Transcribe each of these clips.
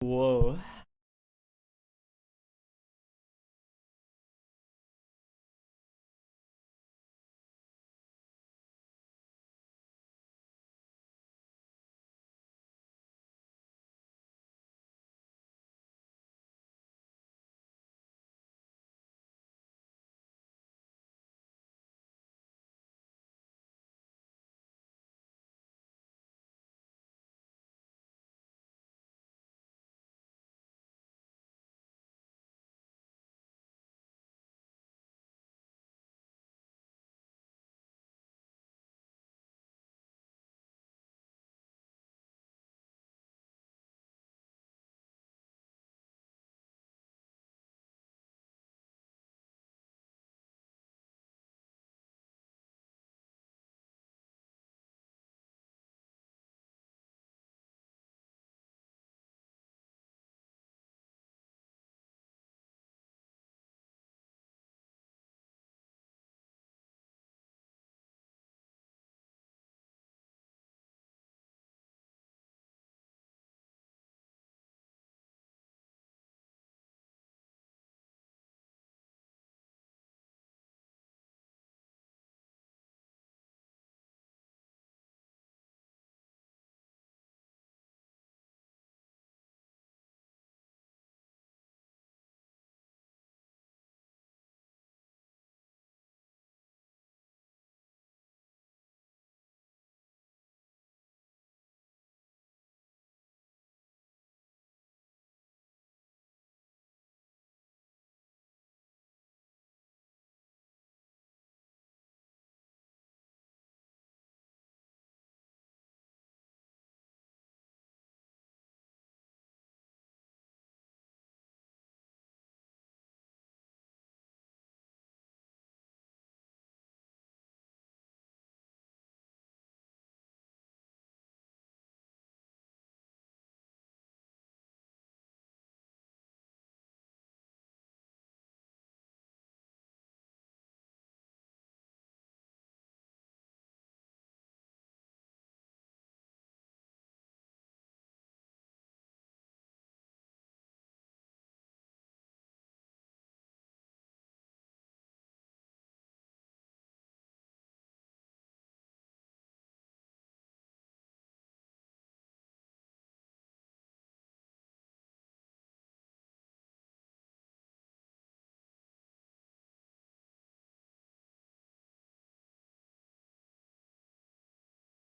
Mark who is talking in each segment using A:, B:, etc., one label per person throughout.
A: Whoa.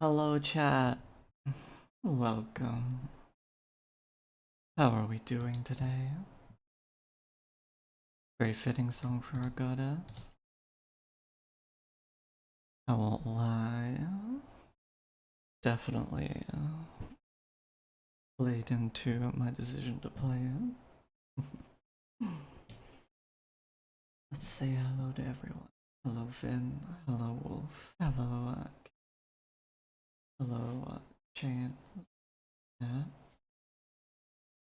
A: Hello, chat. Welcome. How are we doing today? Very fitting song for our goddess. I won't lie. Definitely played into my decision to play it. Let's say hello to everyone. Hello, Finn. Hello, Wolf. Hello, hello, Chan. Nat.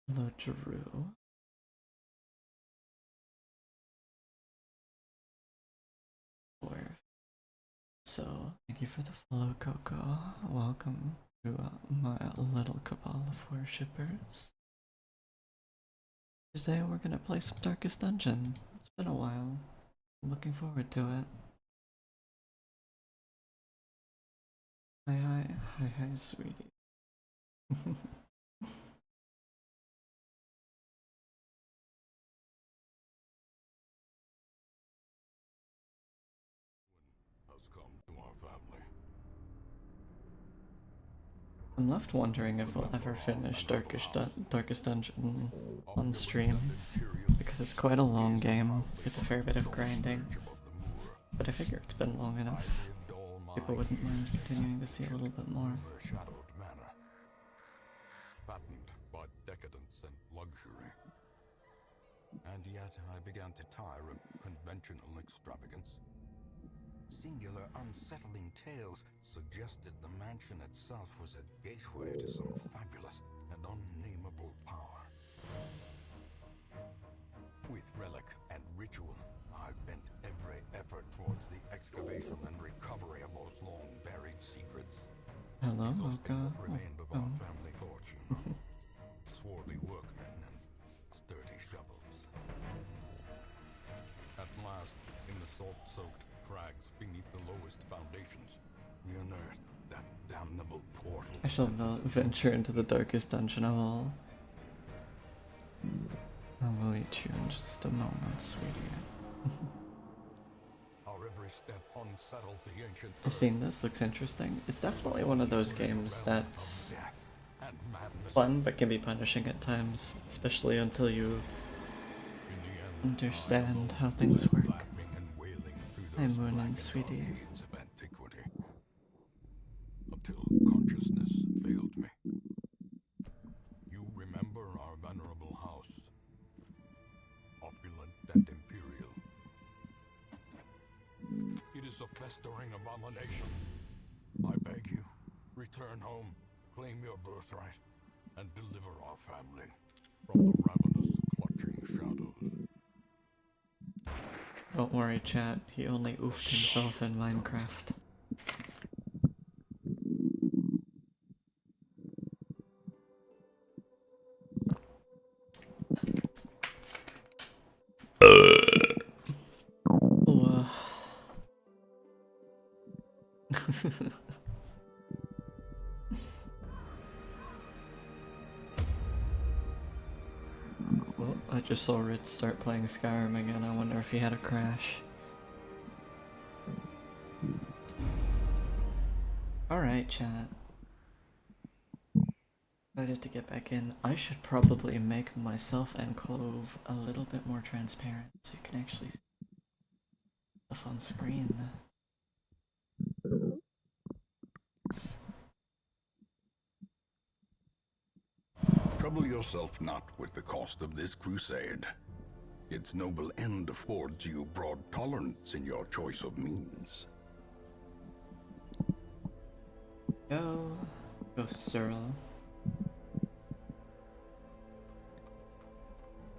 A: Hello, Drew. Where? So, thank you for the follow, Coco. Welcome to my little cabal of worshippers. Today we're gonna play some Darkest Dungeon. It's been a while. I'm looking forward to it. Hi, sweetie.
B: Has come to our family.
A: I'm left wondering if we'll ever finish Darkest Dungeon on stream, because it's quite a long game with a fair bit of grinding. But I figure it's been long enough. People wouldn't mind continuing to see a little bit more.
B: Shadowed manor, fattened by decadence and luxury. And yet I began to tire of conventional extravagance. Singular, unsettling tales suggested the mansion itself was a gateway to some fabulous and unnameable power. With relic and ritual, I bent every effort towards the excavation and recovery of those long-buried secrets.
A: Hello,
B: Exhausting
A: Mocha.
B: what remained of our family fortune. Swarthy workmen salt-soaked crags beneath the lowest foundations. We unearthed that damnable portal.
A: I shall not venture into the darkest dungeon of all. I will eat you in just a moment, sweetie.
B: Our every step unsettled the ancient
A: I've seen this, looks interesting. It's definitely one of those games that's
B: death and madness.
A: fun but can be punishing at times, especially until you
B: In the end,
A: understand how things work.
B: laughing and wailing through
A: Hi,
B: those
A: Moon and
B: ragged
A: Sweetie.
B: arcades of antiquity. Until consciousness failed me. You remember our venerable house, opulent and imperial. It is a festering abomination. I beg you, return home, claim your birthright, and deliver our family from the ravenous, clutching shadows.
A: Don't worry, chat. He only oofed himself in Minecraft. Oh, well, I just saw Ritz start playing Skyrim again. I wonder if he had a crash. Alright, chat. Excited to get back in. I should probably make myself and Clove a little bit more transparent so you can actually see stuff on screen.
B: Trouble yourself not with the cost of this crusade. Its noble end affords you broad tolerance in your choice of means.
A: Go, Cyril.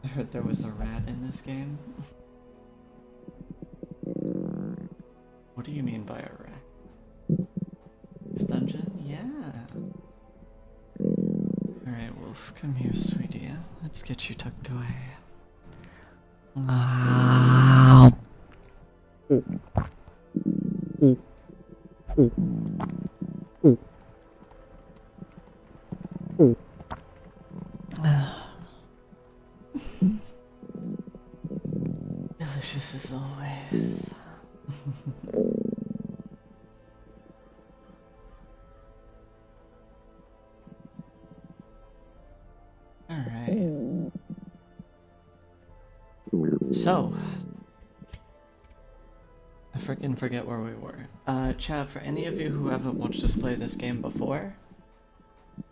A: I heard there was a rat in this game. What do you mean by a rat? This dungeon? Yeah. Alright, Wolf, come here, sweetie. Let's get you tucked away. Delicious as always. Alright. So, I freaking forget where we were. Chat, for any of you who haven't watched us play this game before,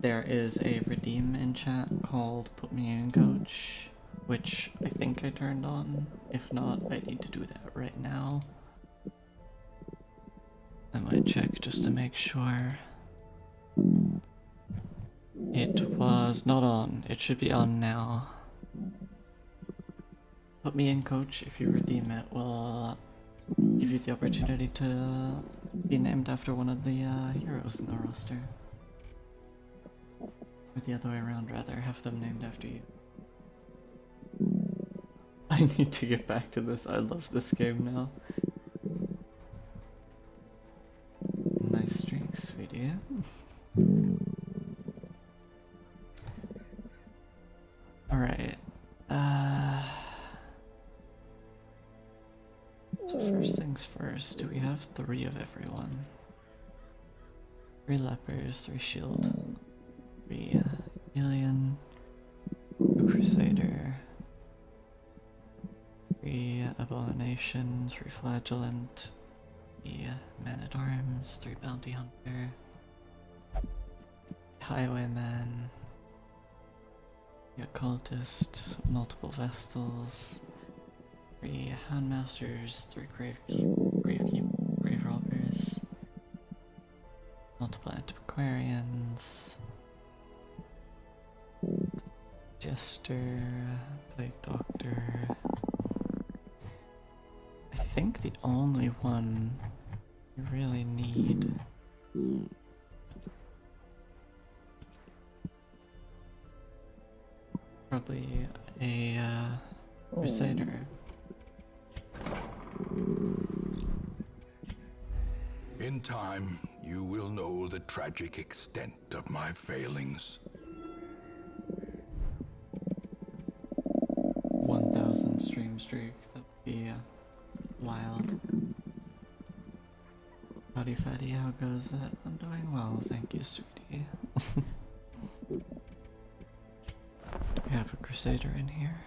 A: there is a redeem in chat called Put Me In Coach, which I think I turned on. If not, I need to do that right now. I might check just to make sure. It was not on. It should be on now. Put Me In Coach, if you redeem it, will give you the opportunity to be named after one of the heroes in the roster. Or the other way around, rather. Have them named after you. I need to get back to this. I love this game now. Nice drink, sweetie. Alright. So first things first, do we have 3 of everyone? 3 lepers, 3 shield, 3 alien, 2 crusader, 3 abomination, 3 flagellant, 3 man-at-arms, 3 bounty hunter, highwayman, the occultist, multiple vestals, 3 houndmasters, 3 grave robbers, multiple antiquarians, jester, plague doctor. I think the only one you really need probably a crusader.
B: In time, you will know the tragic extent of my failings.
A: 1,000 stream streak, that'd be wild. Howdy fatty, how goes it? I'm doing well, thank you, sweetie. Do we have a crusader in here?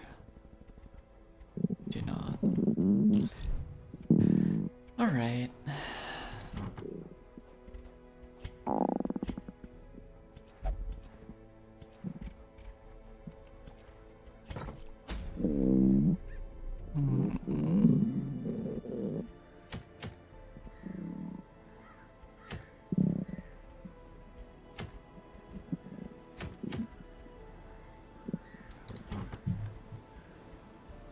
A: Do not. Alright.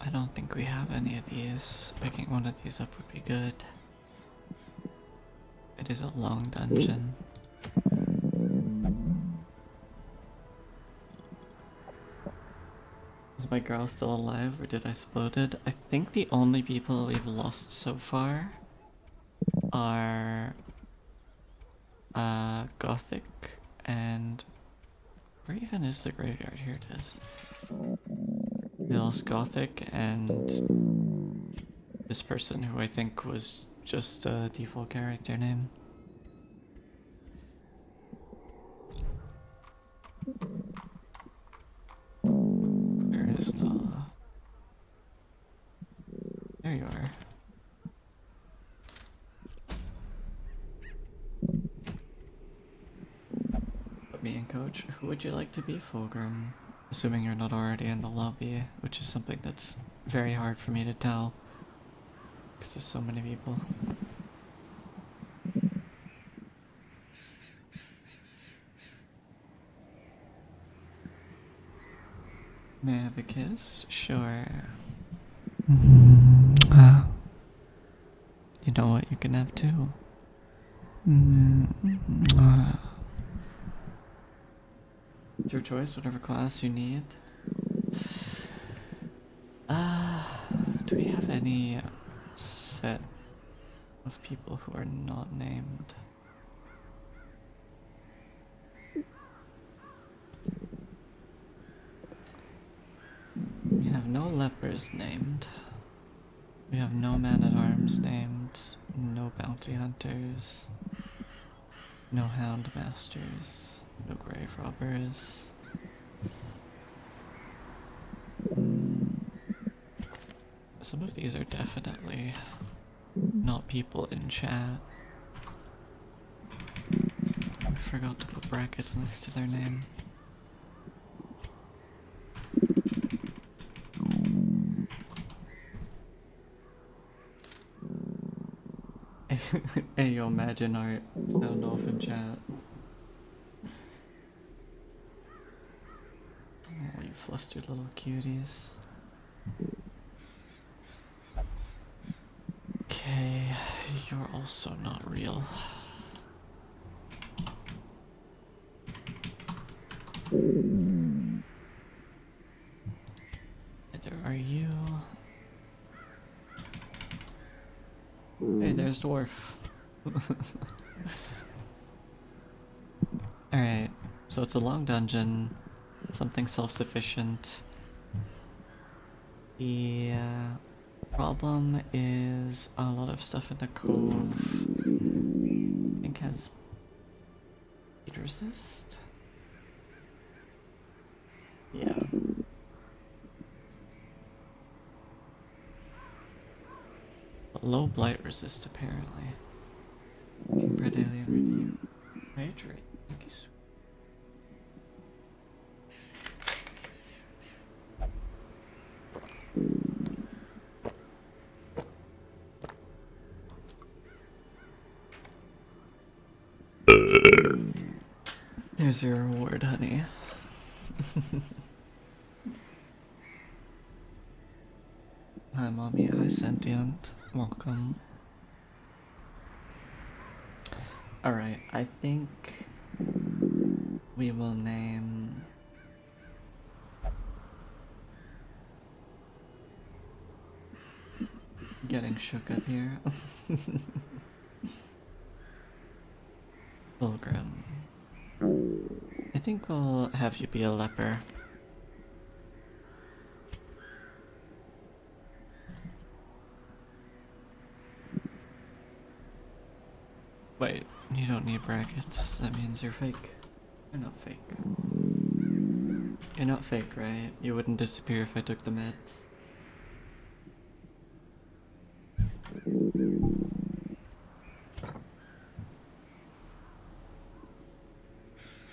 A: I don't think we have any of these. Picking one of these up would be good. It is a long dungeon. Is my girl still alive or did I exploded? I think the only people we've lost so far are Gothic and where even is the graveyard? Here it is. We lost Gothic and this person who I think was just a default character name. There is no. There you are. Put me in, coach. Who would you like to be, Fulgrim? Assuming you're not already in the lobby, which is something that's very hard for me to tell. Because there's so many people. May I have a kiss? Sure. You know what you can have too. It's your choice, whatever class you need. Do we have any set of people who are not named? We have no lepers named. We have no man-at-arms named. No bounty hunters. No hound masters. No grave robbers. Some of these are definitely not people in chat. I forgot to put brackets next to their name. Hey, yo, imagine art sound off in chat. Oh, you flustered little cuties. Okay, you're also not real. Neither are you. Hey, there's Dwarf. Alright, so it's a long dungeon, something self-sufficient. The problem is a lot of stuff in the cove, I think has speed resist? Yeah. Low blight resist apparently. Inbred alien redeem. Hydrate. Thank you, sweet. There's your reward, honey. Hi, mommy. Hi, sentient. Welcome. Alright, I think we will name getting shook up here. Fulgrim. I think we'll have you be a leper. Wait, you don't need brackets. That means you're fake. You're not fake. You're not fake, right? You wouldn't disappear if I took the meds.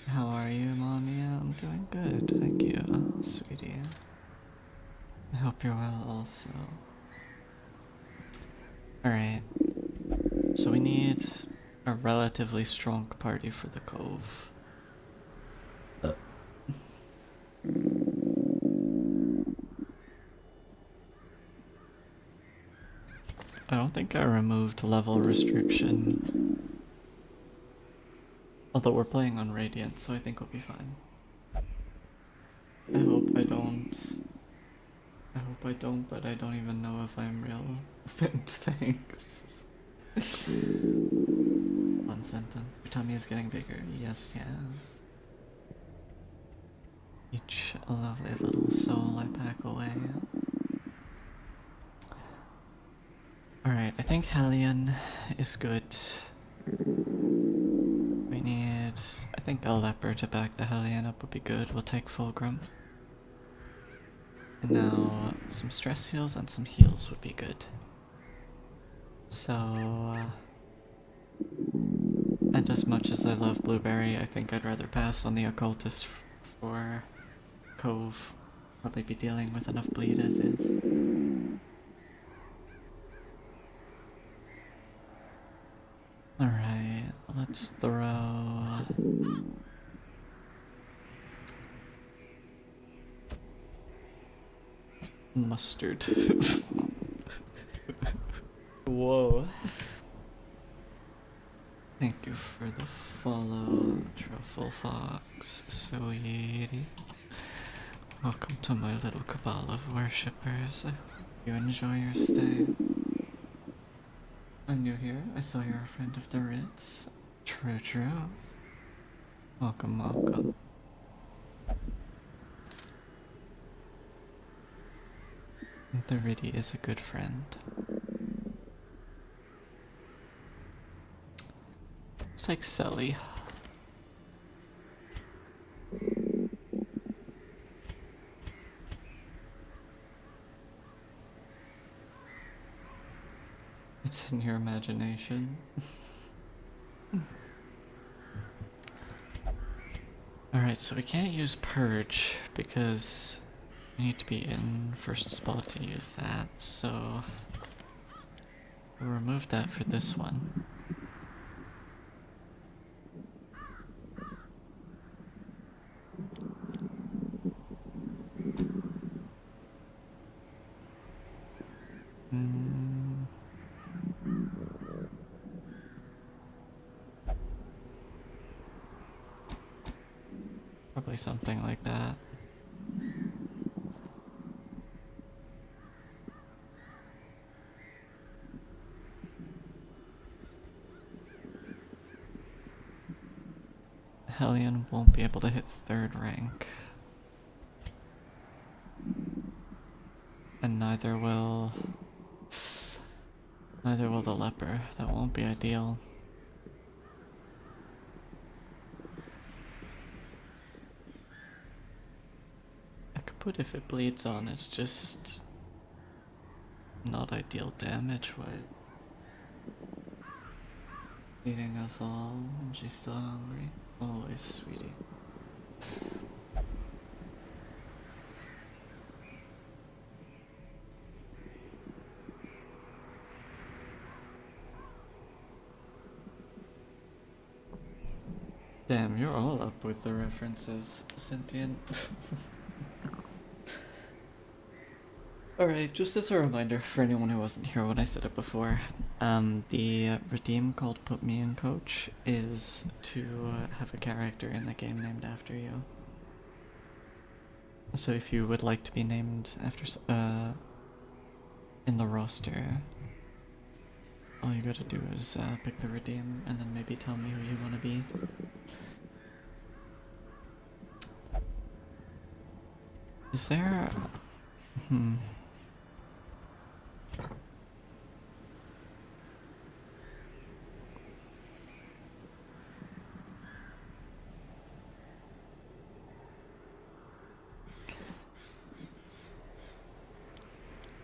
A: How are you, Mommy? I'm doing good, thank you, sweetie. I hope you're well also. Alright, so we need a relatively strong party for the Cove. I don't think I removed level restriction. Although we're playing on Radiant, so I think we'll be fine. I hope I don't. I hope I don't, but I don't even know if I'm real. Thanks. One sentence. Your tummy is getting bigger. Yes, yes. Each lovely little soul I pack away. Alright, I think Hellion is good. We need, I think a leper to back the Hellion up would be good. We'll take Fulgrim. And now some stress heals and some heals would be good. So, and as much as I love Blueberry, I think I'd rather pass on the Occultist for Cove. Probably be dealing with enough bleed as is. Alright, let's throw... mustard. Whoa. Thank you for the follow, Truffle Fox, sweetie. Welcome to my little cabal of worshippers. I hope you enjoy your stay. I'm new here. I saw you're a friend of the Ritz. True, true. Welcome, welcome. The Riddy is a good friend. It's like Sully. It's in your imagination. Alright, so we can't use Purge because we need to be in first spot to use that, so we'll remove that for this one. Probably something like that. Hellion won't be able to hit 3rd rank. And neither will the leper. That won't be ideal. I could put if it bleeds on, it's just not ideal damage, right? Eating us all, and she's still hungry. Always, sweetie. Damn, you're all up with the references, Sentient. Alright, just as a reminder for anyone who wasn't here when I said it before, the redeem called Put Me in Coach is to have a character in the game named after you. So if you would like to be named after, in the roster, all you gotta do is pick the redeem and then maybe tell me who you want to be. Is there... Hmm.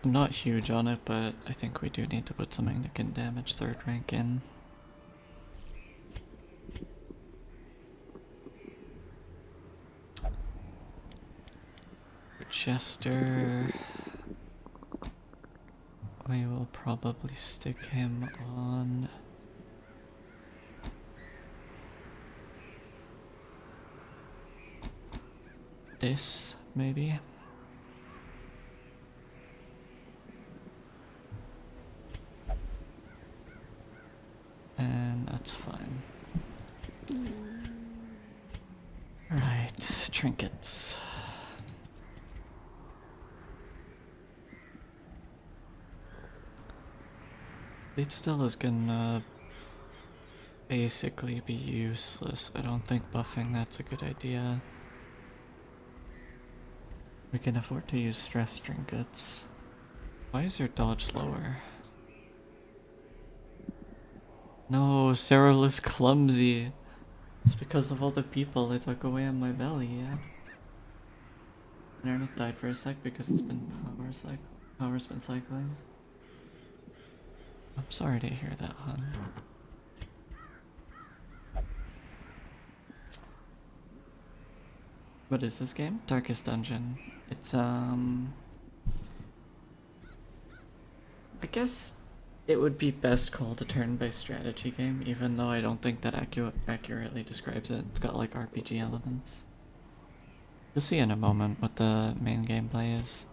A: I'm not huge on it, but I think we do need to put something that can damage 3rd rank in. Chester... We will probably stick him on... this, maybe? And that's fine. Right, trinkets. Bleed still is gonna basically be useless. I don't think buffing that's a good idea. We can afford to use stress trinkets. Why is your dodge lower? No, Cyril is clumsy. It's because of all the people they took away on my belly, yeah. Internet died for a sec because it's been power's been cycling. I'm sorry to hear that, hon. What is this game? Darkest Dungeon. It's I guess it would be best called a turn-based strategy game, even though I don't think that accurately describes it. It's got like RPG elements. You'll see in a moment what the main gameplay is.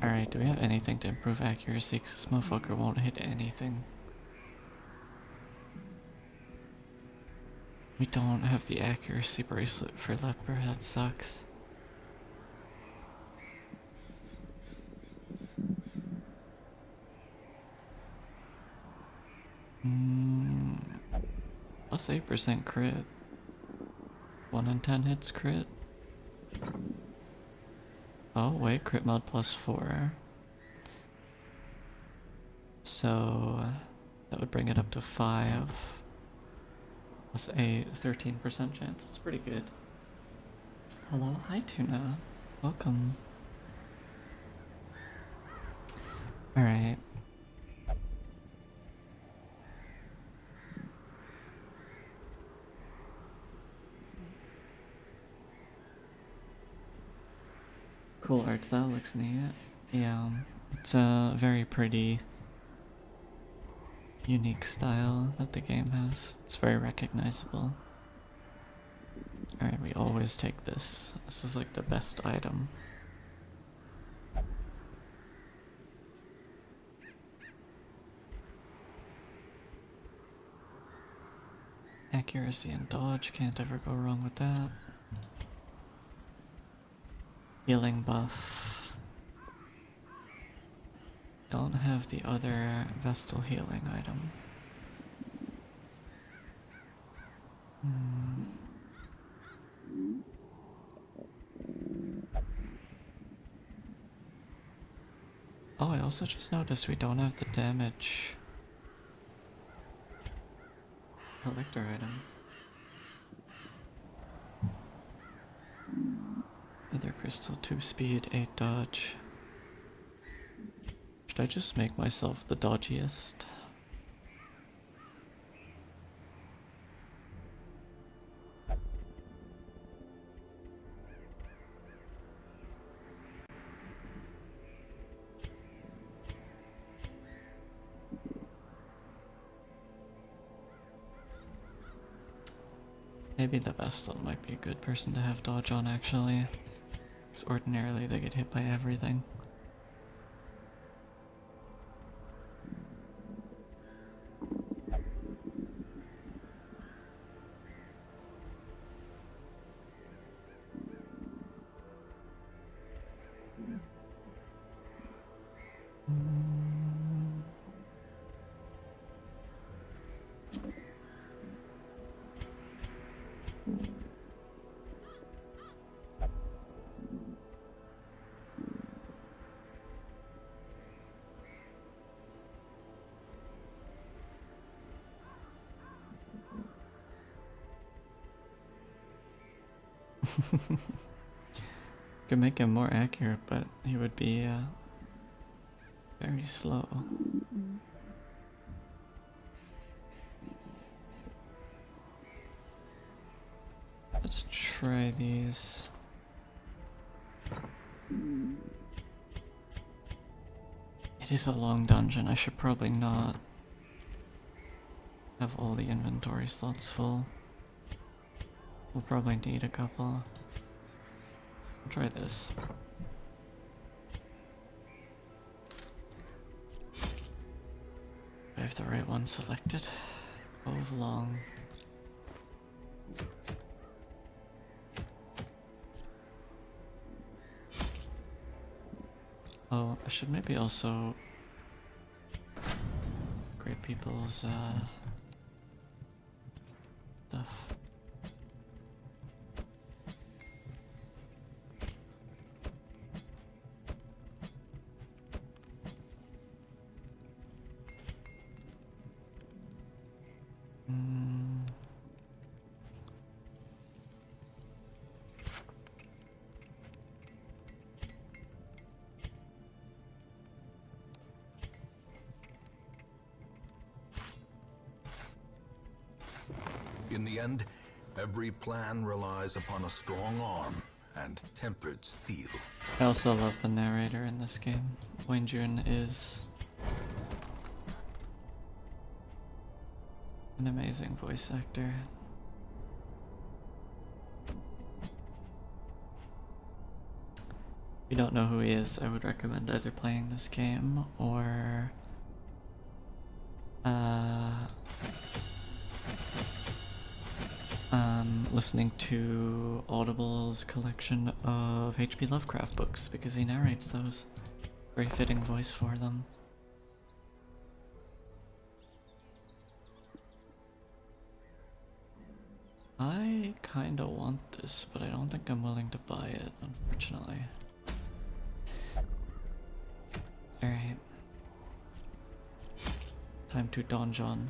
A: Alright, do we have anything to improve accuracy? Because this motherfucker won't hit anything. We don't have the accuracy bracelet for Leper, that sucks. Plus 8% crit. 1 in 10 hits crit. Oh wait, crit mod plus 4. So that would bring it up to 5. Plus a 13% chance. It's pretty good. Hello, hi Tuna. Welcome. Alright. Cool art style, looks neat. Yeah, it's a very pretty, unique style that the game has. It's very recognizable. Alright, we always take this. This is like the best item. Accuracy and dodge, can't ever go wrong with that. Healing buff. Don't have the other Vestal healing item. Oh, I also just noticed we don't have the damage collector item. Other crystal, 2 speed, 8 dodge. Should I just make myself the dodgiest? Maybe the Vestal might be a good person to have dodge on, actually. Because ordinarily they get hit by everything. Could make him more accurate, but he would be very slow. Let's try these. It is a long dungeon. I should probably not have all the inventory slots full. We'll probably need a couple. I'll try this. I have the right one selected. Move long. Oh, I should maybe also grade people's stuff.
C: In the end, every plan relies upon a strong arm and tempered steel.
A: I also love the narrator in this game. Wayne Jun is an amazing voice actor. If you don't know who he is, I would recommend either playing this game or listening to Audible's collection of H.P. Lovecraft books, because he narrates those. Very fitting voice for them. I kinda want this, but I don't think I'm willing to buy it, unfortunately. Alright. Time to donjon.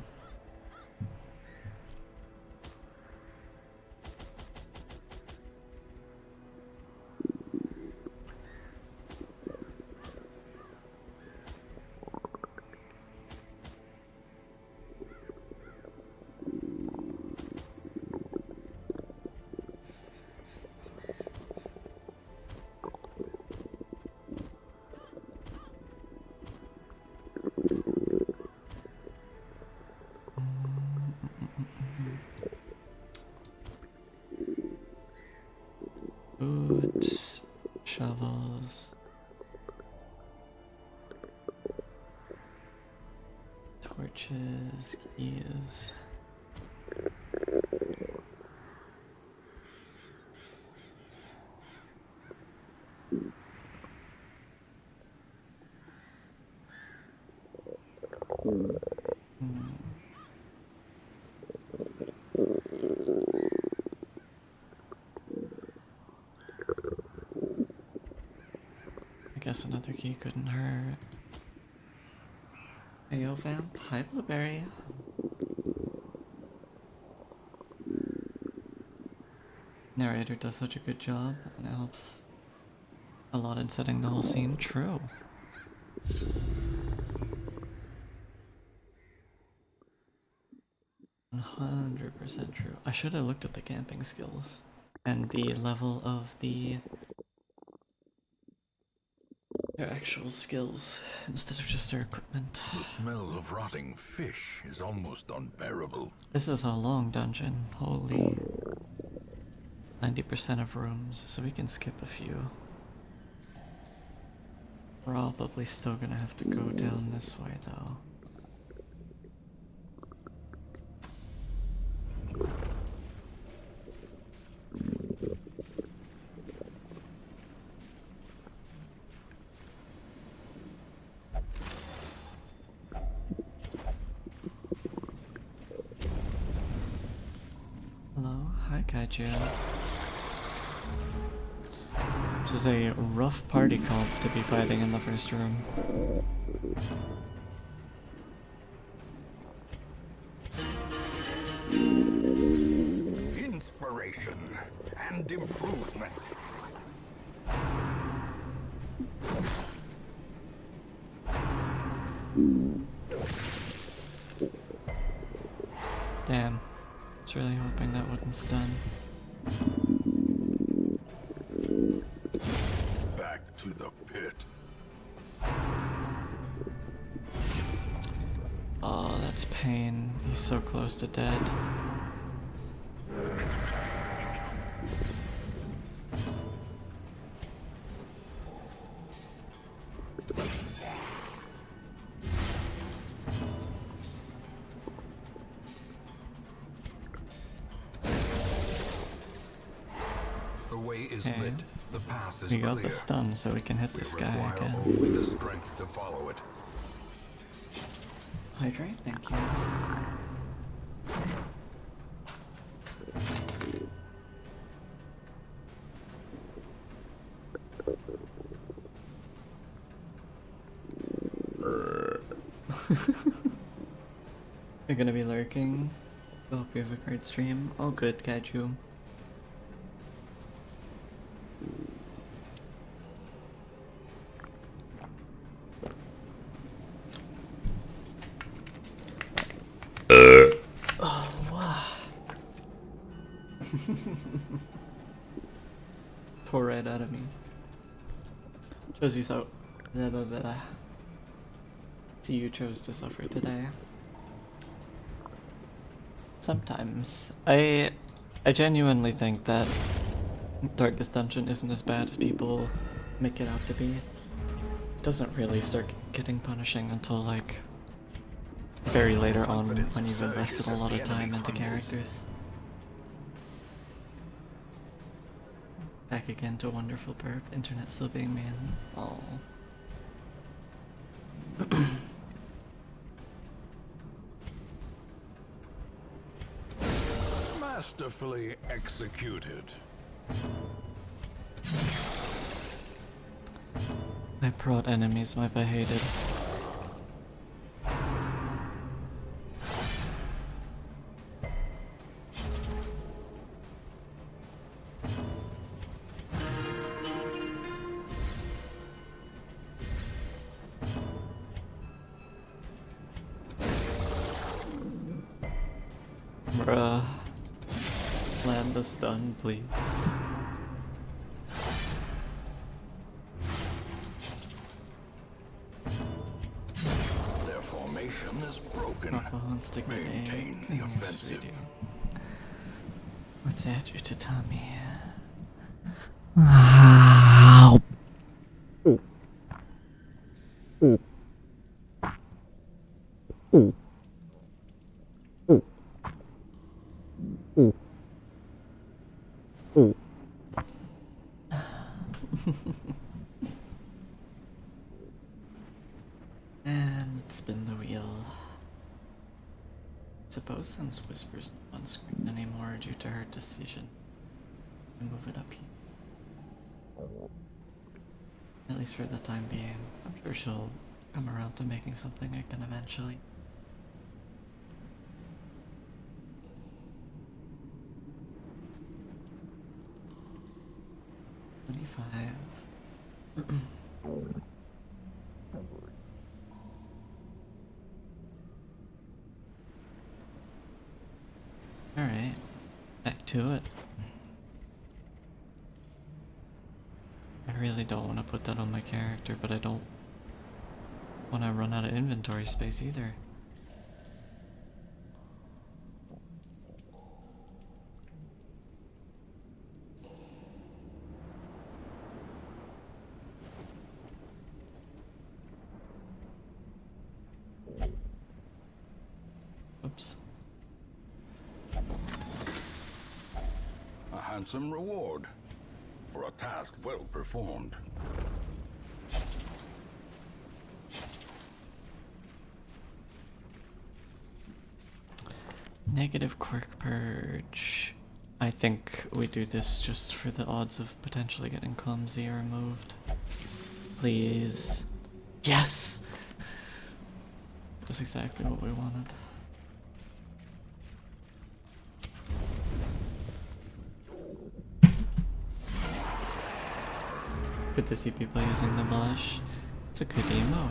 A: Boots, shovels, torches, keys. Guess another key couldn't hurt. Hey yo vamp, hi Blueberry. Narrator does such a good job, and it helps a lot in setting the whole scene. True. %100% true. I should have looked at the camping skills and the level of their actual skills instead of just their equipment.
C: The smell of rotting fish is almost unbearable.
A: This is a long dungeon. Holy. 90% of rooms, so we can skip a few. Probably still gonna have to go down this way though. Hello, hi Kaiju. This is a rough party comp to be fighting in the first room.
C: Inspiration and improvement.
A: Damn. I was really hoping that wouldn't stun.
C: Back to the pit.
A: Oh, that's pain. He's so close to dead.
C: The way is
A: Okay.
C: lit. The path is
A: We got
C: clear.
A: the stun, so we can hit
C: We
A: this guy
C: require
A: again.
C: only the strength to follow it.
A: Hydrate, thank you. You're gonna be lurking. I hope you have a great stream. All good, Kaiju. Oh, wow. Pour right out of me. Chose you so. Blah, blah, blah. See, you chose to suffer today. Sometimes. I genuinely think that Darkest Dungeon isn't as bad as people make it out to be. It doesn't really start getting punishing until like very later on when you've invested a lot of time into characters. Back again to Wonderful Burp, internet still being mean. Oh.
C: Masterfully executed.
A: My brought enemies might be hated. Bruh. Land the stun, please.
C: Their formation is broken.
A: Rafa wants to get
C: Maintain the offensive.
A: Let's add you to Tommy. Ow. And spin the wheel. Suppose since Whisper's not on screen anymore due to her decision, we move it up here. At least for the time being. I'm sure she'll come around to making something again eventually. Alright, back to it. I really don't want to put that on my character, but I don't want to run out of inventory space either. Oops.
C: A handsome reward for a task well performed.
A: Negative quirk purge. I think we do this just for the odds of potentially getting clumsy removed. Please. Yes! That's exactly what we wanted. Good to see people using the blush. It's a good emote.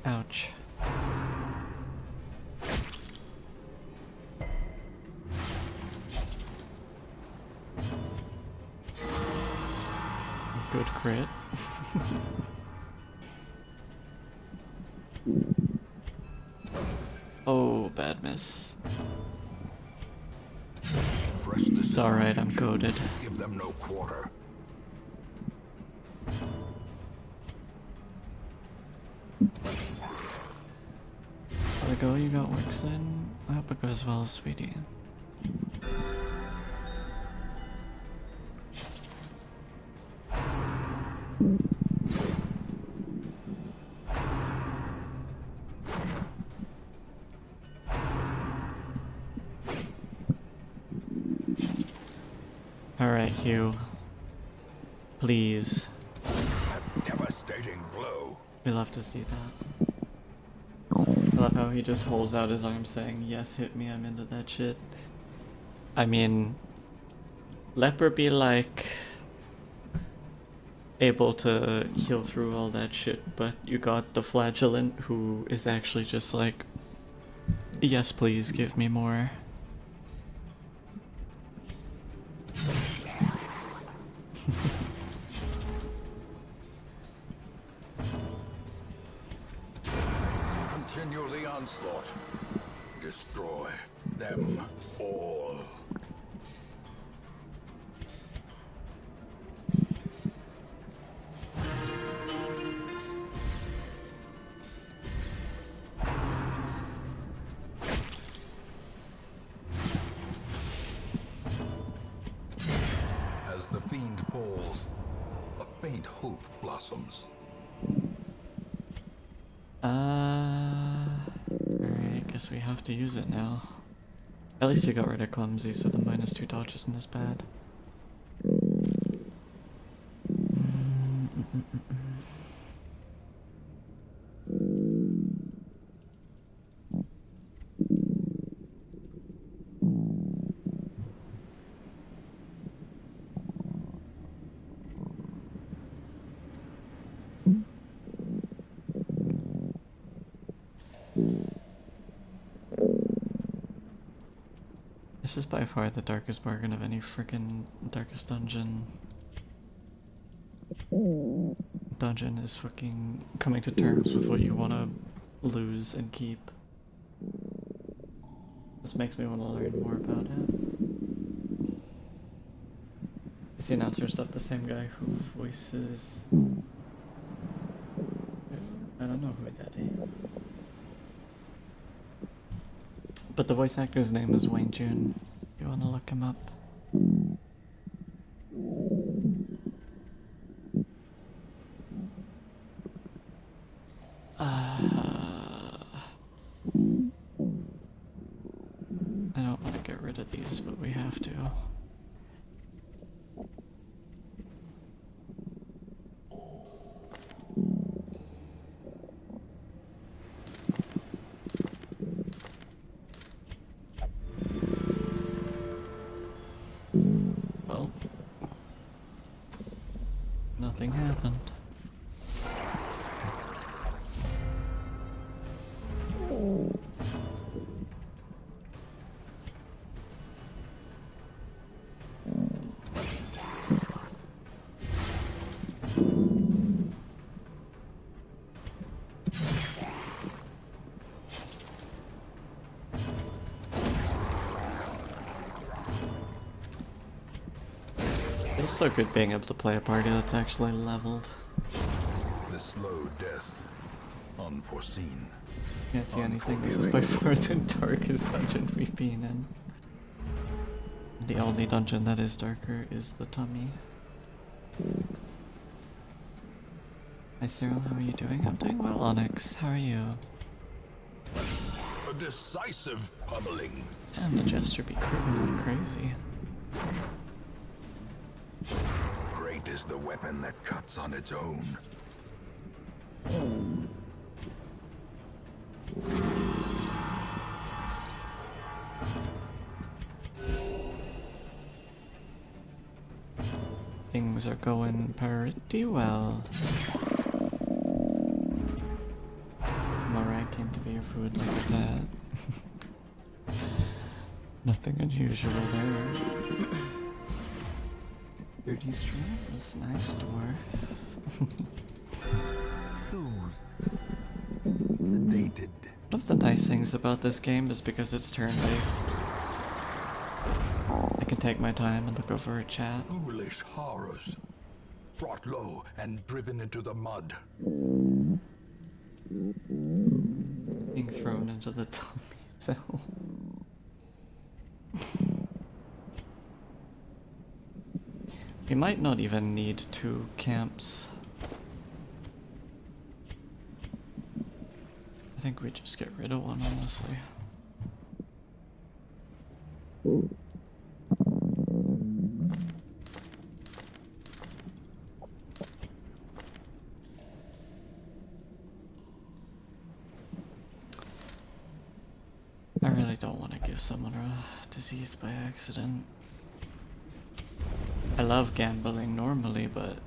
A: Ouch. Good crit. Oh, bad miss. It's alright, I'm goaded.
C: Give them no quarter.
A: Gotta go, you got works in. I hope it goes well, sweetie. Alright, Hugh. Please.
C: A devastating blow.
A: We love to see that. I love how he just holds out his arms saying, yes, hit me, I'm into that shit. I mean, Leper be like able to heal through all that shit, but you got the Flagellant who is actually just like, yes, please give me more.
C: Continue the onslaught. Destroy them all. As the fiend falls, a faint hope blossoms.
A: Alright, guess we have to use it now. At least we got rid of Clumsy, so the -2 dodge isn't as bad. This is by far the darkest bargain of any freaking darkest dungeon. Dungeon is fucking coming to terms with what you want to lose and keep. This makes me want to learn more about it. Is the announcer stuff the same guy who voices... I don't know who that is. But the voice actor's name is Wayne June. You wanna look him up? I don't want to get rid of these, but we have to. Well, nothing happened. It's so good being able to play a party that's actually leveled.
C: The slow death, unforeseen.
A: Can't see anything. This is by far the darkest dungeon we've been in. The only dungeon that is darker is the tummy. Hi Cyril, how are you doing? I'm doing well, Onyx. How are you?
C: A decisive pummeling.
A: And the Jester be critting like crazy.
C: Great is the weapon that cuts on its own.
A: Things are going pretty well. Alright, came to be your food, look at that. Nothing unusual there. 30 streams, nice dwarf.
C: Sedated.
A: One of the nice things about this game is because it's turn-based. I can take my time and look over a chat.
C: Foolish horrors. Brought low and driven into the mud.
A: Being thrown into the tummy cell. We might not even need 2 camps. I think we just get rid of one, honestly. I really don't want to give someone a disease by accident. I love gambling normally, but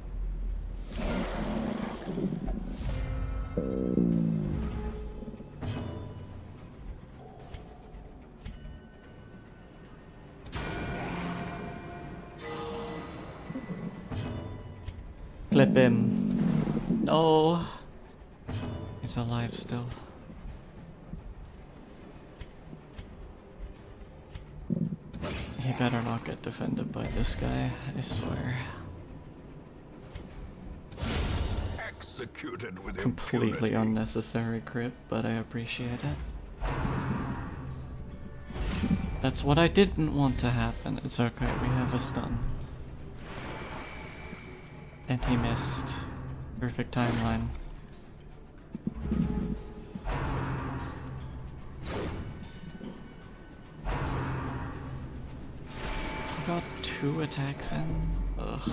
A: clip him. No, he's alive still. He better not get defended by this guy, I swear.
C: Executed with
A: Completely
C: impunity.
A: unnecessary crit, but I appreciate it. That's what I didn't want to happen. It's okay, we have a stun. And he missed. Perfect timeline. Got 2 attacks in. Ugh.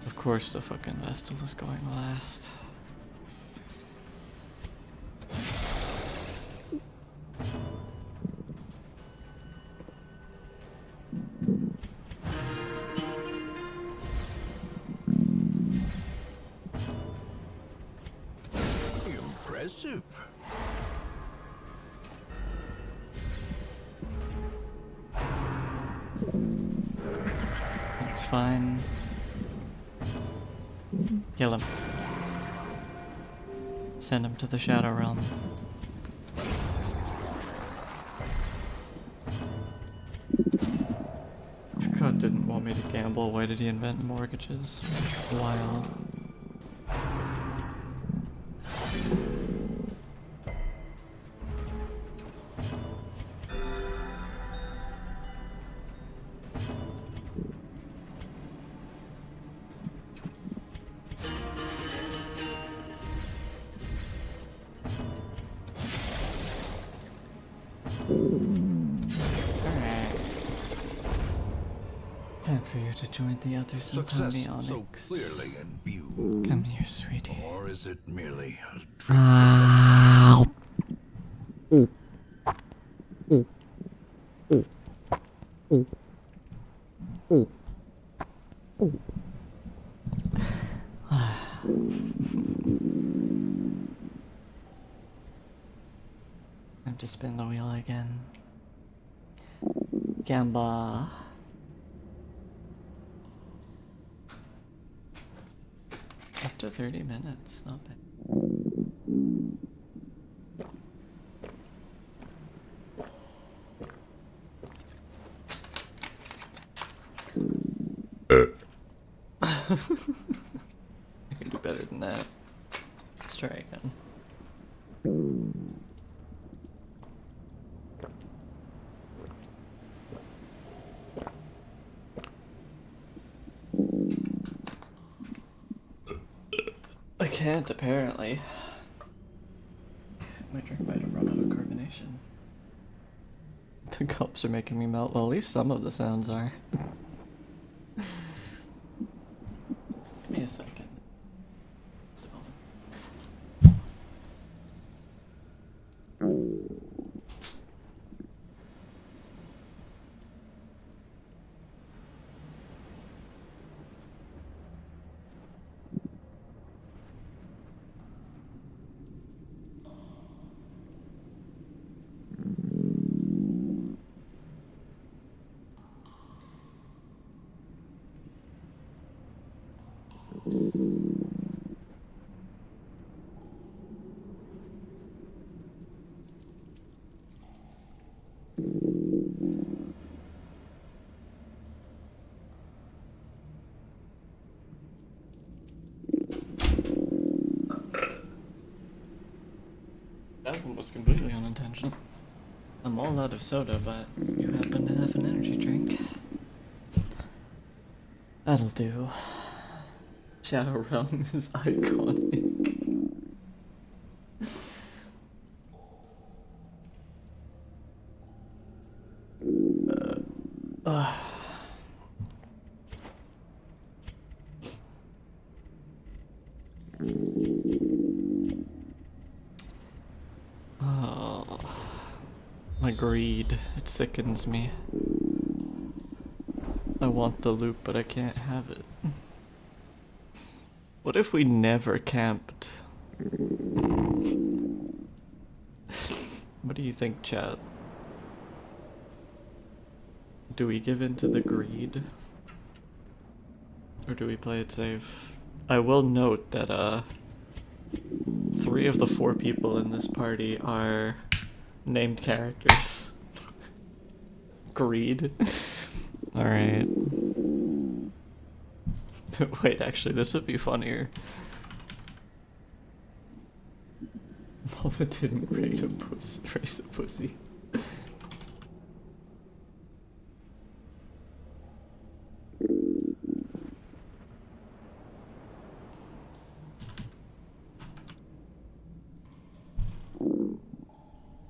A: Of course the fucking Vestal is going last.
C: Impressive.
A: That's fine. Kill him. Send him to the Shadow Realm. If God didn't want me to gamble, why did he invent mortgages? Wild. Alright. Time for you to join the others and tell
C: Success
A: me
C: so
A: Onyx.
C: clearly in view.
A: Come here, sweetie.
C: Or is it merely a trick?
A: I have to spin the wheel again. Gamba. Up to 30 minutes, not bad. I can do better than that. Let's try again. I can't, apparently. My drink might have imagine. The cops are making me melt. Well, at least some of the sounds are. Give me a second. Still. That one was completely unintentional. I'm all out of soda, but you happen to have an energy drink. That'll do. Shadow Realm is iconic. Oh, my greed, it sickens me. I want the loot, but I can't have it. What if we never camped? What do you think, chat? Do we give in to the greed? Or do we play it safe? I will note that, 3 of the 4 people in this party are named characters. Greed. Alright. Wait, actually, this would be funnier. Mama didn't raise a pussy.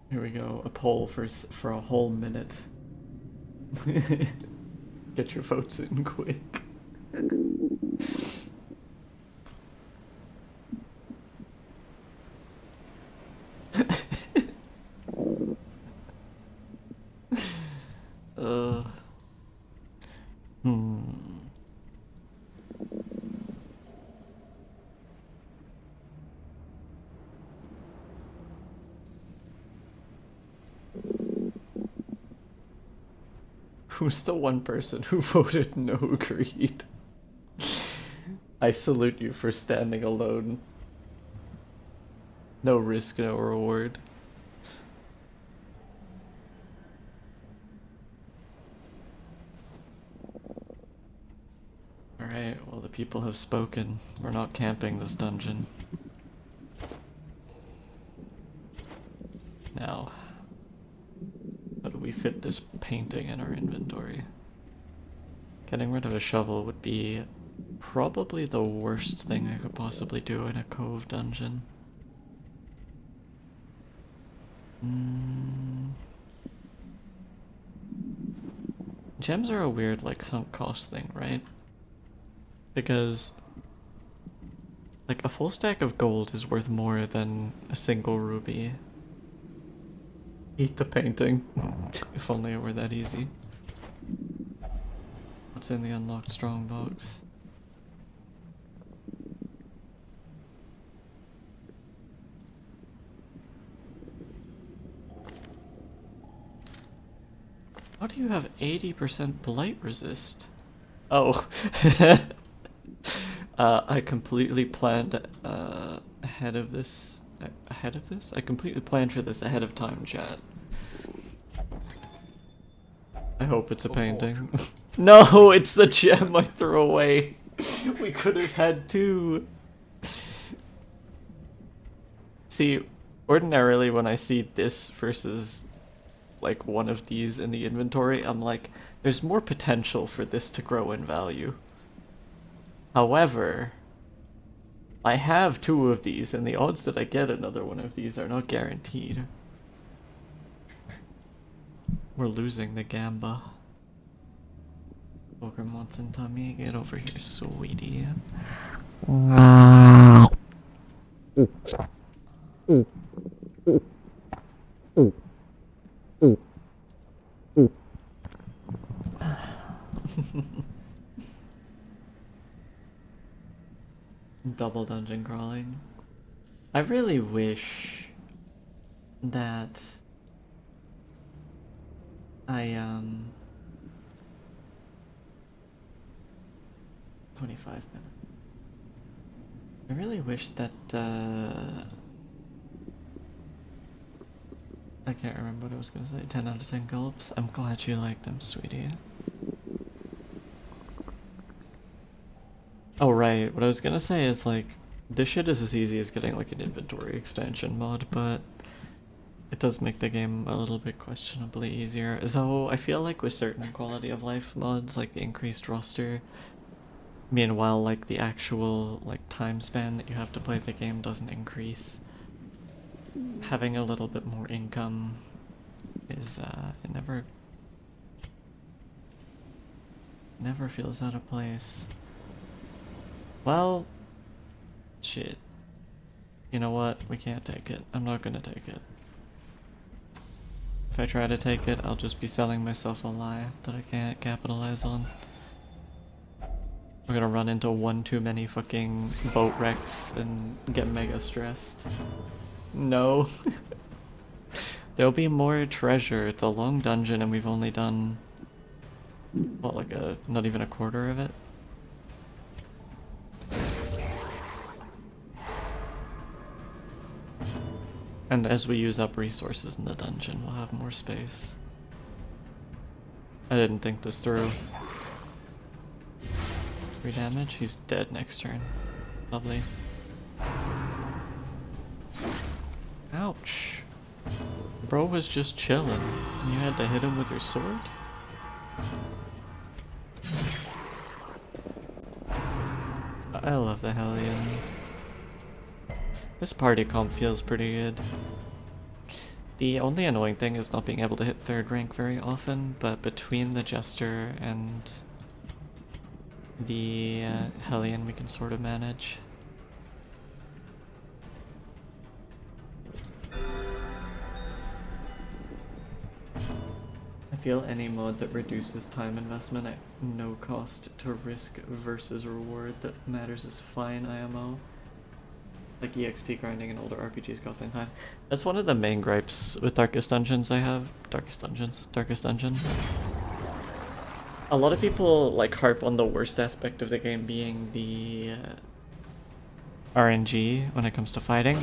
A: Here we go, a poll for a whole minute. Get your votes in quick. Who's the one person who voted no greed? I salute you for standing alone. No risk, no reward. Alright, well the people have spoken. We're not camping this dungeon. Now, how do we fit this painting in our inventory? Getting rid of a shovel would be probably the worst thing I could possibly do in a cove dungeon. Gems are a weird, like, sunk cost thing, right? Because, like, a full stack of gold is worth more than a single ruby. Eat the painting. If only it were that easy. What's in the unlocked strong box? How do you have 80% blight resist? Oh. I completely planned ahead of this. I completely planned for this ahead of time, chat. I hope it's a painting. No, it's the gem I threw away. We could have had 2. See, ordinarily when I see this versus like one of these in the inventory, I'm like, there's more potential for this to grow in value. However, I have 2 of these, and the odds that I get another one of these are not guaranteed. We're losing the Gamba. Pokemon Watson tummy, get over here, sweetie. Double dungeon crawling. I really wish that I 25 minutes. I really wish that I can't remember what I was gonna say. 10 out of 10 gulps. I'm glad you like them, sweetie. Oh right, what I was gonna say is like this shit is as easy as getting like an inventory expansion mod, but it does make the game a little bit questionably easier. Though I feel like with certain quality of life mods, like the increased roster, meanwhile like the actual like time span that you have to play the game doesn't increase. Having a little bit more income is it never feels out of place. Well, shit. You know what? We can't take it. I'm not gonna take it. If I try to take it, I'll just be selling myself a lie that I can't capitalize on. We're gonna run into one too many fucking boat wrecks and get mega stressed. No. There'll be more treasure. It's a long dungeon and we've only done, what, like not even a quarter of it? And as we use up resources in the dungeon, we'll have more space. I didn't think this through. 3 damage? He's dead next turn. Lovely. Ouch. Bro was just chilling, and you had to hit him with your sword? I love the Hellion. This party comp feels pretty good. The only annoying thing is not being able to hit 3rd rank very often, but between the Jester and the Hellion we can sort of manage. I feel any mod that reduces time investment at no cost to risk versus reward that matters is fine, IMO. Like EXP grinding and older RPGs costing time. That's one of the main gripes with Darkest Dungeons I have. Darkest Dungeon. A lot of people like harp on the worst aspect of the game being the RNG when it comes to fighting.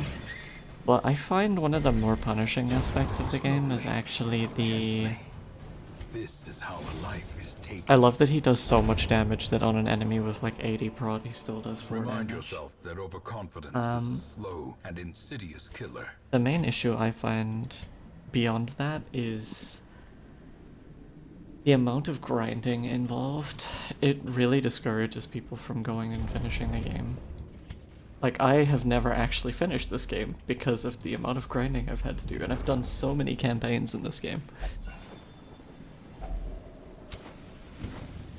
A: But I find one of the more punishing aspects of the game is actually the...
C: This is how a life is taken.
A: I love that he does so much damage that on an enemy with like 80 prod he still does 4
C: Remind
A: damage.
C: yourself that overconfidence is a slow and insidious killer.
A: The main issue I find beyond that is the amount of grinding involved. It really discourages people from going and finishing a game. Like, I have never actually finished this game because of the amount of grinding I've had to do, and I've done so many campaigns in this game.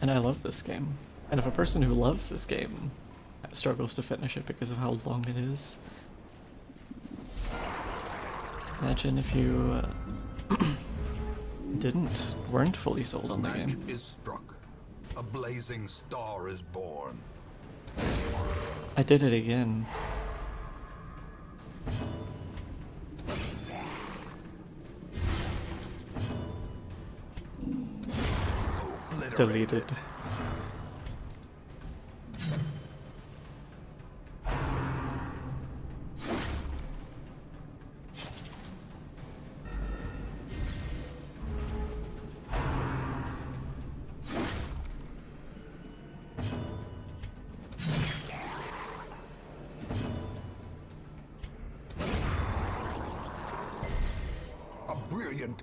A: And I love this game. And if a person who loves this game struggles to finish it because of how long it is, imagine if you weren't fully sold on the
C: Match
A: game.
C: is struck. A blazing star is born.
A: I did it again. Deleted.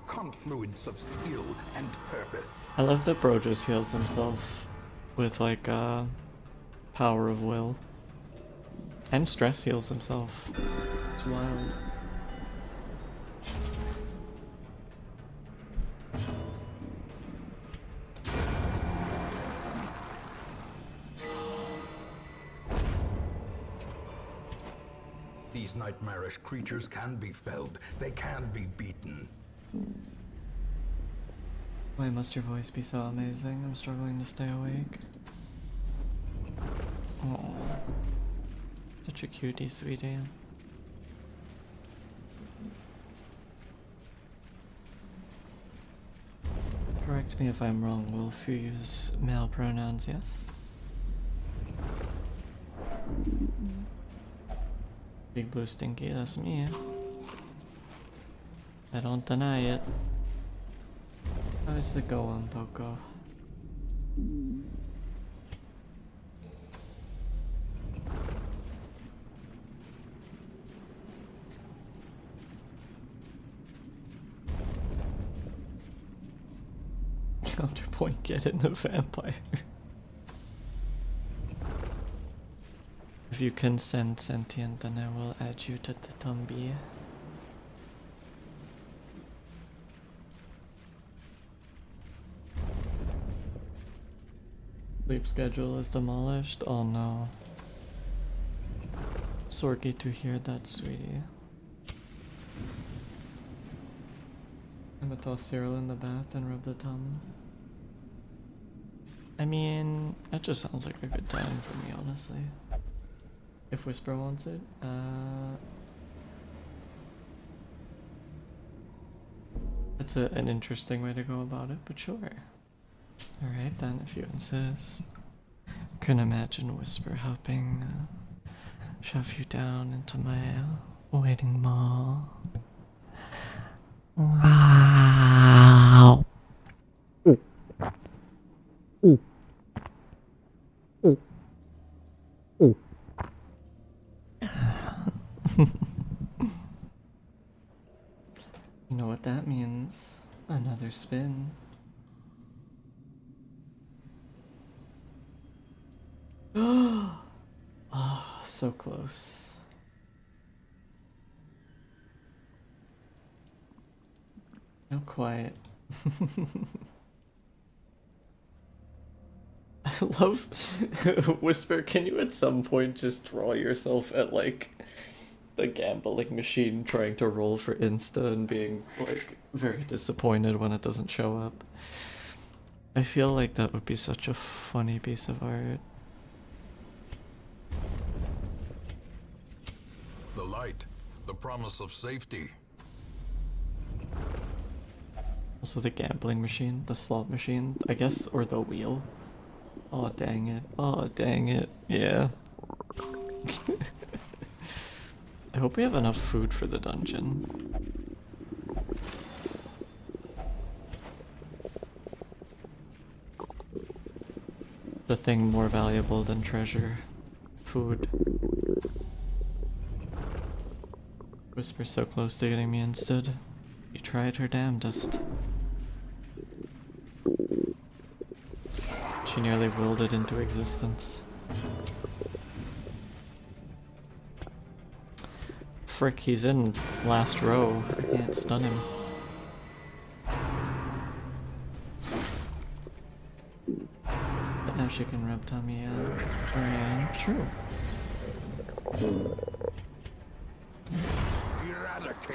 C: Confluence of skill and purpose.
A: I love that bro just heals himself with like power of will. And stress heals himself. It's wild.
C: These nightmarish creatures can be felled. They can be beaten.
A: Why must your voice be so amazing? I'm struggling to stay awake. Oh, such a cutie, sweetie. Correct me if I'm wrong, Wolf. You use male pronouns, yes? Big Blue Stinky, that's me. I don't deny it. How's it going, Poco? Counterpoint, get in the vampire. If you consent, sentient, then I will add you to the Tumbi. Sleep schedule is demolished? Oh no. Sorky to hear that, sweetie. I'm gonna toss Cyril in the bath and rub the tum. I mean, that just sounds like a good time for me, honestly. If Whisper wants it, that's an interesting way to go about it, but sure. Alright then, if you insist. Can imagine Whisper helping shove you down into my waiting maw. Wow. Ooh. Ooh. Ooh. Ooh. You know what that means? Another spin. Oh, so close. Not quite. I love Whisper, can you at some point just draw yourself at like the gambling machine trying to roll for Insta and being like very disappointed when it doesn't show up? I feel like that would be such a funny piece of art.
C: The light, the promise of safety.
A: Also the gambling machine, the slot machine, I guess, or the wheel. Oh dang it, oh dang it, yeah. I hope we have enough food for the dungeon. The thing more valuable than treasure. Food. Whisper's so close to getting me instead. You tried her damnedest. She nearly willed it into existence. Frick, he's in last row. I can't stun him. But now she can rub tummy out. Yeah, true.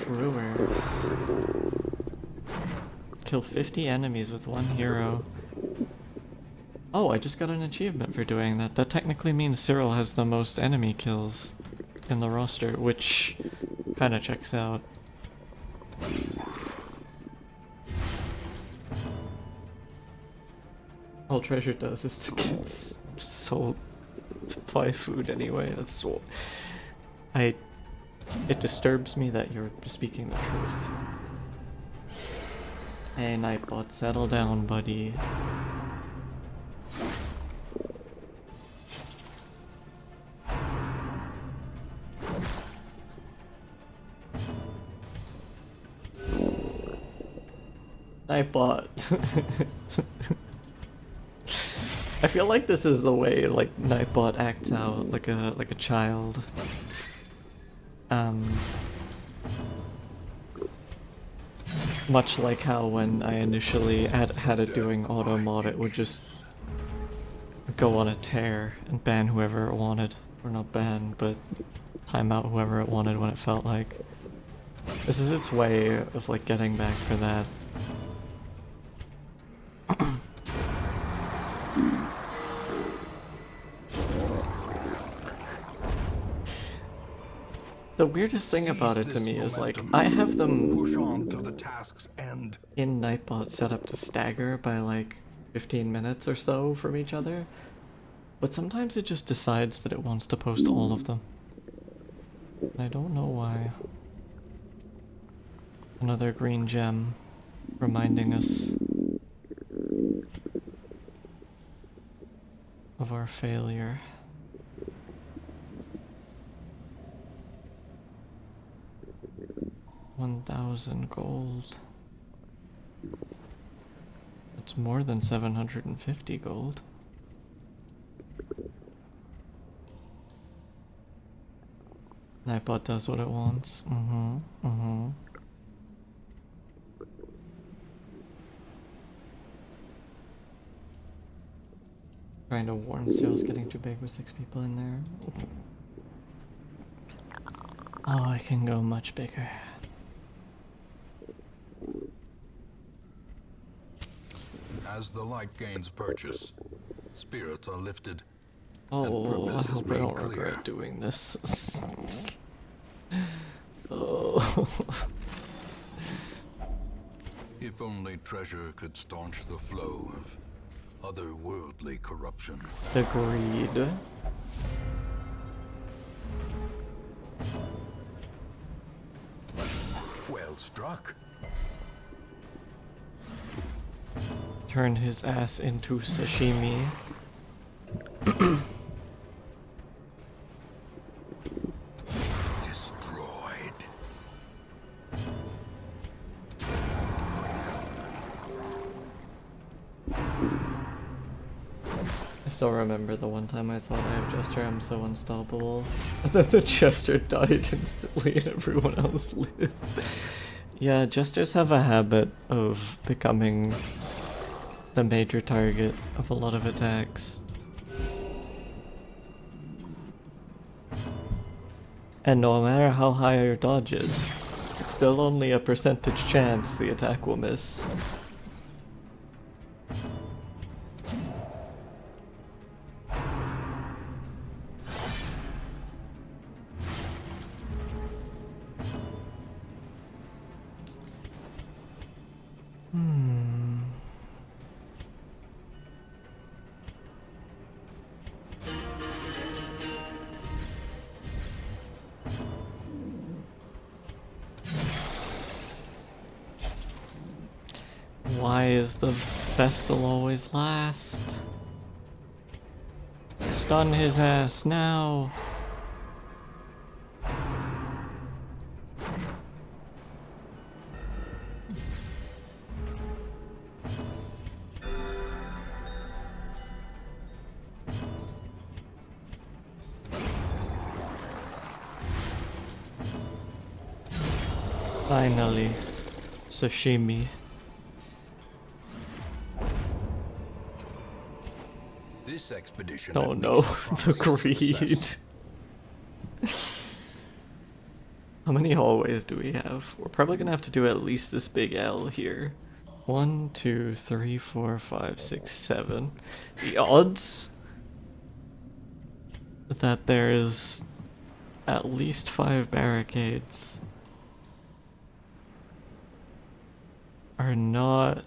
A: Brewers. Kill 50 enemies with one hero. Oh, I just got an achievement for doing that. That technically means Cyril has the most enemy kills in the roster, which kind of checks out. All treasure does is to get sold to buy food anyway. That's so... It disturbs me that you're speaking the truth. Hey, Nightbot, settle down, buddy. Nightbot. I feel like this is the way like Nightbot acts out, like a child. Much like how when I initially had it doing auto mod, it would just go on a tear and ban whoever it wanted. Or not ban, but time out whoever it wanted when it felt like. This is its way of like getting back for that. The weirdest thing about it to me is like I have them
C: Push on to the task's end.
A: in Nightbot set up to stagger by like 15 minutes or so from each other, but sometimes it just decides that it wants to post all of them. I don't know why. Another green gem reminding us of our failure. $1,000 gold. It's more than 750 gold. Nightbot does what it wants. Trying to warn Seal's getting too big with 6 people in there. Oh, I can go much bigger.
C: As the light gains purchase, spirits are lifted.
A: Oh, I
C: purpose is
A: hope I
C: made
A: don't
C: clear.
A: regret doing this. Oh.
C: If only treasure could staunch the flow of otherworldly corruption.
A: The greed.
C: Well struck.
A: Turn his ass into sashimi.
C: Destroyed.
A: I still remember the one time I thought I have Jester, I'm so unstoppable. And then the Jester died instantly and everyone else lived. Yeah, Jesters have a habit of becoming the major target of a lot of attacks. And no matter how high your dodge is, it's still only a percentage chance the attack will miss. Why is the Vestal always last? Stun his ass now! Finally, sashimi.
C: This expedition.
A: Oh
C: had
A: no,
C: mixed
A: the
C: promise of
A: greed.
C: success.
A: How many hallways do we have? We're probably gonna have to do at least this big L here. 1, 2, 3, 4, 5, 6, 7. The odds that there's at least 5 barricades are not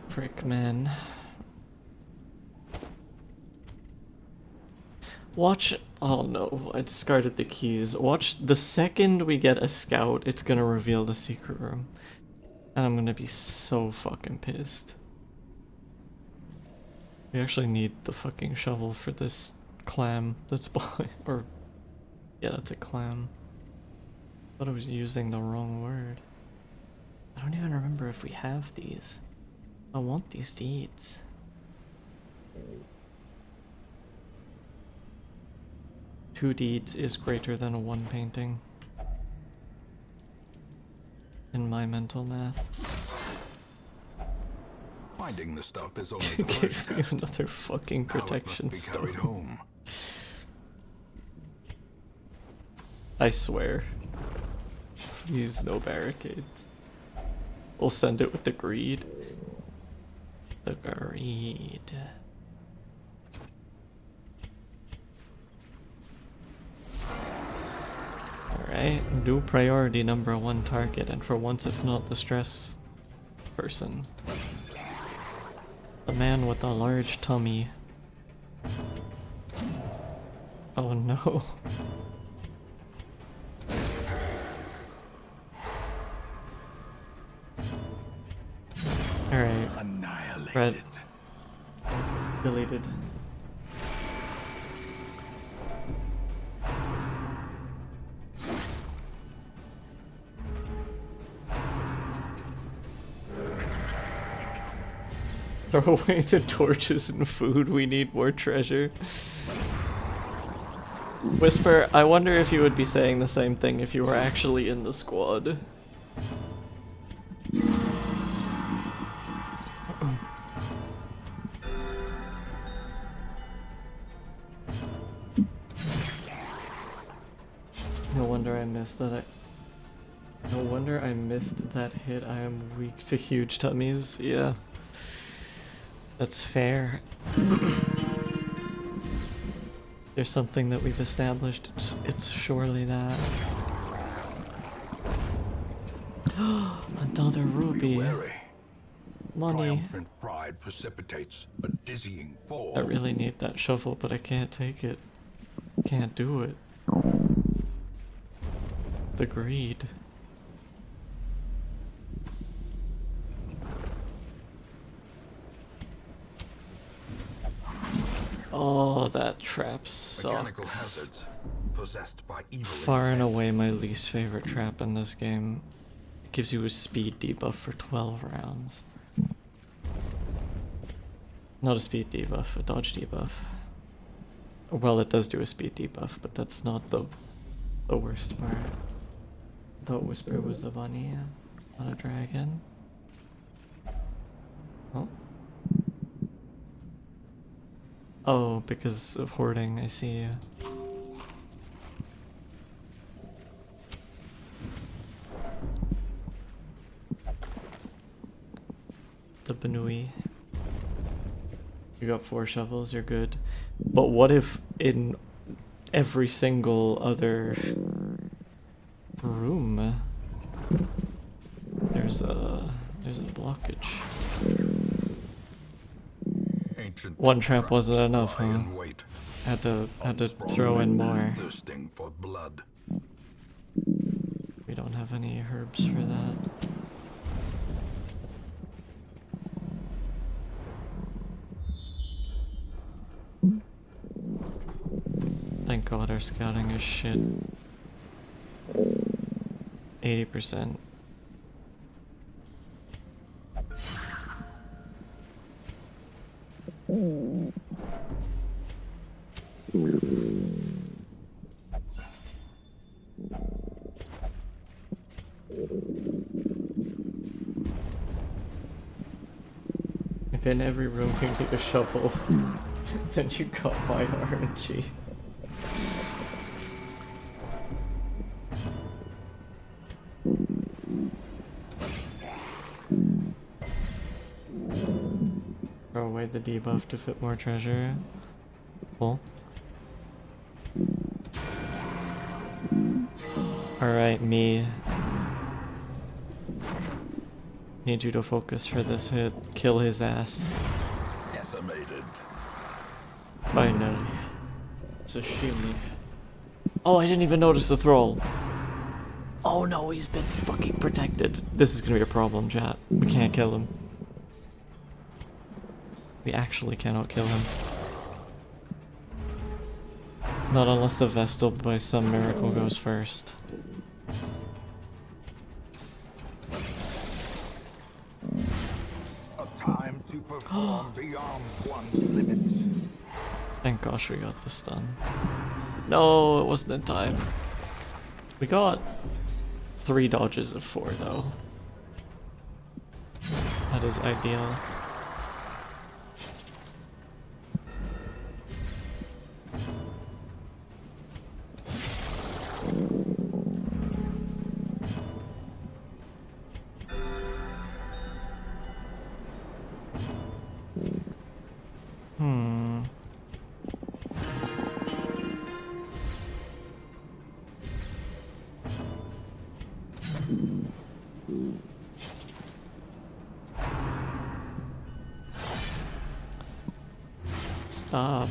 A: frick, man. Watch. Oh no, I discarded the keys. Watch the second we get a scout, it's gonna reveal the secret room. And I'm gonna be so fucking pissed. We actually need the fucking shovel for this clam that's behind. Or. Yeah, that's a clam. I thought I was using the wrong word. I don't even remember if we have these. I want these deeds. Two deeds is greater than a one painting. In my mental math.
C: Finding the stuff is only the
A: Give
C: first
A: me
C: test.
A: another fucking
C: Now it
A: protection
C: must be carried
A: stone.
C: home.
A: I swear. Please, no barricades. We'll send it with the greed. The greed. Alright, do priority number 1 target, and for once it's not the stress person. The man with the large tummy. Oh no. Alright,
C: Annihilated.
A: red. Deleted. Throw away the torches and food, we need more treasure. Whisper, I wonder if you would be saying the same thing if you were actually in the squad. No wonder I missed that. No wonder I missed that hit. I am weak to huge tummies. Yeah. That's fair. There's something that we've established. It's surely that. Another
C: Be
A: ruby.
C: wary.
A: Money.
C: Triumphant pride precipitates a dizzying fall.
A: I really need that shovel, but I can't take it. Can't do it. The greed. Oh, that trap
C: Mechanical
A: sucks.
C: hazards possessed by evil
A: Far and
C: intent.
A: away my least favorite trap in this game. It gives you a speed debuff for 12 rounds. Not a speed debuff, a dodge debuff. Well, it does do a speed debuff, but that's not the worst part. Though Whisper was a bunny, not a dragon. Oh. Oh, because of hoarding, I see. The Banui. You got 4 shovels, you're good. But what if in every single other room there's a blockage?
C: Ancient
A: One trap wasn't
C: traps
A: enough,
C: lie
A: huh?
C: in wait,
A: Had to
C: unsprung
A: throw in
C: men
A: more.
C: thirsting for blood.
A: We don't have any herbs for that. Thank God our scouting is shit. 80%. If in every room you need a shovel, then you got my RNG. Throw away the debuff to fit more treasure. Cool. Alright, me. Need you to focus for this hit. Kill his ass.
C: Decimated.
A: Finally. It's a shimmy. Oh, I didn't even notice the thrall. Oh no, he's been fucking protected. This is gonna be a problem, chat. We can't kill him. We actually cannot kill him. Not unless the Vestal by some miracle goes first.
C: A time to perform beyond one's limits.
A: Thank gosh we got this done. No, it wasn't in time. We got 3 dodges of 4 though. That is ideal. Hmm. Stop.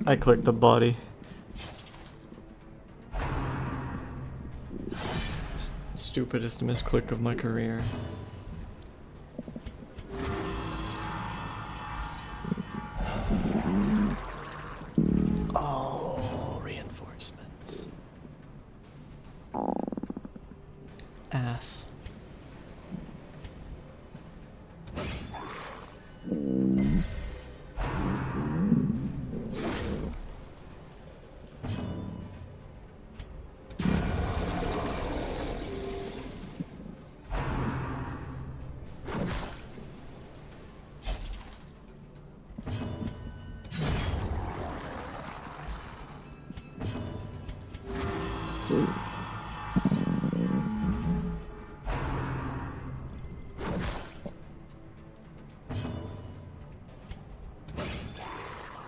A: I clicked the body. Stupidest misclick of my career. Oh, reinforcements. Ass.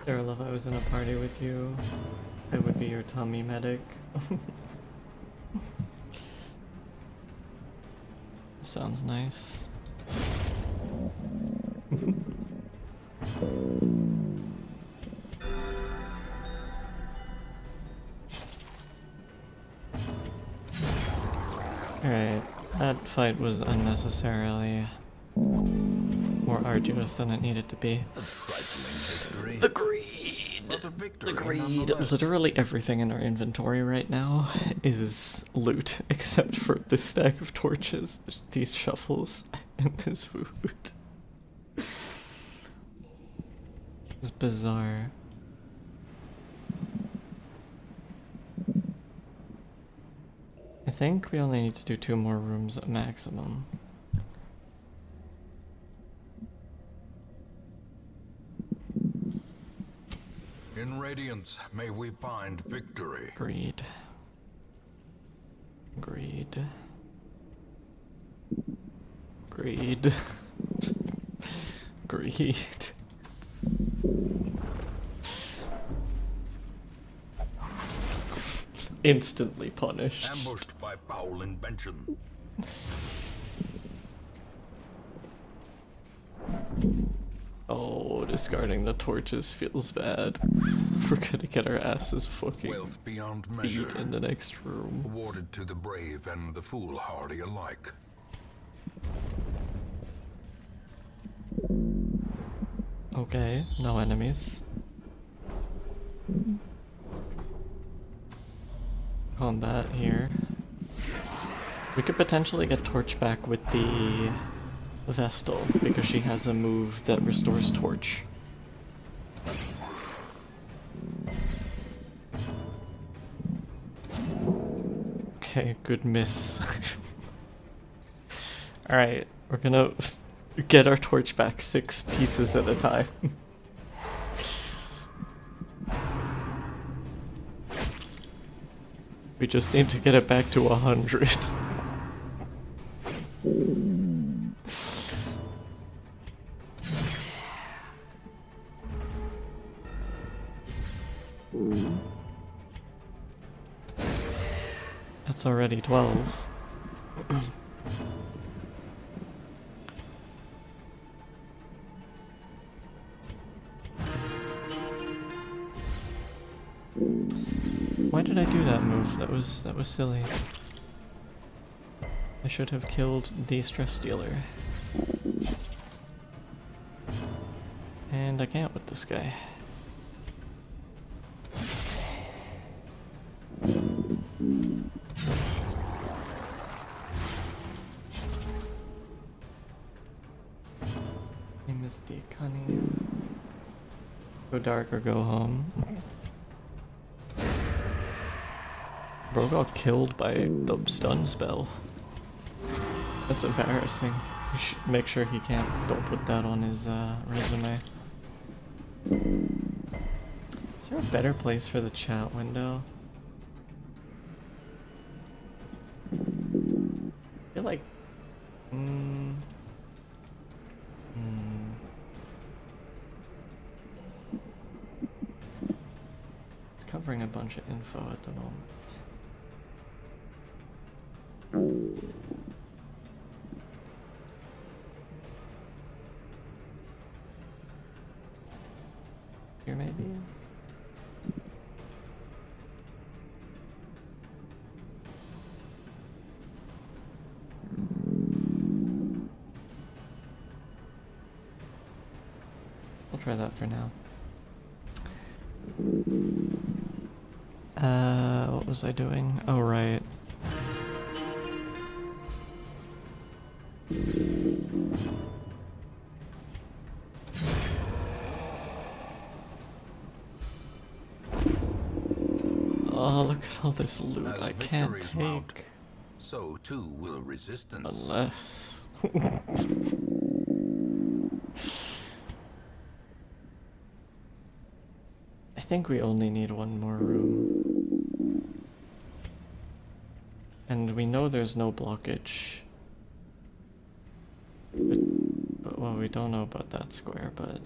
A: Daryl, if I was in a party with you, I would be your tummy medic. Sounds nice. Alright, that fight was unnecessarily more arduous than it needed to be. The greed! The greed! Literally everything in our inventory right now is loot, except for this stack of torches, these shovels, and this food. It's bizarre. I think we only need to do 2 more rooms at maximum.
C: In Radiance, may we find victory.
A: Greed. Greed. Greed. Greed. Instantly punished.
C: Ambushed by foul invention.
A: Oh, discarding the torches feels bad. We're gonna get our asses fucking
C: Wealth beyond
A: beat
C: measure.
A: in the next room.
C: Awarded to the brave and the foolhardy alike.
A: Okay, no enemies. Combat here. We could potentially get Torch back with the Vestal, because she has a move that restores Torch. Okay, good miss. Alright, we're gonna get our Torch back 6 pieces at a time. We just need to get it back to 100. That's already 12. Why did I do that move? That was silly. I should have killed the stress dealer. And I can't with this guy. Hey, Mystique, honey. Go dark or go home. Bro got killed by the stun spell. That's embarrassing. We should make sure he can't. Don't put that on his resume. Is there a better place for the chat window? I feel like. It's covering a bunch of info at the moment. Here maybe? We'll try that for now. What was I doing? Oh, right. Oh, look at all this loot I can't take.
C: So too will resistance.
A: Unless... I think we only need one more room. And we know there's no blockage. But well, we don't know about that square, but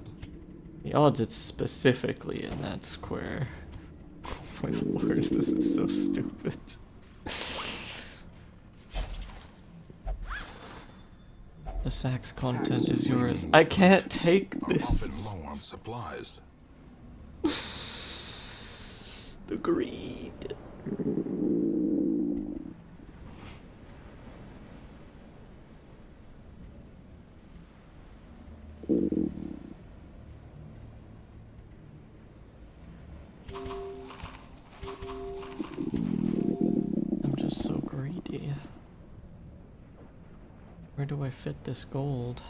A: the odds it's specifically in that square. Oh my lord, this is so stupid. The sack's content is yours. I can't take this.
C: Often low on supplies.
A: The greed. I'm just so greedy. Where do I fit this gold?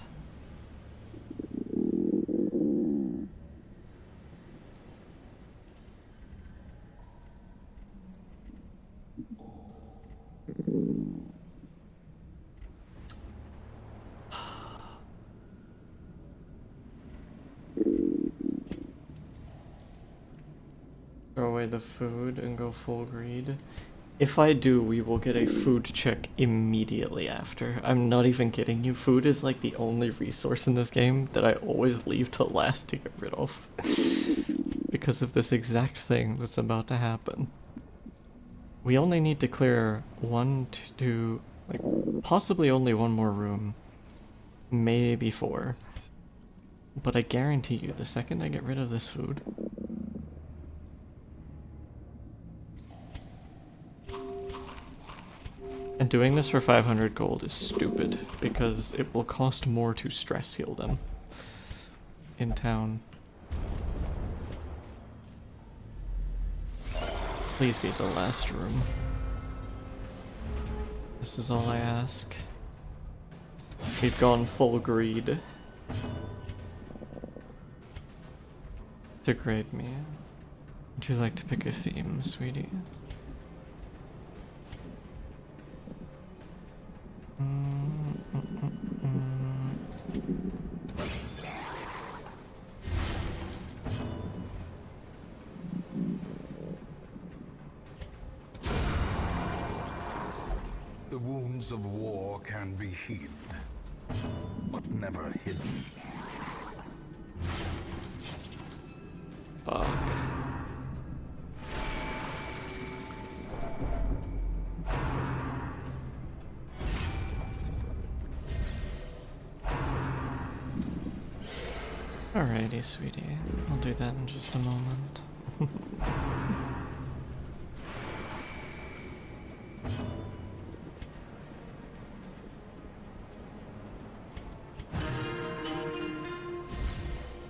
A: Throw away the food and go full greed. If I do, we will get a food check immediately after. I'm not even kidding you. Food is like the only resource in this game that I always leave till last to get rid of. Because of this exact thing that's about to happen. We only need to clear one, two, like possibly only one more room. Maybe 4. But I guarantee you, the second I get rid of this food, and doing this for 500 gold is stupid, because it will cost more to stress heal them in town. Please be the last room. This is all I ask. We've gone full greed. Degrade me. Would you like to pick a theme, sweetie?
C: The wounds of war can be healed, but never hidden.
A: Fuck. Alrighty, sweetie. I'll do that in just a moment.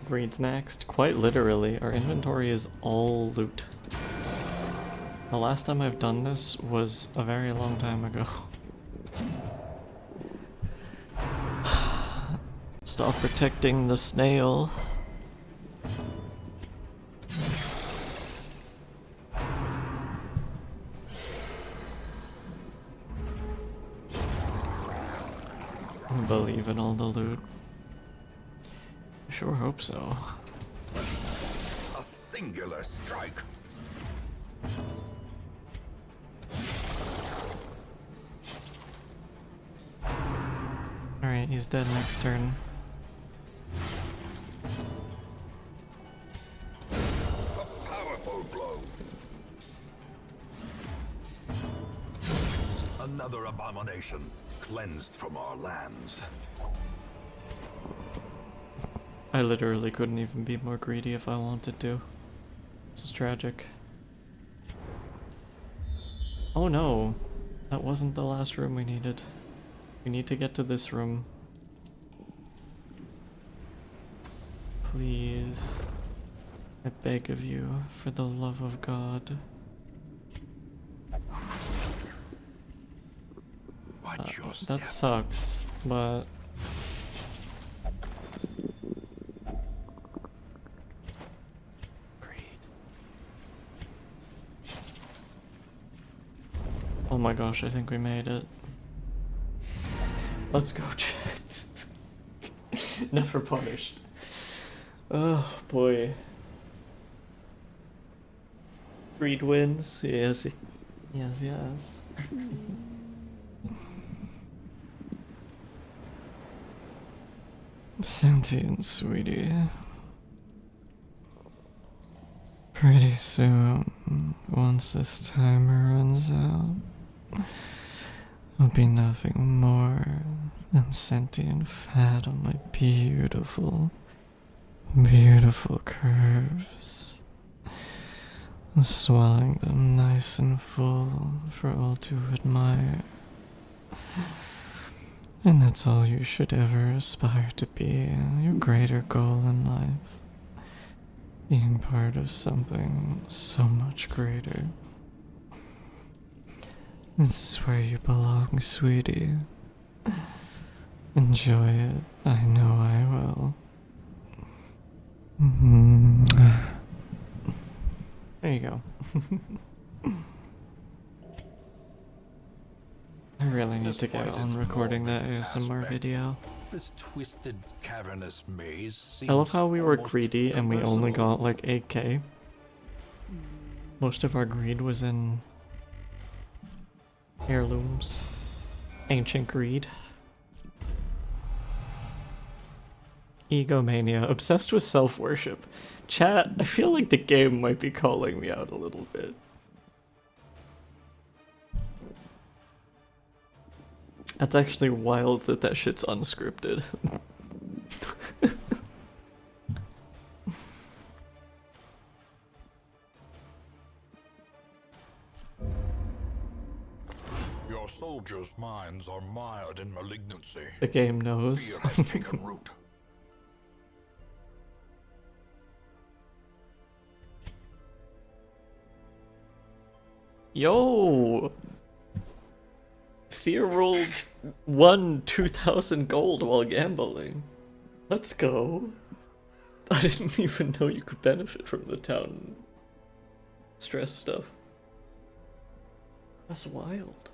A: Greed's next. Quite literally, our inventory is all loot. The last time I've done this was a very long time ago. Stop protecting the snail. Believe given all the loot. Sure hope so.
C: A singular strike.
A: Alright, he's dead next turn.
C: A powerful blow. Another abomination cleansed from our lands.
A: I literally couldn't even be more greedy if I wanted to. This is tragic. Oh no, that wasn't the last room we needed. We need to get to this room. Please. I beg of you, for the love of God.
C: Watch your step.
A: That sucks, but... Great. Oh my gosh, I think we made it. Let's go, chat. Never punished. Oh boy. Greed wins. Yes. Yes, yes. Sentient sweetie. Pretty soon, once this timer runs out, I'll be nothing more than sentient fat on my beautiful, beautiful curves, swelling them nice and full for all to admire. And that's all you should ever aspire to be, your greater goal in life. Being part of something so much greater. This is where you belong, sweetie. Enjoy it. I know I will. There you go. I really need to get on recording that ASMR video.
C: This twisted, cavernous maze
A: I love how we were
C: seems
A: greedy and we
C: almost
A: only
C: traversable.
A: got like 8k. Most of our greed was in heirlooms. Ancient greed. Egomania. Obsessed with self-worship. Chat, I feel like the game might be calling me out a little bit. That's actually wild that that shit's unscripted.
C: Your soldiers' minds are mired in malignancy.
A: The game knows.
C: Fear has taken root.
A: Yo! Fear rolled won 2,000 gold while gambling. Let's go. I didn't even know you could benefit from the town stress stuff. That's wild.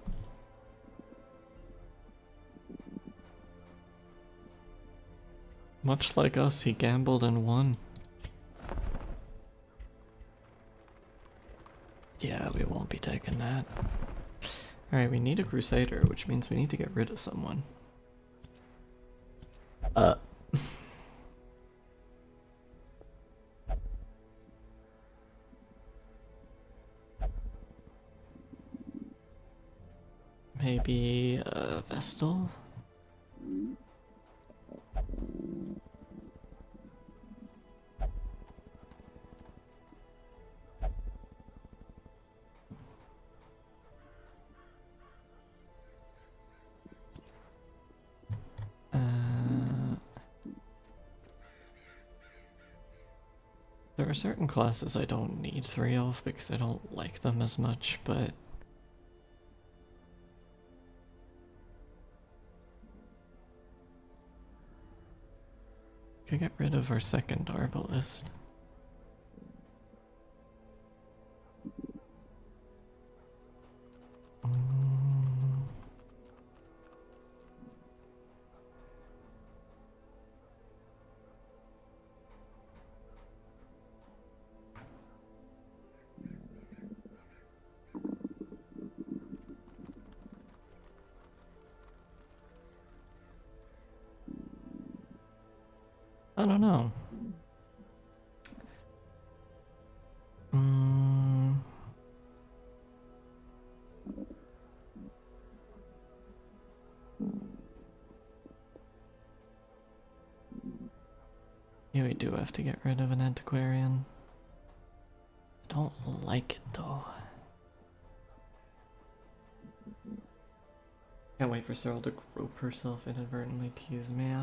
A: Much like us, he gambled and won. Yeah, we won't be taking that. Alright, we need a crusader, which means we need to get rid of someone. Maybe Vestal? There are certain classes I don't need 3 of because I don't like them as much, but could get rid of our second arbalist. I don't know. Mm. Yeah, we do have to get rid of an antiquarian. I don't like it though. Can't wait for Cyril to grope herself inadvertently tease me.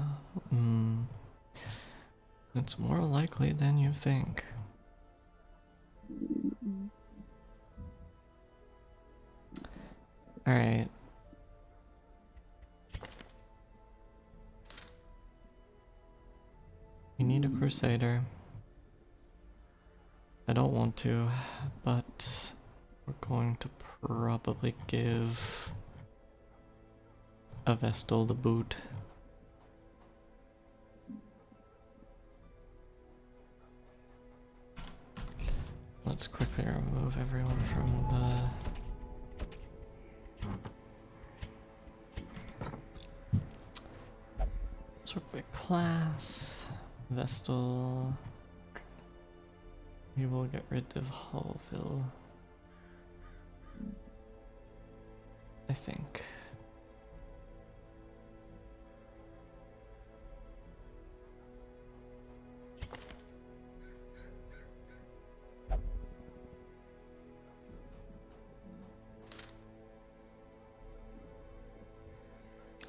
A: It's more likely than you think. Alright. We need a crusader. I don't want to, but we're going to probably give a Vestal the boot. Let's quickly remove everyone from the sort by class. Vestal. We will get rid of Hallville. I think.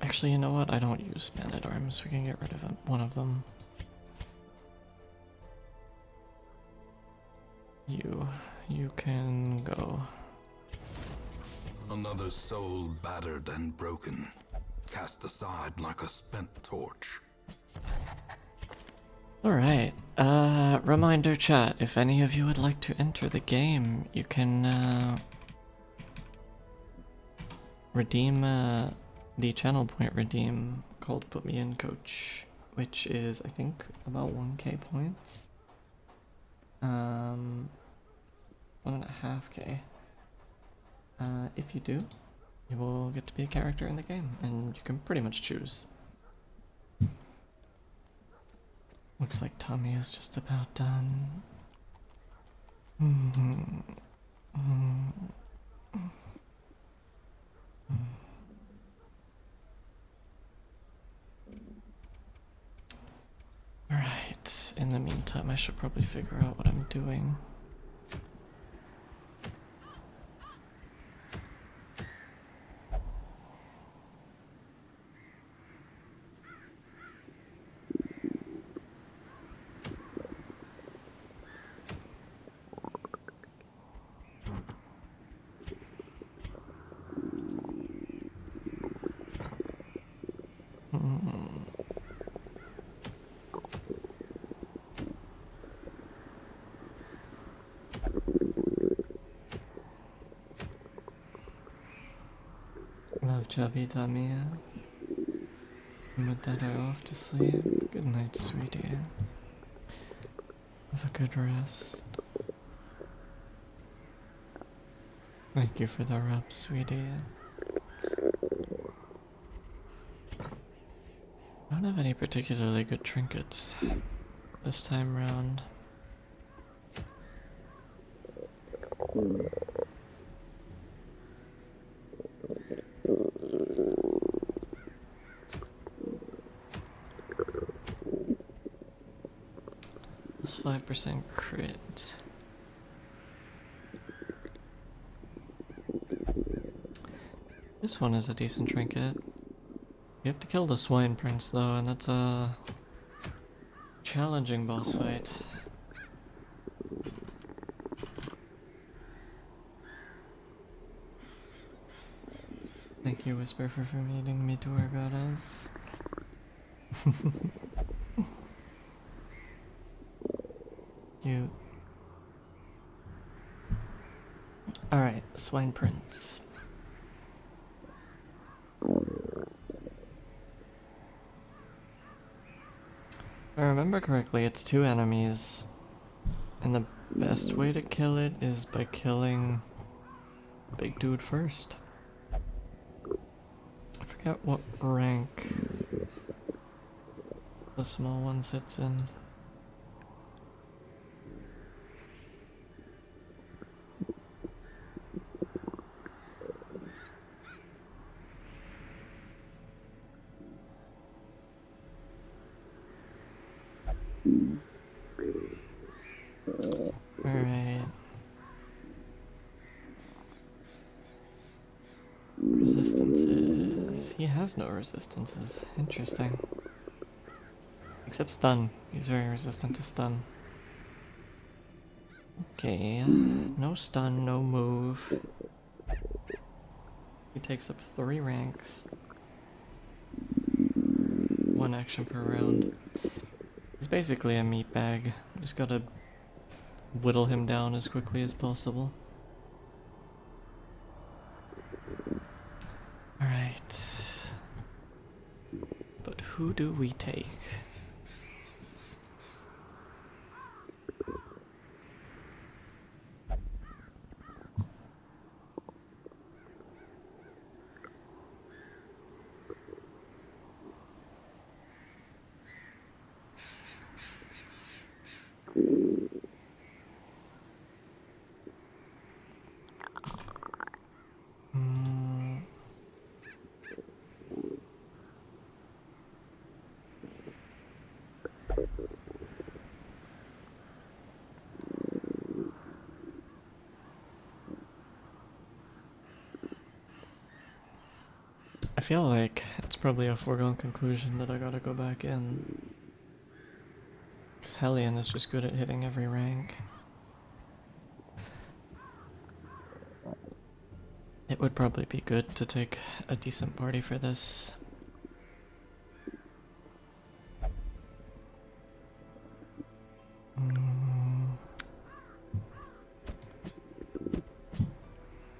A: Actually, you know what? I don't use man-at-arms. We can get rid of one of them. You can go.
C: Another soul battered and broken, cast aside like a spent torch.
A: Alright, reminder chat, if any of you would like to enter the game, you can, redeem, the channel point redeem called Put Me In Coach, which is, I think, about 1k points. 1.5k. If you do, you will get to be a character in the game, and you can pretty much choose. Looks like Tommy is just about done. Alright, in the meantime, I should probably figure out what I'm doing. Love chubby tummy. And with that, I off to sleep. Good night, sweetie. Have a good rest. Thank you for the rub, sweetie. I don't have any particularly good trinkets this time round. Plus 5% crit. This one is a decent trinket. You have to kill the Swine Prince though, and that's a challenging boss fight. Thank you, Whisper, for meeting me to our goddess. Cute. Alright, Swine Prince. If I remember correctly, it's 2 enemies, and the best way to kill it is by killing the big dude first. I forget what rank the small one sits in. Alright. Resistances. He has no resistances. Interesting. Except stun. He's very resistant to stun. Okay, no stun, no move. He takes up 3 ranks. 1 action per round. He's basically a meatbag. Just gotta whittle him down as quickly as possible. Alright. But who do we take? I feel like it's probably a foregone conclusion that I gotta go back in. Because Hellion is just good at hitting every rank. It would probably be good to take a decent party for this.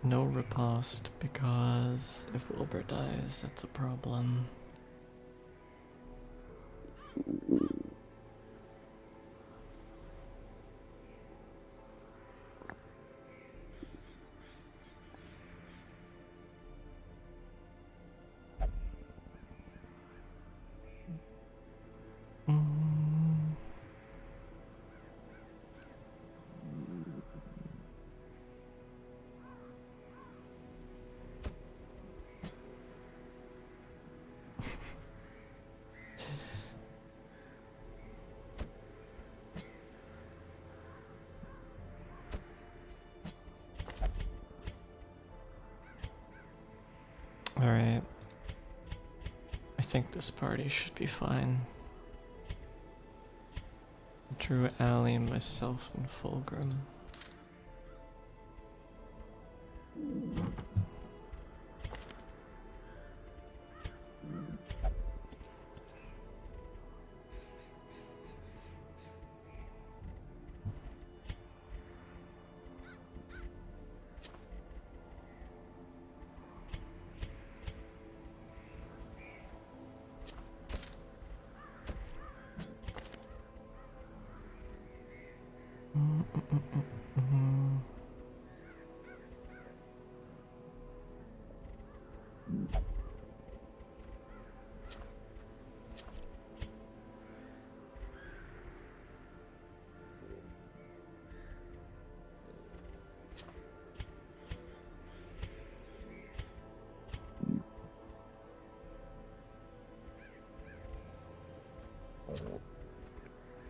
A: No riposte, because if Wilbur dies, that's a problem. Alright. I think this party should be fine. Drew, Alley, myself, and Fulgrim.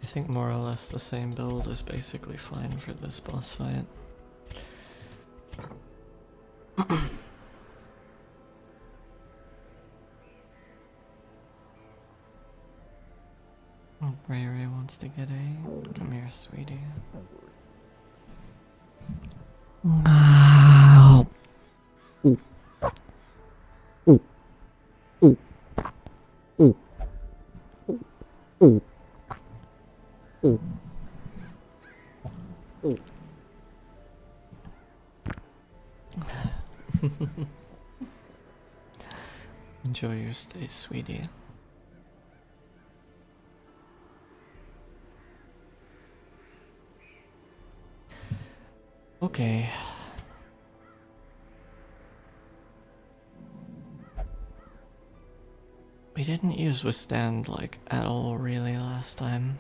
A: I think more or less the same build is basically fine for this boss fight. Oh, Ray Ray wants to get a... Come here, sweetie. Wow. Ooh. Ooh. Ooh. Ooh. Ooh. Ooh. Ooh. Enjoy your stay, sweetie. Okay. We We didn't use withstand like at all really last time.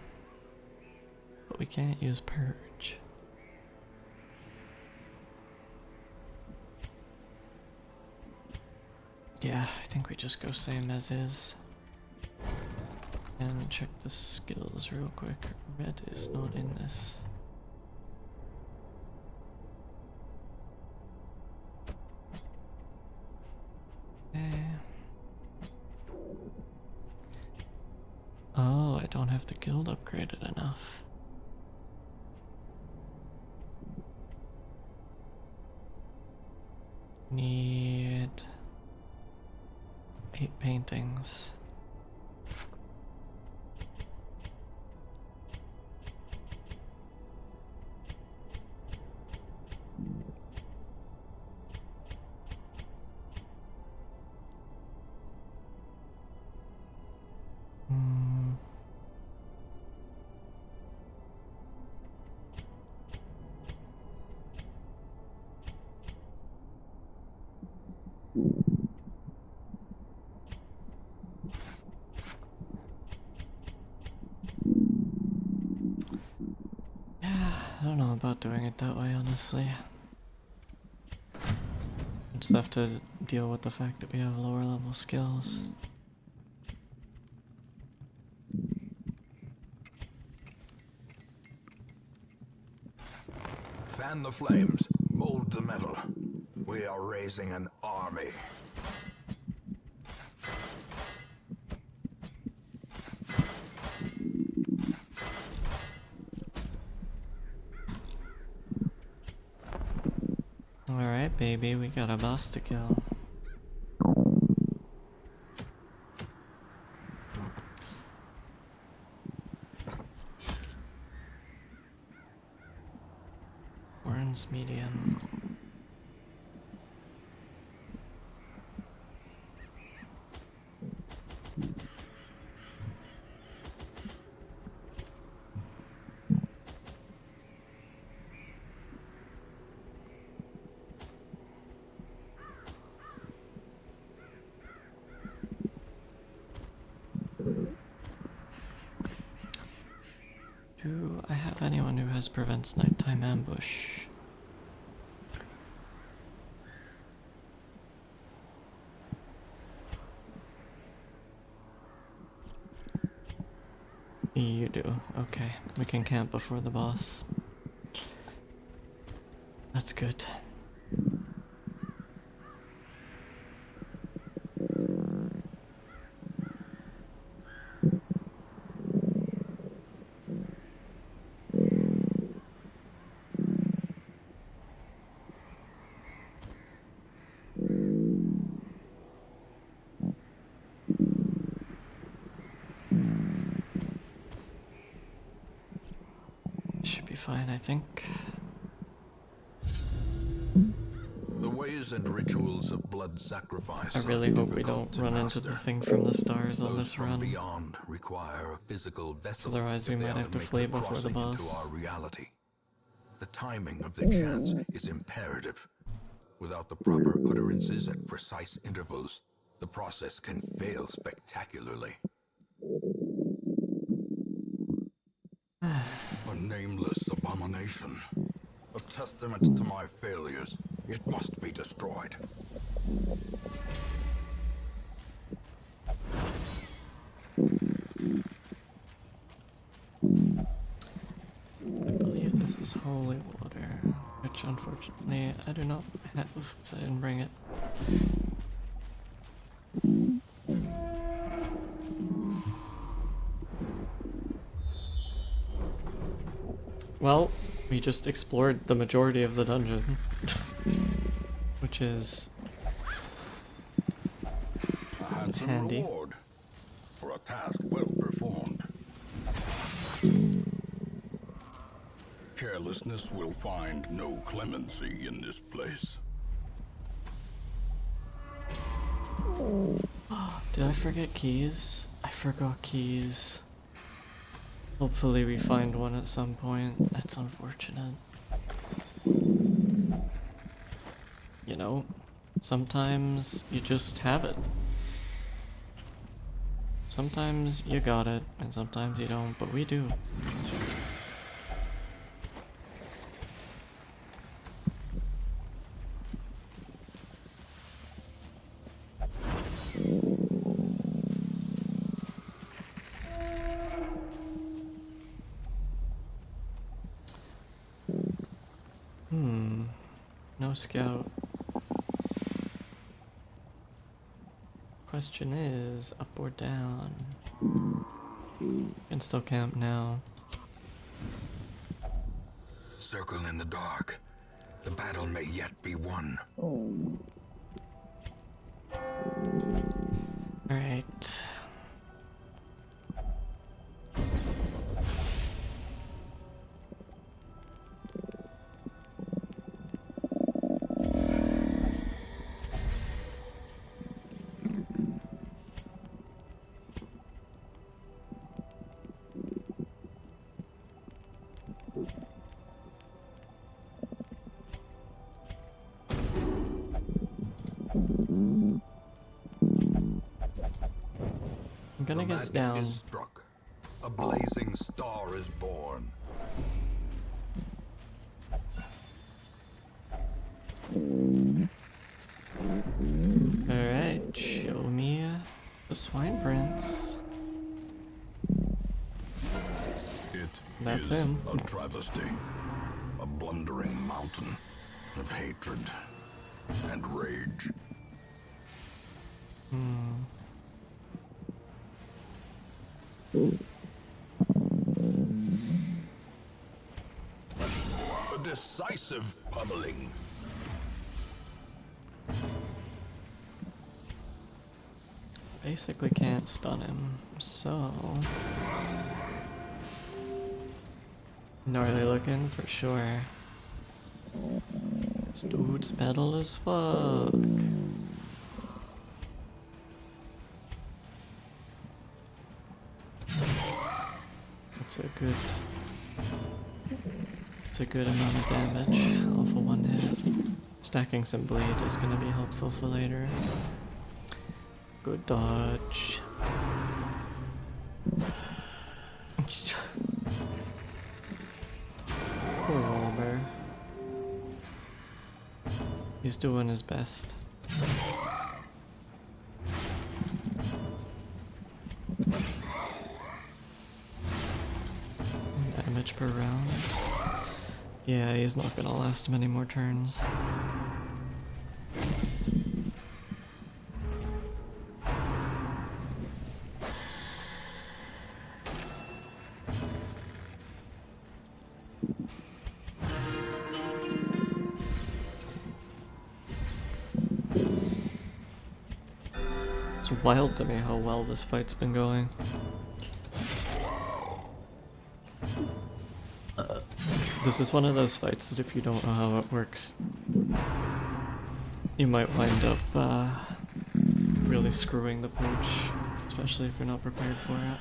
A: But we can't use purge. Yeah, I think we just go same as is. And check the skills real quick. Red is not in this. Okay. Oh, I don't have the guild upgraded enough. Need 8 paintings. I don't know about doing it that way, honestly. I just have to deal with the fact that we have lower level skills.
C: Fan the flames, mold the metal. We are raising an army.
A: Alright, baby, we got a boss to kill. Orange medium. Do I have anyone who has prevents nighttime ambush? You do. Okay, we can camp before the boss. That's good. Should be fine, I think.
C: The ways and rituals of blood sacrifice.
A: I really hope we don't run into the thing from the stars on this run.
C: Beyond require a physical vessel.
A: Otherwise we might have to flee before the boss.
C: Into our reality. The timing of the chants is imperative. Without the proper utterances at precise intervals, the process can fail spectacularly. A nameless abomination. A testament to my failures. It must be destroyed.
A: I believe this is holy water, which unfortunately I do not have, so I didn't bring it. Well, we just explored the majority of the dungeon, which is
C: A handsome
A: handy.
C: reward for a task well performed. Carelessness will find no clemency in this place.
A: Did I forget keys? I forgot keys. Hopefully we find one at some point. That's unfortunate. You know, sometimes you just have it. Sometimes you got it, and sometimes you don't, but we do. No scout. Question is, up or down? Can still camp now.
C: Circle in the dark. The battle may yet be won.
A: Alright. I'm gonna
C: The
A: guess
C: match
A: down.
C: is struck. A blazing star is born.
A: Alright, show me the swine prince. That's him.
C: A travesty. A blundering mountain of hatred and rage. A decisive pummeling.
A: Basically can't stun him, so... Gnarly looking for sure. This dude's metal as fuck. That's a good... It's a good amount of damage off of one hit. Stacking some bleed is gonna be helpful for later. Good dodge. Poor Wilbur. He's doing his best. Damage per round. Yeah, he's not gonna last many more turns. It's wild to me how well this fight's been going. This is one of those fights that if you don't know how it works, you might wind up really screwing the pooch, especially if you're not prepared for it.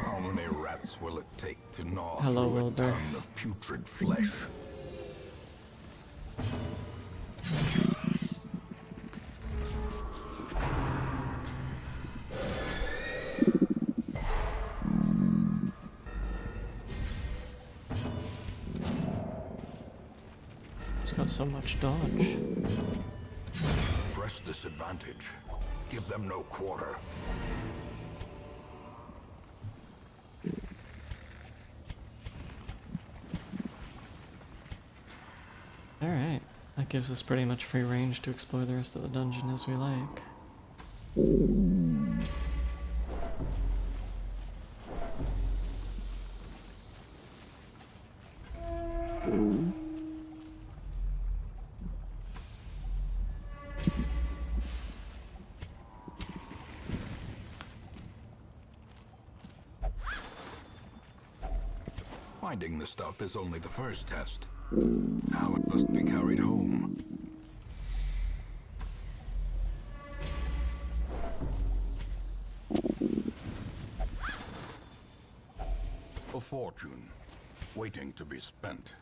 C: How many rats will it take to gnaw
A: Hello,
C: through a
A: Wilbur.
C: ton of putrid flesh?
A: He's got so much dodge.
C: Press this advantage. Give them no quarter.
A: Alright, that gives us pretty much free range to explore the rest of the dungeon as we like.
C: Finding the stuff is only the first test. Now it must be carried home. A fortune, waiting to be spent.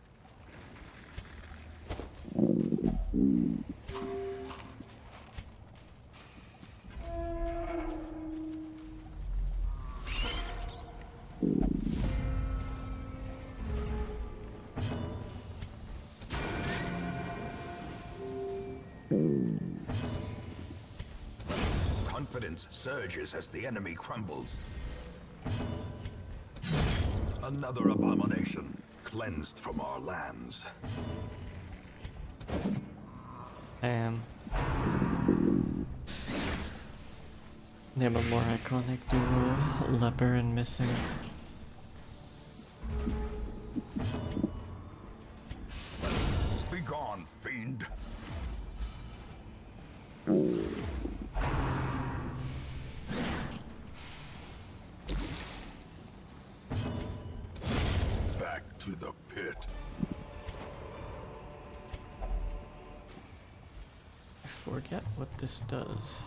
C: Confidence surges as the enemy crumbles. Another abomination cleansed from our lands.
A: Name a more iconic duo, Leper and Missing.
C: Be gone, fiend. Back to the pit.
A: I forget what this does.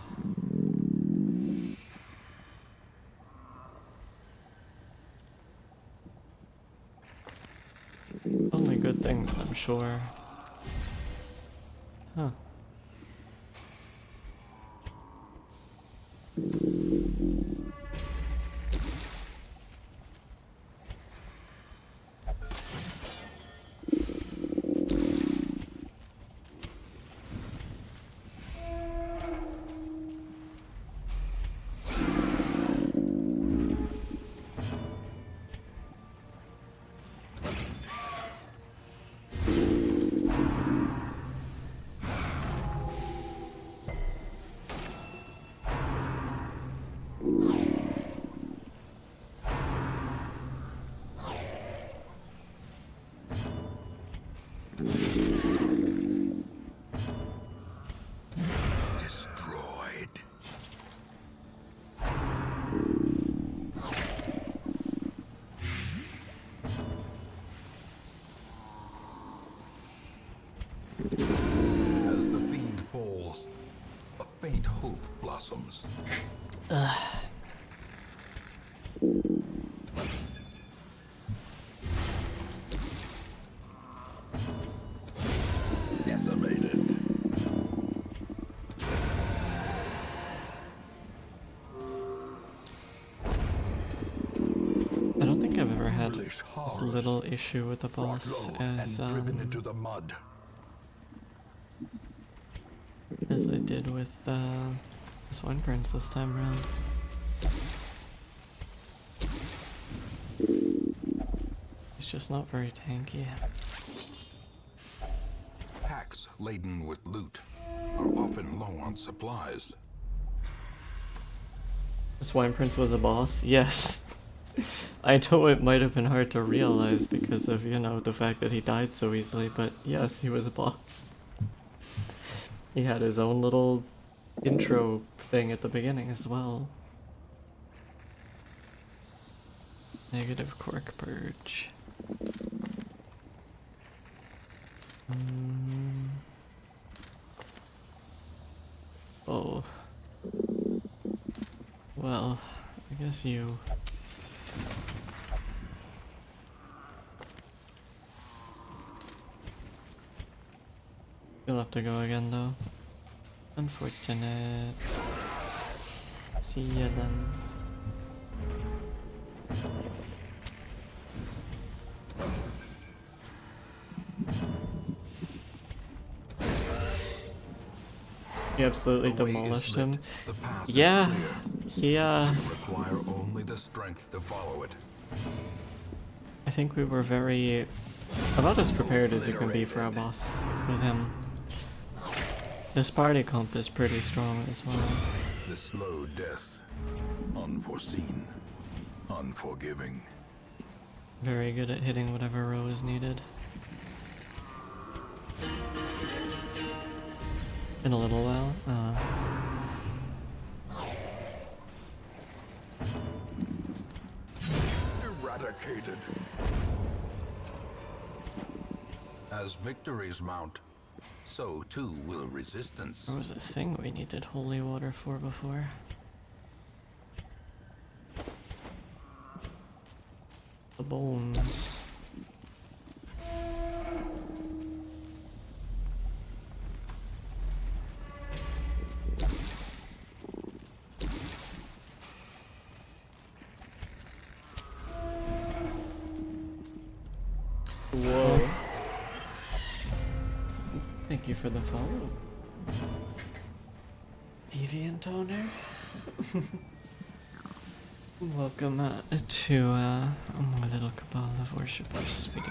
A: Only good things, I'm sure. Huh.
C: Destroyed. As the fiend falls, a faint hope blossoms. Decimated.
A: I don't think I've ever had
C: Foolish
A: this
C: horrors
A: little issue with the
C: brought
A: boss
C: low
A: as
C: and driven into the mud.
A: as I did with Swine Prince this time around. He's just not very tanky.
C: Packs laden with loot are often low on supplies.
A: Swine Prince was a boss? Yes. I know it might have been hard to realize because of, you know, the fact that he died so easily, but yes, he was a boss. He had his own little intro thing at the beginning as well. Negative Cork Purge. Oh. Well, I guess you... You'll have to go again though. Unfortunate. See ya then. You absolutely
C: The way is
A: demolished
C: lit,
A: him.
C: the path is
A: Yeah,
C: clear.
A: he
C: You require only the strength to follow it.
A: I think we were very... about as prepared as you can be for a boss with him. This party comp is pretty strong as well.
C: The slow death, unforeseen, unforgiving.
A: Very good at hitting whatever row is needed. In a little while.
C: Eradicated. As victories mount, so too will resistance.
A: There was a thing we needed holy water for before. The bones. Whoa. Thank you for the follow. Deviant owner. Welcome to my little cabal of worshippers, sweetie.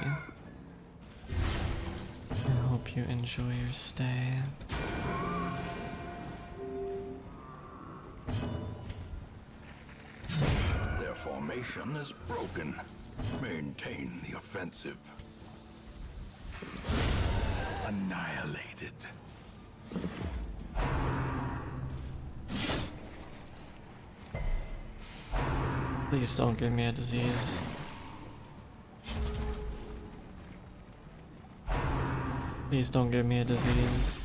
A: I hope you enjoy your stay.
C: Their formation is broken. Maintain the offensive. Annihilated.
A: Please don't give me a disease. Please don't give me a disease.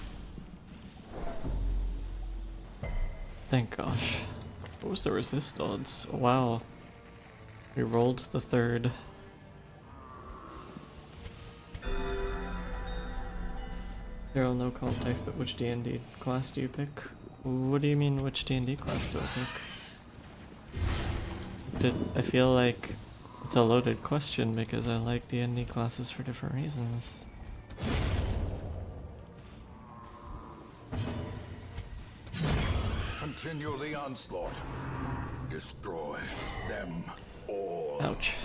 A: Thank gosh. What was the resist odds? Wow. We rolled the third. Daryl, no context, but which D&D class do you pick? What do you mean, which D&D class do I pick? I feel like it's a loaded question because I like D&D classes for different reasons.
C: Continue the onslaught. Destroy them all.
A: Ouch.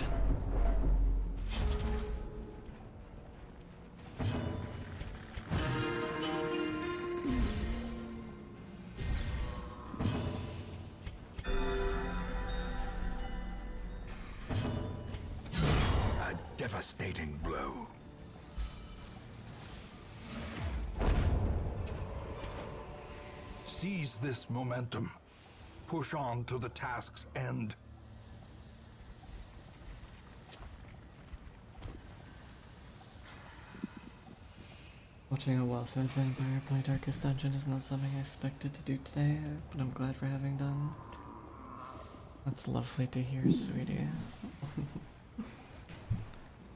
C: A devastating blow. Seize this momentum. Push on to the task's end.
A: Watching a well-fed vampire play Darkest Dungeon is not something I expected to do today, but I'm glad for having done. That's lovely to hear, sweetie.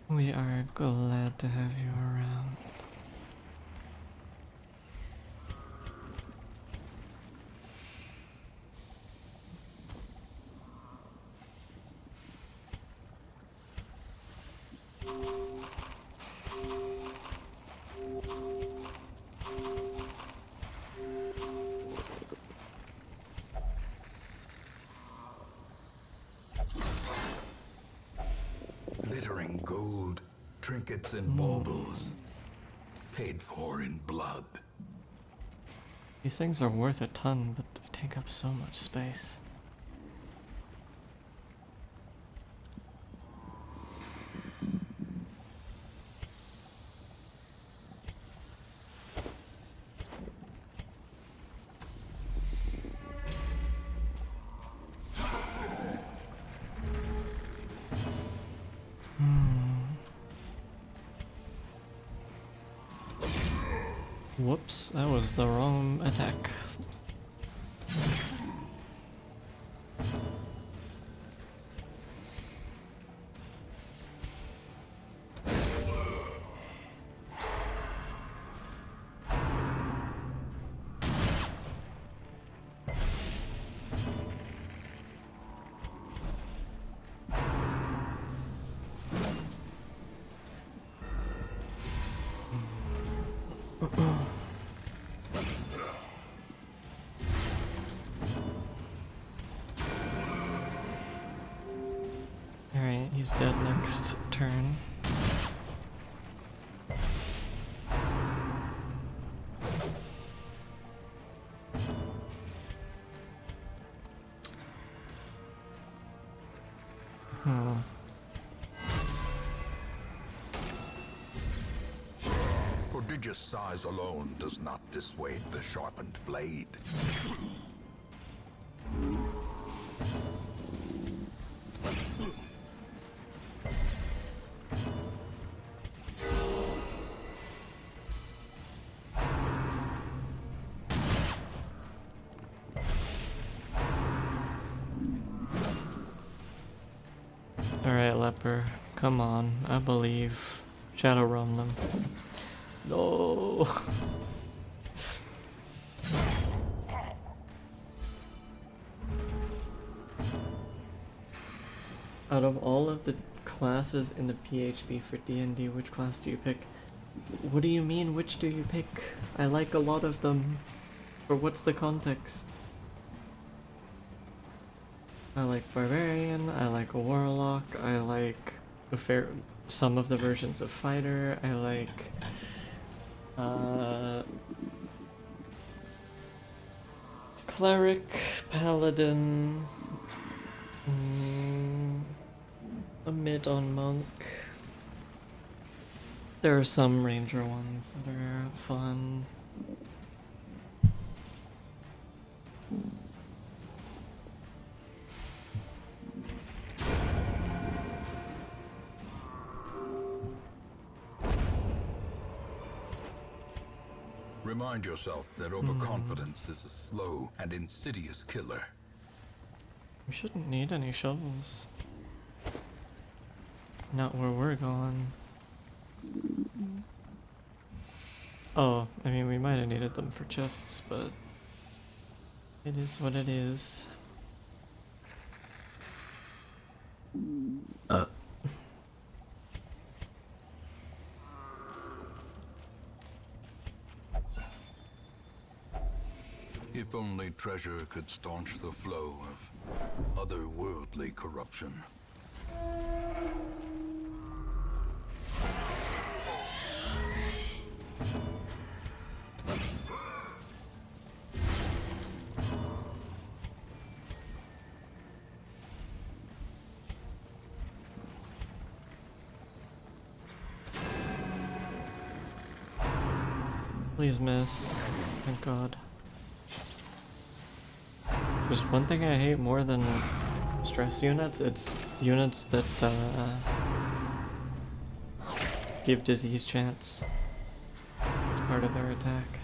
A: We are glad to have you around.
C: Glittering gold, trinkets and baubles. Paid for in blood.
A: These things are worth a ton, but they take up so much space. Whoops, that was the wrong attack. Alright, he's dead next turn.
C: Prodigious size alone does not dissuade the sharpened blade.
A: Alright, Leper, come on, I believe. Shadow Realm them. No! Out of all of the classes in the PHP for D&D, which class do you pick? What do you mean, which do you pick? I like a lot of them. But what's the context? I like Barbarian, I like Warlock, I like some of the versions of Fighter, I like Cleric, Paladin, a mid on Monk. There are some Ranger ones that are fun.
C: Remind yourself that overconfidence is a slow and insidious killer.
A: We shouldn't need any shovels. Not where we're going. Oh, I mean, we might have needed them for chests, but it is what it is.
C: If only treasure could staunch the flow of otherworldly corruption.
A: Please miss. Thank God. There's one thing I hate more than stress units, it's units that give disease chance. It's part of their attack.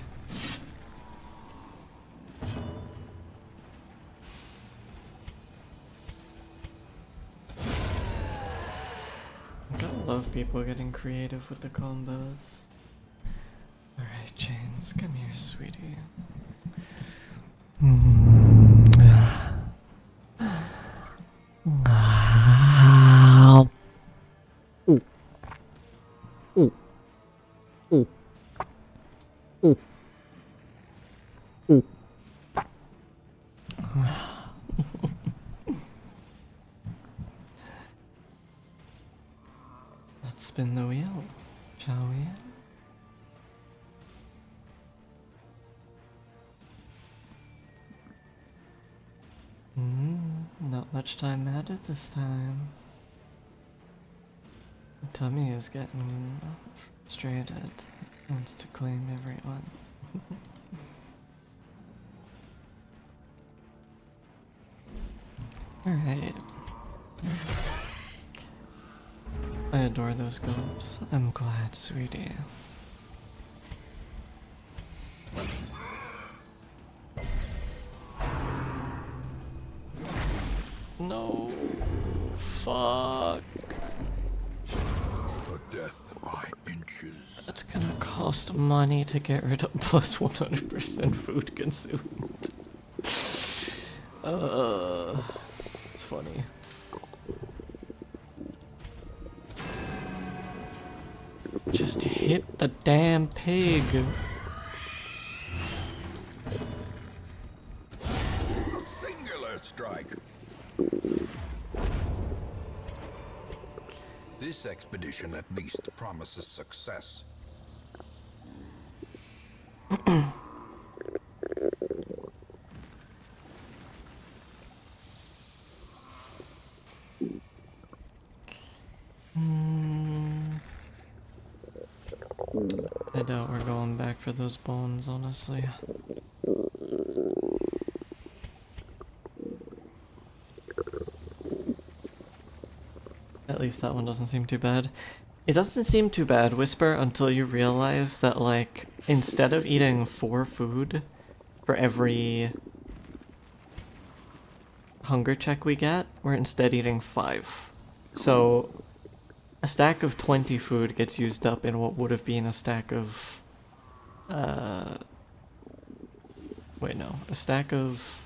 A: I gotta love people getting creative with the combos. Alright, Chains, come here, sweetie. Let's spin the wheel, shall we? Not much time added this time. My tummy is getting frustrated. Wants to claim everyone. Alright. I adore those gulps. I'm glad, sweetie. No. Fuck.
C: The death by inches.
A: That's gonna cost money to get rid of plus 100% food consumed. It's funny. Just hit the damn pig.
C: A singular strike. This expedition at least promises success.
A: I doubt we're going back for those bones, honestly. At least that one doesn't seem too bad. It doesn't seem too bad, Whisper, until you realize that, like, instead of eating 4 food for every hunger check we get, we're instead eating 5. So a stack of 20 food gets used up in what would have been a stack of wait, no, a stack of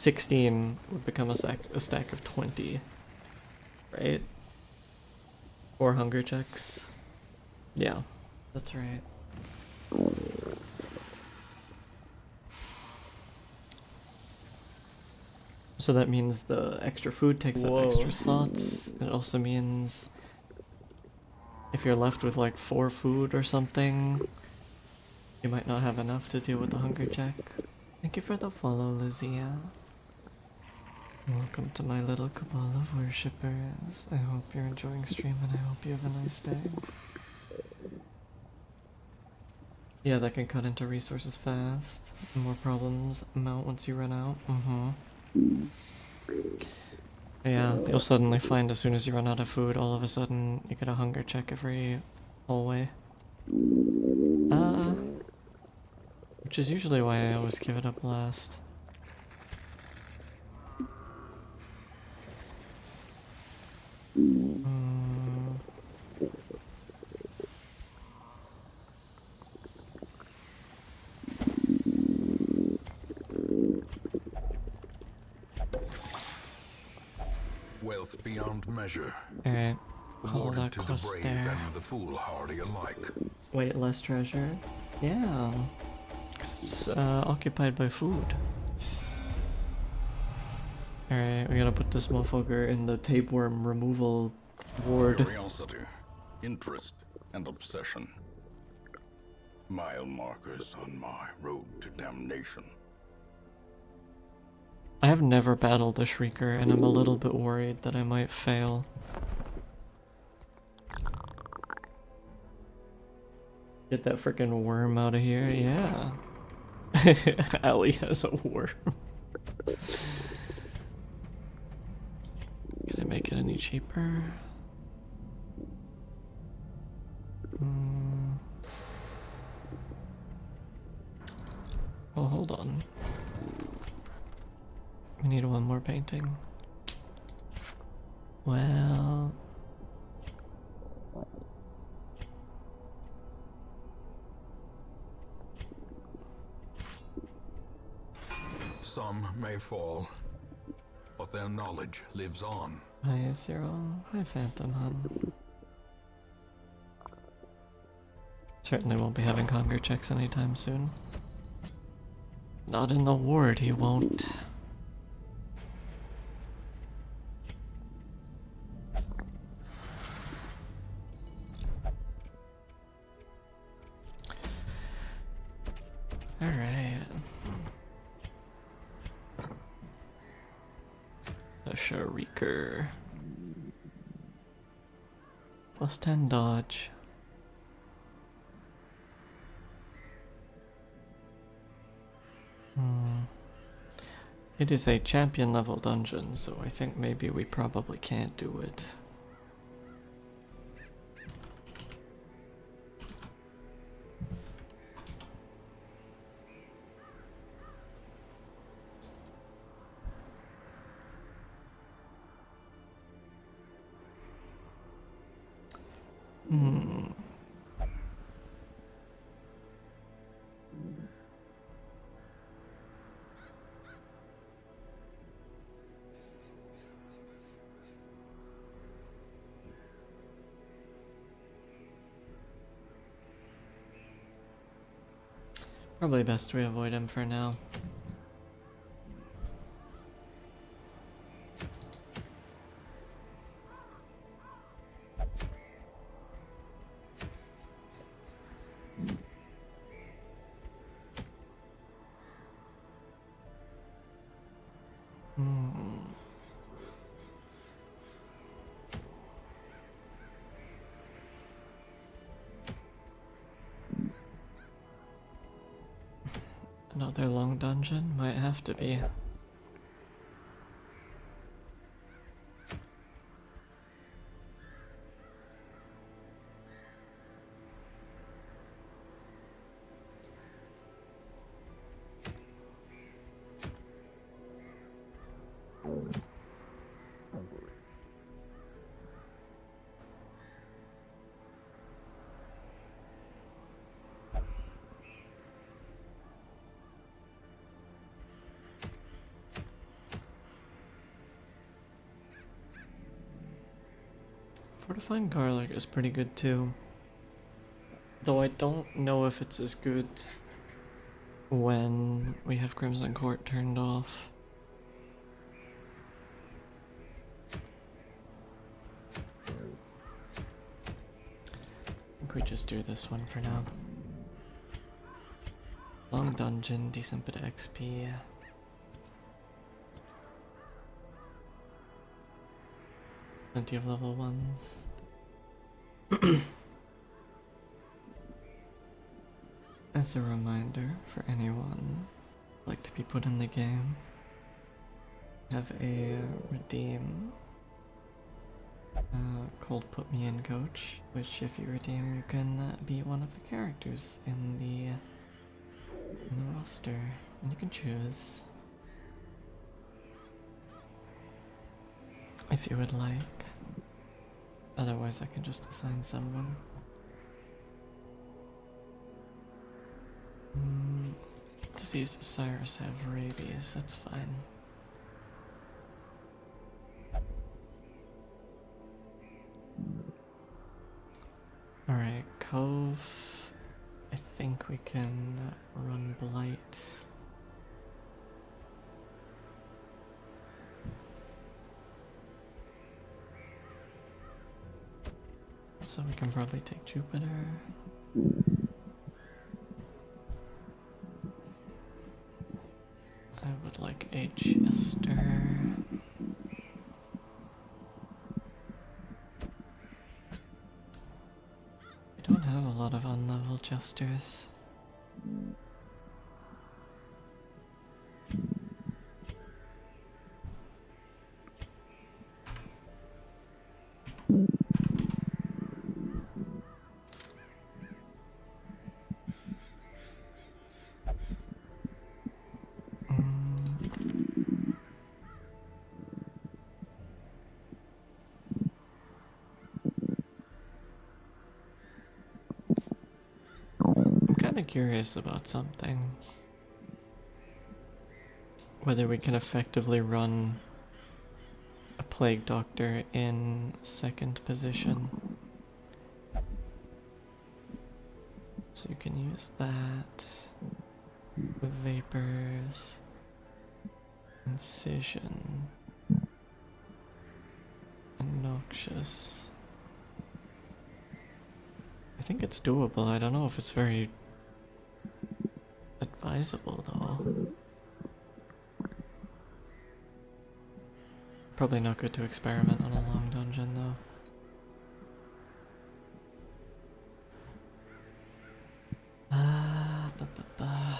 A: 16 would become a stack of 20, right? 4 hunger checks. Yeah, that's right. So that means the extra food takes up extra slots. It also means if you're left with like 4 food or something, you might not have enough to deal with the hunger check. Thank you for the follow, Lizzie. Welcome to my little cabal of worshippers. I hope you're enjoying stream and I hope you have a nice day. Yeah, that can cut into resources fast. More problems mount once you run out. Yeah, you'll suddenly find as soon as you run out of food, all of a sudden you get a hunger check every hallway. Which is usually why I always give it up last.
C: Wealth beyond measure.
A: Alright, call
C: Awarded
A: that
C: to the
A: quest
C: brave
A: there.
C: and the foolhardy alike.
A: Wait, less treasure? Yeah. 'Cause it's occupied by food. Alright, we gotta put this motherfucker in the tapeworm removal ward.
C: Curiosity, interest, and obsession. Mile markers on my road to damnation.
A: I have never battled a Shrieker, and I'm a little bit worried that I might fail. Get that freaking worm out of here, yeah. Allie has a worm. Can I make it any cheaper? Oh, hold on. We need one more painting. Well...
C: Some may fall, but their knowledge lives on.
A: Hi, Cyril. Hi, Phantom Hun. Certainly won't be having hunger checks anytime soon. Not in the ward, he won't. Alright. A Shrieker. Plus 10 dodge. It is a champion level dungeon, so I think maybe we probably can't do it. Probably best we avoid him for now. Another long dungeon? Might have to be. Fortifying garlic is pretty good too. Though I don't know if it's as good when we have Crimson Court turned off. I think we just do this one for now. Long dungeon, decent bit of XP. Plenty of level 1s. As a reminder for anyone who'd like to be put in the game, have a redeem called Put Me In Coach, which if you redeem you can be one of the characters in the roster, and you can choose if you would like. Otherwise I can just assign someone. Diseased Cyrus have rabies, that's fine. Alright, Cove. I think we can run Blight. So we can probably take Jupiter. I would like a Jester. We don't have a lot of unlevel Jesters. I'm kind of curious about something. Whether we can effectively run a Plague Doctor in second position. So you can use that with Vapors, Incision, and Noxious. I think it's doable. I don't know if it's very advisable though. Probably not good to experiment on a long dungeon though. Ba, ba, ba.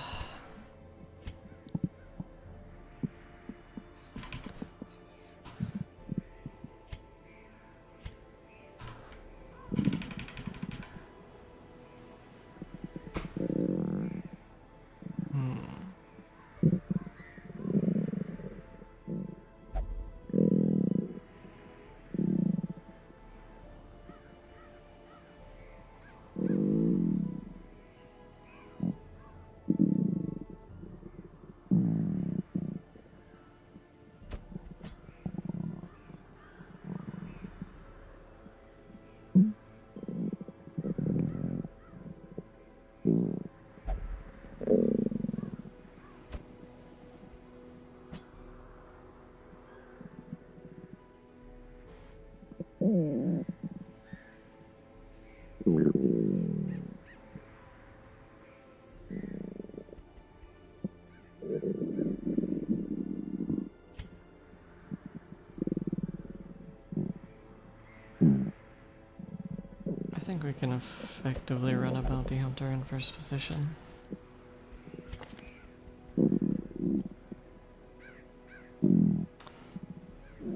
A: I think we can effectively run a bounty hunter in first position.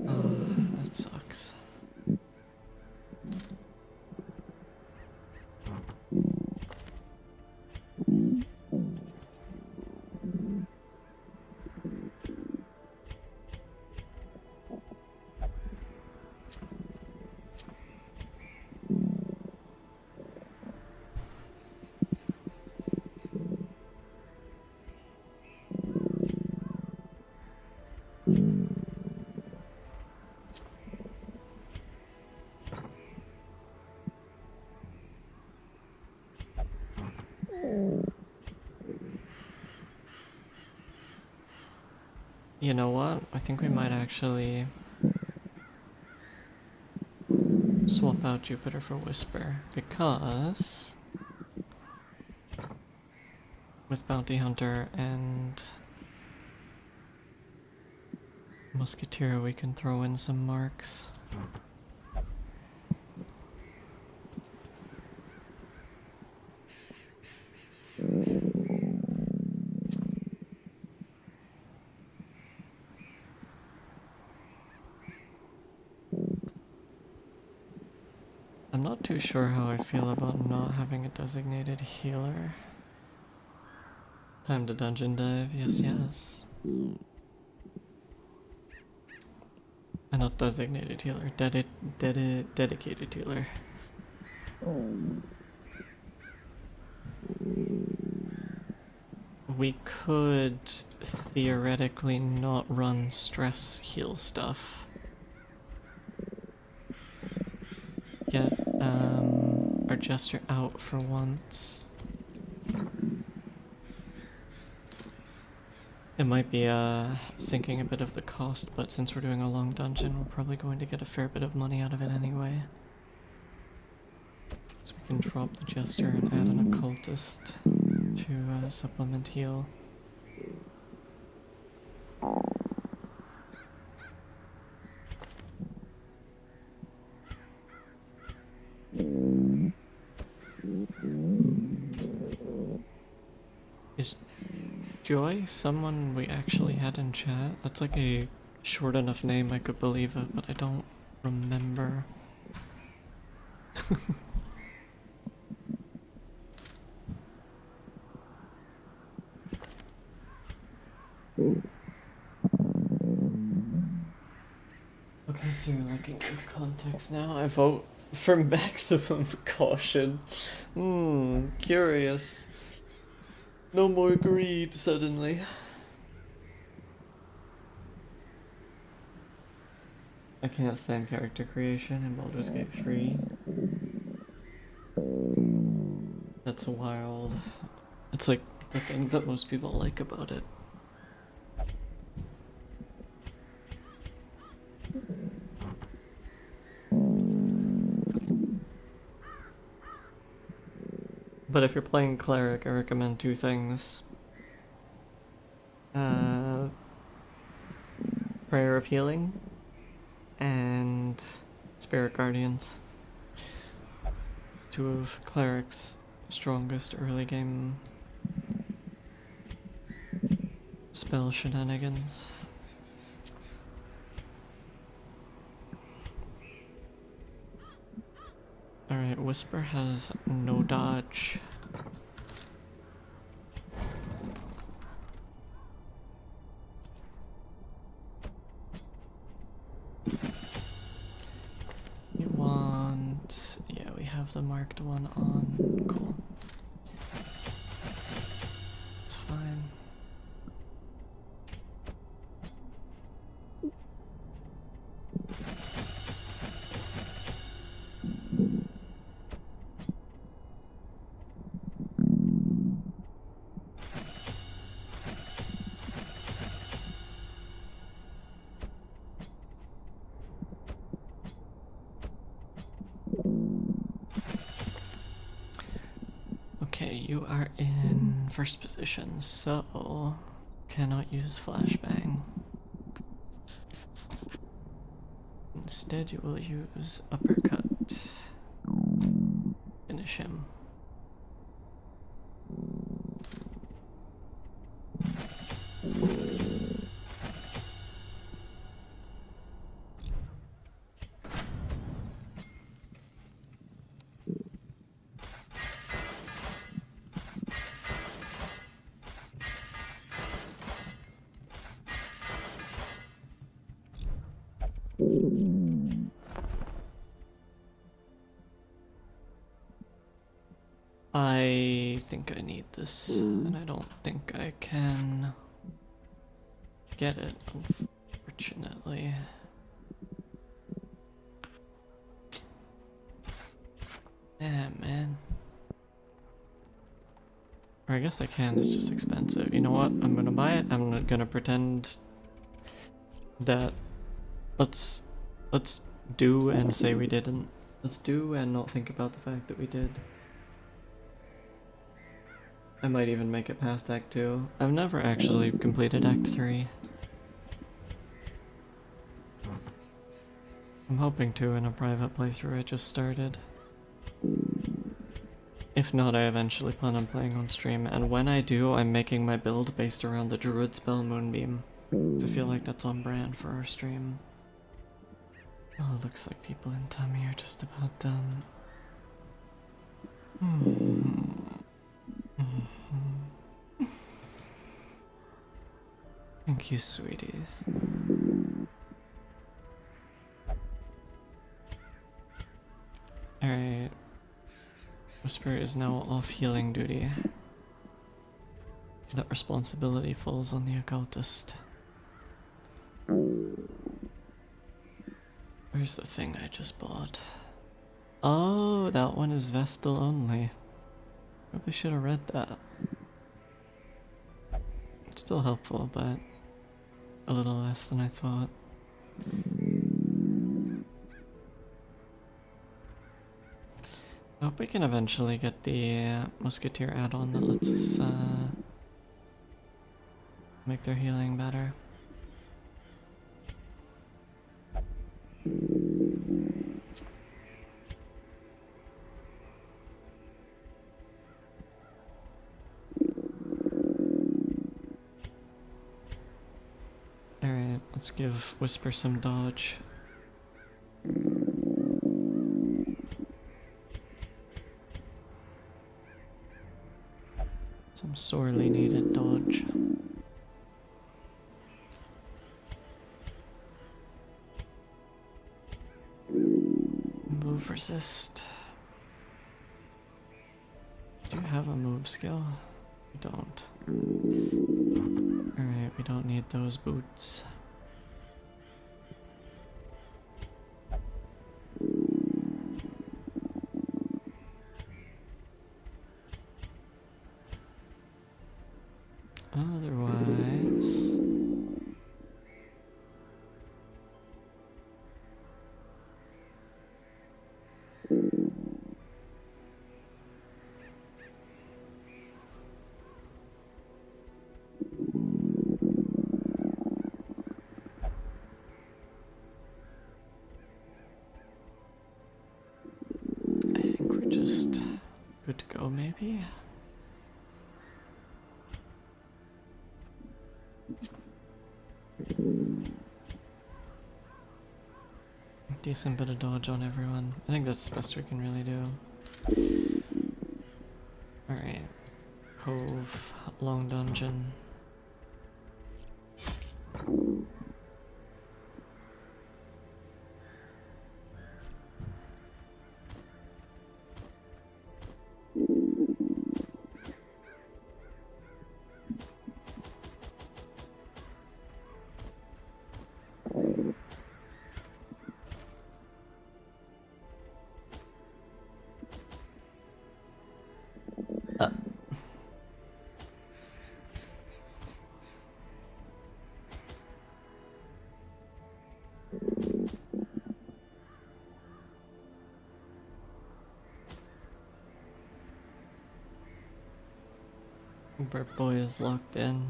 A: Oh, that sucks. You know what? I think we might actually swap out Jupiter for Whisper, because with Bounty Hunter and Musketeer we can throw in some marks. I'm not too sure how I feel about not having a designated healer. Time to dungeon dive, yes, yes. Not designated healer, dedicated healer. We could theoretically not run stress heal stuff. Get our Jester out for once. It might be sinking a bit of the cost, but since we're doing a long dungeon, we're probably going to get a fair bit of money out of it anyway. So we can drop the Jester and add an Occultist to supplement heal. Is Joy someone we actually had in chat? That's like a short enough name I could believe it, but I don't remember. Okay, so you're looking for context now. I vote for maximum caution. Curious. No more greed suddenly. I can't stand character creation in Baldur's Gate 3. That's wild. It's like the thing that most people like about it. But if you're playing Cleric, I recommend two things. Prayer of Healing and Spirit Guardians. Two of Cleric's strongest early game spell shenanigans. Alright, Whisper has no dodge. You want... yeah, we have the marked one on. Cool. It's fine. Okay, you are in first position, so cannot use flashbang. Instead, you will use uppercut. Finish him. I think I need this, and I don't think I can get it, unfortunately. Yeah, man. Or I guess I can, it's just expensive. You know what? I'm gonna buy it. I'm not gonna pretend that let's do and say we didn't. Let's do and not think about the fact that we did. I might even make it past Act 2. I've never actually completed Act 3. I'm hoping to in a private playthrough I just started. If not, I eventually plan on playing on stream, and when I do, I'm making my build based around the Druid spell Moonbeam. I feel like that's on brand for our stream. Oh, looks like people in Tummy are just about done. Thank you, sweeties. Alright. Whisper is now off healing duty. That responsibility falls on the occultist. Where's the thing I just bought? Oh, that one is Vestal only. Probably should have read that. It's still helpful, but a little less than I thought. I hope we can eventually get the Musketeer add-on that lets us make their healing better. Alright, let's give Whisper some dodge. Some sorely needed dodge. Move resist. Do you have a move skill? You don't. Alright, we don't need those boots. Otherwise... I think we're just good to go, maybe? Decent bit of dodge on everyone. I think that's the best we can really do. Alright. Cove, long dungeon. Bird boy is locked in.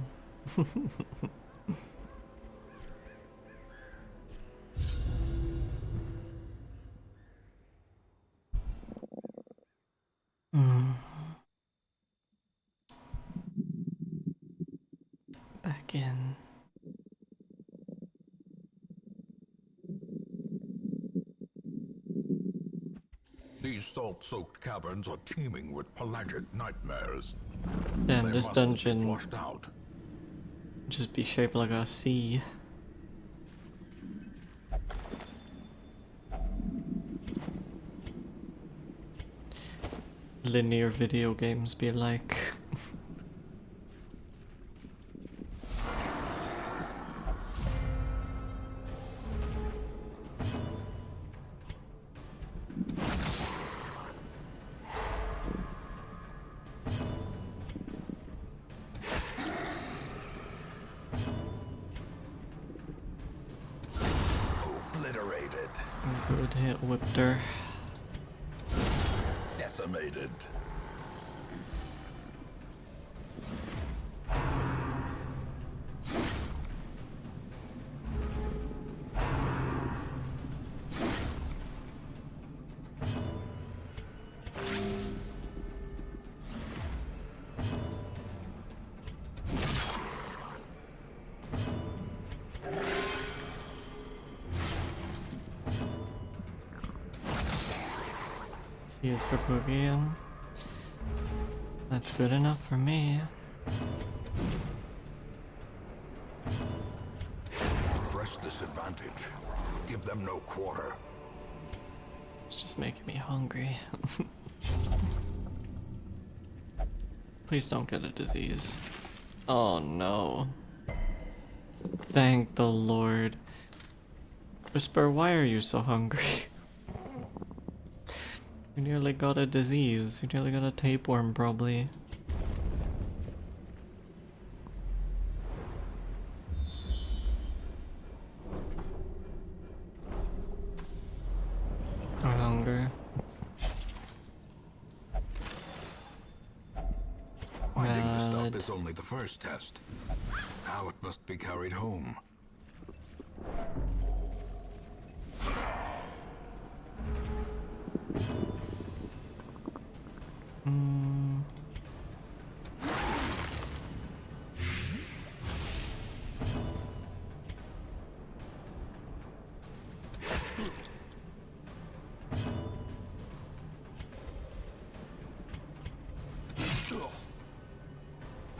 A: Back in.
C: These salt-soaked caverns are teeming with pelagic nightmares.
A: Damn,
C: They
A: this
C: mustn't be
A: dungeon
C: flushed out.
A: just be shaped like a sea. Linear video games be like. Good hit, whipped her.
C: Decimated.
A: C is for Boogian. That's good enough for me.
C: Press this advantage. Give them no quarter.
A: It's just making me hungry. Please don't get a disease. Oh no. Thank the Lord. Whisper, why are you so hungry? You nearly got a disease. You nearly got a tapeworm, probably. Or hunger.
C: Finding the stuff is only the first test. Now it must be carried home.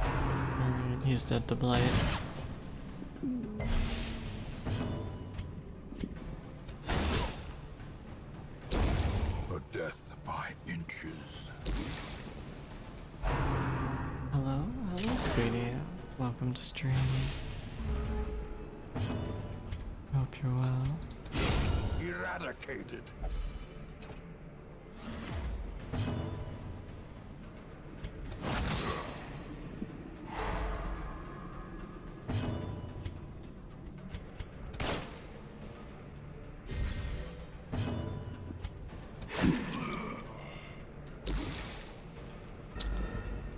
A: Alright, he's dead to blight.
C: A death by inches.
A: Hello? Hello, sweetie. Welcome to stream. Hope you're well.
C: Eradicated.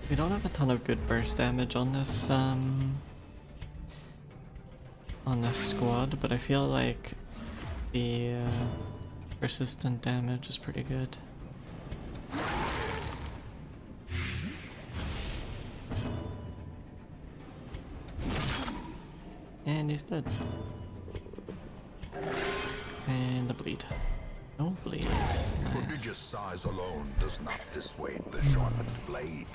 A: We don't have a ton of good burst damage on this squad, but I feel like the persistent damage is pretty good. And he's dead. And the bleed. No bleed.
C: Prodigious
A: Nice.
C: size alone does not dissuade the sharpened blade.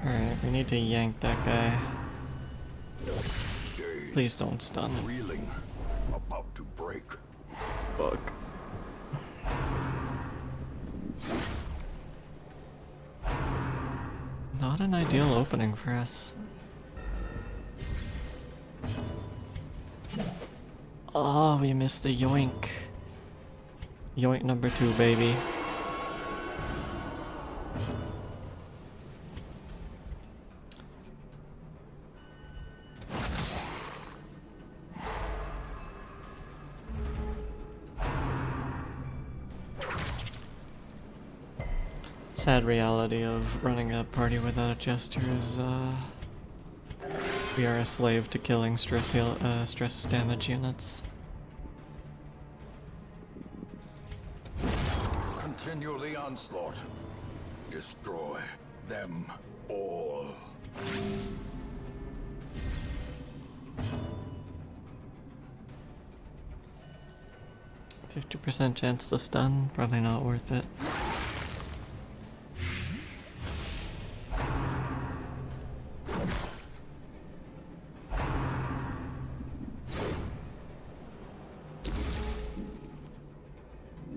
A: Alright, we need to yank that guy.
C: Days
A: Please don't stun.
C: reeling, about to break.
A: Fuck. Not an ideal opening for us. Oh, we missed the yoink. Yoink number 2, baby. Sad reality of running a party without a jester is, we are a slave to killing stress damage units.
C: Continue the onslaught. Destroy them all.
A: 50% chance to stun, probably not worth it.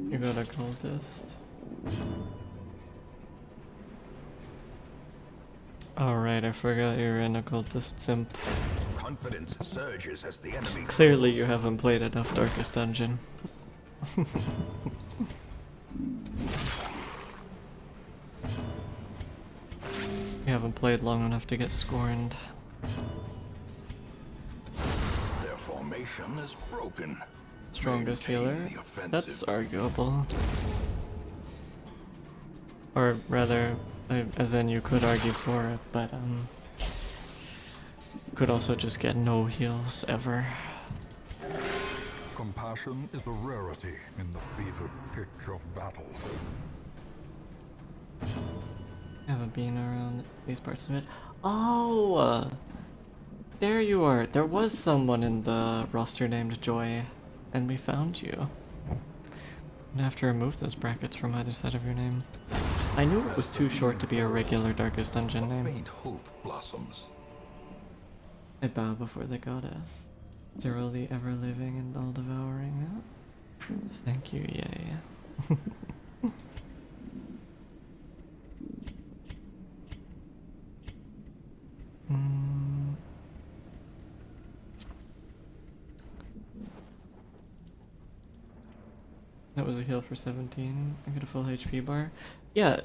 A: You got a cultist. Alright, I forgot you're an occultist simp.
C: Confidence surges as the enemy
A: Clearly you haven't played enough Darkest Dungeon. played long enough to get scorned.
C: Their formation is broken.
A: Strongest
C: Maintain
A: healer?
C: the offensive.
A: That's arguable. Or rather, as in you could argue for it, but could also just get no heals ever.
B: Compassion is a rarity in the fevered pitch of battle.
A: Haven't been around these parts of it. Oh! There you are. There was someone in the roster named Joy, and we found you. You have to remove those brackets from either side of your name. I knew it was too short to be a regular Darkest Dungeon name.
C: Faint hope blossoms.
A: I bow before the goddess. Thoroughly ever living and all devouring. Thank you, yay. That was a heal for 17. I got a full HP bar. Yeah,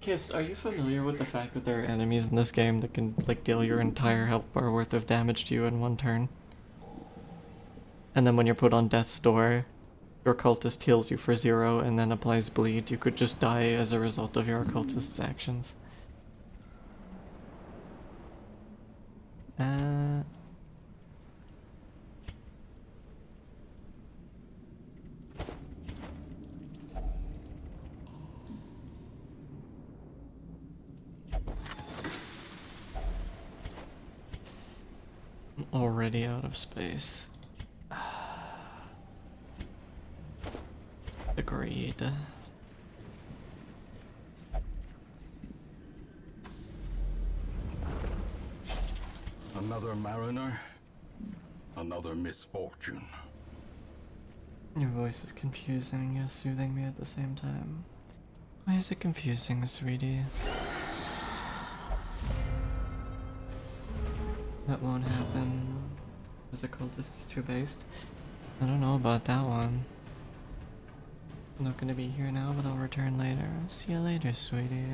A: Kiss, are you familiar with the fact that there are enemies in this game that can like deal your entire health bar worth of damage to you in one turn? And then when you're put on death's door, your occultist heals you for 0 and then applies bleed. You could just die as a result of your occultist's actions. I'm already out of space. Agreed.
B: Another mariner, another misfortune.
A: Your voice is confusing, yet soothing me at the same time. Why is it confusing, sweetie? That won't happen. Because the cultist is too based. I don't know about that one. I'm not gonna be here now, but I'll return later. See you later, sweetie.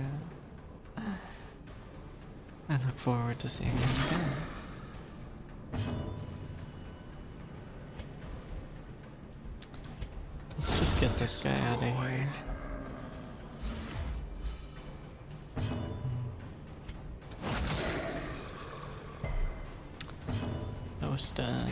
A: I look forward to seeing you again. Let's just get this guy out of here. No stun.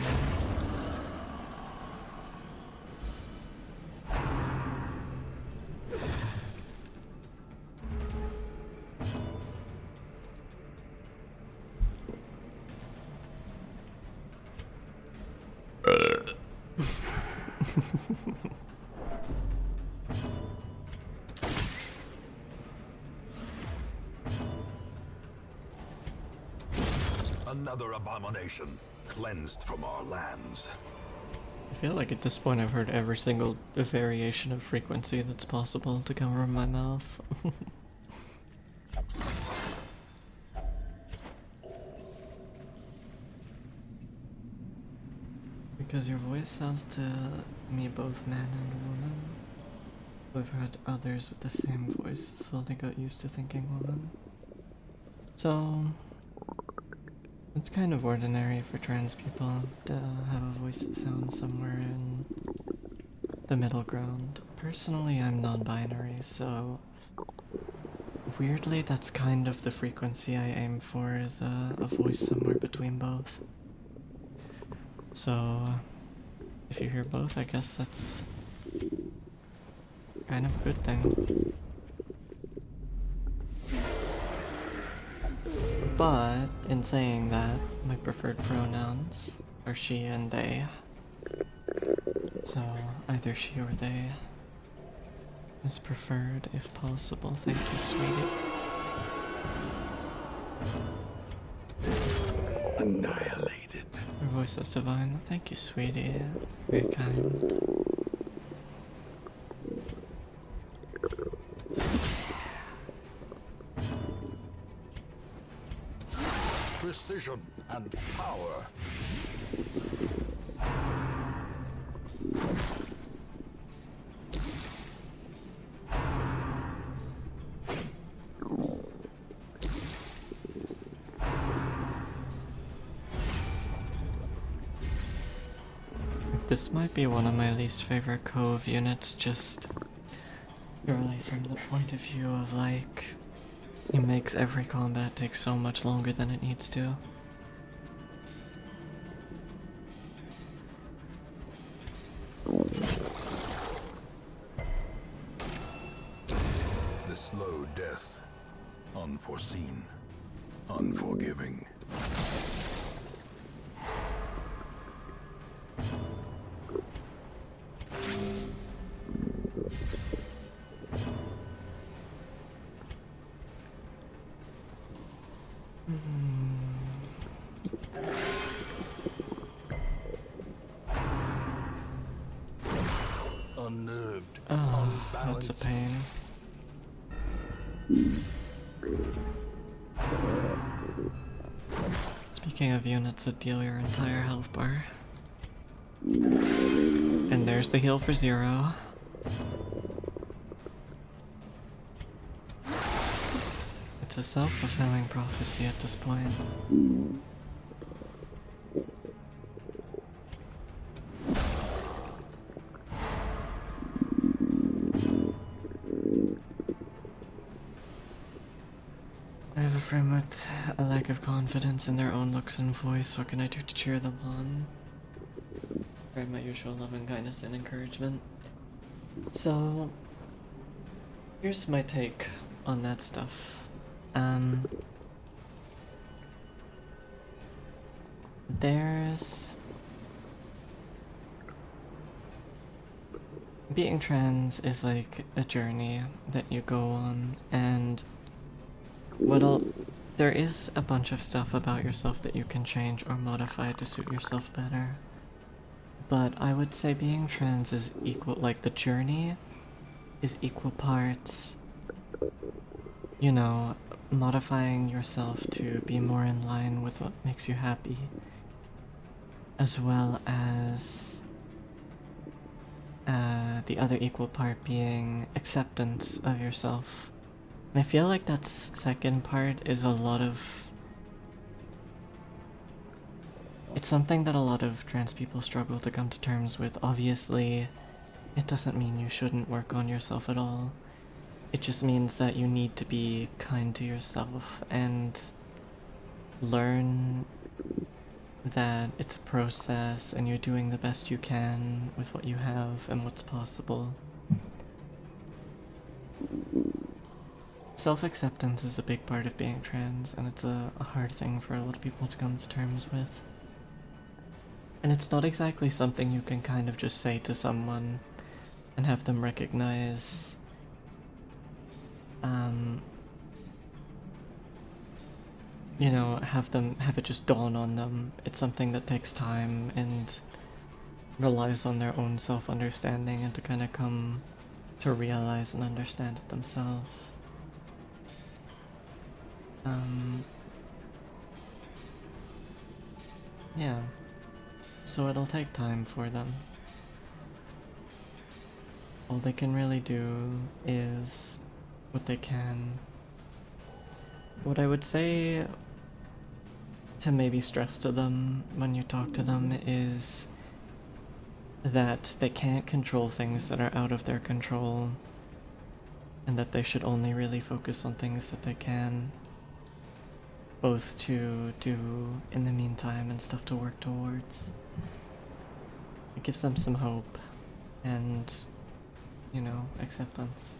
C: Another abomination cleansed from our lands.
A: I feel like at this point I've heard every single variation of frequency that's possible to come from my mouth. Because your voice sounds to me both man and woman. I've heard others with the same voice slowly got used to thinking woman. So it's kind of ordinary for trans people to have a voice that sounds somewhere in the middle ground. Personally, I'm non-binary, so weirdly that's kind of the frequency I aim for, is a voice somewhere between both. So if you hear both, I guess that's kind of a good thing. But in saying that, my preferred pronouns are she and they. So either she or they is preferred if possible. Thank you, sweetie.
C: Annihilated.
A: Your voice is divine. Thank you, sweetie. Very kind.
B: Precision and power.
A: This might be one of my least favorite Cove units, just purely from the point of view of like, it makes every combat take so much longer than it needs to.
C: The slow death. Unforeseen. Unforgiving. Unnerved.
A: Oh, that's a pain. Speaking of units that deal your entire health bar. And there's the heal for 0. It's a self-fulfilling prophecy at this point. I have a friend with a lack of confidence in their own looks and voice. What can I do to cheer them on? Right, my usual love and kindness and encouragement. So, here's my take on that stuff. There's... Being trans is like a journey that you go on, and there is a bunch of stuff about yourself that you can change or modify to suit yourself better. But I would say being trans is equal, like the journey is equal parts, you know, modifying yourself to be more in line with what makes you happy, as well as the other equal part being acceptance of yourself. And I feel like that second part is a lot of... It's something that a lot of trans people struggle to come to terms with. Obviously, it doesn't mean you shouldn't work on yourself at all. It just means that you need to be kind to yourself and learn that it's a process and you're doing the best you can with what you have and what's possible. Self-acceptance is a big part of being trans, and it's a hard thing for a lot of people to come to terms with. And it's not exactly something you can kind of just say to someone and have them recognize, you know, have it just dawn on them. It's something that takes time and relies on their own self-understanding and to kind of come to realize and understand it themselves. Yeah. So it'll take time for them. All they can really do is what they can. What I would say to maybe stress to them when you talk to them is that they can't control things that are out of their control, and that they should only really focus on things that they can, both to do in the meantime and stuff to work towards. It gives them some hope and, you know, acceptance.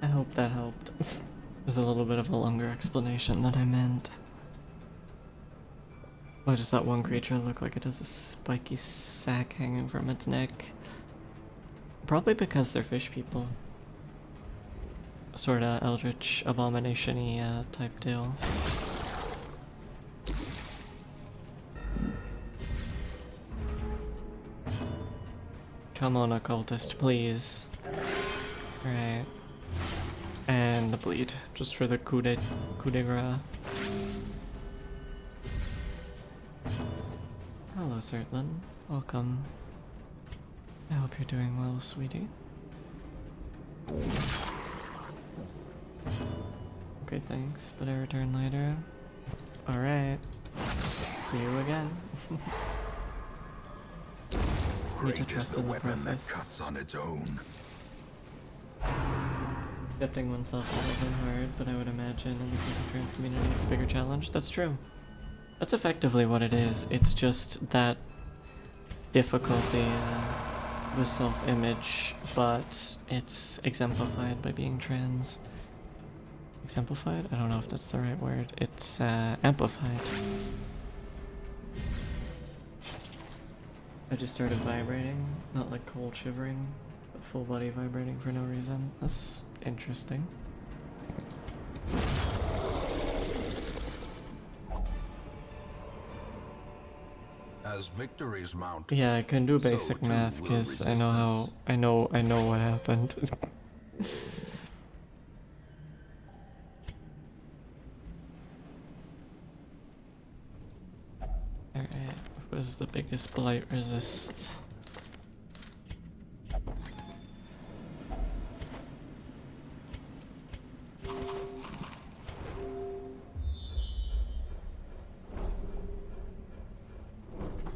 A: I hope that helped. It was a little bit of a longer explanation than I meant. Why does that one creature look like it has a spiky sack hanging from its neck? Probably because they're fish people. Sorta eldritch abomination-y type deal. Come on, occultist, please. Alright. And the bleed, just for the coup de grace. Hello, Zertlin. Welcome. I hope you're doing well, sweetie. Okay, thanks, but I return later. Alright. You again. Need to
C: Great is
A: trust
C: the
A: in the
C: weapon that
A: process.
C: cuts on its own.
A: Accepting oneself is never hard, but I would imagine in the King of trans community it's a bigger challenge. That's true. That's effectively what it is. It's just that difficulty with self-image, but it's exemplified by being trans. Exemplified? I don't know if that's the right word. It's amplified. I just started vibrating, not like cold shivering, but full body vibrating for no reason. That's interesting.
C: As victories mount,
A: Yeah, I can do
C: so
A: basic
C: too
A: math
C: will
A: because I know how
C: resistance.
A: I know what happened. Alright, what is the biggest blight resist?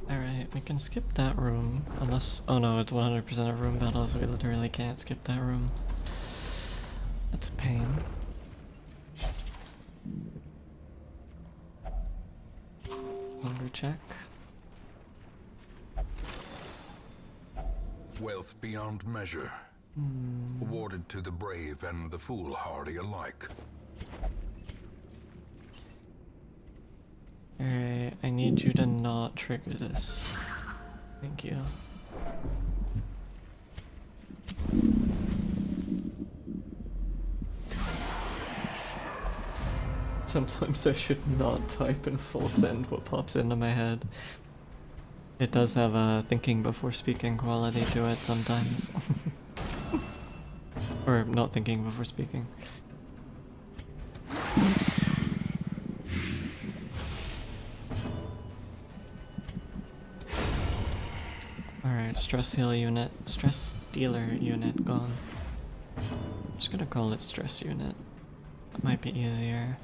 A: Alright, we can skip that room, unless— oh no, it's 100% of room battles, we literally can't skip that room. That's a pain. Hunger check.
C: Wealth beyond measure, awarded to the brave and the foolhardy alike.
A: Alright, I need you to not trigger this. Thank you. Sometimes I should not type in full send what pops into my head. It does have a thinking before speaking quality to it sometimes. Or not thinking before speaking. Alright, stress heal unit. Stress dealer unit gone. I'm just gonna call it stress unit. That might be easier.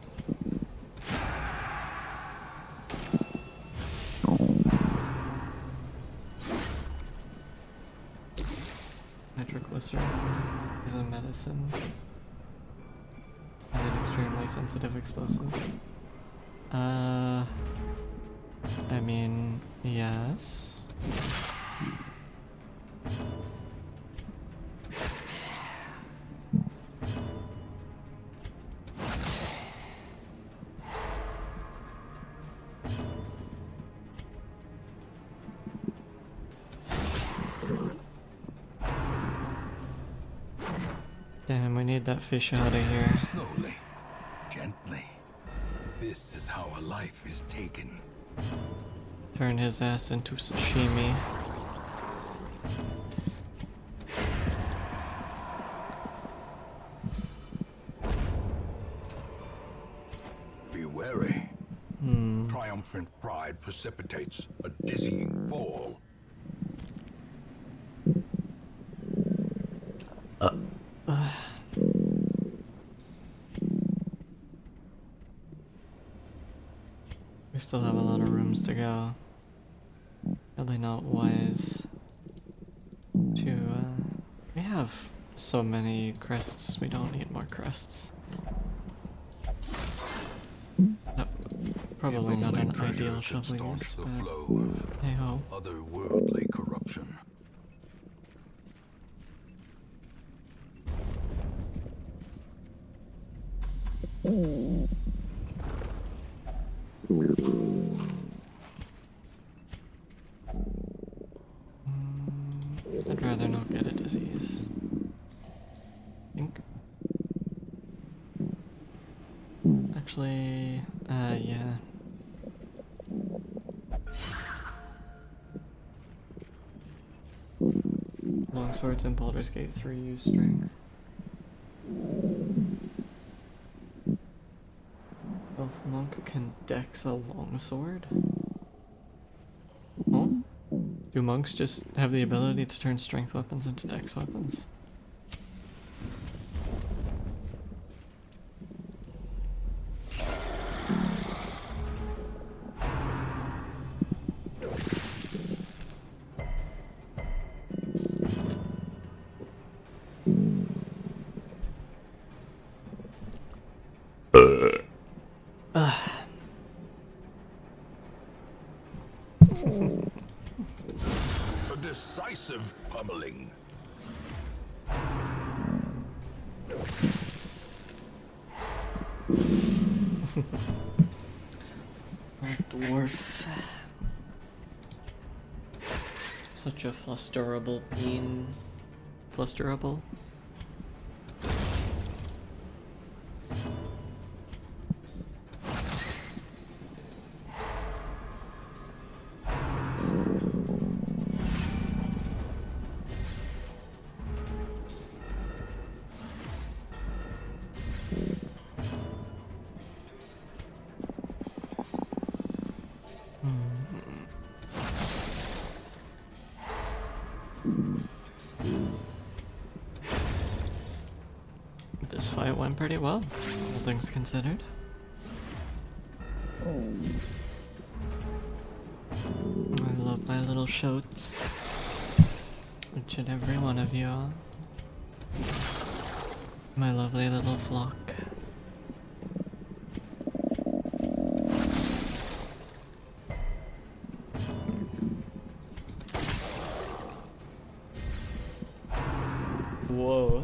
A: Nitroglycerin is a medicine and an extremely sensitive explosive. I mean, yes. Damn, we need that fish out of here.
C: Slowly, gently. This is how a life is taken.
A: Turn his ass into sashimi.
C: Be wary. Triumphant pride precipitates a dizzying fall.
A: We still have a lot of rooms to go. Really not wise to, we have so many crests, we don't need more crests. Probably
C: If
A: not
C: only
A: an
C: treasure
A: ideal
C: could
A: shovel
C: staunch
A: use,
C: the
A: but
C: flow of
A: hey ho.
C: otherworldly corruption.
A: I'd rather not get a disease. Think. Actually, yeah. Longswords in Baldur's Gate 3 use strength. Elf monk can dex a longsword? Oh? Do monks just have the ability to turn strength weapons into dex weapons?
C: A decisive pummeling.
A: Dwarf. Such a flusterable bean. Flusterable? This fight went pretty well, all things considered. I love my little shoats. Each and every one of you. My lovely little flock. Whoa.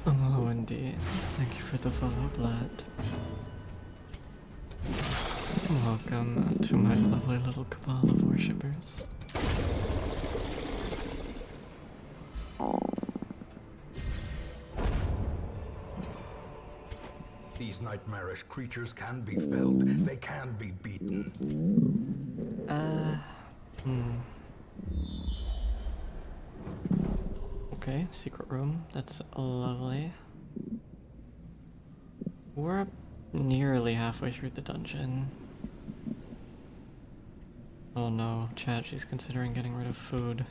A: Oh, indeed. Thank you for the follow, Blood. Welcome to my lovely little cabal of worshippers.
C: These nightmarish creatures can be felled. They can be beaten.
A: Okay, secret room. That's lovely. We're nearly halfway through the dungeon. Oh no, chat, she's considering getting rid of food.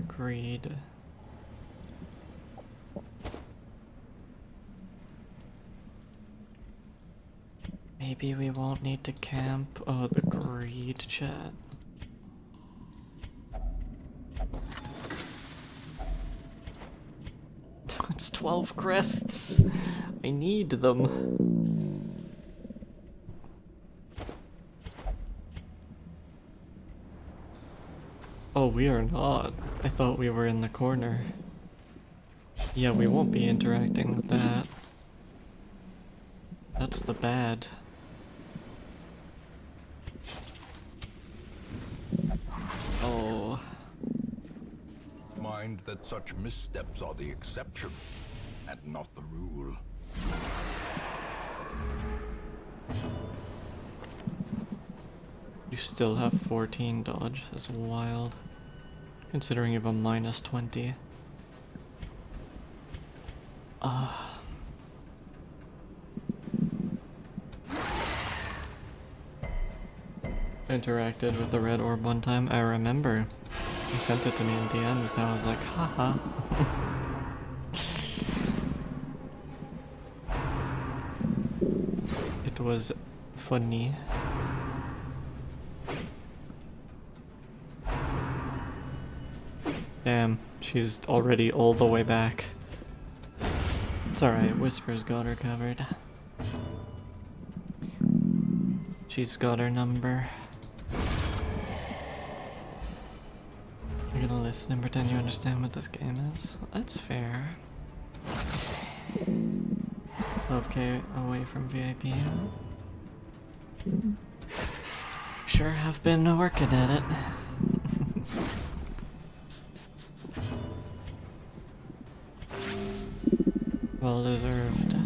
A: Agreed. Maybe we won't need to camp. Oh, the greed, chat. It's 12 crests. I need them. Oh, we are not. I thought we were in the corner. Yeah, we won't be interacting with that. That's the bad. Oh.
C: Mind that such missteps are the exception, and not the rule.
A: You still have 14 dodge. That's wild. Considering you have a minus 20. Interacted with the red orb one time. I remember. You sent it to me in DMs and I was like, haha. It was funny. Damn, she's already all the way back. It's alright, Whisper's got her covered. She's got her number. You're gonna listen and pretend you understand what this game is? That's fair. 12k away from VIP. Sure have been working at it. Well deserved.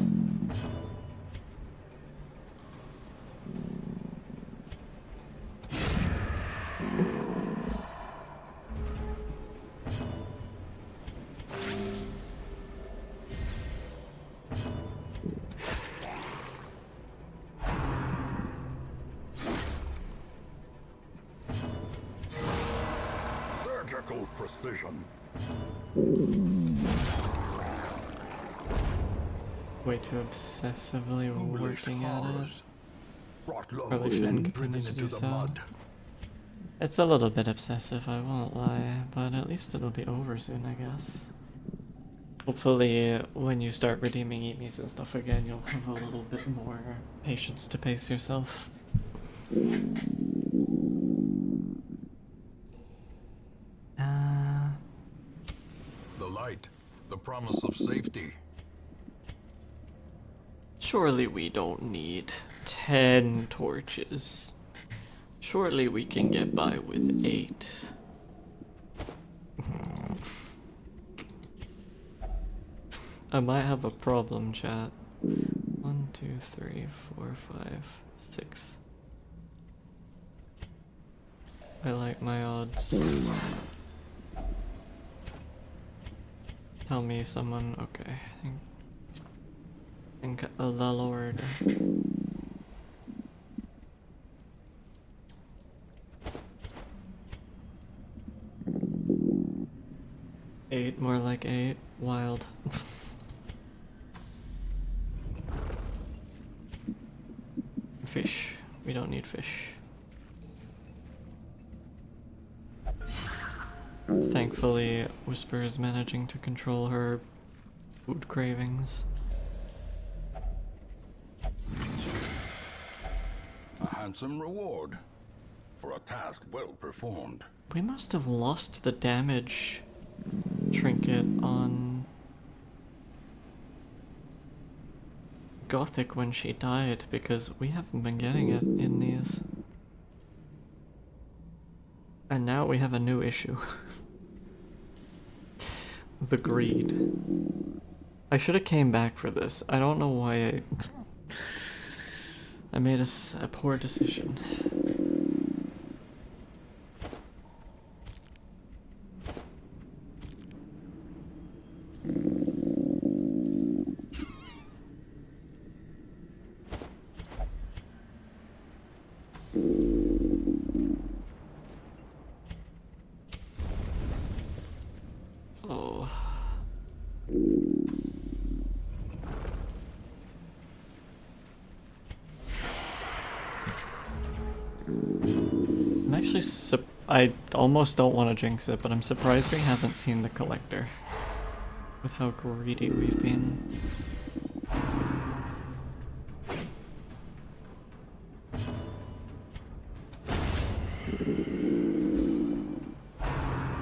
C: Surgical precision.
A: Way too obsessively working at it.
C: Brought low
A: Probably shouldn't
C: and driven
A: continue to
C: into
A: do
C: the
A: so.
C: mud.
A: It's a little bit obsessive, I won't lie, but at least it'll be over soon, I guess. Hopefully, when you start redeeming eamies and stuff again, you'll have a little bit more patience to pace yourself.
C: The light, the promise of safety.
A: Surely we don't need 10 torches. Surely we can get by with 8. I might have a problem, chat. 1, 2, 3, 4, 5, 6. I like my odds. Tell me someone. Okay, I think the Lord. Eight, more like 8. Wild. Fish. We don't need fish. Thankfully, Whisper is managing to control her food cravings.
C: A handsome reward for a task well performed.
A: We must have lost the damage trinket on Gothic when she died, because we haven't been getting it in these. And now we have a new issue. The greed. I should have came back for this. I don't know why I made a poor decision. Oh. I'm actually I almost don't want to jinx it, but I'm surprised we haven't seen the collector. With how greedy we've been.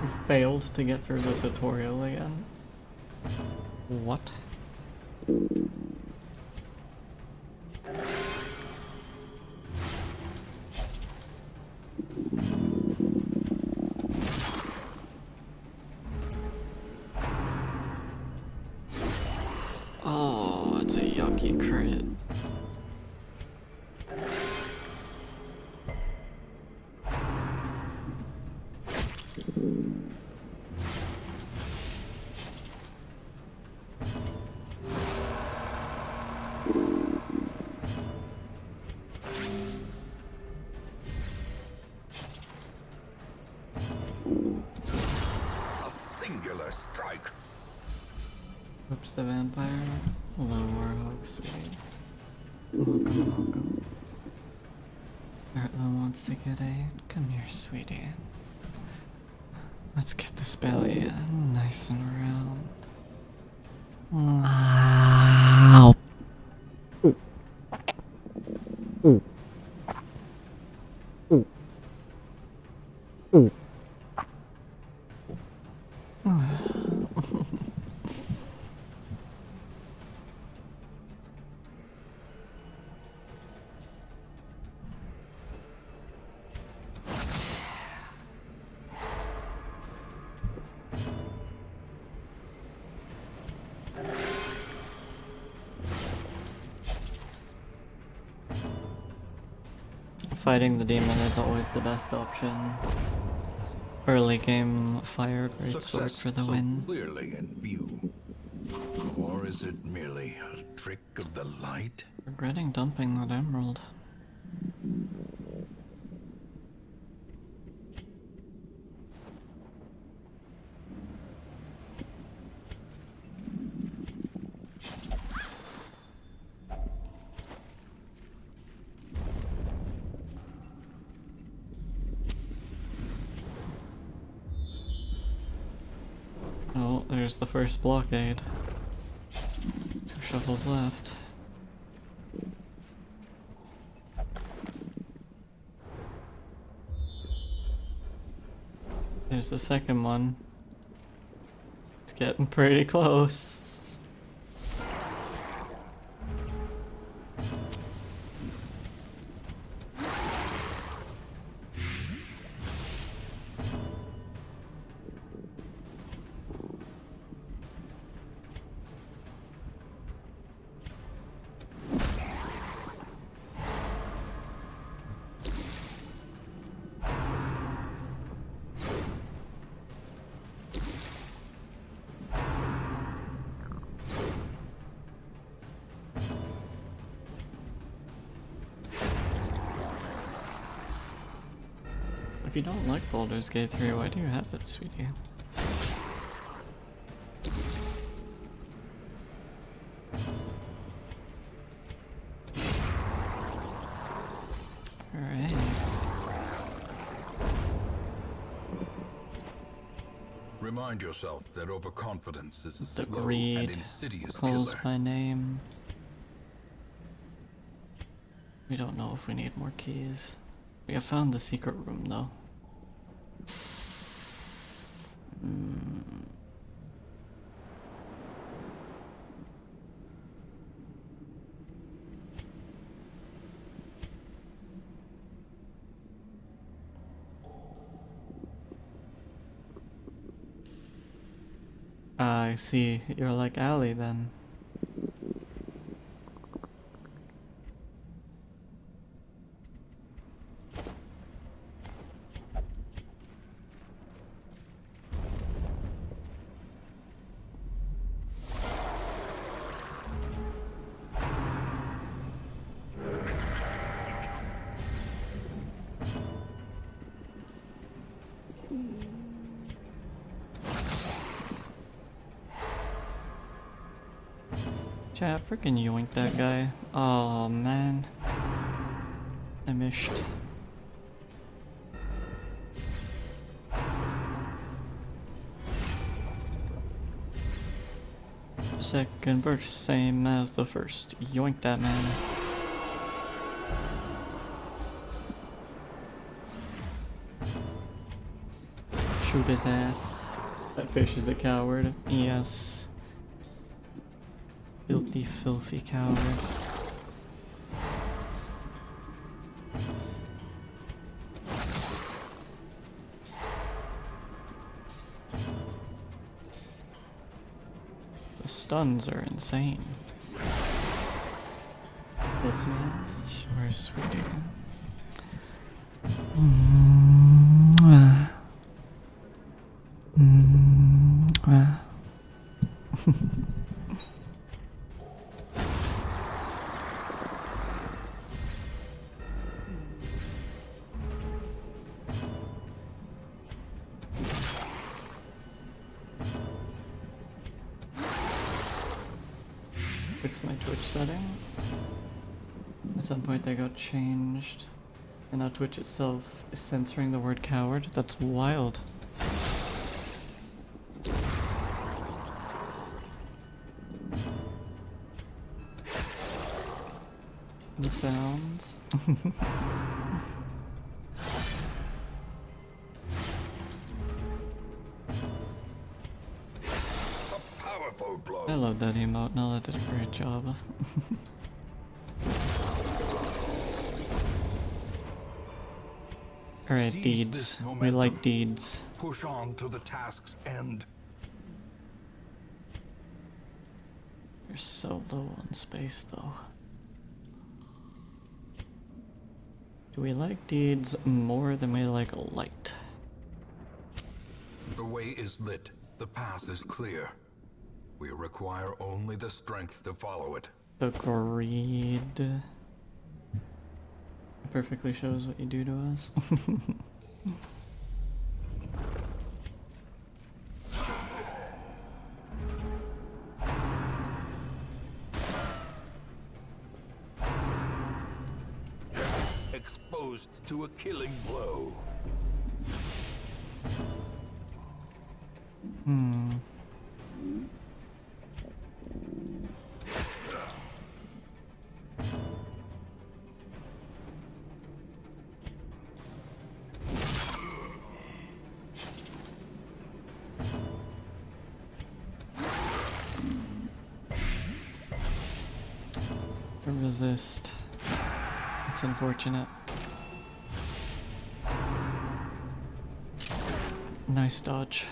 A: We failed to get through the tutorial again. What? Oh, it's a yucky crit.
C: A singular strike.
A: Oops, the vampire. Hello, Warhawk, sweet. Welcome. Artlo wants to get a. Come here, sweetie. Let's get this belly nice and round. Wow. Fighting the demon is always the best option. Early game fire greatsword for the
C: so
A: win.
C: clearly in view. Or is it merely a trick of the light?
A: Regretting dumping that emerald. There's the first blockade. 2 shovels left. There's the second one. It's getting pretty close. If you don't like Baldur's Gate 3, why do you have it, sweetie? Alright.
C: Remind yourself that overconfidence is a
A: The
C: slow and
A: greed
C: insidious
A: calls
C: killer.
A: my name. We don't know if we need more keys. We have found the secret room though. I see. You're like Allie then. Chat, freaking yoink that guy. Oh man. I missed. Second burst, same as the first. Yoink that man. Shoot his ass. That fish is a coward. Yes. Filthy, filthy coward. The stuns are insane. This man? Sure, sweetie. Fix my Twitch settings. At some point they got changed. And now Twitch itself is censoring the word coward. That's wild. The sounds.
C: Powerful blow.
A: I love that emote. Nala did a great job. Alright,
C: Seize
A: deeds.
C: this
A: We
C: momentum.
A: like deeds.
C: Push on to the task's end.
A: You're so low on space, though. Do we like deeds more than we like light?
C: The way is lit. The path is clear. We require only the strength to follow it.
A: The greed. It perfectly shows what you do to us.
C: Exposed to a killing blow.
A: Resist. It's unfortunate. Nice dodge.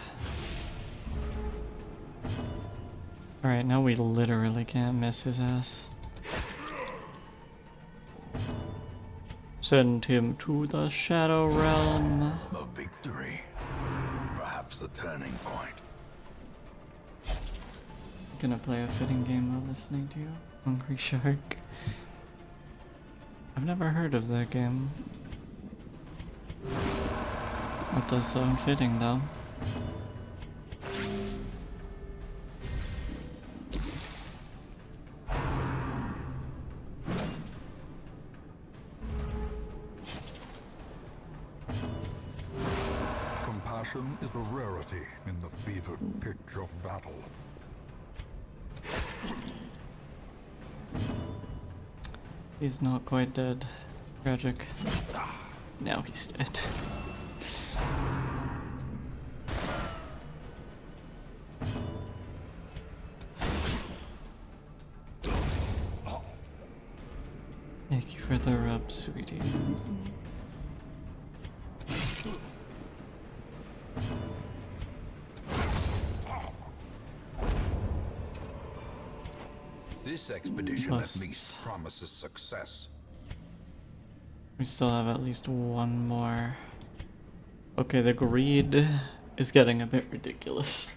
A: Alright, now we literally can't miss his ass. Send him to the Shadow Realm.
C: A victory. Perhaps the turning point.
A: Gonna play a fitting game while listening to you. Hungry Shark. I've never heard of that game. That does sound fitting though.
C: Compassion is a rarity in the fevered pitch of battle.
A: He's not quite dead. Tragic. Now he's dead. Thank you for the rub, sweetie.
C: This expedition at
A: Busts.
C: least promises success.
A: We still have at least one more. Okay, the greed is getting a bit ridiculous.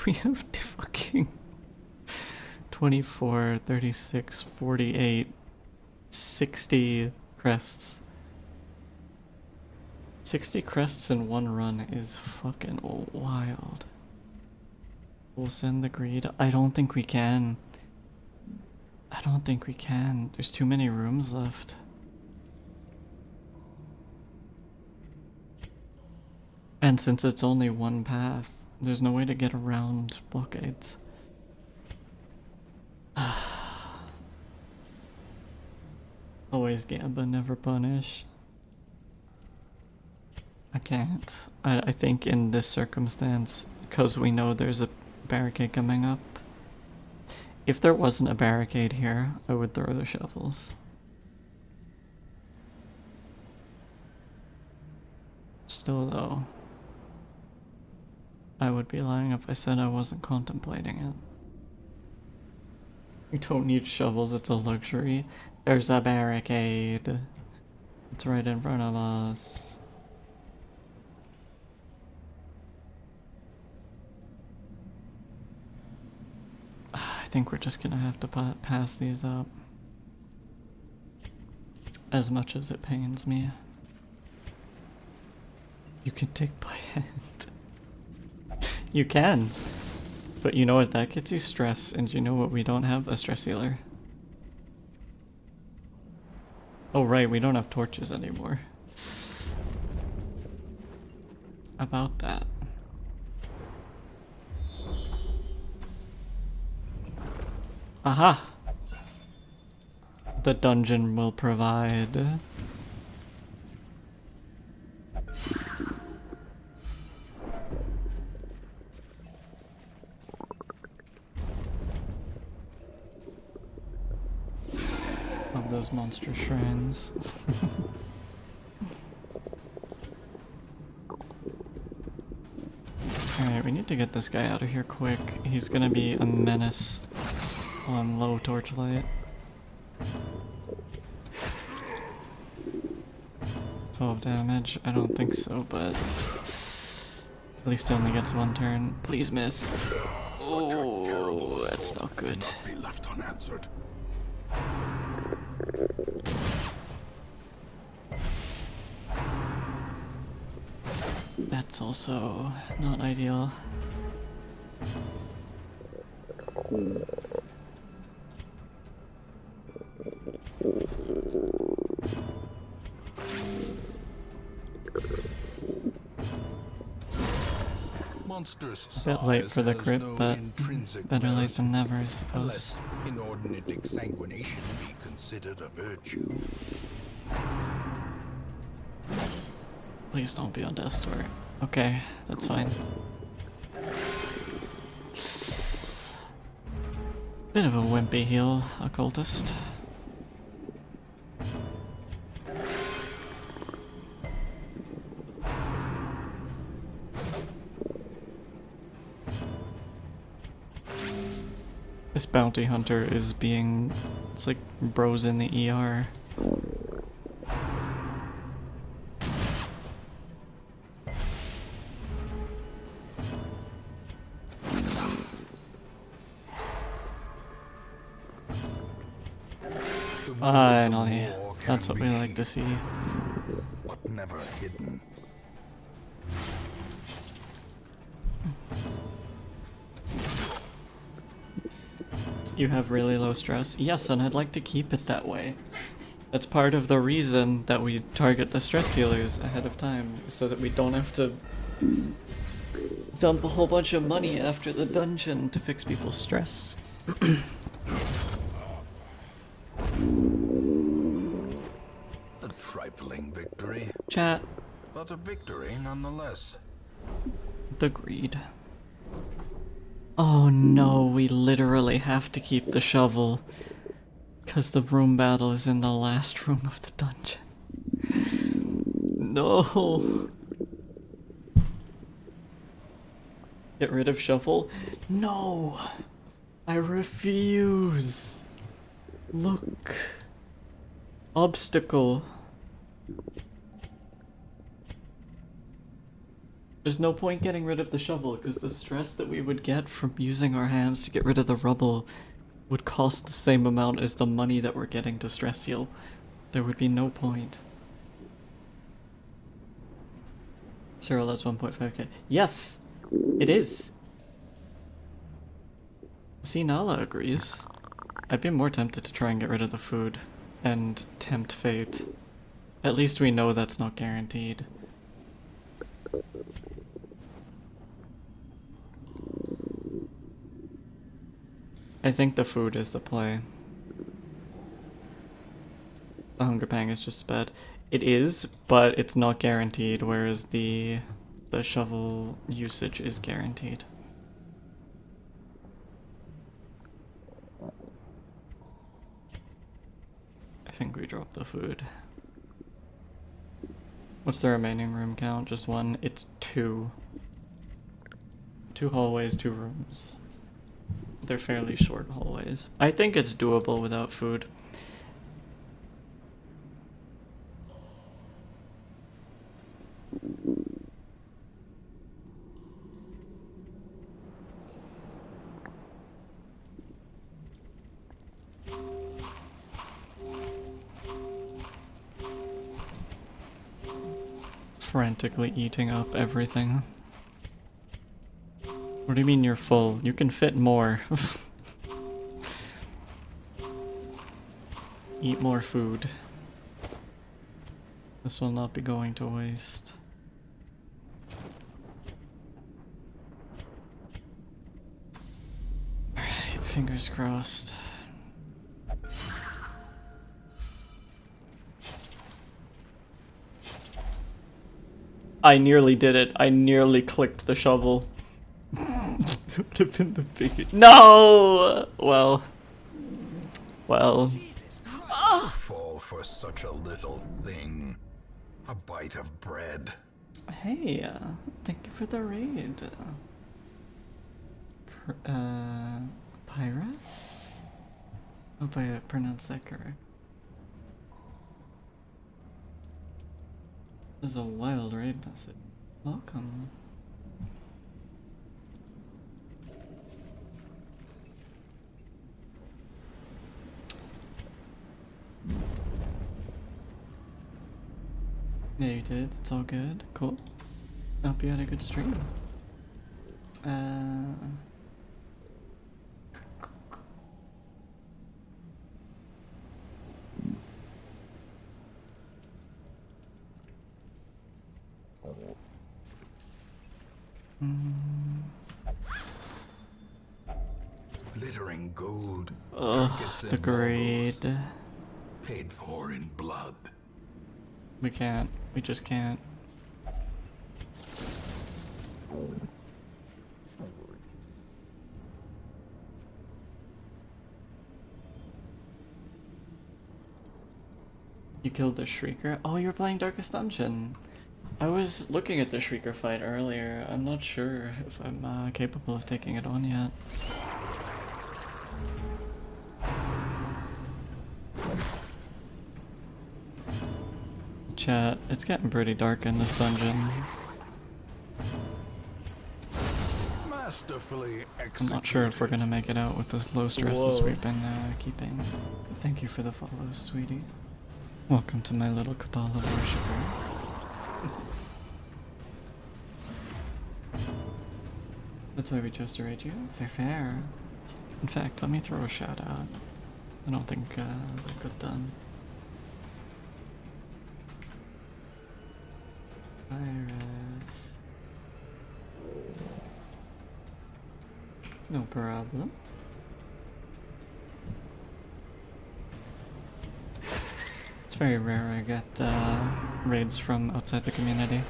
A: We have to fucking 24, 36, 48, 60 crests. 60 crests in one run is fucking wild. We'll send the greed. I don't think we can. I don't think we can. There's too many rooms left. And since it's only one path, there's no way to get around blockades. Always gamba, never punish. I can't. I think in this circumstance, because we know there's a barricade coming up, if there wasn't a barricade here, I would throw the shovels. Still though, I would be lying if I said I wasn't contemplating it. We don't need shovels, it's a luxury. There's a barricade. It's right in front of us. I think we're just gonna have to pass these up. As much as it pains me. You can take by hand. You can. But you know what, that gets you stress, and you know what we don't have? A stress healer. Oh right, we don't have torches anymore. About that. Aha! The dungeon will provide. Of those monster shrines. Alright, we need to get this guy out of here quick. He's gonna be a menace on low torchlight. 12 damage? I don't think so, but at least he only gets one turn. Please miss. Oh, that's not good.
C: Cannot be left unanswered.
A: That's also not ideal.
C: Monsters'
A: A bit late
C: size
A: for the
C: has
A: crit,
C: no
A: but
C: intrinsic
A: better late
C: merit,
A: than never, I suppose.
C: unless inordinate exsanguination be considered a virtue.
A: Please don't be on death's door. Okay, that's fine. Bit of a wimpy heel, occultist. This bounty hunter is being... it's like bros in the ER. Finally, that's what we like to see.
C: But never hidden.
A: You have really low stress? Yes, and I'd like to keep it that way. That's part of the reason that we target the stress healers ahead of time, so that we don't have to dump a whole bunch of money after the dungeon to fix people's stress.
C: A trifling victory,
A: Chat.
C: but a victory nonetheless.
A: The greed. Oh no, we literally have to keep the shovel. Because the room battle is in the last room of the dungeon. No. Get rid of shovel? No. I refuse. Look. Obstacle. There's no point getting rid of the shovel, because the stress that we would get from using our hands to get rid of the rubble would cost the same amount as the money that we're getting to stress heal. There would be no point. Cyril, that's 1.5k. Yes! It is! See, Nala agrees. I'd be more tempted to try and get rid of the food and tempt fate. At least we know that's not guaranteed. I think the food is the play. The hunger pang is just bad. It is, but it's not guaranteed, whereas the shovel usage is guaranteed. I think we dropped the food. What's the remaining room count? Just one? It's 2. 2 hallways, 2 rooms. They're fairly short hallways. I think it's doable without food. Frantically eating up everything. What do you mean you're full? You can fit more. Eat more food. This will not be going to waste. Alright, fingers crossed. I nearly did it. I nearly clicked the shovel. It would have been the biggest. No! Well.
C: Fall for such a little thing. A bite of bread.
A: Hey, thank you for the raid. Pyrus? Hope I pronounced that correct. There's a wild raid message. Welcome. Yeah, you did. It's all good. Cool. Hope you had a good stream.
C: Glittering gold.
A: Ugh,
C: trinkets
A: the
C: and
A: grade.
C: baubles, paid for in blood.
A: We can't. We just can't. You killed the Shrieker? Oh, you were playing Darkest Dungeon. I was looking at the Shrieker fight earlier. I'm not sure if I'm capable of taking it on yet. Chat, it's getting pretty dark in this dungeon. I'm not sure if we're gonna make it out with as low stress as we've been keeping. Thank you for the follow, sweetie. Welcome to my little cabal of worshippers. That's why we chose to raid you? Fair, fair. In fact, let me throw a shout out. I don't think that got done. Virus. No problem. It's very rare I get raids from outside the community.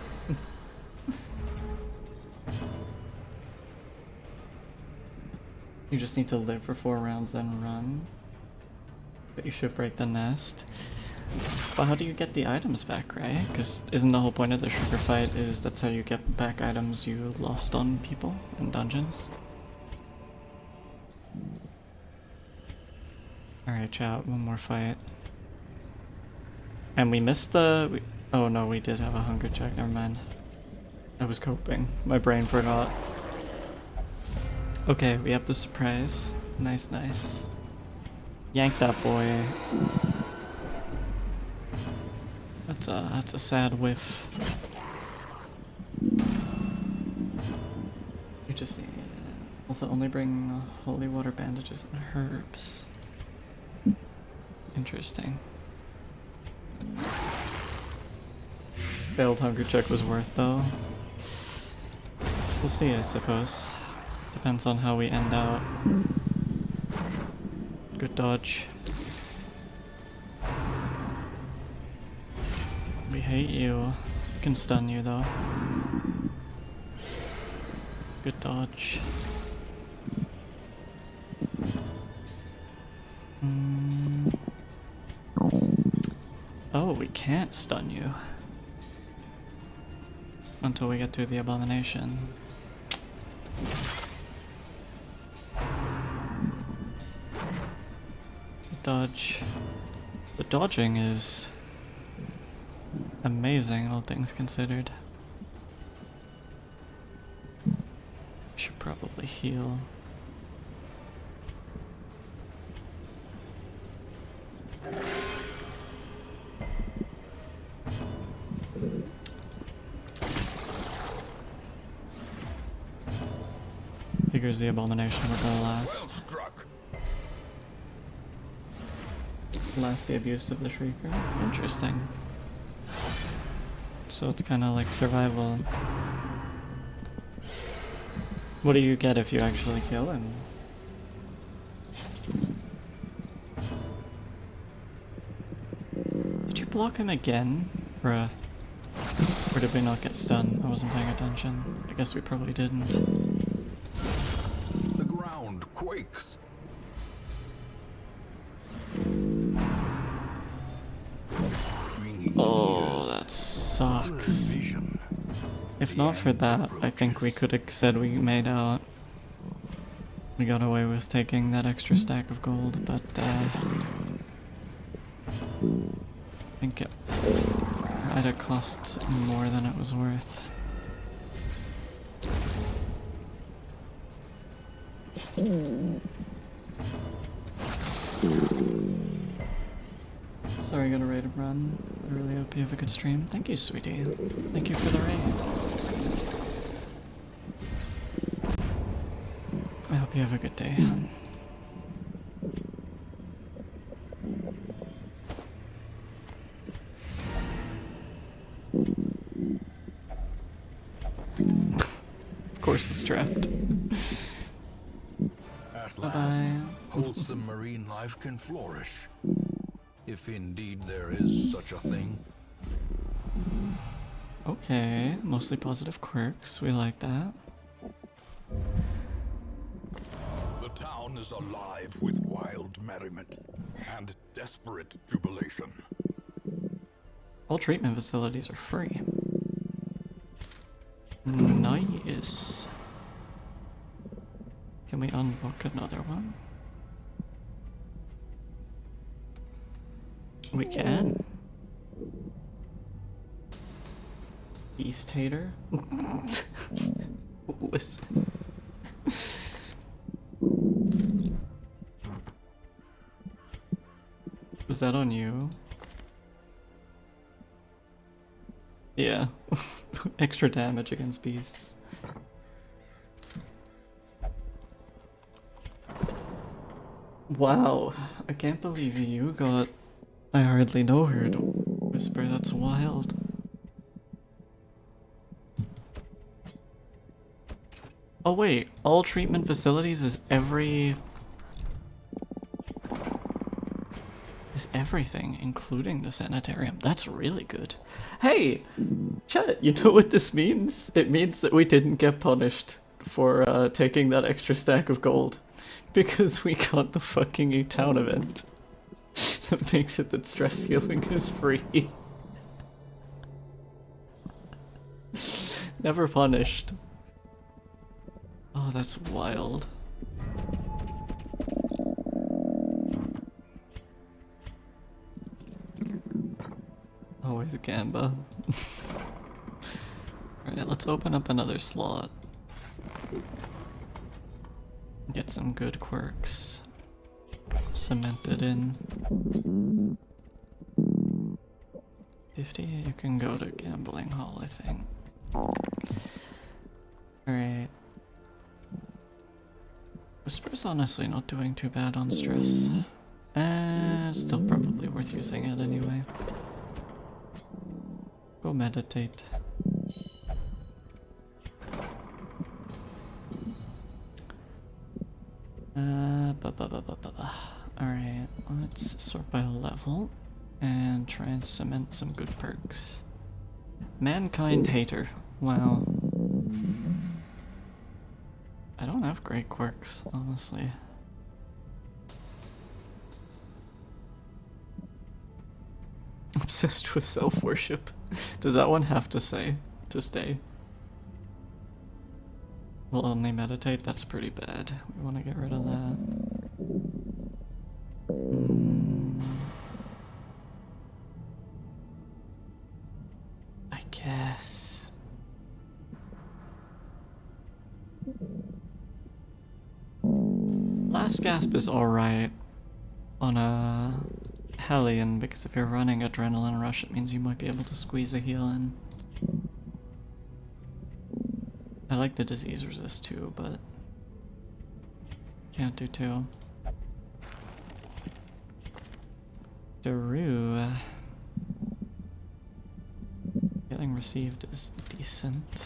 A: You just need to live for 4 rounds, then run. But you should break the nest. But how do you get the items back, right? Because isn't the whole point of the Shrieker fight is that's how you get back items you lost on people in dungeons? Alright, chat, one more fight. And we missed the... oh no, we did have a hunger check, never mind. I was coping. My brain forgot. Okay, we have the surprise. Nice, nice. Yank that boy. That's a sad whiff. You just need... also only bring holy water bandages and herbs. Interesting. Failed hunger check was worth though. We'll see, I suppose. Depends on how we end out. Good dodge. We hate you. Can stun you though. Good dodge. Oh, we can't stun you. Until we get to the abomination. Dodge. The dodging is amazing, all things considered. Should probably heal. Figures the abomination will go last. Last the abuse of the Shrieker. Interesting. So it's kind of like survival. What do you get if you actually kill him? Did you block him again? Bruh. Or did we not get stunned? I wasn't paying attention. I guess we probably didn't.
C: The ground quakes.
A: Oh, that sucks. If not for that, I think we could have said we made out. We got away with taking that extra stack of gold, but I think it might have cost more than it was worth. Sorry, I got a raid run. I really hope you have a good stream. Thank you, sweetie. Thank you for the raid. I hope you have a good day. Of course it's trapped.
C: At
A: Bye-bye.
C: last, wholesome marine life can flourish. If indeed there is such a thing.
A: Okay, mostly positive quirks. We like that.
C: The town is alive with wild merriment and desperate jubilation.
A: All treatment facilities are free. Nice. Can we unlock another one? We can. Beast hater. Listen. Was that on you? Yeah. Extra damage against beasts. Wow. I can't believe you got I hardly know her to whisper. That's wild. Oh wait, all treatment facilities is everything, including the sanitarium. That's really good. Hey, chat, you know what this means? It means that we didn't get punished for taking that extra stack of gold. Because we got the fucking E-Town event. That makes it that stress healing is free. Never punished. Oh, that's wild. Oh, with Gamba. Alright, let's open up another slot. Get some good quirks cemented in. 50, you can go to Gambling Hall, I think. Alright. Whisper's honestly not doing too bad on stress. Still probably worth using it anyway. Go meditate. Alright, let's sort by level and try and cement some good perks. Mankind Hater. Wow. I don't have great quirks, honestly. Obsessed with self-worship. Does that one have to stay? Will only meditate? That's pretty bad. We want to get rid of that. I guess. Last Gasp is alright on a Hellion, because if you're running Adrenaline Rush, it means you might be able to squeeze a heal in. I like the disease resist too, but can't do two. Daru. Getting received is decent.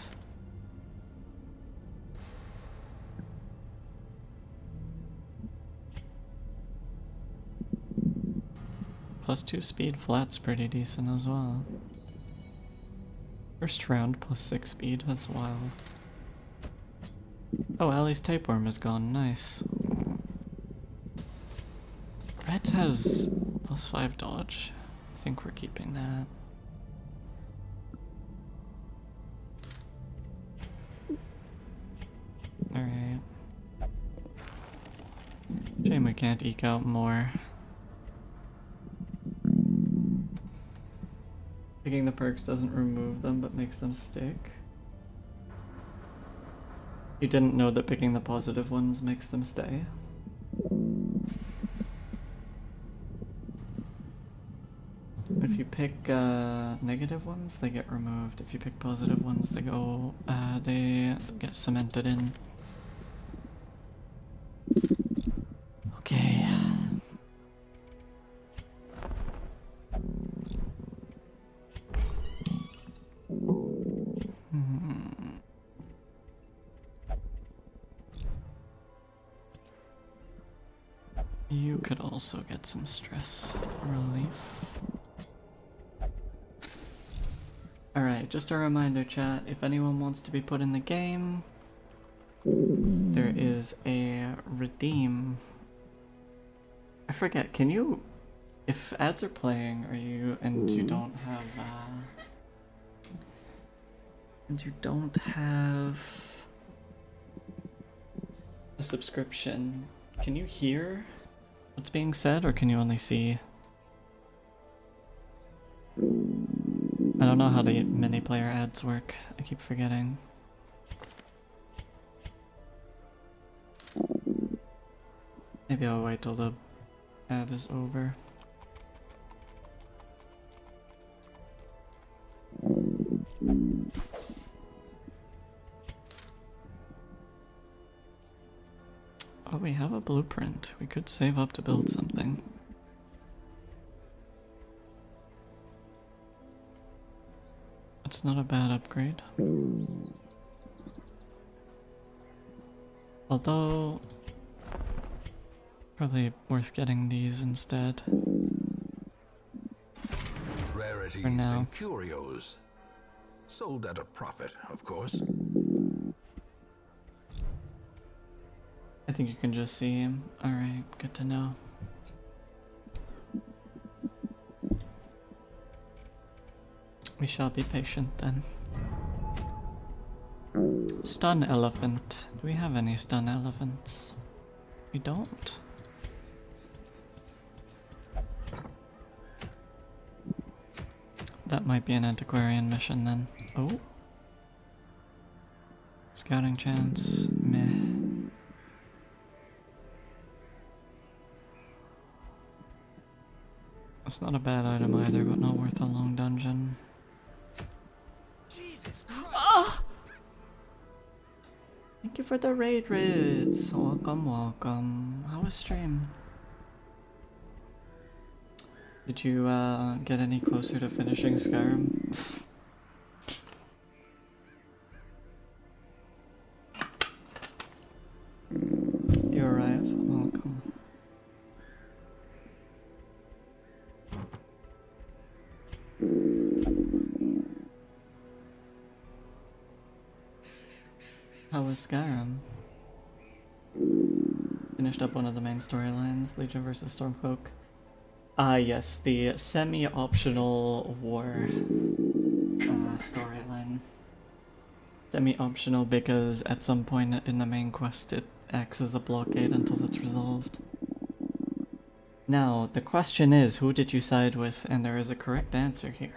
A: +2 speed flat's pretty decent as well. First round +6 speed, that's wild. Oh, Ali's tapeworm is gone, nice. Reds has +5 dodge. I think we're keeping that. Alright. Shame we can't eke out more. Picking the perks doesn't remove them, but makes them stick. You didn't know that picking the positive ones makes them stay? If you pick negative ones, they get removed. If you pick positive ones, they get cemented in. Okay. You could also get some stress relief. Alright, just a reminder, chat, if anyone wants to be put in the game, there is a redeem. I forget, can you If ads are playing, and you don't have a subscription, can you hear what's being said, or can you only see? I don't know how the mini player ads work. I keep forgetting. Maybe I'll wait till the ad is over. Oh, we have a blueprint. We could save up to build something. It's not a bad upgrade. Although, probably worth getting these instead.
C: Rarities
A: For now.
C: and curios. Sold at a profit, of course.
A: I think you can just see him. Alright, good to know. We shall be patient then. Stun elephant. Do we have any stun elephants? We don't. That might be an antiquarian mission then. Oh. Scouting chance. Meh. It's not a bad item either, but not worth a long dungeon. Thank you for the raid raids. Welcome, welcome. How was stream? Did you get any closer to finishing Skyrim? You arrive. Welcome. How was Skyrim? Finished up one of the main storylines, Legion versus Stormfolk. Ah yes, the semi-optional war storyline. Semi-optional because at some point in the main quest it acts as a blockade until it's resolved. Now, the question is, who did you side with? And there is a correct answer here.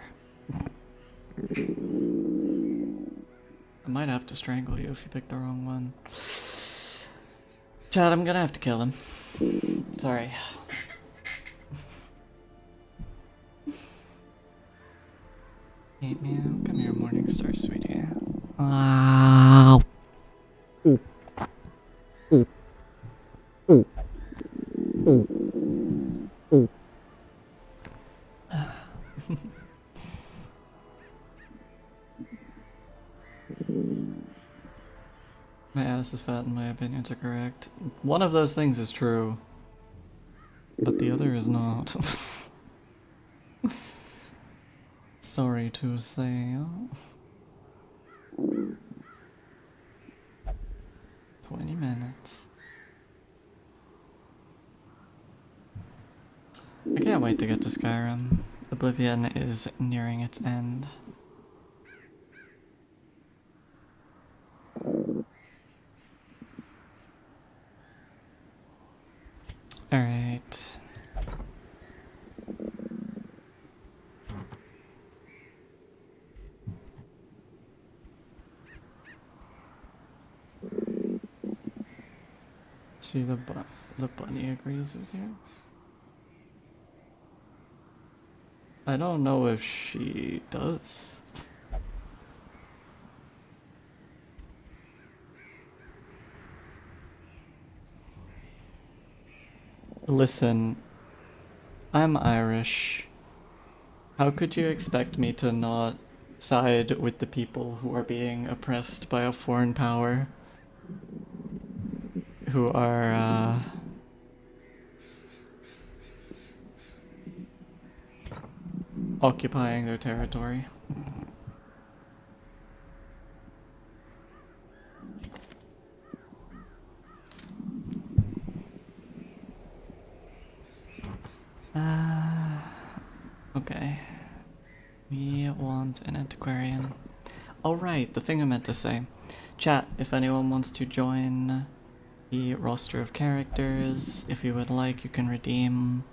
A: I might have to strangle you if you pick the wrong one. Chad, I'm gonna have to kill him. Sorry. Hey man, come here, Morningstar, sweetie. Wow. My ass is fat and my opinions are correct. One of those things is true, but the other is not. Sorry to say. 20 minutes. I can't wait to get to Skyrim. Oblivion is nearing its end. Alright. See, the bunny agrees with you. I don't know if she does. Listen, I'm Irish. How could you expect me to not side with the people who are being oppressed by a foreign power? Who are, occupying their territory. Okay. We want an antiquarian. Oh right, the thing I meant to say. Chat, if anyone wants to join the roster of characters, if you would like, you can redeem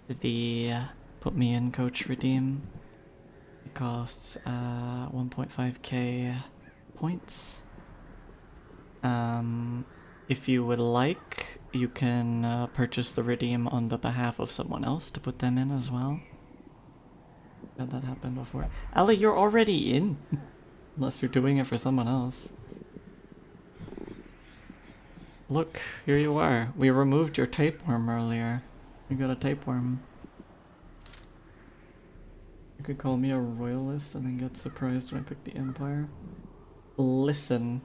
A: the Put Me In Coach redeem. It costs 1.5k points. If you would like, you can purchase the redeem on the behalf of someone else to put them in as well. Had that happen before. Ali, you're already in. Unless you're doing it for someone else. Look, here you are. We removed your tapeworm earlier. You got a tapeworm. You could call me a royalist and then get surprised when I pick the Empire. Listen.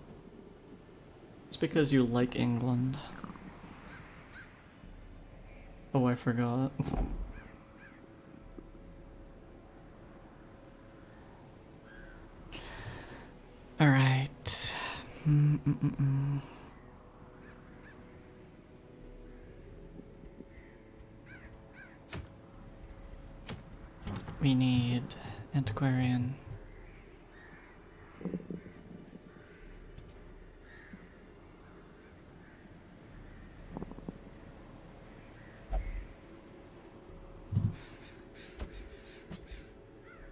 A: It's because you like England. Oh, I forgot. Alright. We need antiquarian.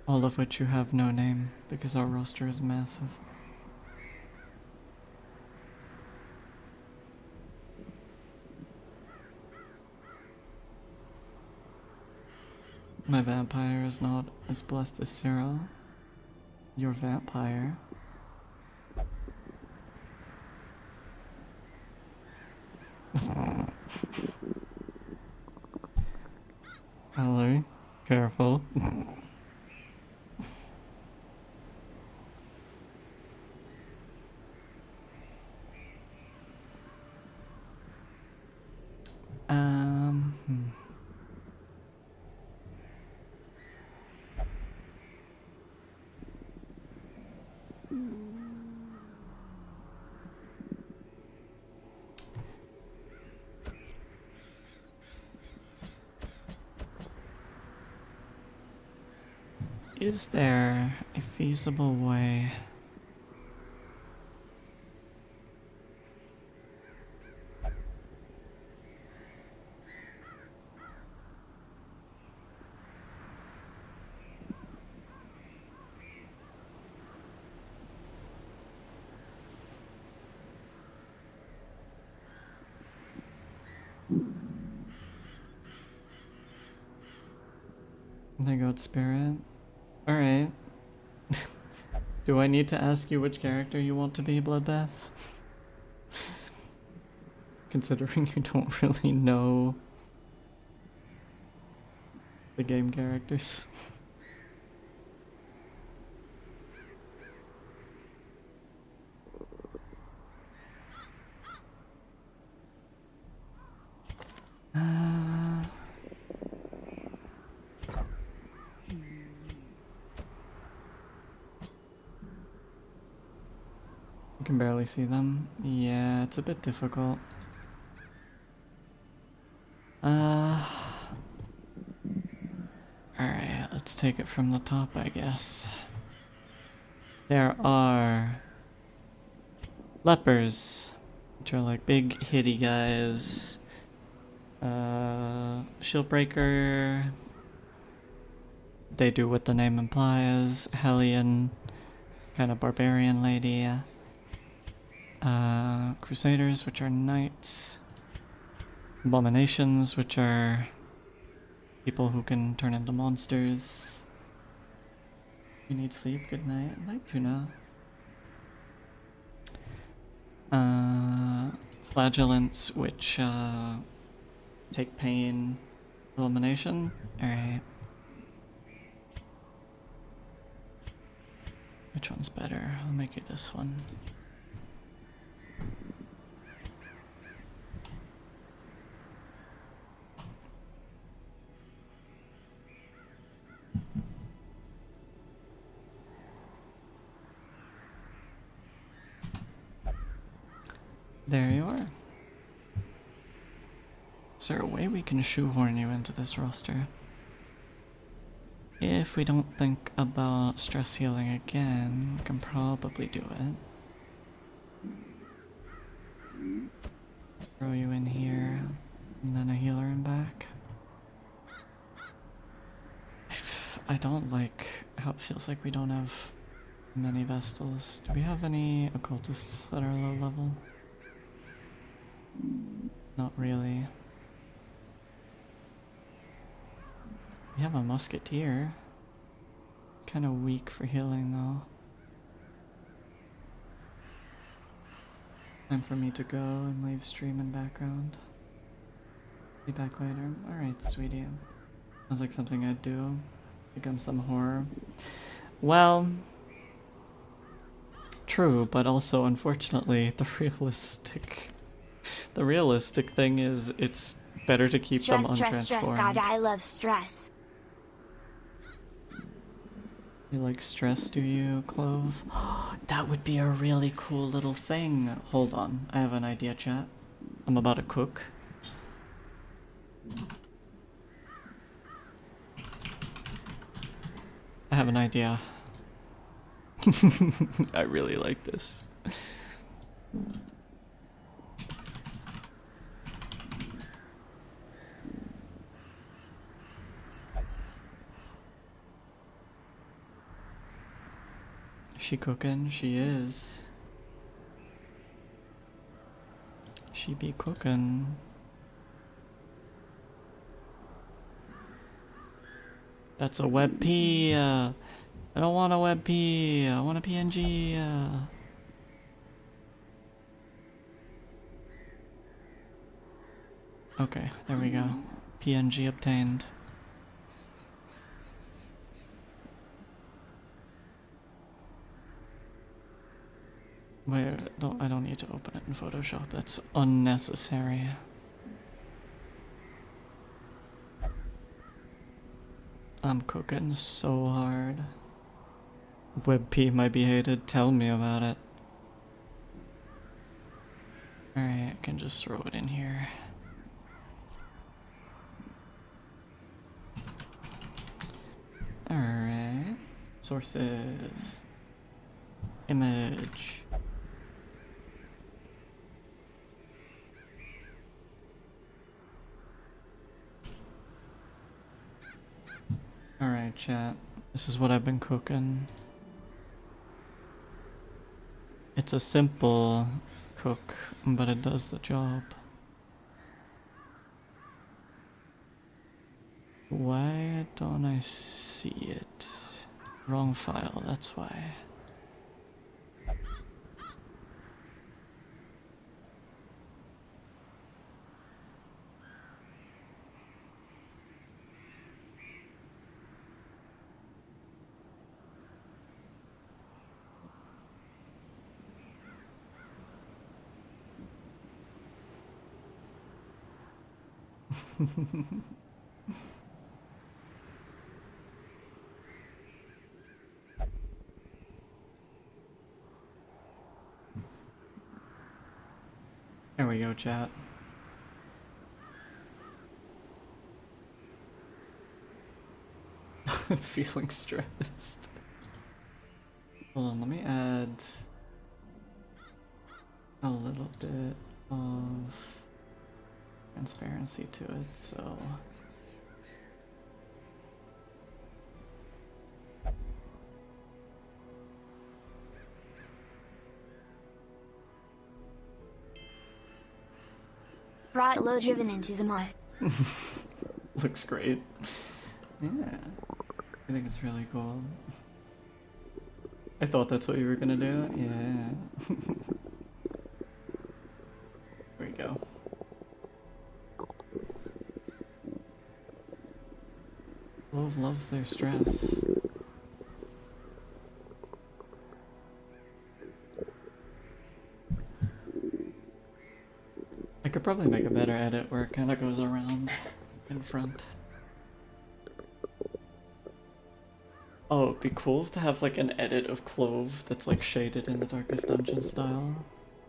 A: All of which you have no name, because our roster is massive. My vampire is not as blessed as Cyril. Your vampire. Ellie, careful. Is there a feasible way? They got spirit. Alright. Do I need to ask you which character you want to be, Bloodbath? Considering you don't really know the game characters. You can barely see them. Yeah, it's a bit difficult. Alright, let's take it from the top, I guess. There are lepers, which are like big hitty guys. Shieldbreaker. They do what the name implies. Hellion, kind of barbarian lady. Crusaders, which are knights. Abominations, which are people who can turn into monsters. You need sleep, good night. Night tuna. Flagellants, which take pain. Elimination. Alright. Which one's better? I'll make it this one. There you are. Is there a way we can shoehorn you into this roster? If we don't think about stress healing again, we can probably do it. Throw you in here, and then a healer in back. I don't like how it feels like we don't have many Vestals. Do we have any occultists that are low level? Not really. We have a musketeer. Kind of weak for healing though. Time for me to go and leave stream in background. Be back later. Alright, sweetie. Sounds like something I'd do. Become some horror. Well, true, but also unfortunately the realistic thing is it's better to keep them untransformed.
D: Stress, God, I love stress.
A: You like stress, do you, Clove? That would be a really cool little thing. Hold on, I have an idea, chat. I'm about to cook. I have an idea. I really like this. She cooking? She is. She be cooking. That's a WebP. I don't want a WebP. I want a PNG. Okay, there we go. PNG obtained. Wait, I don't need to open it in Photoshop. That's unnecessary. I'm cooking so hard. WebP might be hated. Tell me about it. Alright, I can just throw it in here. Alright. Sources. Image. Alright, chat. This is what I've been cooking. It's a simple cook, but it does the job. Why don't I see it? Wrong file, that's why. There we go, chat. Feeling stressed. Hold on, let me add a little bit of transparency to it, so
D: Brought low driven into the mud.
A: looks great. Yeah, I think it's really cool. I thought that's what you were gonna do. Yeah. There we go. Love loves their stress. I could probably make a better edit where it kind of goes around in front. Oh, it'd be cool to have like an edit of Clove that's like shaded in the Darkest Dungeon style.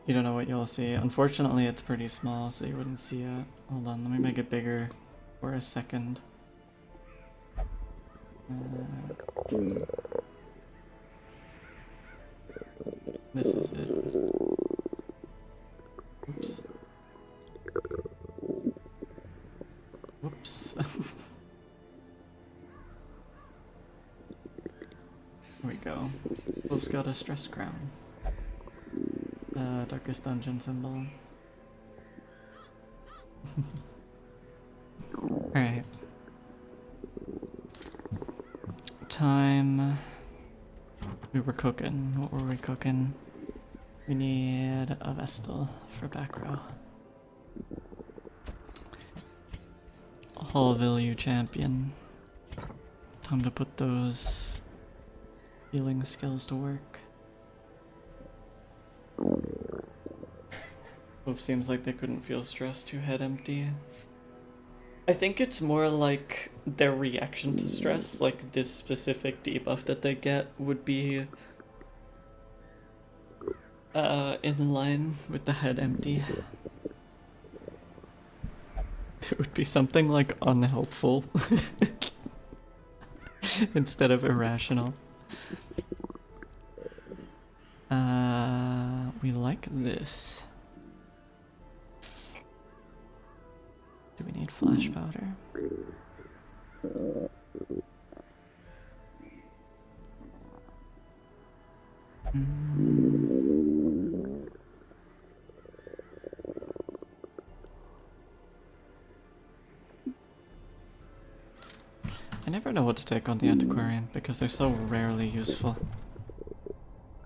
A: You don't know what you'll see. Unfortunately, it's pretty small, so you wouldn't see it. Hold on, let me make it bigger for a second. This is it. Oops. Whoops. Here we go. Wolf's got a stress crown. The darkest dungeon symbol. Alright. Time. We were cooking. What were we cooking? We need a Vestal for back row. Hallville, you champion. Time to put those healing skills to work. Both seems like they couldn't feel stress to head empty. I think it's more like their reaction to stress, like this specific debuff that they get would be in line with the head empty. It would be something like unhelpful instead of irrational. We like this. Do we need flash powder? I never know what to take on the antiquarian because they're so rarely useful.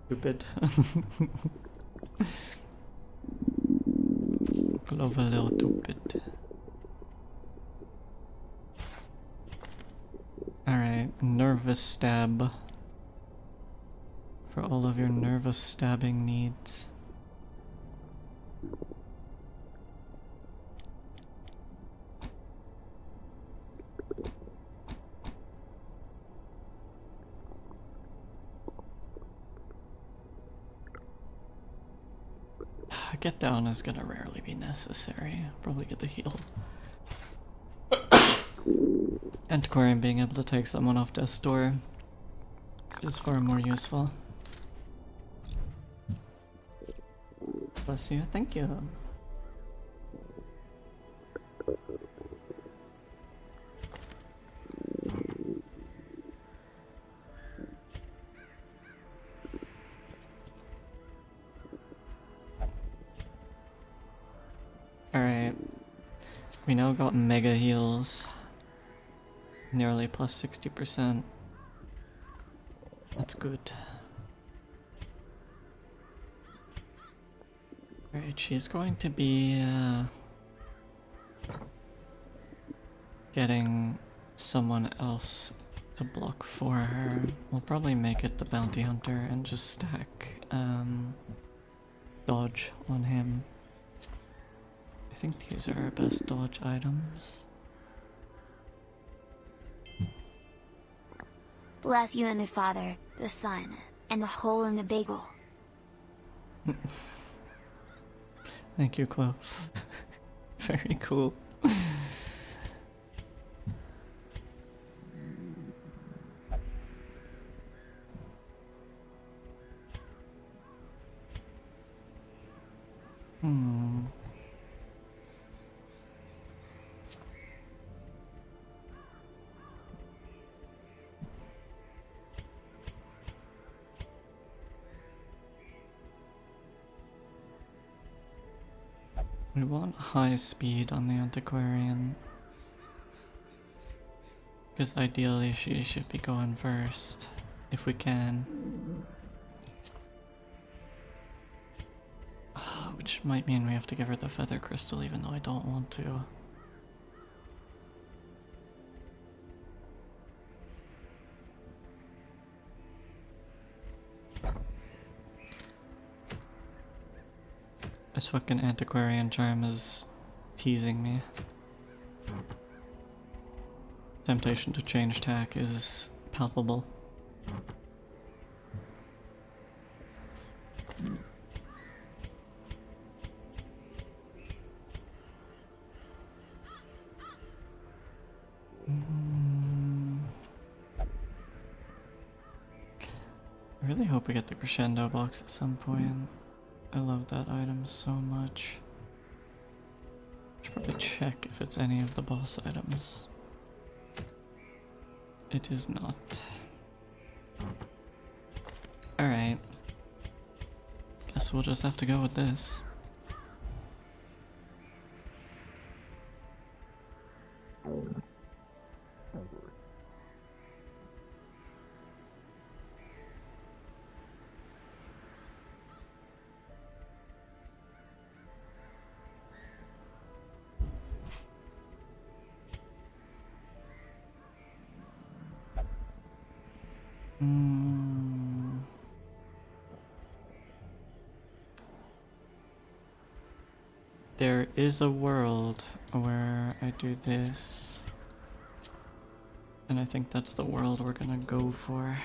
A: Stupid. Love a little stupid. Alright, nervous stab. For all of your nervous stabbing needs. Get down is gonna rarely be necessary. Probably get the heal. Antiquarian being able to take someone off death's door is far more useful. Bless you, thank you. Alright, we now got mega heals. Nearly plus 60%. That's good. Alright, she's going to be getting someone else to block for her. We'll probably make it the bounty hunter and just stack dodge on him. I think these are our best dodge items.
D: Bless you and the Father, the Son, and the hole in the bagel.
A: Thank you, Clove. Very cool. We want high speed on the antiquarian. Because ideally she should be going first, if we can. Which might mean we have to give her the feather crystal even though I don't want to. This fucking antiquarian charm is teasing me. Temptation to change tack is palpable. I really hope we get the crescendo box at some point. I love that item so much. Should probably check if it's any of the boss items. It is not. Alright. Guess we'll just have to go with this. There is a world where I do this, and I think that's the world we're gonna go for.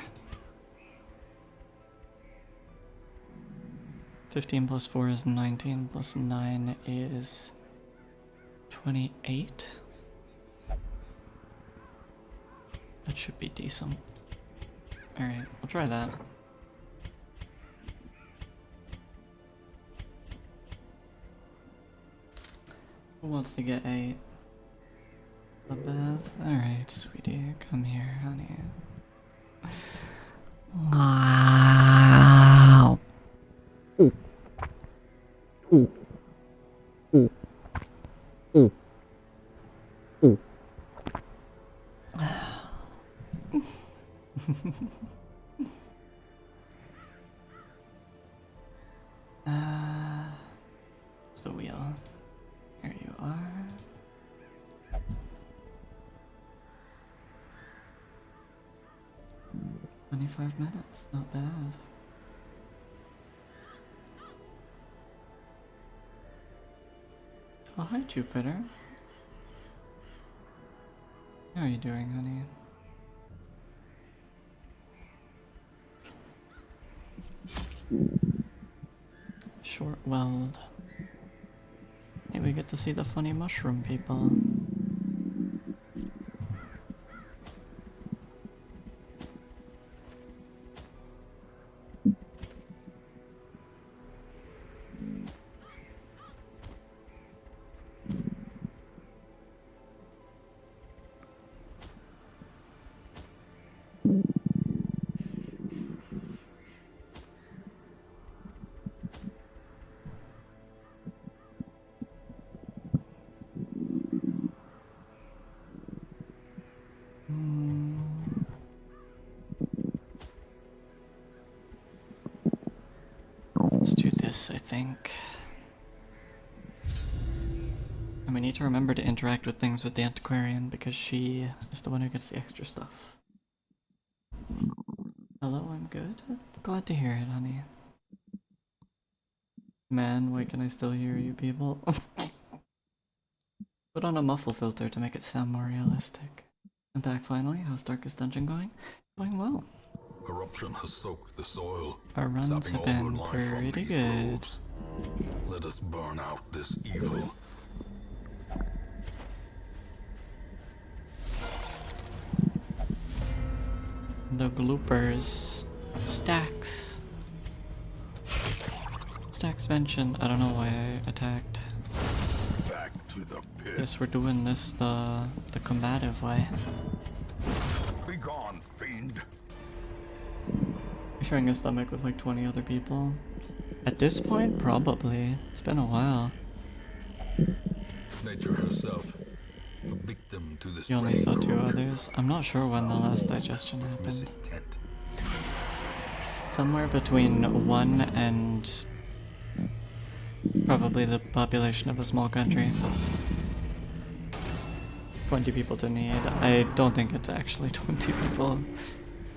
A: 15 plus 4 is 19, plus 9 is 28. That should be decent. Alright, we'll try that. Who wants to get a bath? Alright, sweetie, come here, honey. Wow. Ooh. Ooh. Ooh. Ooh. Ooh. It's the wheel. Here you are. $25, not bad. Oh, hi, Jupiter. How are you doing, honey? Short weld. Hey, we get to see the funny mushroom people. Let's do this, I think. And we need to remember to interact with things with the antiquarian because she is the one who gets the extra stuff. Hello, I'm good. Glad to hear it, honey. Man, why can I still hear you people? Put on a muffle filter to make it sound more realistic. I'm back finally. How's Darkest Dungeon going? Going well.
C: Corruption has soaked the soil.
A: Our runs
C: sapping
A: have
C: all
A: been
C: good life from
A: pretty
C: these
A: good.
C: groves. Let us burn out this evil.
A: The gloopers. Stacks. Stacks mentioned. I don't know why I attacked.
C: Back to the pit.
A: Guess we're doing this the combative way.
C: Be gone, fiend.
A: You're sharing a stomach with like 20 other people. At this point, probably. It's been a while.
C: Nature herself, a victim to this
A: You only saw two
C: corruption.
A: others. I'm not sure when the last digestion happened.
C: Misintent.
A: Somewhere between 1 and probably the population of a small country. 20 people to need. I don't think it's actually 20 people.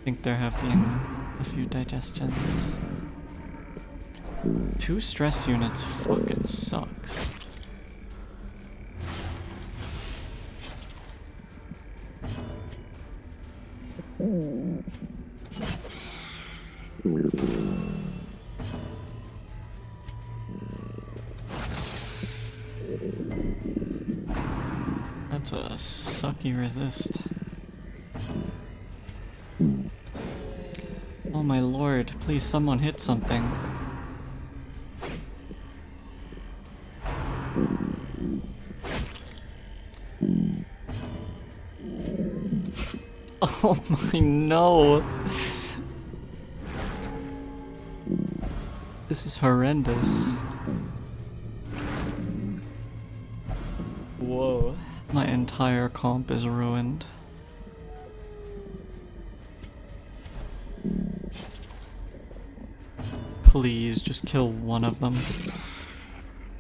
A: I think there have been a few digestions. 2 stress units fucking sucks. That's a sucky resist. Oh my lord, please someone hit something. Oh my no! This is horrendous. Whoa. My entire comp is ruined. Please, just kill one of them.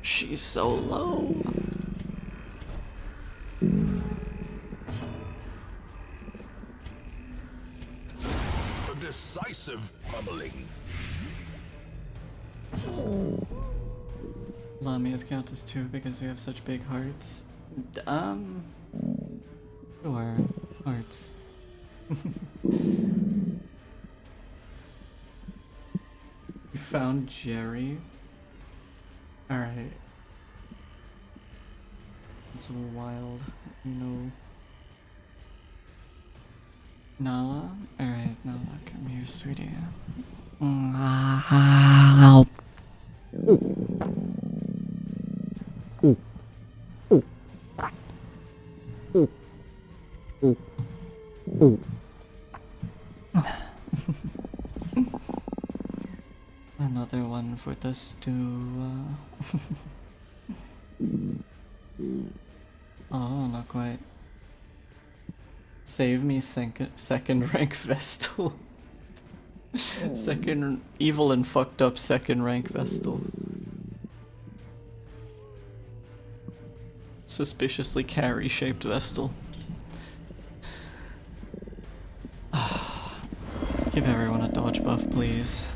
A: She's so low.
C: A decisive pummeling.
A: Lamia's count as 2 because we have such big hearts. Sure. Hearts. You found Jerry? Alright. It's wild, you know. Nala? Alright, Nala, come here, sweetie. Another one for the stew. Oh, not quite. Save me second rank Vestal. Second evil and fucked up second rank Vestal. Suspiciously carry shaped Vestal. Give everyone a dodge buff, please.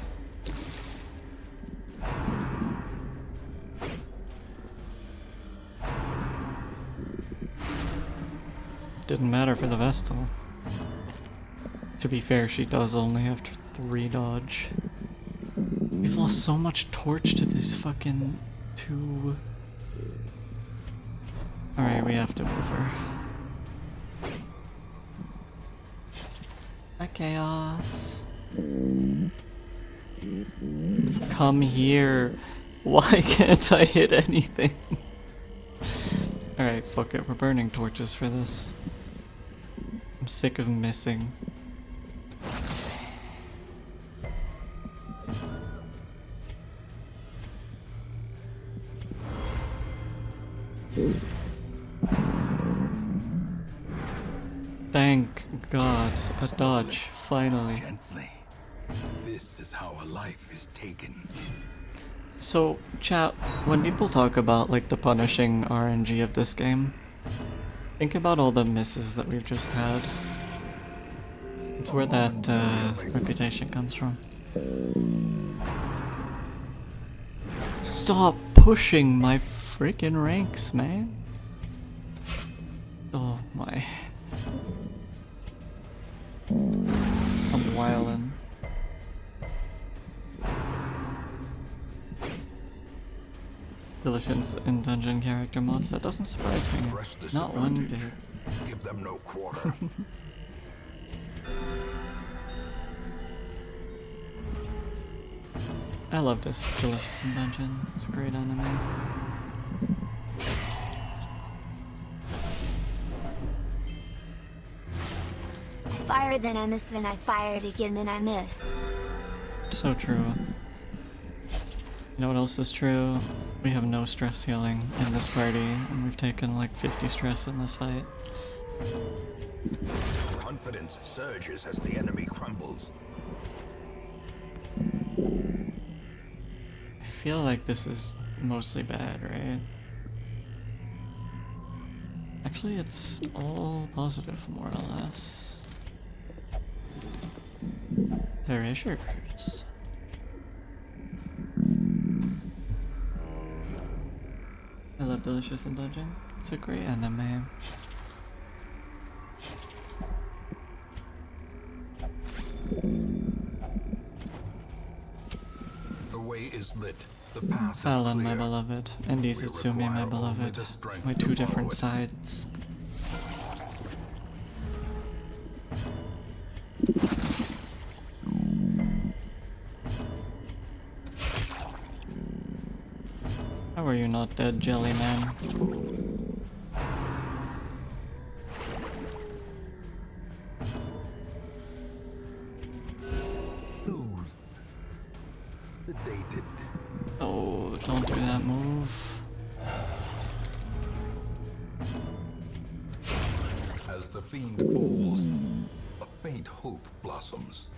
A: Didn't matter for the Vestal. To be fair, she does only have 3 dodge. We've lost so much torch to this fucking 2. Alright, we have to move her. Hi, Chaos. Come here. Why can't I hit anything? Alright, fuck it. We're burning torches for this. I'm sick of missing. Thank God, a dodge, finally.
C: Gently. This is how a life is taken.
A: So, chat, when people talk about like the punishing RNG of this game, think about all the misses that we've just had. It's where that reputation comes from. Stop pushing my freaking ranks, man. Oh my. I'm wildin'. Delicious in dungeon character mods, that doesn't surprise me. Not one bit.
C: Give them no quarter.
A: I love this Delicious in Dungeon. It's a great anime.
D: I fired, then I missed, then I fired again, then I missed.
A: So true. You know what else is true? We have no stress healing in this party, and we've taken like 50 stress in this fight.
C: Confidence surges as the enemy crumbles.
A: I feel like this is mostly bad, right? Actually, it's all positive, more or less. Erasures. I love Delicious in Dungeon. It's a great anime.
C: The way is lit. The path is
A: Fallon, my
C: clear.
A: beloved, and Izutsumi, my beloved. My 2 different sides. How are you not dead, Jelly Man?
C: Soothed. Sedated.
A: Oh, don't do that move.
C: As the fiend falls, a faint hope blossoms.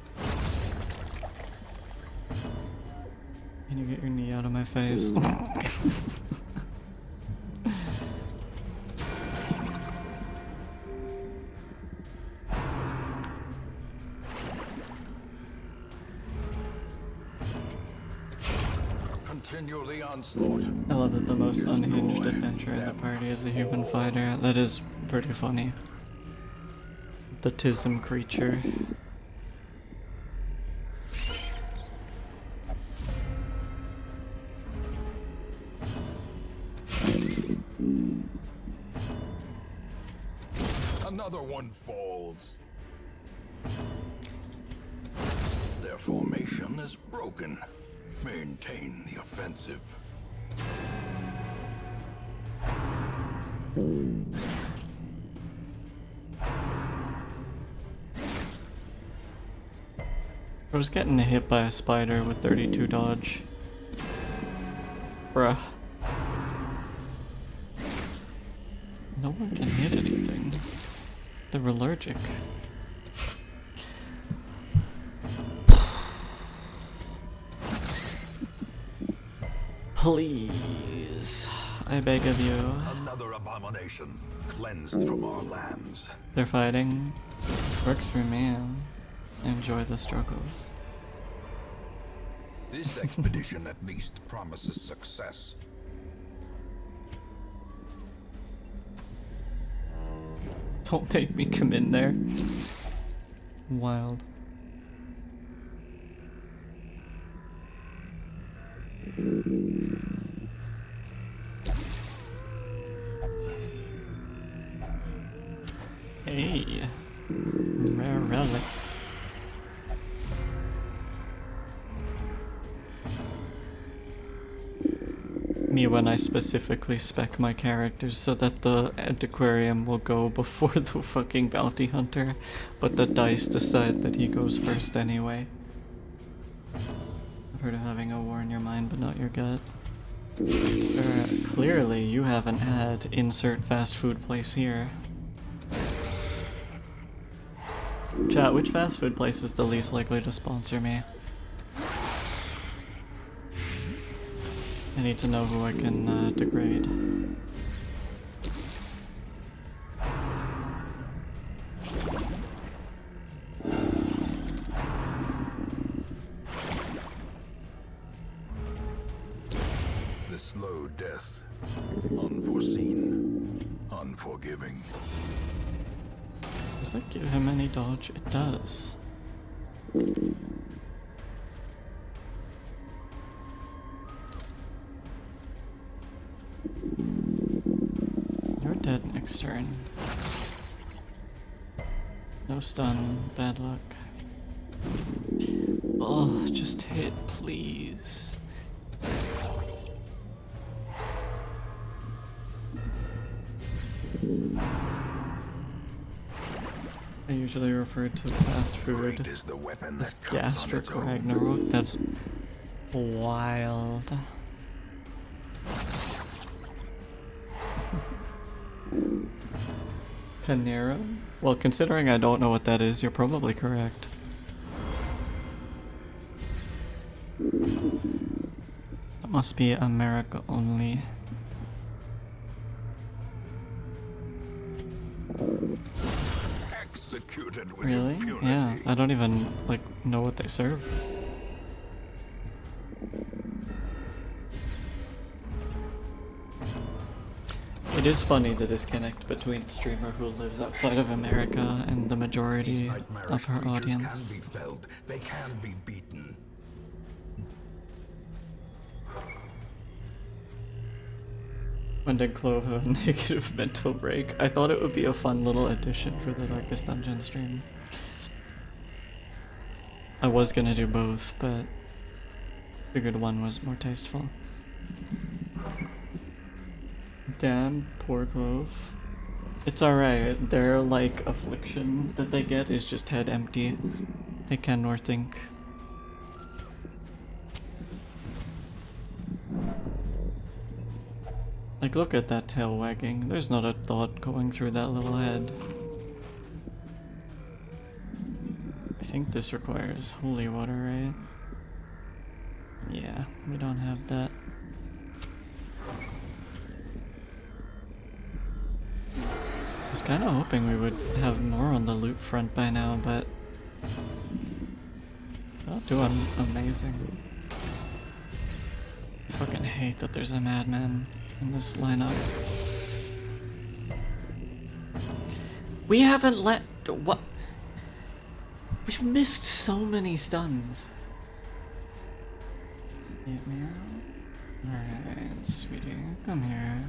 A: Can you get your knee out of my face?
C: Continue the onslaught.
A: I love that the most unhinged adventure in the party is a human fighter. That is pretty funny. The Tism creature.
C: Another one falls. Their formation is broken. Maintain the offensive.
A: I was getting hit by a spider with 32 dodge. Bruh. No one can hit anything. They're allergic. Please, I beg of you.
C: Another abomination cleansed from our lands.
A: They're fighting. Works for me. Enjoy the struggles.
C: This expedition at least promises success.
A: Don't make me come in there. Wild. Hey, rare relic. Me when I specifically spec my characters so that the antiquarian will go before the fucking bounty hunter, but the dice decide that he goes first anyway. I've heard of having a war in your mind but not your gut. Clearly you haven't had insert fast food place here. Chat, which fast food place is the least likely to sponsor me? I need to know who I can degrade.
C: The slow death. Unforeseen. Unforgiving.
A: Does that give him any dodge? It does. You're dead next turn. No stun, bad luck. Oh, just hit, please. I usually refer to fast food
C: Great is the weapon
A: as
C: that cuts on
A: gastric
C: its own.
A: Ragnarok. That's wild. Panera? Well, considering I don't know what that is, you're probably correct. That must be America only.
C: Executed with
A: Really?
C: impunity.
A: Yeah, I don't even, like, know what they serve. It is funny the disconnect between a streamer who lives outside of America and the
C: These
A: majority
C: nightmarish
A: of her
C: creatures
A: audience.
C: can be felled. They can be beaten.
A: When did Clove have a negative mental break? I thought it would be a fun little addition for the Darkest Dungeon stream. I was gonna do both, but figured one was more tasteful. Damn, poor Clove. It's alright, their like affliction that they get is just head empty. They can nor think. Like, look at that tail wagging. There's not a thought going through that little head. I think this requires holy water, right? Yeah, we don't have that. I was kind of hoping we would have more on the loot front by now, but not doing amazing. I fucking hate that there's a madman in this lineup. We haven't let... what? We've missed so many stuns. Get me out? Alright, sweetie, come here.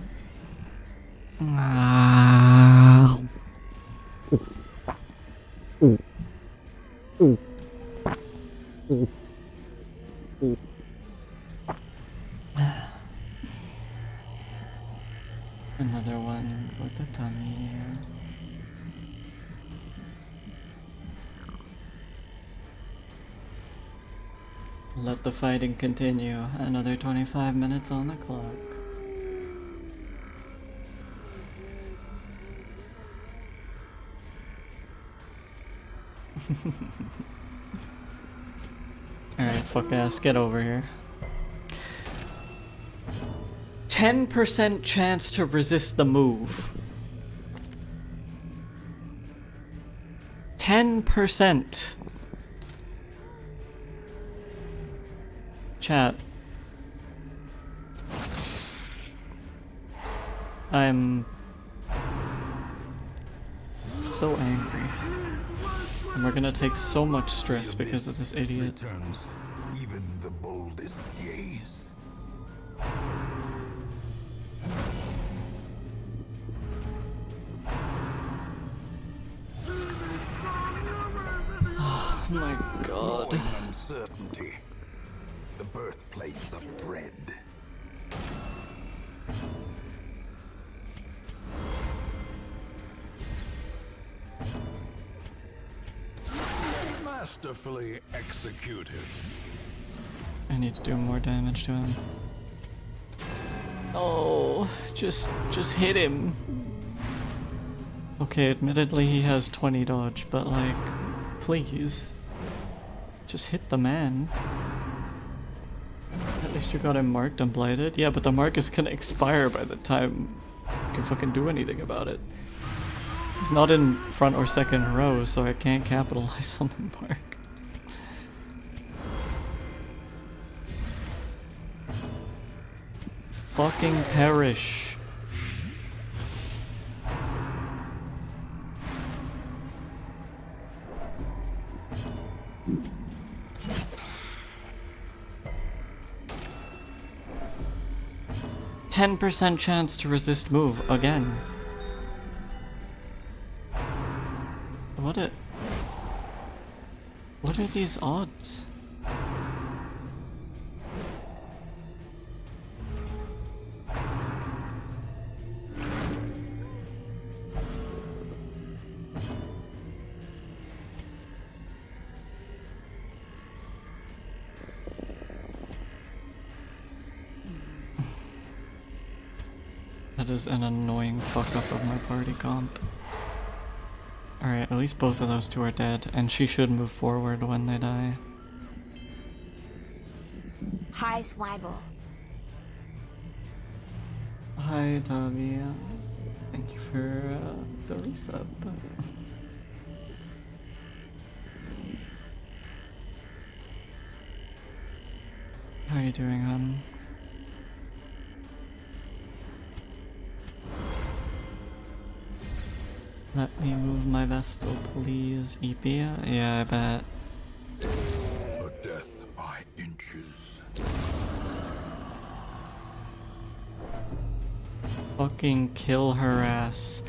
A: Another one for the tummy. Let the fighting continue. Another 25 minutes on the clock. Alright, fuck ass, get over here. 10% chance to resist the move. 10%. Chat. I'm so angry. And we're gonna take so much stress because of this idiot.
C: Returns even the boldest gaze.
A: Oh my god.
C: Gnawing uncertainty. The birthplace of dread.
B: Masterfully executed.
A: I need to do more damage to him. Oh, just hit him. Okay, admittedly he has 20 dodge, but like, please. Just hit the man. At least you got him marked and blighted. Yeah, but the mark is gonna expire by the time you can fucking do anything about it. He's not in front or second row, so I can't capitalize on the mark. Fucking perish. %10 chance to resist move again. What are these odds? That is an annoying fuck up of my party comp. Alright, at least both of those two are dead, and she should move forward when they die.
D: Hi, Swibble.
A: Hi, Tommy. Thank you for the resub. How are you doing, hon? Let me move my Vestal, please, Epia. Yeah, I bet.
C: A death by inches.
A: Fucking kill her ass.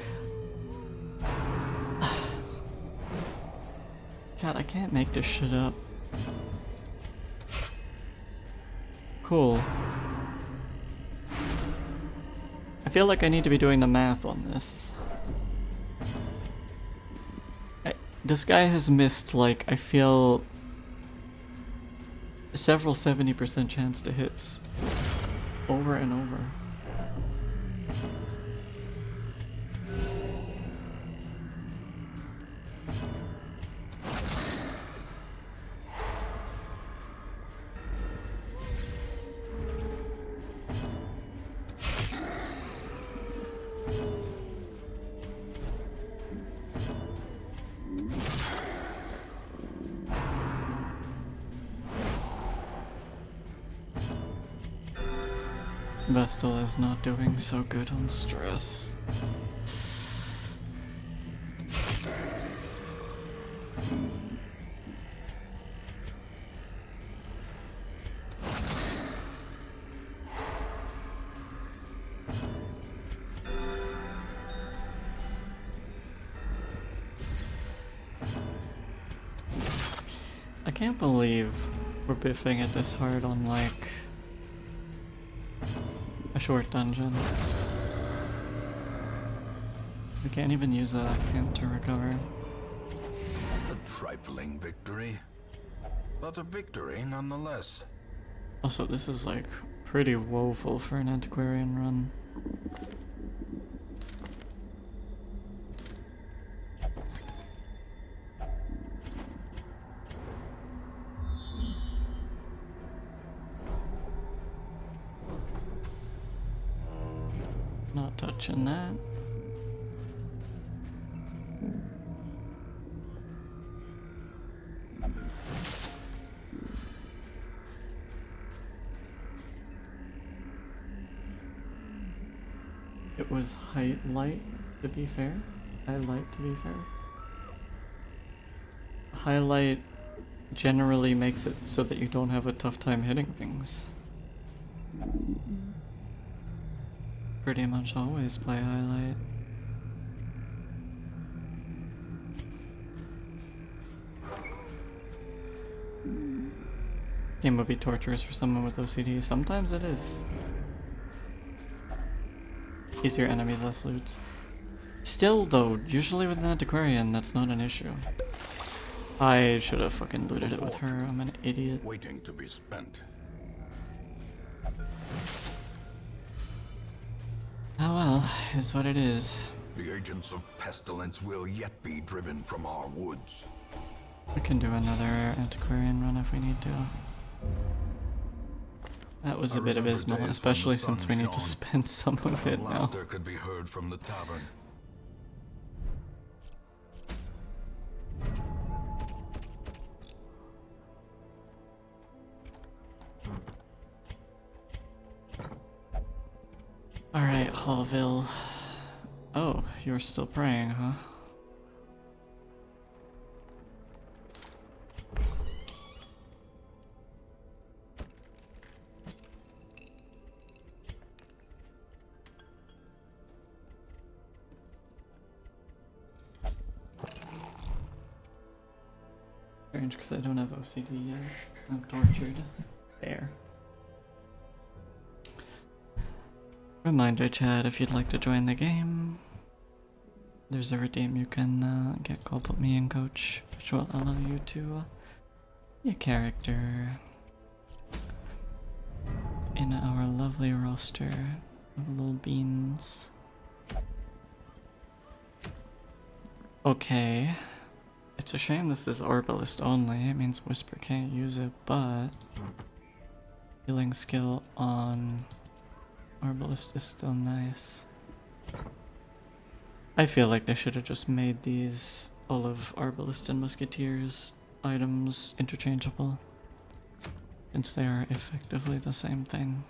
A: God, I can't make this shit up. Cool. I feel like I need to be doing the math on this. This guy has missed, like, I feel several 70% chance to hits over and over. Vestal is not doing so good on stress. I can't believe we're biffing it this hard on, like, a short dungeon. We can't even use that camp to recover.
C: A trifling victory, but a victory nonetheless.
A: Also, this is, like, pretty woeful for an antiquarian run. Not touching that. It was highlight, to be fair. Highlight, to be fair. Highlight generally makes it so that you don't have a tough time hitting things. Pretty much always play highlight. Game would be torturous for someone with OCD. Sometimes it is. Easier enemies, less loots. Still though, usually with an antiquarian, that's not an issue. I should have fucking looted it with her. I'm an idiot.
C: Waiting to be spent.
A: Oh well, is what it is.
C: The agents of pestilence will yet be driven from our woods.
A: We can do another antiquarian run if we need to. That was a bit abysmal, especially since we need to spend some of it now.
C: Laughter could be heard from the tavern.
A: Alright, Hallville. Oh, you're still praying, huh? Strange, because I don't have OCD yet. I'm tortured. There. Reminder chat, if you'd like to join the game, there's a redeem you can get called Put Me in Coach, which will allow you to be a character in our lovely roster of little beans. Okay, it's a shame this is Arbalist only, it means Whisper can't use it, but healing skill on Arbalist is still nice. I feel like they should have just made these all of Arbalist and Musketeers items interchangeable, since they are effectively the same thing.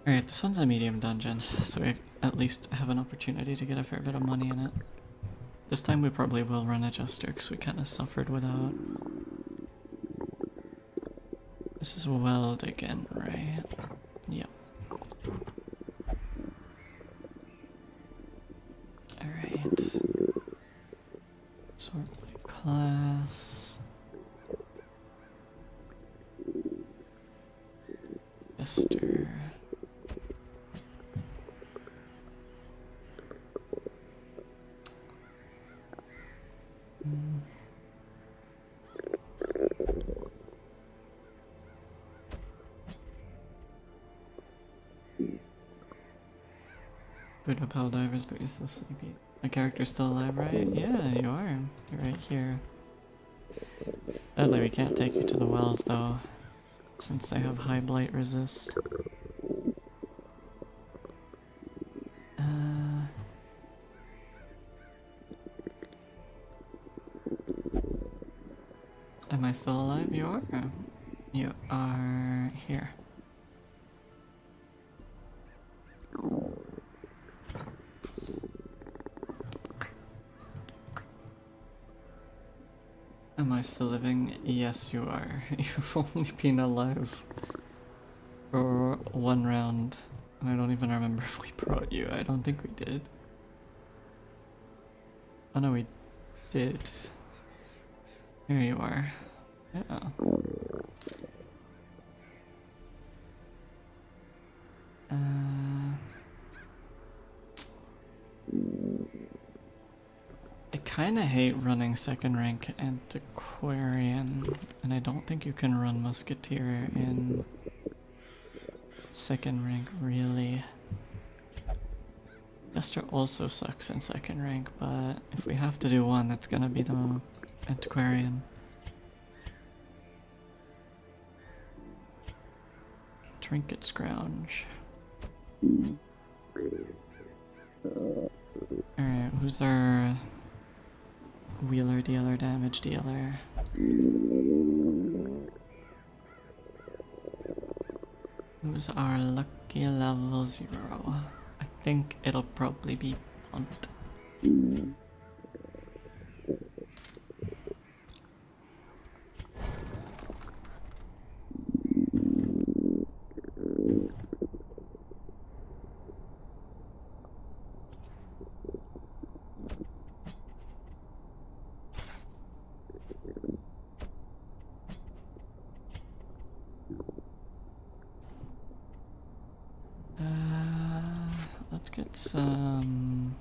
A: Alright, this one's a medium dungeon, so we at least have an opportunity to get a fair bit of money in it. This time we probably will run Adjuster because we kind of suffered without. This is Weld again, right? Yep. Alright. Sort like class. Esther. Boot up Helldivers, but you're so sleepy. My character's still alive, right? Yeah, you are. You're right here. Sadly, we can't take you to the wells, though, since they have high blight resist. Am I still alive? You are? You are here. Am I still living? Yes, you are. You've only been alive for one round. And I don't even remember if we brought you. I don't think we did. Oh no, we did. Here you are. Yeah. I kinda hate running second rank antiquarian, and I don't think you can run musketeer in second rank really. Jester also sucks in second rank, but if we have to do one, it's gonna be the antiquarian. Trinket scrounge. Alright, who's our wheeler dealer, damage dealer? Who's our lucky level 0? I think it'll probably be Punt. Let's get some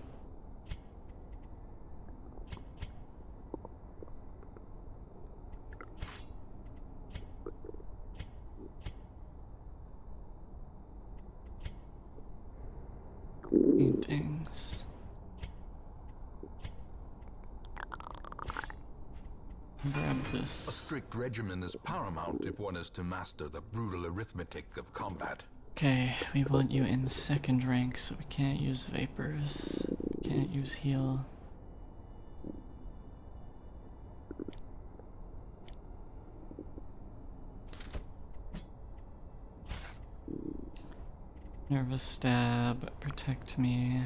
A: paintings. Grab
C: A
A: this.
C: strict regimen is paramount if one is to master the brutal arithmetic of combat.
A: Okay, we want you in second rank, so we can't use vapors. We can't use heal. Nervous stab, protect me.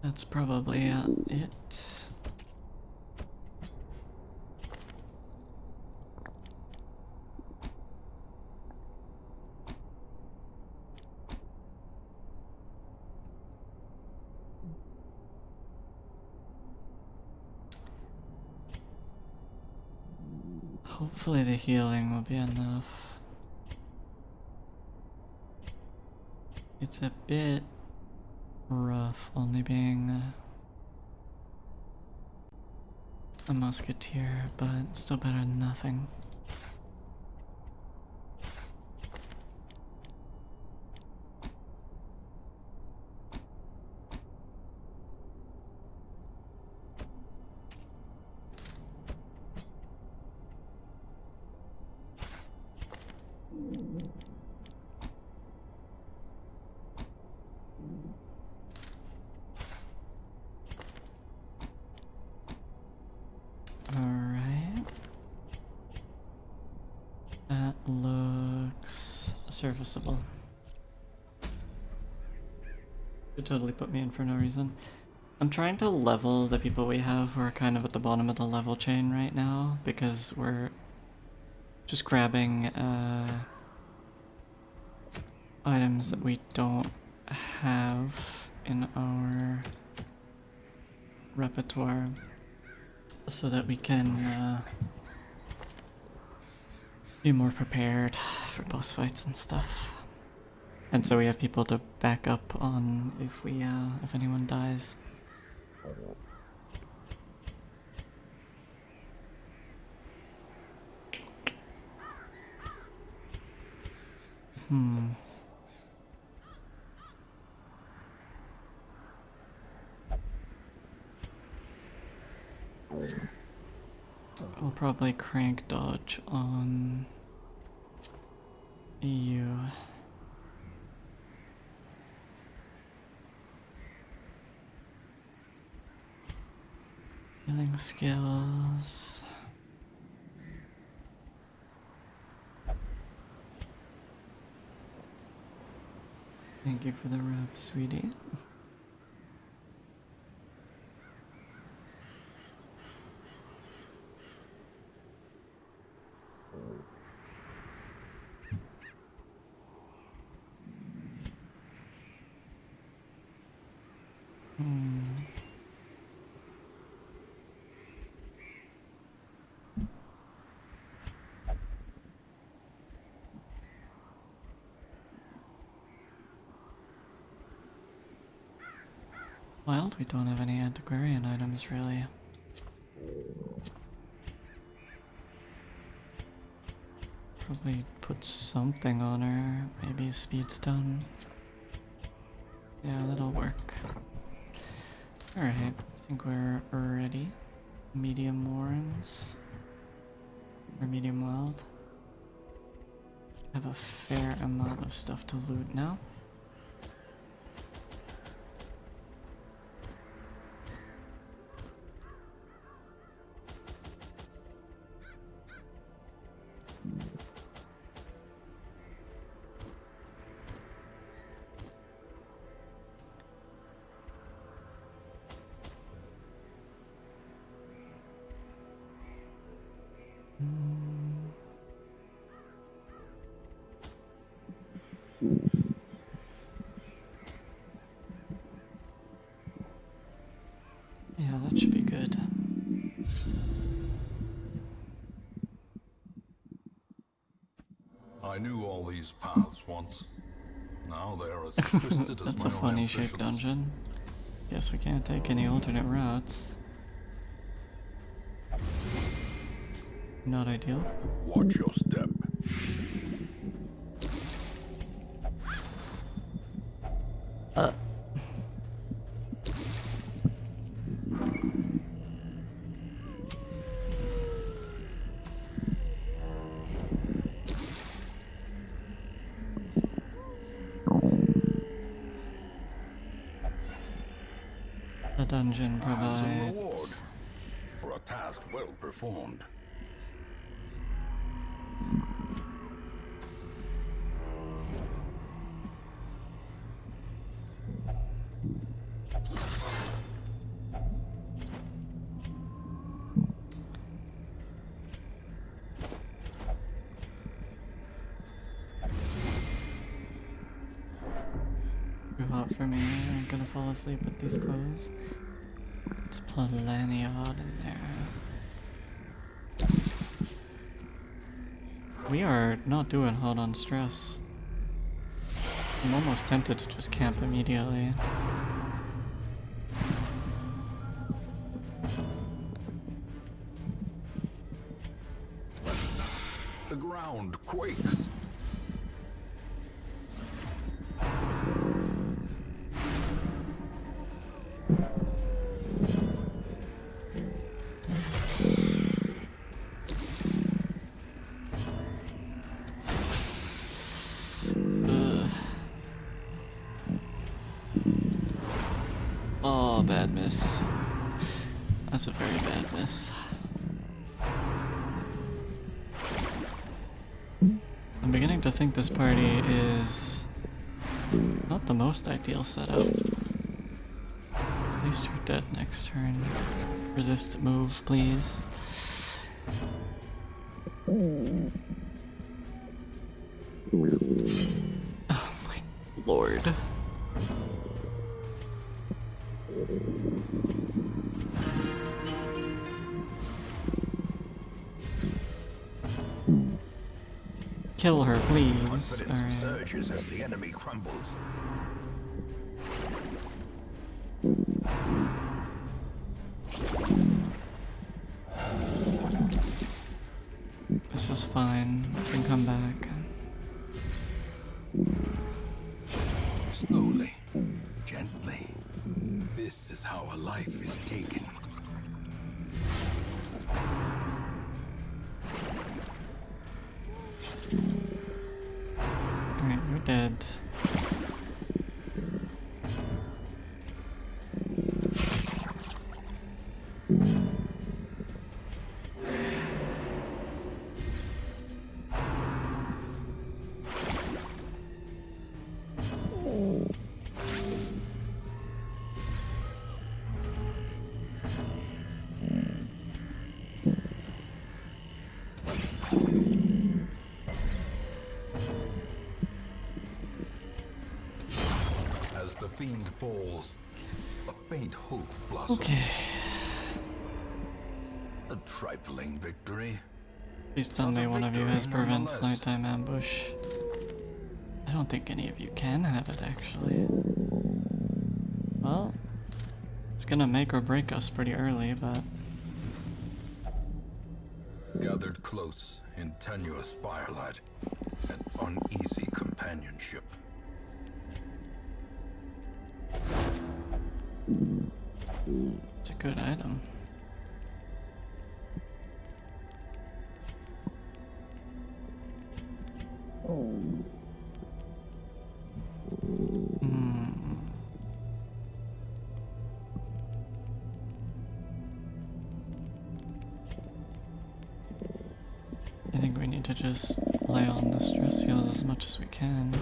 A: That's probably it. Hopefully the healing will be enough. It's a bit rough only being a musketeer, but still better than nothing. Alright. That looks serviceable. Could totally put me in for no reason. I'm trying to level the people we have who are kind of at the bottom of the level chain right now, because we're just grabbing items that we don't have in our repertoire, so that we can be more prepared for boss fights and stuff. And so we have people to back up on if we if anyone dies. I'll probably crank dodge on you. Healing skills. Thank you for the rub, sweetie. Wild, we don't have any antiquarian items really. Probably put something on her, maybe a speedstone. Yeah, that'll work. Alright, I think we're ready. Medium warrens. Or medium wild. Have a fair amount of stuff to loot now. Yeah, that should be good.
C: I knew all these paths once. Now they're as twisted as
A: That's
C: my
A: a
C: own
A: funny shaped
C: ambitions.
A: dungeon. Guess we can't take any alternate routes. Not ideal.
C: Watch your step.
A: The dungeon
C: As a reward
A: provides.
C: for a task well performed.
A: Too hot for me. I'm gonna fall asleep with these clothes. It's plenty hot in there. We are not doing hot on stress. I'm almost tempted to just camp immediately.
C: The ground quakes.
A: Ugh. Oh, bad miss. That's a very bad miss. I'm beginning to think this party is not the most ideal setup. At least you're dead next turn. Resist move, please. Oh my lord. Kill her, please.
C: Confidence
A: Alright.
C: surges as the enemy crumbles.
A: This is fine. I can come back.
C: Slowly, gently. This is how a life is taken.
A: Alright, you're dead.
C: As the fiend falls, a faint hope blossoms.
A: Okay.
C: A trifling victory.
A: Please tell
C: Not
A: me
C: a
A: one of you has
C: victory,
A: prevents
C: nonetheless.
A: nighttime ambush. I don't think any of you can have it, actually. Well, it's gonna make or break us pretty early, but
C: Gathered close in tenuous firelight and uneasy companionship.
A: it's a good item. Hmm. I think we need to just lay on the stress heals as much as we can.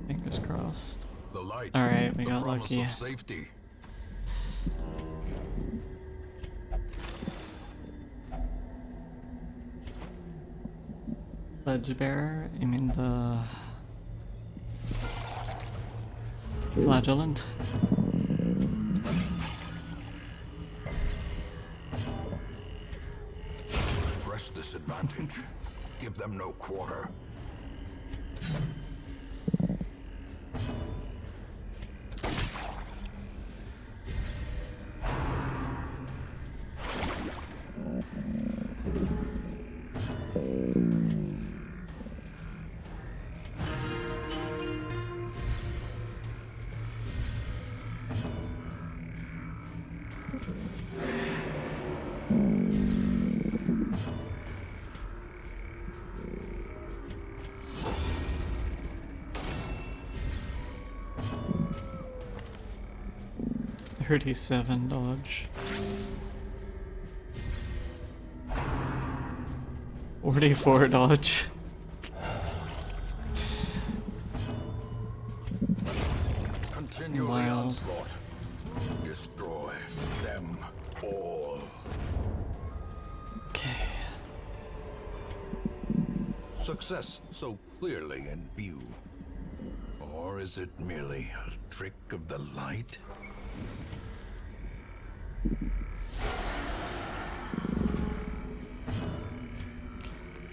A: Fingers crossed.
C: The light.
A: Alright, we
C: the
A: got
C: promise
A: lucky.
C: of safety.
A: Pledge bearer? You mean the flagellant?
C: Press this advantage. Give them no quarter.
A: $37 dodge. 44 dodge.
C: Continue the
A: Wild.
C: onslaught. Destroy them all.
A: Okay.
C: Success so clearly in view. Or is it merely a trick of the light?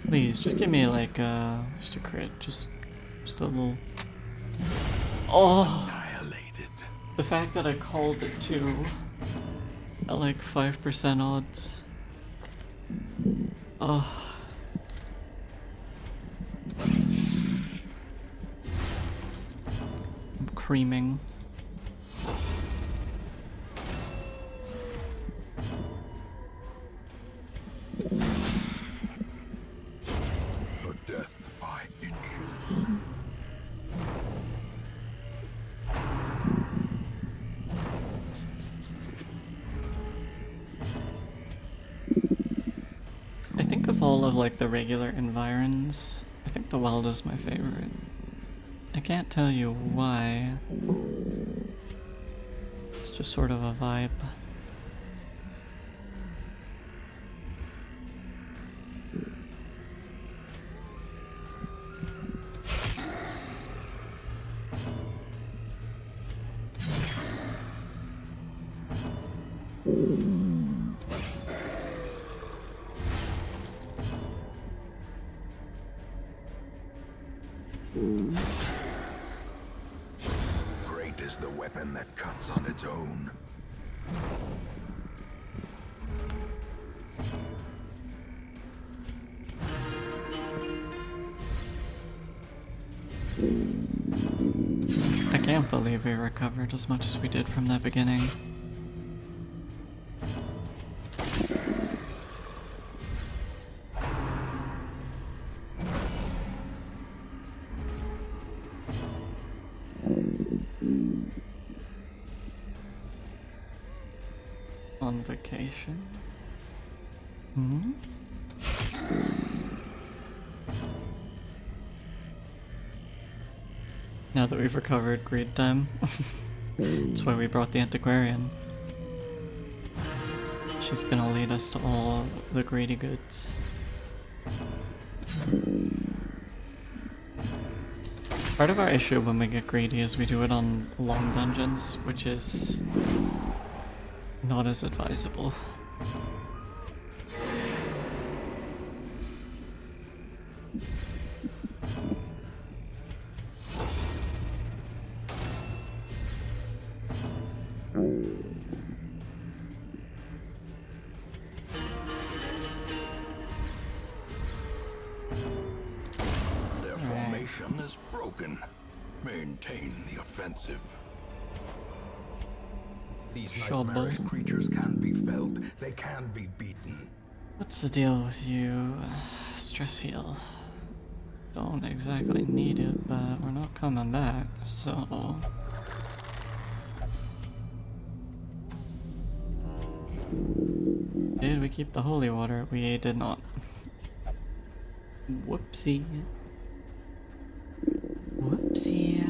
A: Please, just give me like just a crit, just a little. Oh,
C: Annihilated.
A: the fact that I called it too at like 5% odds. Oh, Oh. I'm creaming.
C: A death by inches.
A: I think of all of like the regular environs, I think the Weld is my favorite. I can't tell you why. It's just sort of a vibe.
C: Great is the weapon that cuts on its own.
A: I can't believe we recovered as much as we did from that beginning. On vacation? Hmm? Now that we've recovered greed time, that's why we brought the antiquarian. She's gonna lead us to all the greedy goods. Part of our issue when we get greedy is we do it on long dungeons, which is not as advisable.
C: Their formation is broken. Maintain the offensive. These
A: Shovel.
C: nightmarish creatures can be felled. They can be beaten.
A: What's the deal with you? Stress heal. Don't exactly need it, but we're not coming back, so... Did we keep the holy water? We did not. Whoopsie. Whoopsie.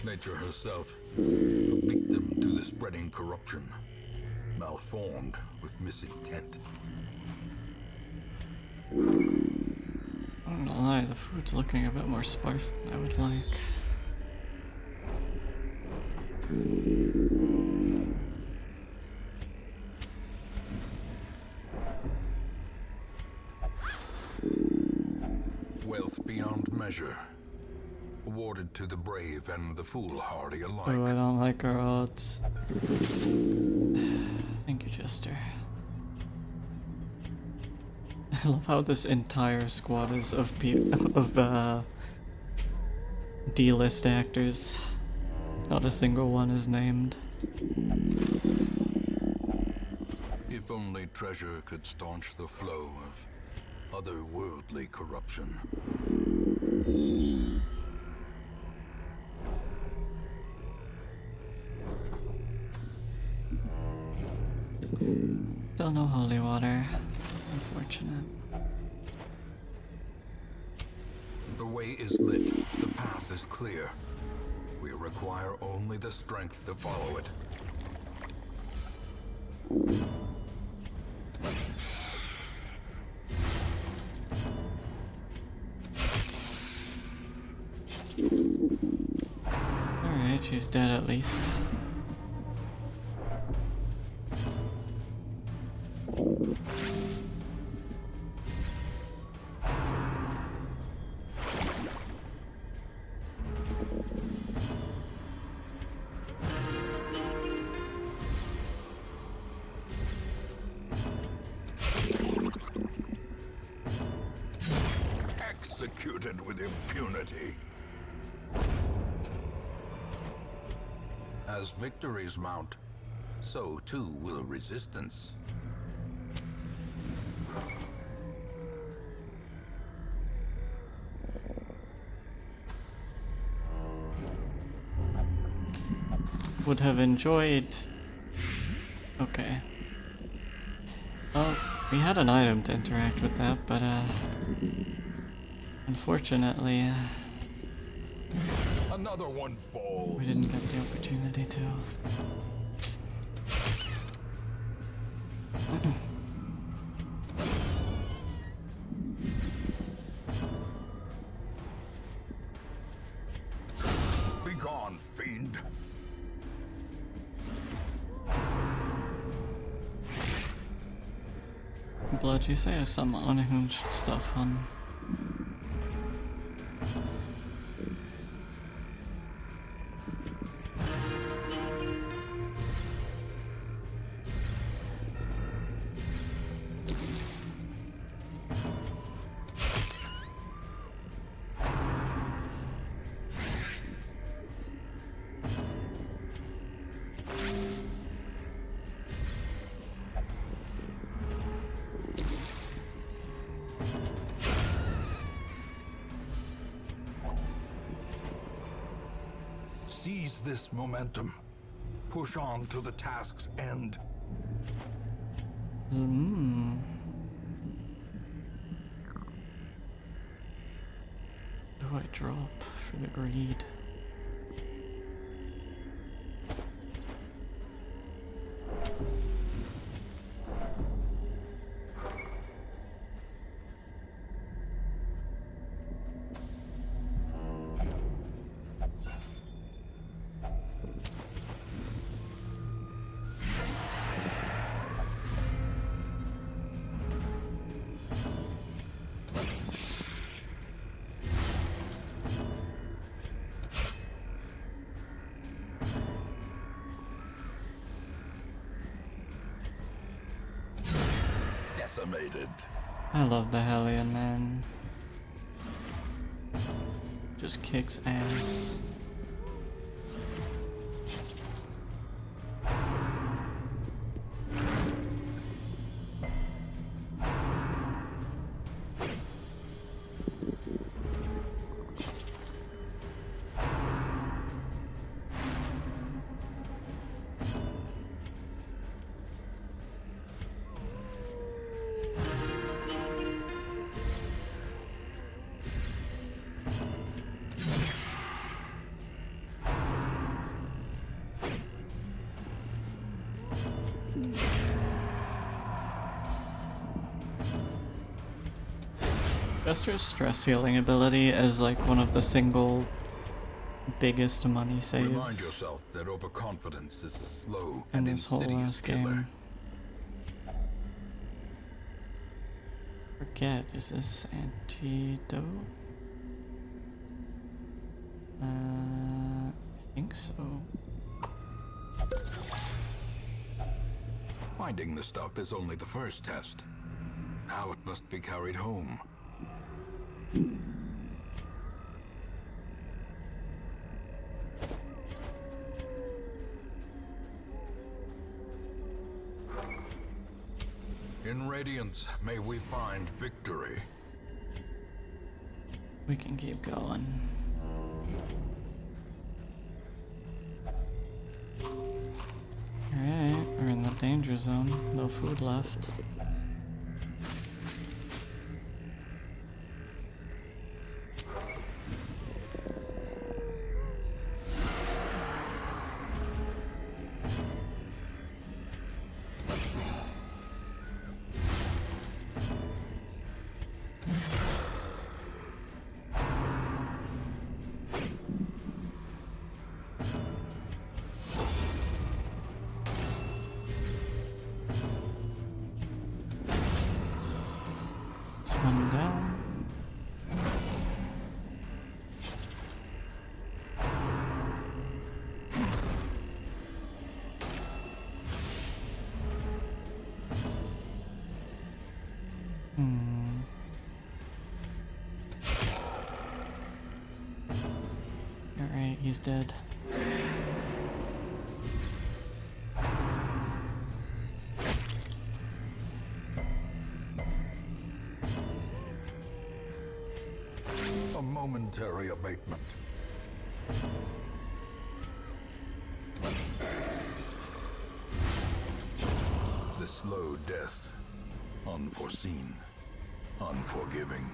C: Nature herself, a victim to the spreading corruption, malformed with misintent.
A: I'm not gonna lie, the food's looking a bit more sparse than I would like.
C: Wealth beyond measure, awarded to the brave and the foolhardy alike.
A: Oh, I don't like our odds. Thank you, Jester. I love how this entire squad is of D-list actors. Not a single one is named.
C: If only treasure could staunch the flow of otherworldly corruption.
A: Still no holy water. Unfortunate.
C: The way is lit, the path is clear. We require only the strength to follow it.
A: Alright, she's dead at least.
C: executed with impunity. As victories mount, so too will resistance.
A: Would have enjoyed... Okay. Well, we had an item to interact with that, but unfortunately,
C: Another one falls.
A: we didn't get the opportunity to.
C: Begone, fiend.
A: Blood, you say some unhinged stuff, hun.
C: Seize this momentum. Push on to the task's end.
A: Hmm. What do I drop for the greed?
C: Decimated.
A: I love the Hellion, man. Just kicks ass. Jester's stress healing ability is like one of the single biggest money saves
C: Remind yourself that overconfidence is a slow
A: in
C: and
A: this whole
C: insidious
A: last
C: killer.
A: game. Forget, is this antidote? I think so.
C: Finding the stuff is only the first test. Now it must be carried home. In Radiance, may we find victory.
A: We can keep going. Alright, we're in the danger zone. No food left. Alright, he's dead.
C: A momentary abatement. The slow death. Unforeseen. Unforgiving.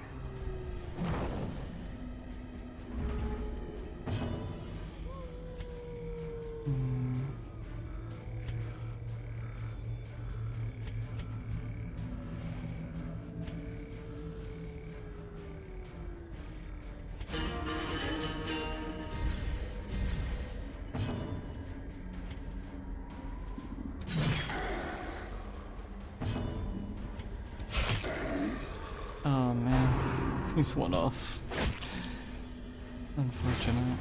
A: Oh man, he's one off. Unfortunate.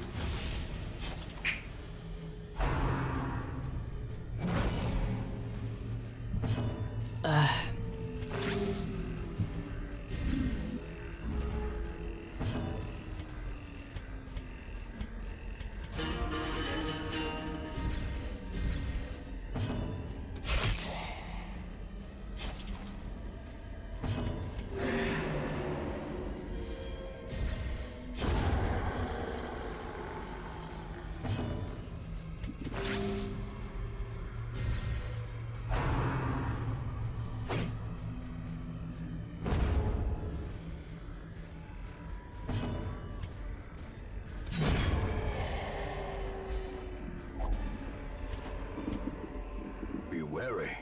C: Be wary.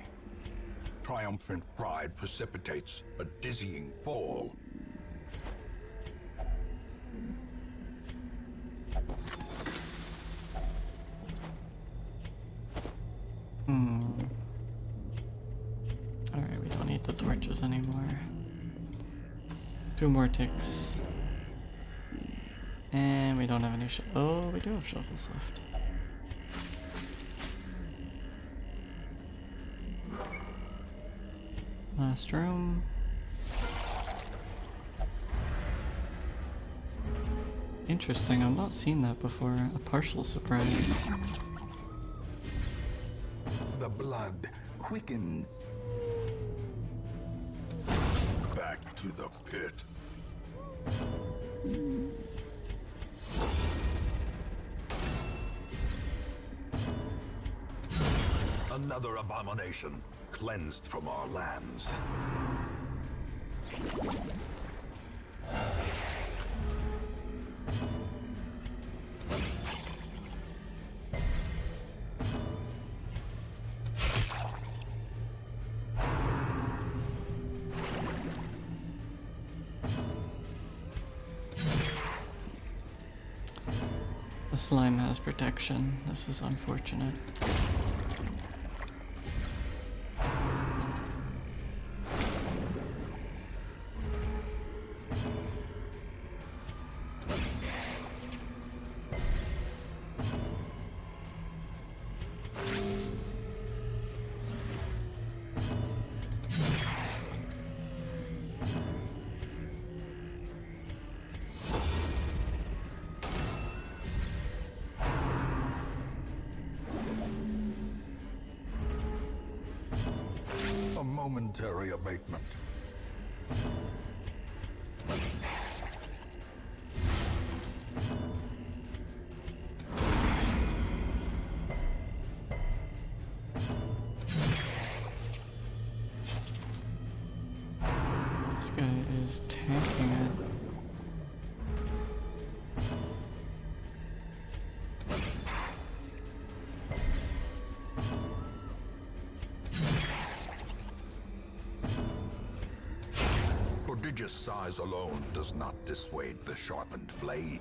C: Triumphant pride precipitates a dizzying fall.
A: Alright, we don't need the torches anymore. 2 more ticks. And we don't have any oh, we do have shovels left. Last room. Interesting, I've not seen that before. A partial surprise.
C: The blood quickens. Back to the pit. Another abomination cleansed from our lands.
A: The slime has protection. This is unfortunate.
C: A momentary abatement.
A: This guy is tanking it.
C: Prodigious size alone does not dissuade the sharpened blade.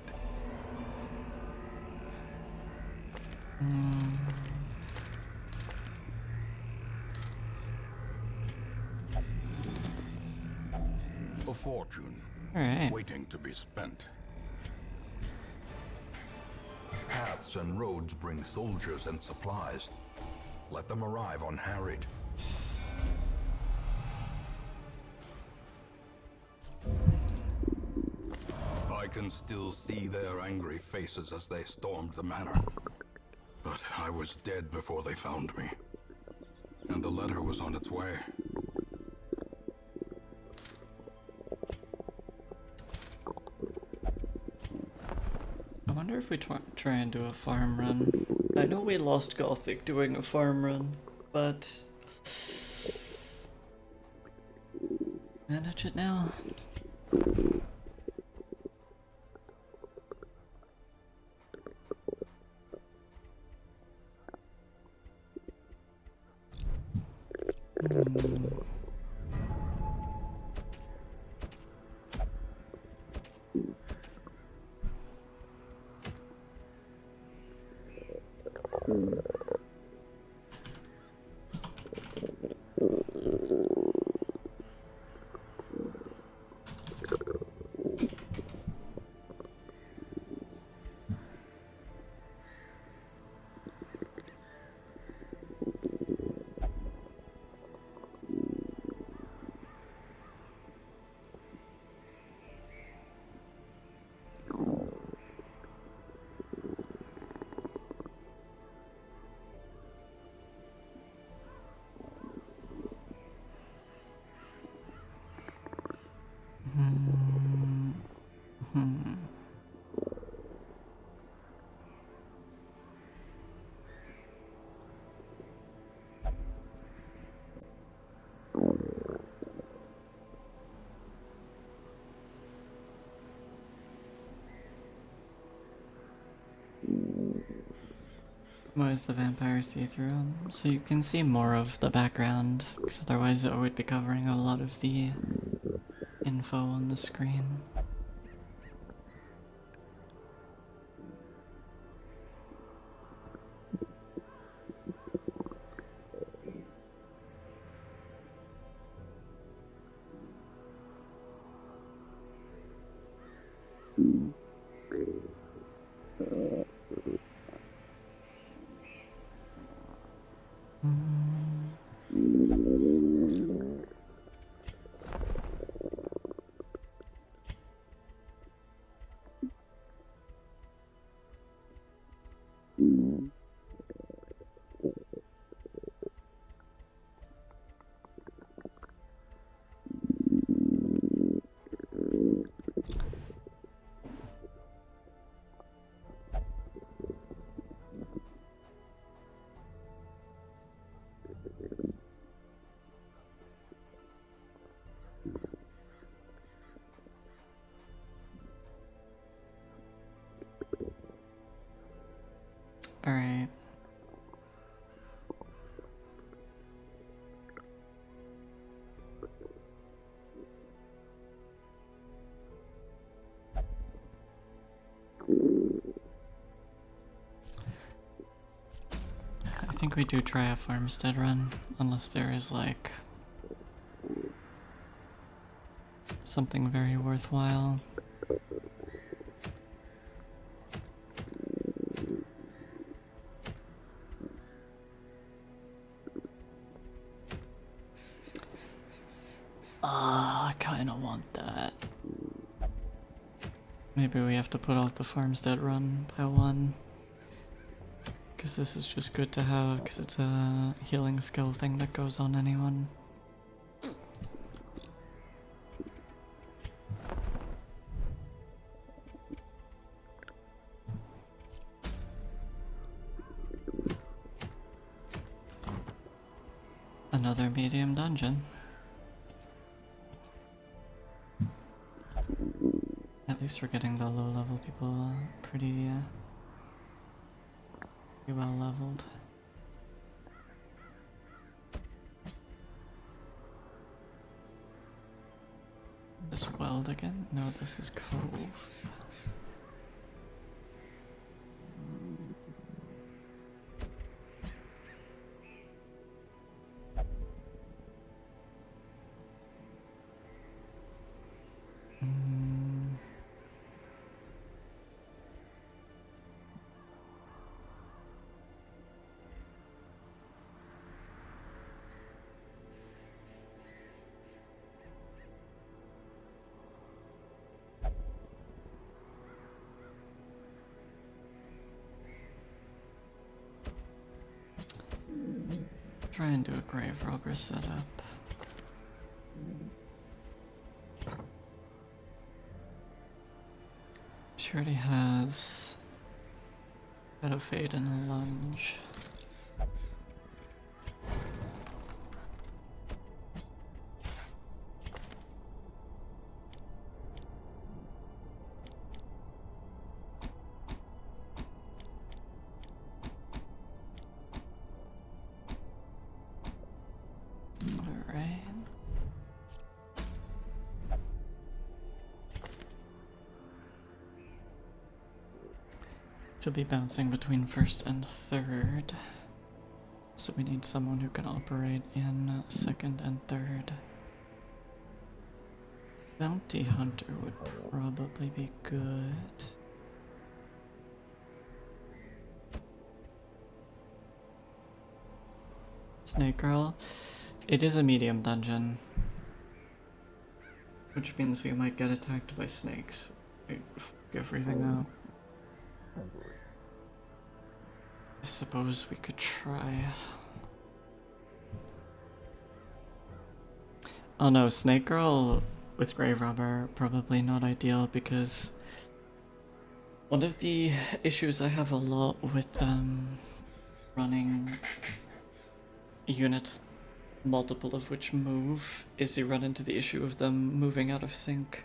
C: A fortune,
A: Alright.
C: waiting to be spent. Paths and roads bring soldiers and supplies. Let them arrive unharried. I can still see their angry faces as they stormed the manor. But I was dead before they found me. And the letter was on its way.
A: I wonder if we try and do a farm run. I know we lost Gothic doing a farm run, but manage it now. Why is the vampire see-through? So you can see more of the background, because otherwise it would be covering a lot of the info on the screen. Alright. I think we do try a farmstead run, unless there is like something very worthwhile. I kinda want that. Maybe we have to put off the farmstead run by one. Because this is just good to have, because it's a healing skill thing that goes on anyone. Another medium dungeon. At least we're getting the low level people pretty well leveled. This weld again? No, this is Cove. Try and do a grave robber setup. She already has a fade and a lunge. Alright. She'll be bouncing between first and third. So we need someone who can operate in second and third. Bounty Hunter would probably be good. Snake Girl. It is a medium dungeon. Which means we might get attacked by snakes. Wait, everything out. I suppose we could try. Oh no, Snake Girl with Grave Robber, probably not ideal because one of the issues I have a lot with running units, multiple of which move, is you run into the issue of them moving out of sync.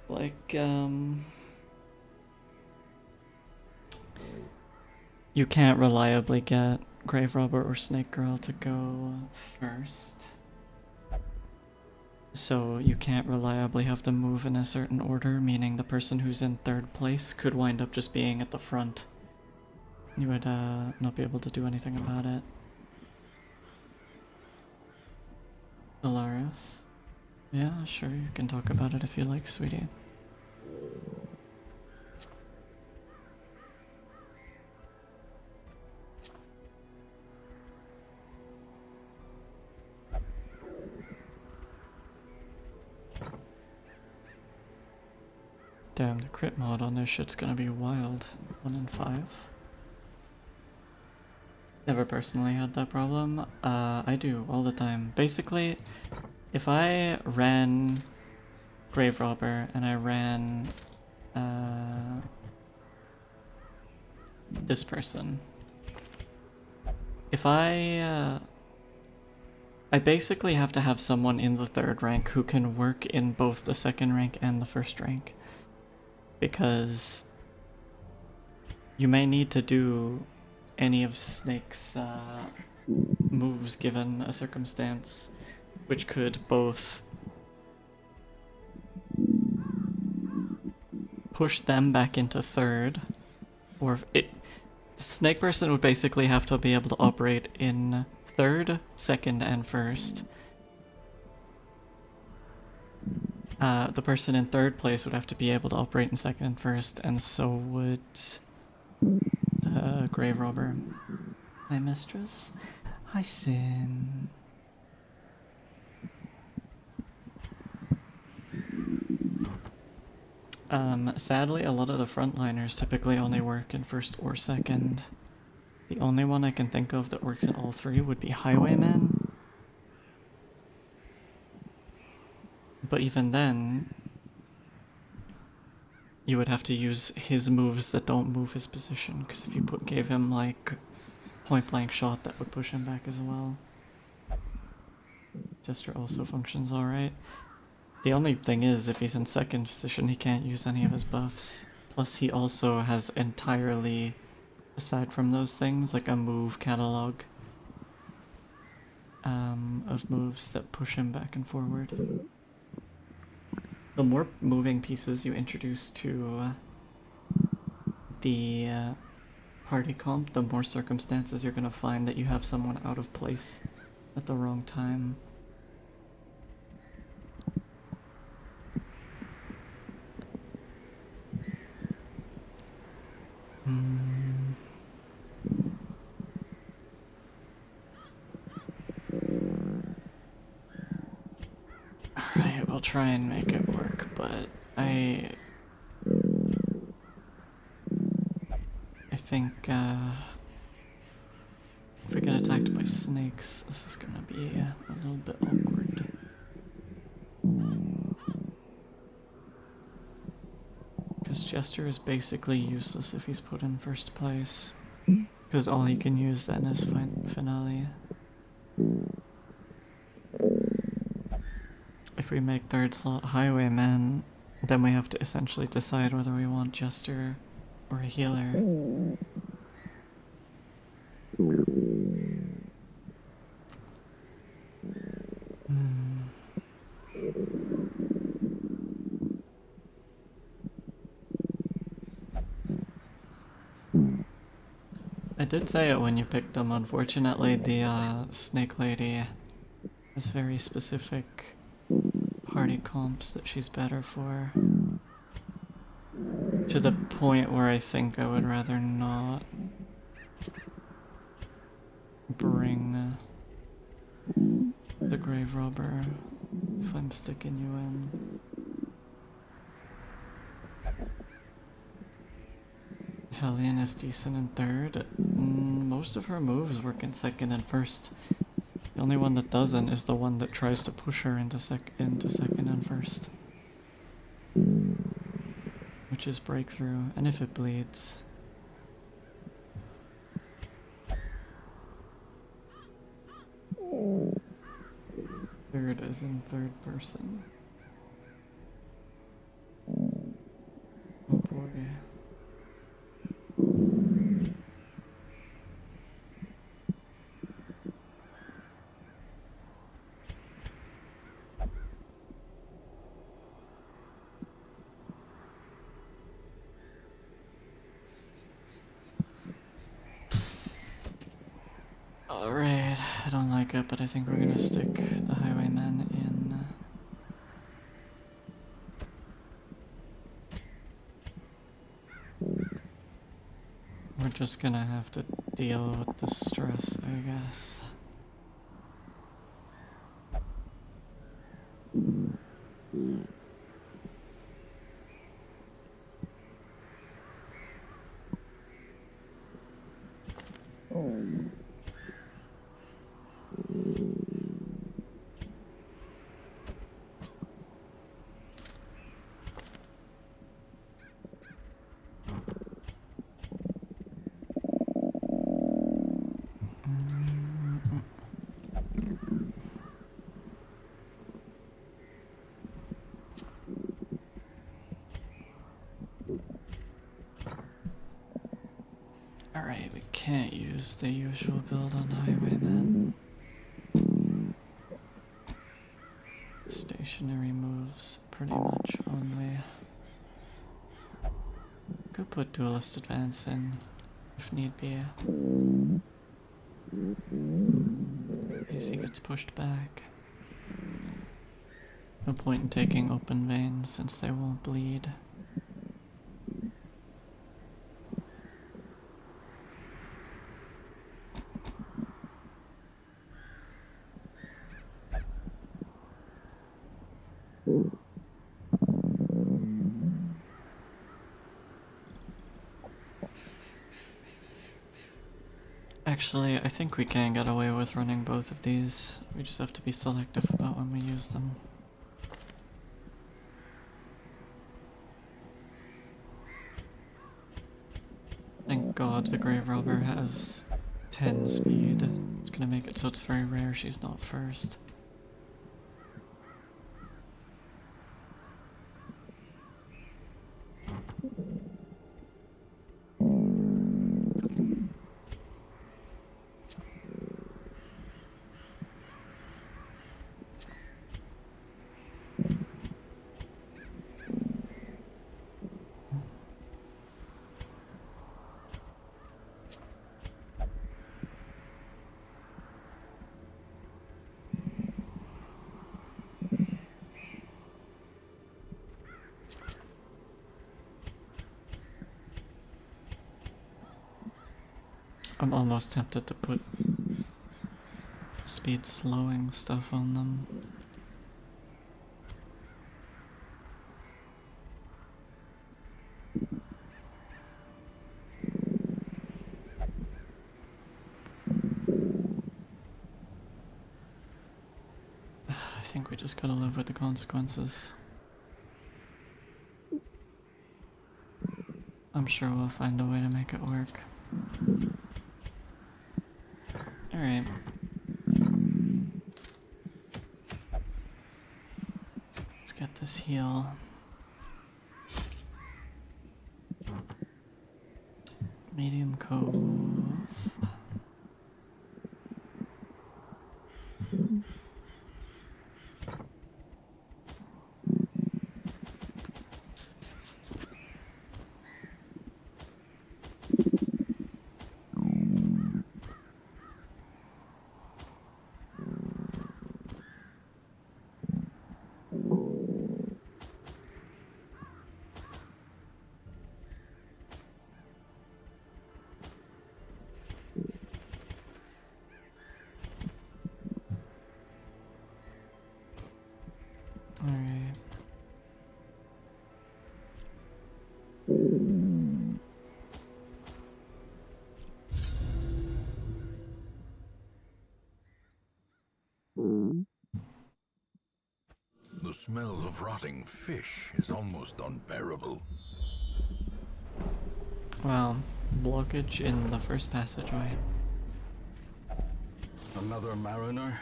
A: Like, you can't reliably get Grave Robber or Snake Girl to go first. So you can't reliably have them move in a certain order, meaning the person who's in third place could wind up just being at the front. You would not be able to do anything about it. Solaris. Yeah, sure, you can talk about it if you like, sweetie. Damn, the crit mod on this shit's gonna be wild. 1 in 5. Never personally had that problem. I do all the time. Basically, if I ran Grave Robber and I ran this person, if I basically have to have someone in the third rank who can work in both the second rank and the first rank, because you may need to do any of Snake's moves given a circumstance, which could both push them back into third, or Snake person would basically have to be able to operate in third, second, and first. The person in third place would have to be able to operate in second and first, and so would the Grave Robber. Hi, Mistress. Hi, Sin. Sadly, a lot of the frontliners typically only work in first or second. The only one I can think of that works in all three would be Highwayman. But even then, you would have to use his moves that don't move his position, because if you gave him like point blank shot, that would push him back as well. Jester also functions alright. The only thing is, if he's in second position, he can't use any of his buffs. Plus he also has entirely, aside from those things, like a move catalog of moves that push him back and forward. The more moving pieces you introduce to the party comp, the more circumstances you're gonna find that you have someone out of place at the wrong time. Alright, we'll try and make it work, but I think If we get attacked by snakes, this is gonna be a little bit awkward. Because Jester is basically useless if he's put in first place. Because all he can use then is Finale. If we make third slot Highwayman, then we have to essentially decide whether we want Jester or a healer. I did say it when you picked them. Unfortunately, the Snake Lady has very specific party comps that she's better for. To the point where I think I would rather not bring the Grave Robber if I'm sticking you in. Hellion is decent in third. Most of her moves work in second and first. The only one that doesn't is the one that tries to push her into second and first. Which is breakthrough, and if it bleeds. Third is in third person. Oh boy. Alright, I don't like it, but I think we're gonna stick the Highwayman in. We're just gonna have to deal with the stress, I guess. Alright, we can't use the usual build on Highwayman. Stationary moves, pretty much only. Could put Duelist Advance in, if need be. Easy gets pushed back. No point in taking Open Vein since they won't bleed. Actually, I think we can get away with running both of these. We just have to be selective about when we use them. Thank God the Grave Robber has 10 speed. It's gonna make it so it's very rare she's not first. I'm almost tempted to put speed slowing stuff on them. think we just gotta live with the consequences. I'm sure we'll find a way to make it work. Alright. Let's get this heal. Medium Cove. Alright.
C: The smell of rotting fish is almost unbearable.
A: Wow. Blockage in the first passageway.
C: Another mariner,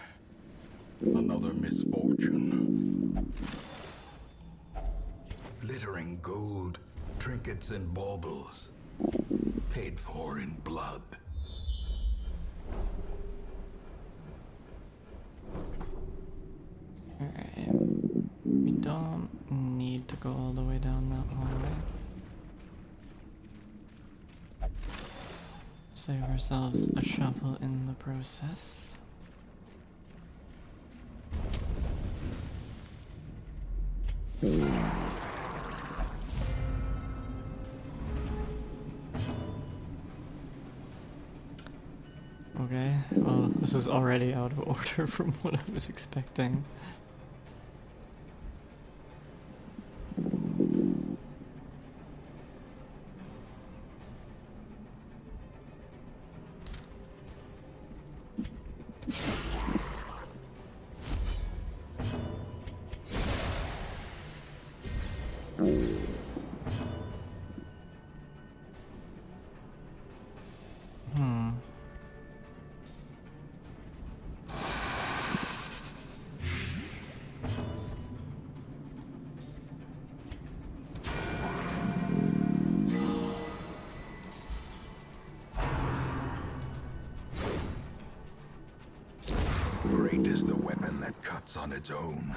C: another misfortune. Glittering gold, trinkets and baubles, paid for in blood.
A: Alright. We don't need to go all the way down that hallway. Save ourselves a shovel in the process. Okay, well, this is already out of order from what I was expecting.
C: Great is the weapon that cuts on its own.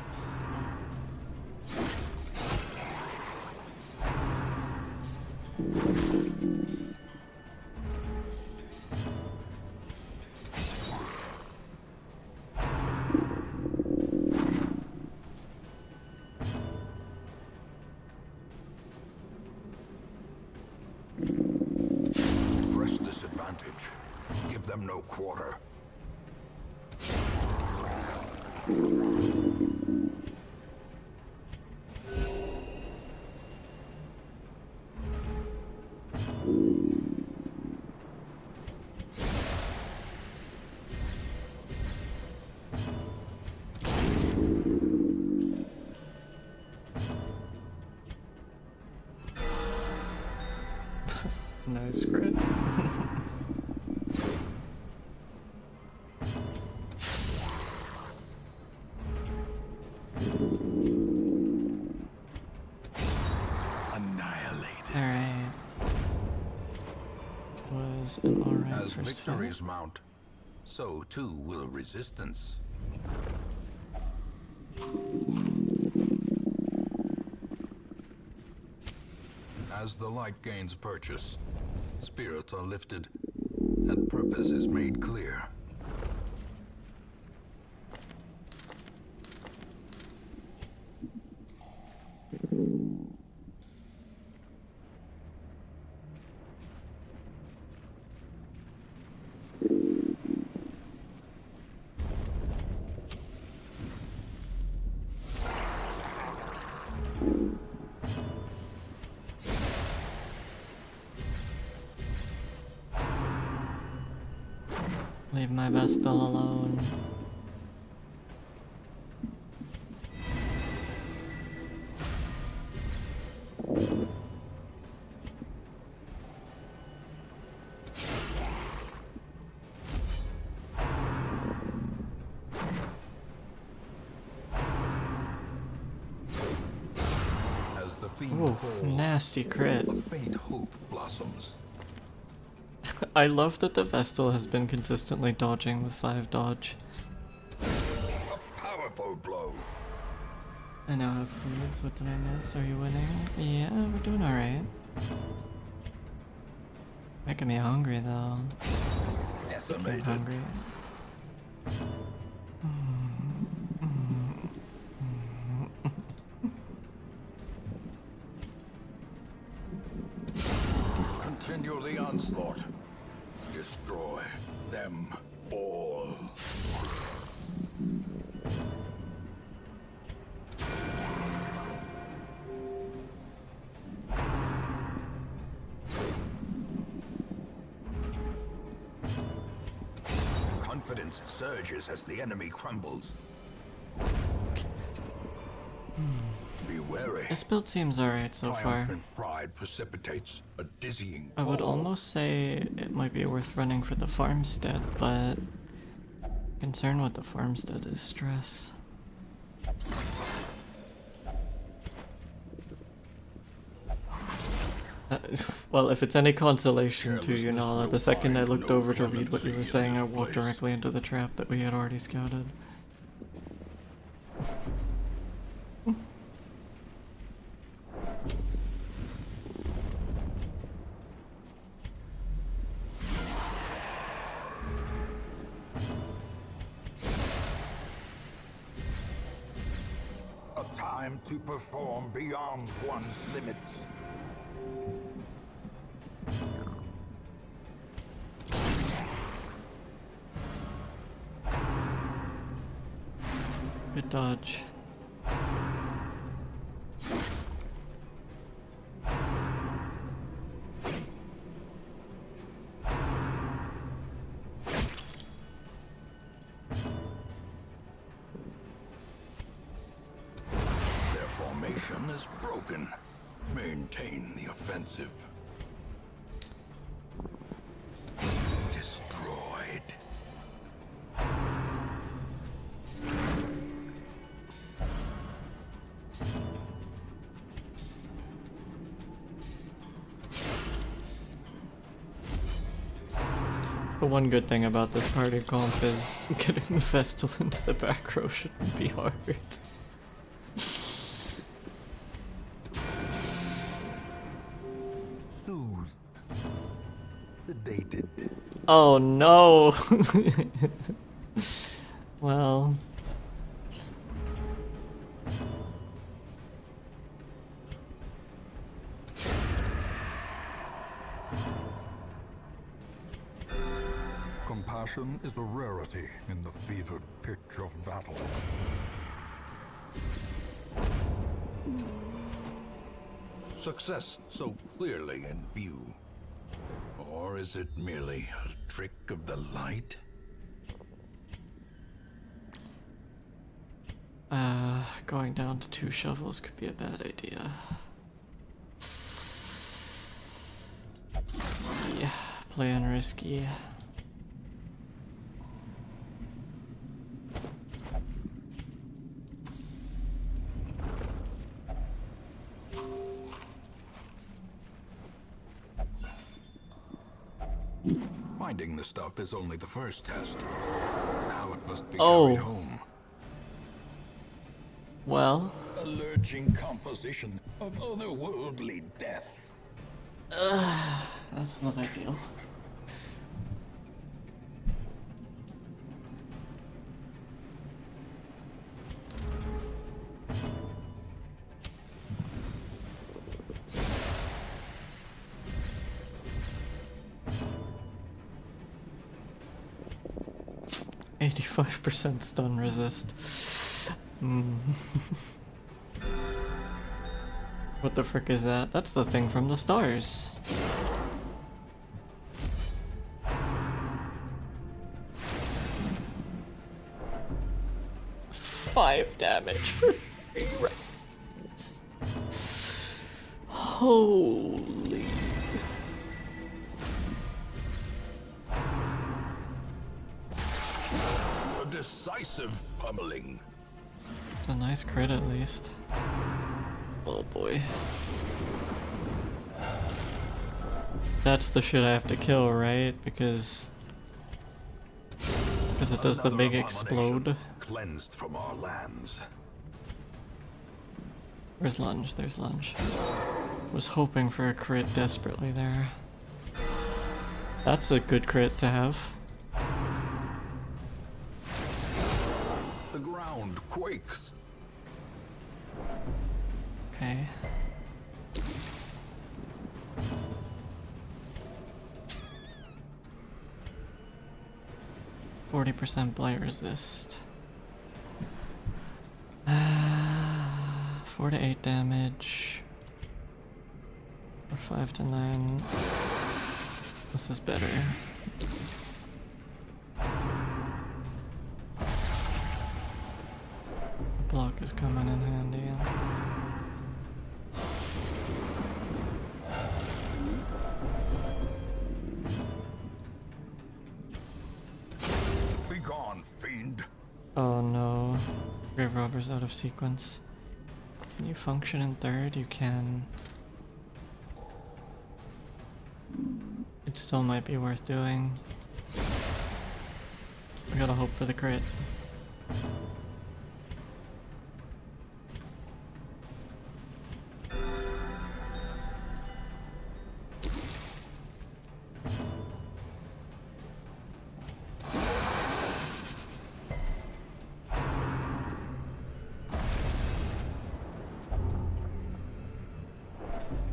C: Press this advantage. Give them no quarter.
A: Nice crit. Alright. Was an alright
C: As
A: first
C: victories mount, so too will resistance. As the light gains purchase, spirits are lifted, and purpose is made clear.
A: Leave my Vestal alone.
C: fiend
A: Ooh,
C: falls,
A: nasty crit.
C: a faint hope blossoms.
A: I love that the Vestal has been consistently dodging with 5 dodge.
C: A powerful blow.
A: I now have foods. What did I miss? Are you winning? Yeah, we're doing alright. Making me hungry though. I'm
C: Decimated.
A: hungry.
C: Continue the onslaught. Destroy them all. Confidence surges as the enemy crumbles. Be wary.
A: This build seems alright so far.
C: Triumphant pride precipitates a dizzying
A: I would
C: fall.
A: almost say it might be worth running for the farmstead, but concern with the farmstead is stress. Well, if it's any consolation to you, Nala, the second I looked over to read what you were saying, I walked directly into the trap that we had already scouted.
C: A time to perform beyond one's limits.
A: Good dodge.
C: Their formation is broken. Maintain the offensive. Destroyed.
A: The one good thing about this party comp is getting the Vestal into the back row shouldn't be hard.
C: Soothed. Sedated.
A: Oh no! Well...
C: Compassion is a rarity in the fevered pitch of battle. Success so clearly in view. Or is it merely a trick of the light?
A: Going down to 2 shovels could be a bad idea. Yeah, playing risky.
C: Finding the stuff is only the first test. Now it must be
A: Oh.
C: carried home.
A: Well,
C: A lurching composition of otherworldly death.
A: that's not ideal. %85 stun resist. What the frick is that? That's the thing from the stars. Five damage for 3 rounds. Holy.
C: A decisive pummeling.
A: It's a nice crit at least. Oh boy. That's the shit I have to kill, right? Because it does the big explode.
C: Cleansed from our lands.
A: Where's lunge? There's lunge. Was hoping for a crit desperately there. That's a good crit to have.
C: The ground quakes.
A: Okay. %, blight resist. 4 to 8 damage. Or 5 to 9. This is better. Block is coming in handy.
C: Be gone, fiend.
A: Oh no. Grave Robber's out of sequence. Can you function in third? You can. It still might be worth doing. We gotta hope for the crit.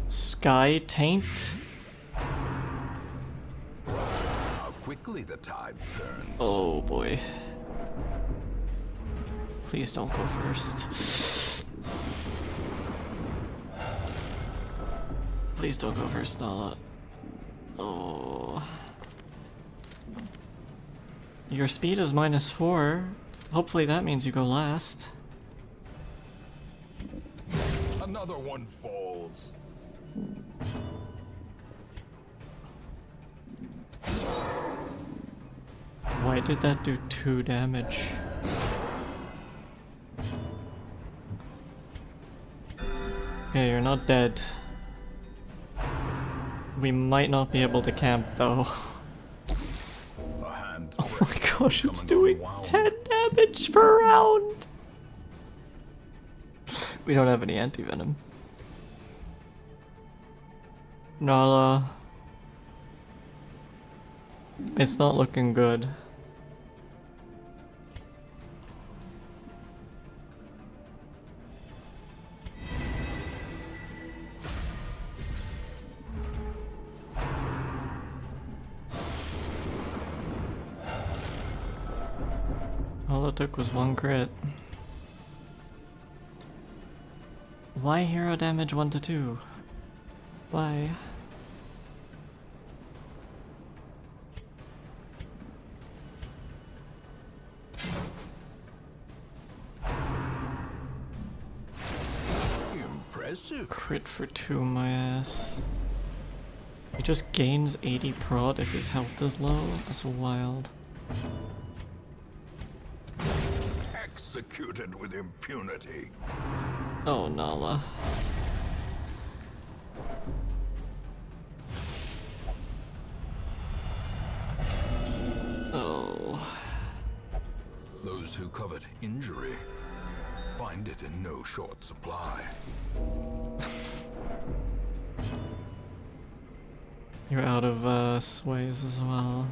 A: Sky Taint?
C: How quickly the tide turns.
A: Oh boy. Please don't go first. Please don't go first, Nala. Oh. Your speed is -4. Hopefully that means you go last.
C: Another one falls.
A: Why did that do 2 damage? Okay, you're not dead. We might not be able to camp though.
C: A hand
A: Oh my gosh, it's doing 10 damage per round! We don't have any anti-venom. Nala. It's not looking good. All it took was 1 crit. Why hero damage 1 to 2? Why?
C: Impressive.
A: Crit for 2, my ass. He just gains 80 prod if his health is low? That's wild.
C: Executed with impunity.
A: Oh, Nala. Oh.
C: Those who covet injury find it in no short supply.
A: You're out of sways as well.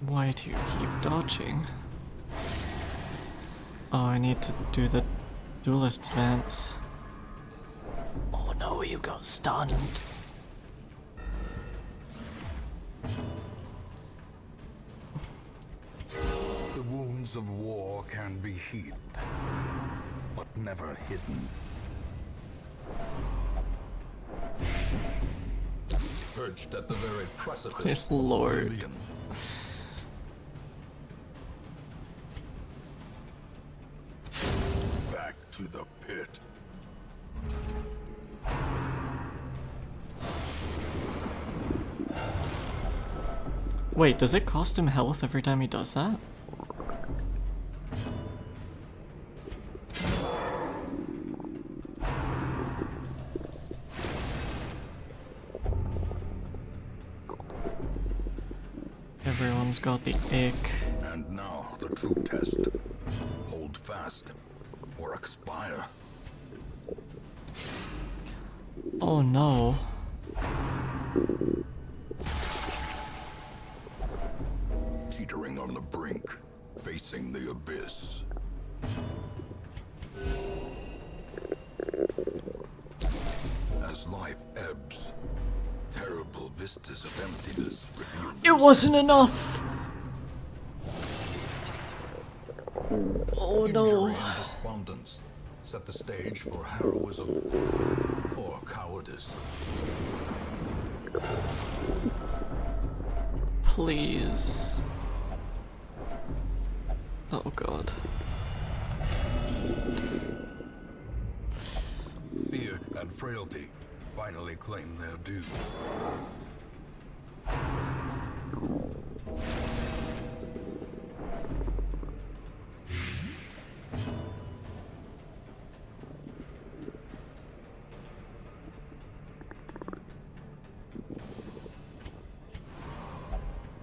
A: Why do you keep dodging? Oh, I need to do the duelist advance. Oh no, you got stunned.
C: The wounds of war can be healed, but never hidden. Perched at the very precipice
A: Good lord.
C: of oblivion. Back to the pit.
A: Wait, does it cost him health every time he does that? Everyone's got the ick.
C: And now the true test. Hold fast or expire.
A: Oh no.
C: Teetering on the brink, facing the abyss. As life ebbs, terrible vistas of emptiness reveal
A: It wasn't enough! Oh no.
C: Injury and despondence set the stage for heroism or cowardice.
A: Please. Oh god.
C: Fear and frailty finally claim their due.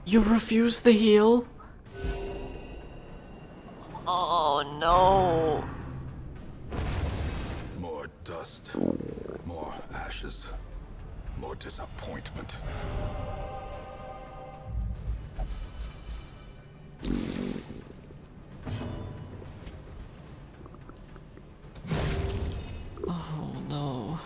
A: You refuse the heal? Oh no.
C: More dust, more ashes, more disappointment.
A: Oh no.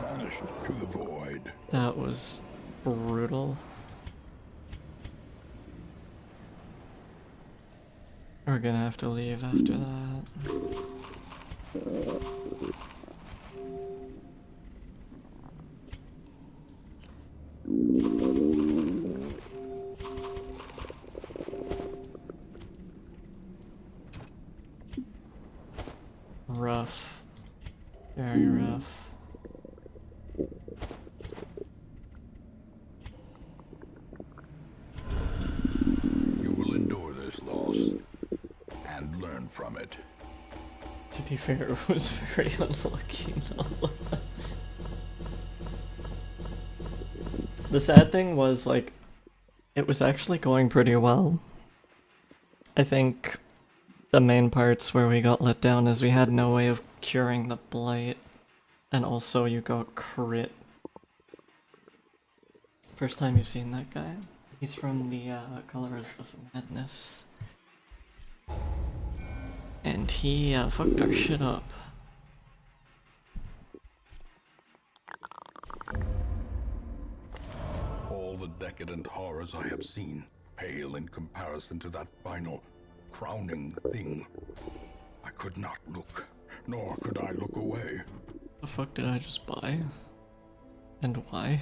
C: Vanished to the void.
A: That was brutal. We're gonna have to leave after that. Rough. Very rough.
C: You will endure this loss and learn from it.
A: To be fair, it was very unlucky. The sad thing was, like, it was actually going pretty well. I think the main parts where we got let down is we had no way of curing the blight, and also you got crit. First time you've seen that guy? He's from the Colors of Madness. And he fucked our shit up.
C: All the decadent horrors I have seen pale in comparison to that final, crowning thing. I could not look, nor could I look away.
A: The fuck did I just buy? And why?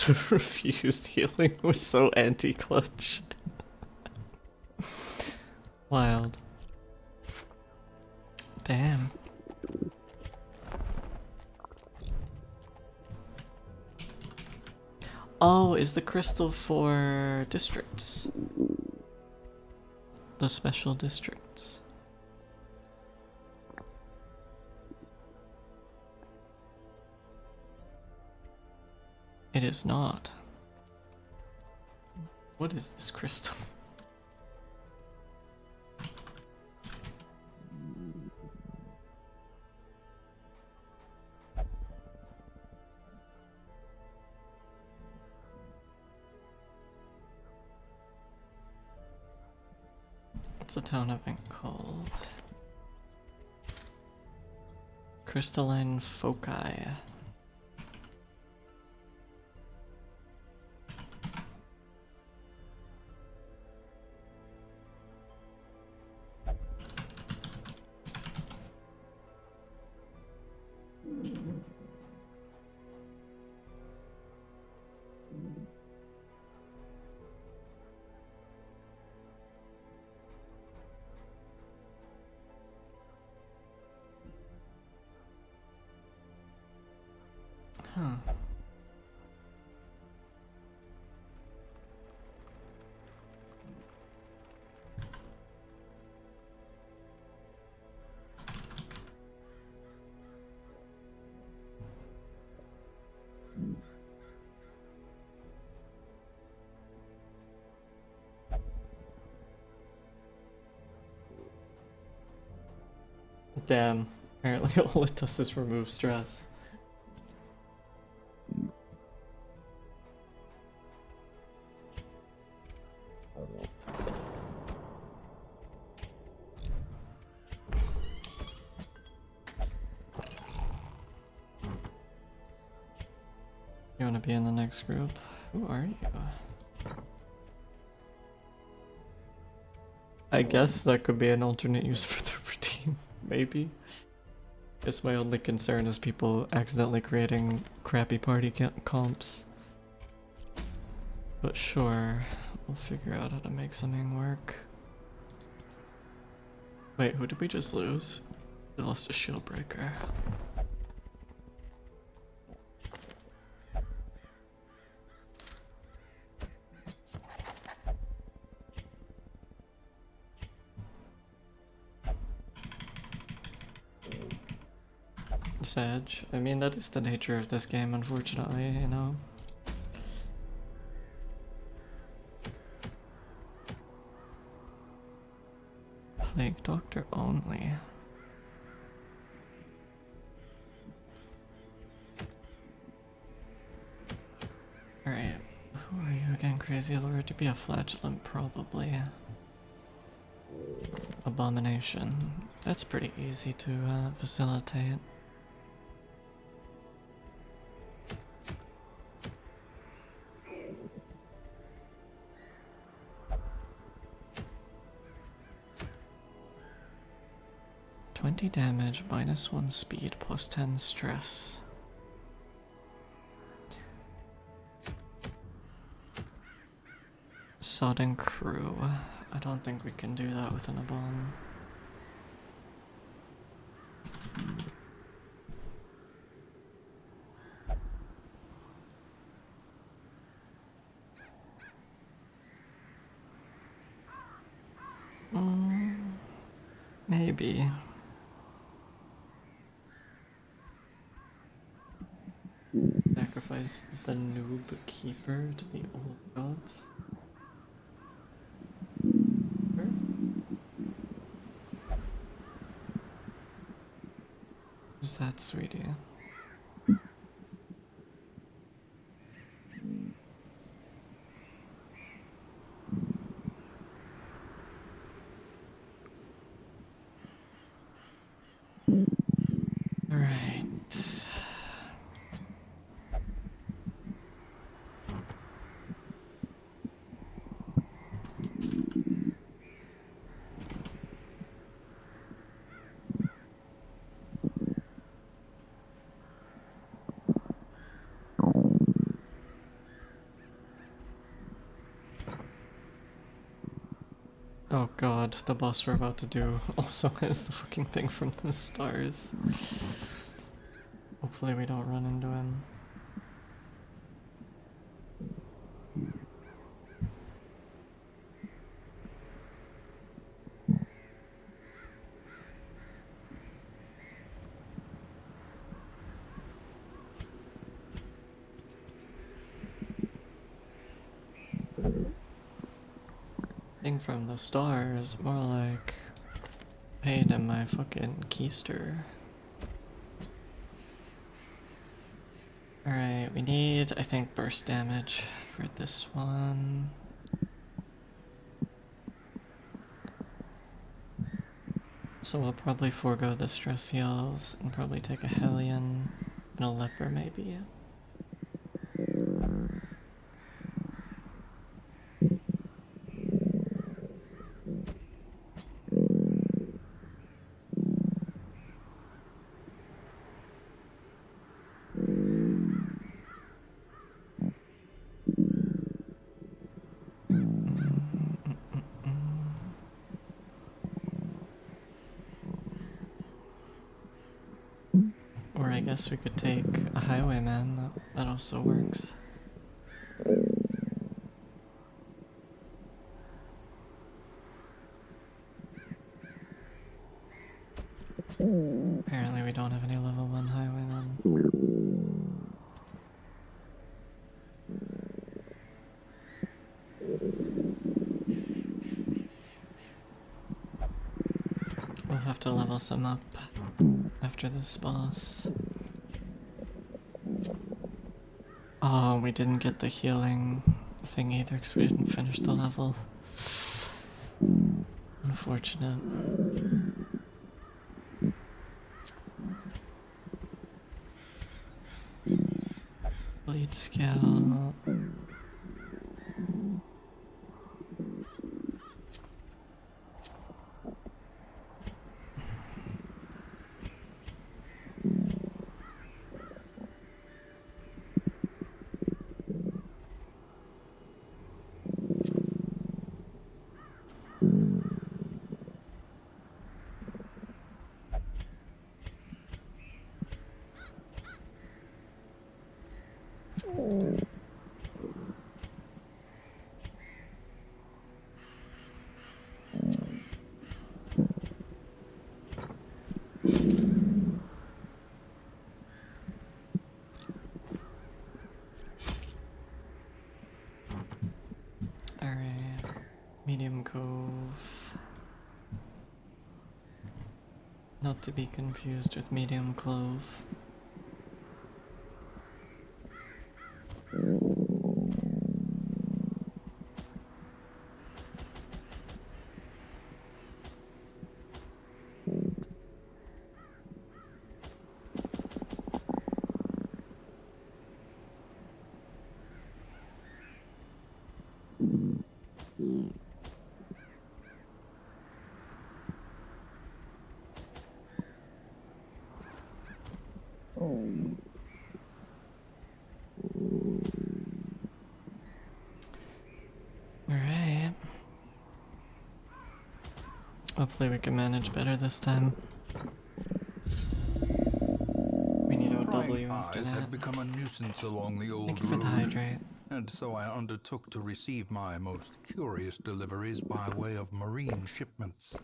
A: The refused healing was so anti-clutch. Wild. Damn. Oh, is the crystal for districts? The special districts. It is not. What is this crystal? What's the town event called? Crystalline foci. Huh. Damn, apparently all it does is remove stress. You wanna be in the next group? Who are you? I guess that could be an alternate use for the redeem, maybe. Guess my only concern is people accidentally creating crappy party comps. But sure, we'll figure out how to make something work. Wait, who did we just lose? We lost a shield breaker. Sag. I mean, that is the nature of this game, unfortunately, you know? Plague Doctor only. Alright, who are you again, Crazy Lord? To be a flagellant, probably. Abomination. That's pretty easy to facilitate. $20 damage, -1 speed, +10 stress. Sodden Crew. I don't think we can do that within a bomb. Maybe. Sacrifice the noob keeper to the old gods. Sure. Who's that, sweetie? Alright. Oh god, the boss we're about to do also has the fucking thing from the stars. Hopefully we don't run into him. Thing from the stars, more like pain in my fucking keister. Alright, we need, I think, burst damage for this one. So we'll probably forego the stress heals and probably take a Hellion and a Leper maybe. Or I guess we could take a Highwayman. That That also works. Apparently we don't have any level 1 highwaymen. We'll have to level some up after this boss. Oh, we didn't get the healing thing either because we didn't finish the level. Unfortunate. Bleed skill. Alright, Medium Cove. Not to be confused with Medium Clove. Alright. Hopefully we can manage better this time. We need OW after
C: Eyes
A: that.
C: had become a nuisance along the old
A: Thank you for the
C: road,
A: hydrate.
C: and so I undertook to receive my most curious deliveries by way of marine shipments.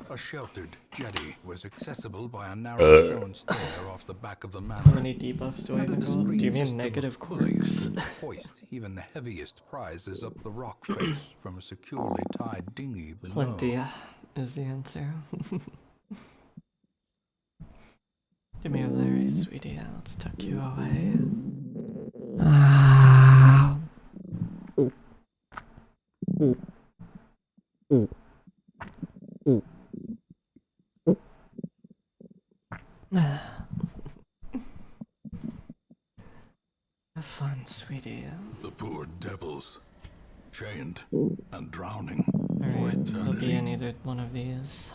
C: A sheltered jetty was accessible by a narrow stone stair off the back of the
A: How
C: manor.
A: many debuffs do I
C: And a
A: even got?
C: discreet
A: Do you mean
C: system of
A: negative
C: pulleys
A: quirks?
C: could hoist even the heaviest prizes up the rock face from a securely tied dinghy below.
A: Plenty is the answer. Give me a Larry, sweetie. Let's tuck you away. Ah. Have fun, sweetie.
C: The poor devils, chained and drowning for
A: Alright, he'll be
C: eternity.
A: in either one of these.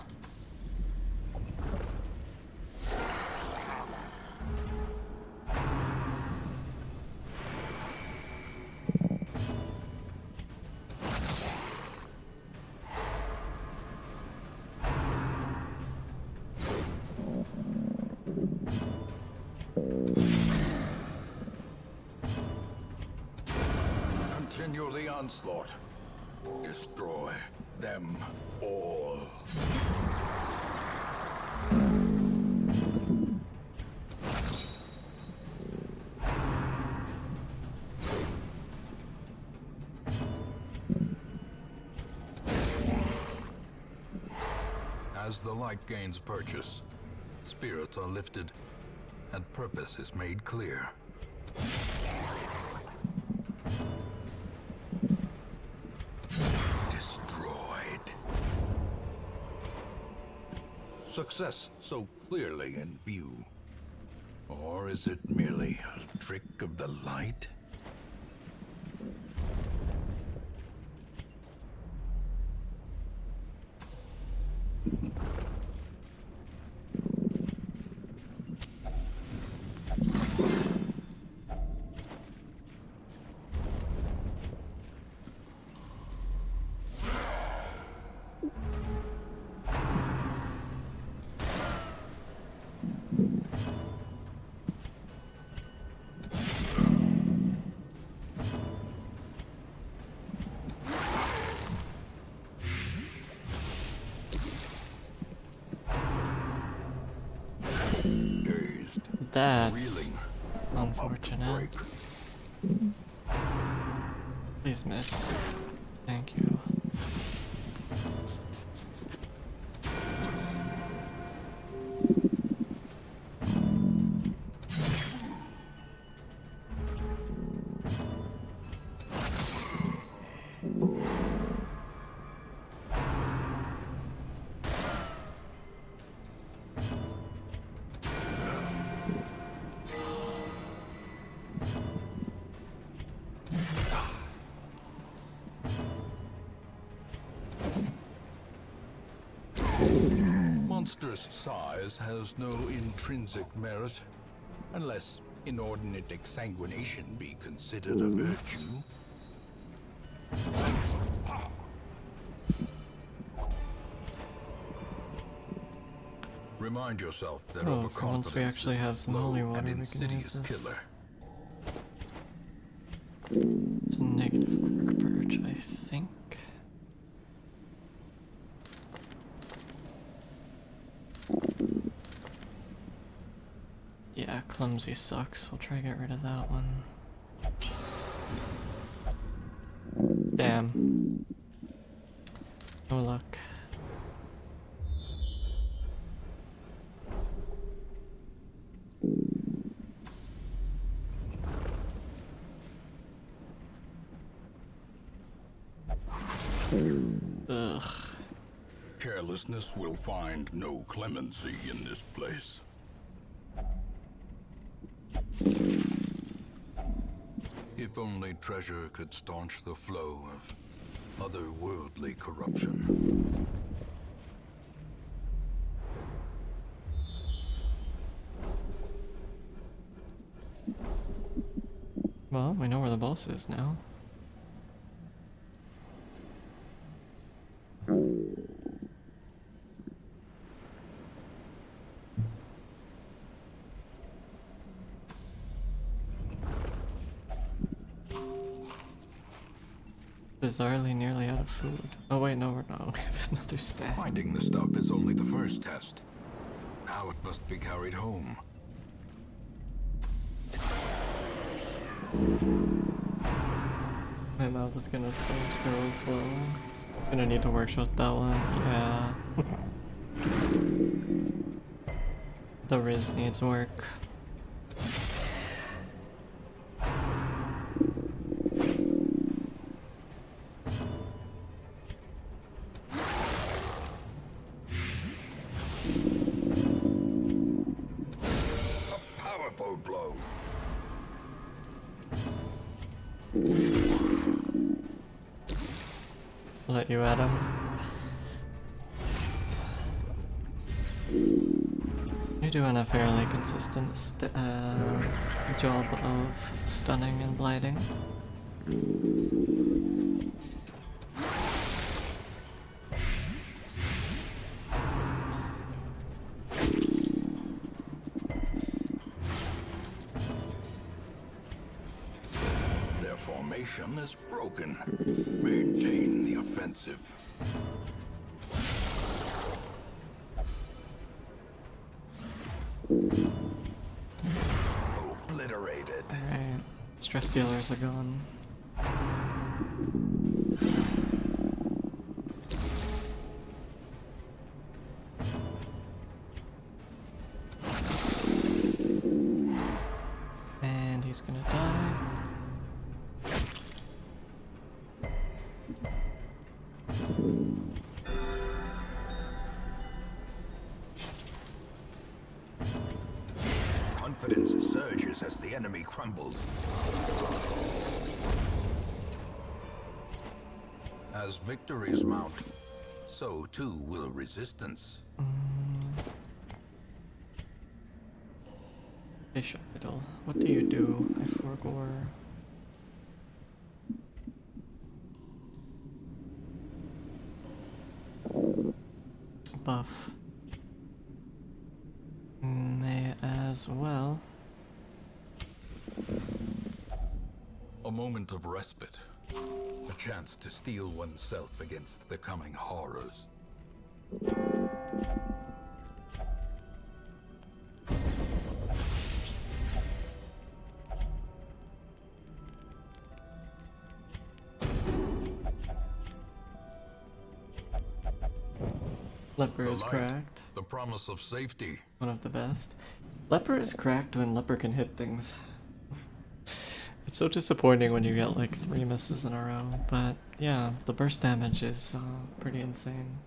C: Continue the onslaught. Destroy them all. As the light gains purchase, spirits are lifted, and purpose is made clear. Destroyed. Success so clearly in view. Or is it merely a trick of the light?
A: That's
C: Reeling.
A: unfortunate. Please miss. Thank you.
C: Monstrous size has no intrinsic merit, unless inordinate exsanguination be considered a virtue. Remind yourself that
A: Oh, for once we
C: overconfidence
A: actually
C: is a
A: have some
C: slow
A: holy water,
C: and
A: we can use
C: insidious
A: this.
C: killer.
A: It's a negative quirk purge, I think. Yeah, clumsy sucks. We'll try to get rid of that one. Damn. No luck. Ugh.
C: Carelessness will find no clemency in this place. If only treasure could staunch the flow of otherworldly corruption.
A: Well, we know where the boss is now. Bizarrely nearly out of food. Oh wait, no, we're not. We have another stack.
C: Finding the stuff is only the first test. Now it must be carried home.
A: My mouth is gonna start Cyril's flowing. Gonna need to workshop that one. Yeah. The Riz needs work.
C: A powerful blow.
A: Let you at him. You're doing a fairly consistent job of stunning and blighting.
C: Their formation is broken. Maintain the offensive. Obliterated.
A: Alright, stress dealers are gone. And he's gonna die.
C: Confidence surges as the enemy crumbles. As victories mount, so too will resistance.
A: Bishop Idol. What do you do? I forgore. Buff. May as well.
C: A moment of respite. A chance to steel oneself against the coming horrors.
A: Leper
B: The
A: is
B: light,
A: cracked.
B: the promise of safety.
A: One of the best. Leper is cracked when Leper can hit things. It's so disappointing when you get like 3 misses in a row, but yeah, the burst damage is pretty insane.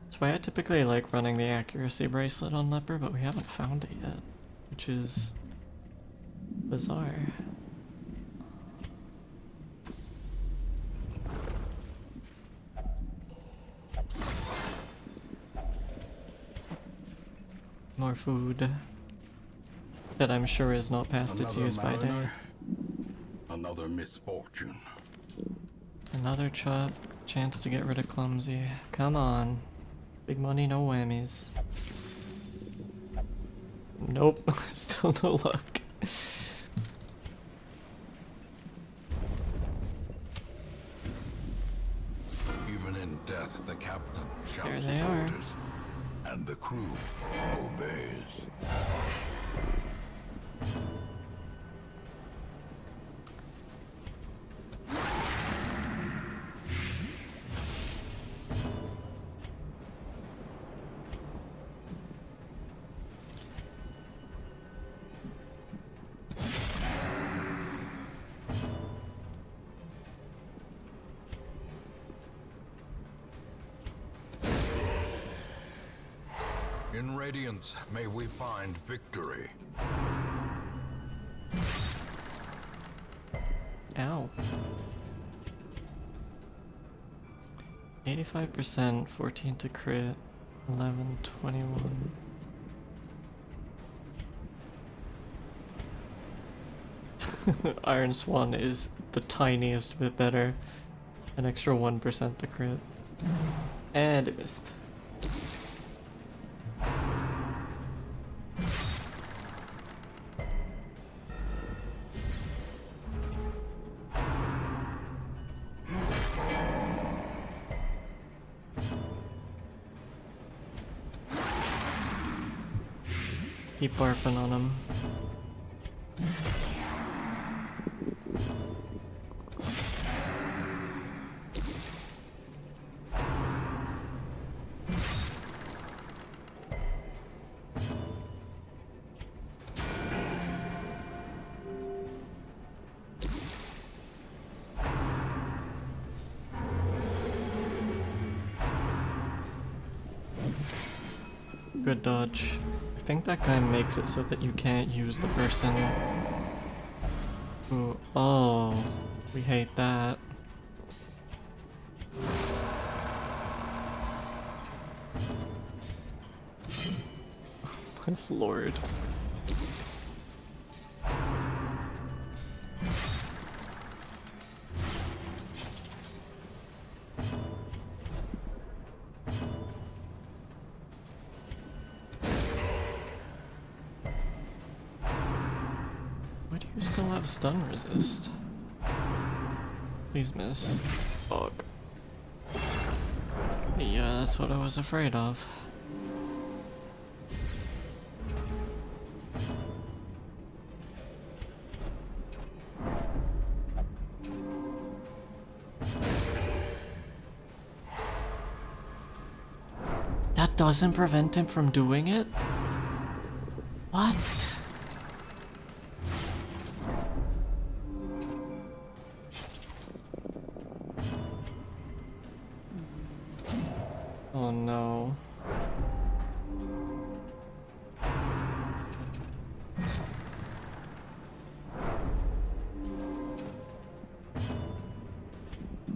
A: That's why I typically like running the accuracy bracelet on Leper, but we haven't found it yet, which is bizarre. More food that I'm sure is not past its
C: Another
A: use by day.
C: mariner, another misfortune.
A: Another chance to get rid of Clumsy. Come on. Big money, no whammies. Nope, still no luck.
C: Even in death, the captain
A: There
C: shouts
A: they
C: his
A: are.
C: orders, and the crew obeys. In Radiance, may we find victory.
A: Ow. 85%, 14 to crit, 11, 21. Iron Swan is the tiniest bit better. An extra 1% to crit. And it missed. Keep barfing on him. Good dodge. I think that guy makes it so that you can't use the person who... Oh, we hate that. My lord. Why do you still have stun resist? Please miss. Fuck. Yeah, that's what I was afraid of. That doesn't prevent him from doing it? What? Oh no.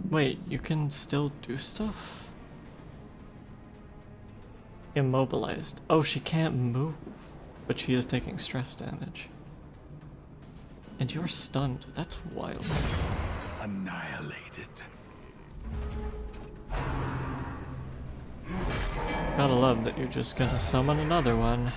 A: Wait, you can still do stuff? Immobilized. Oh, she can't move, but she is taking stress damage. And you're stunned. That's wild.
C: Annihilated.
A: Gotta love that you're just gonna summon another one.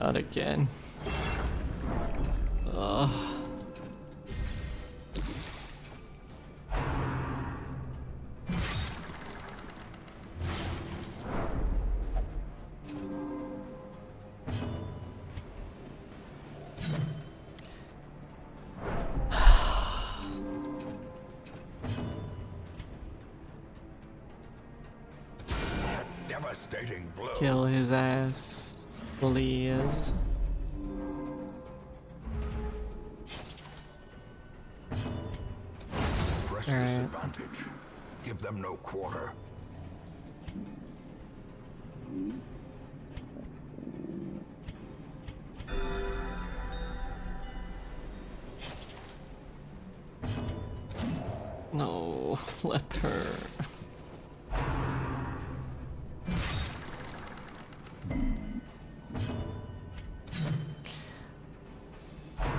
A: Not again. Ugh.
C: Devastating blow.
A: Kill his ass, please.
C: Press
A: All right.
C: disadvantage. Give them no quarter.
A: No, let her.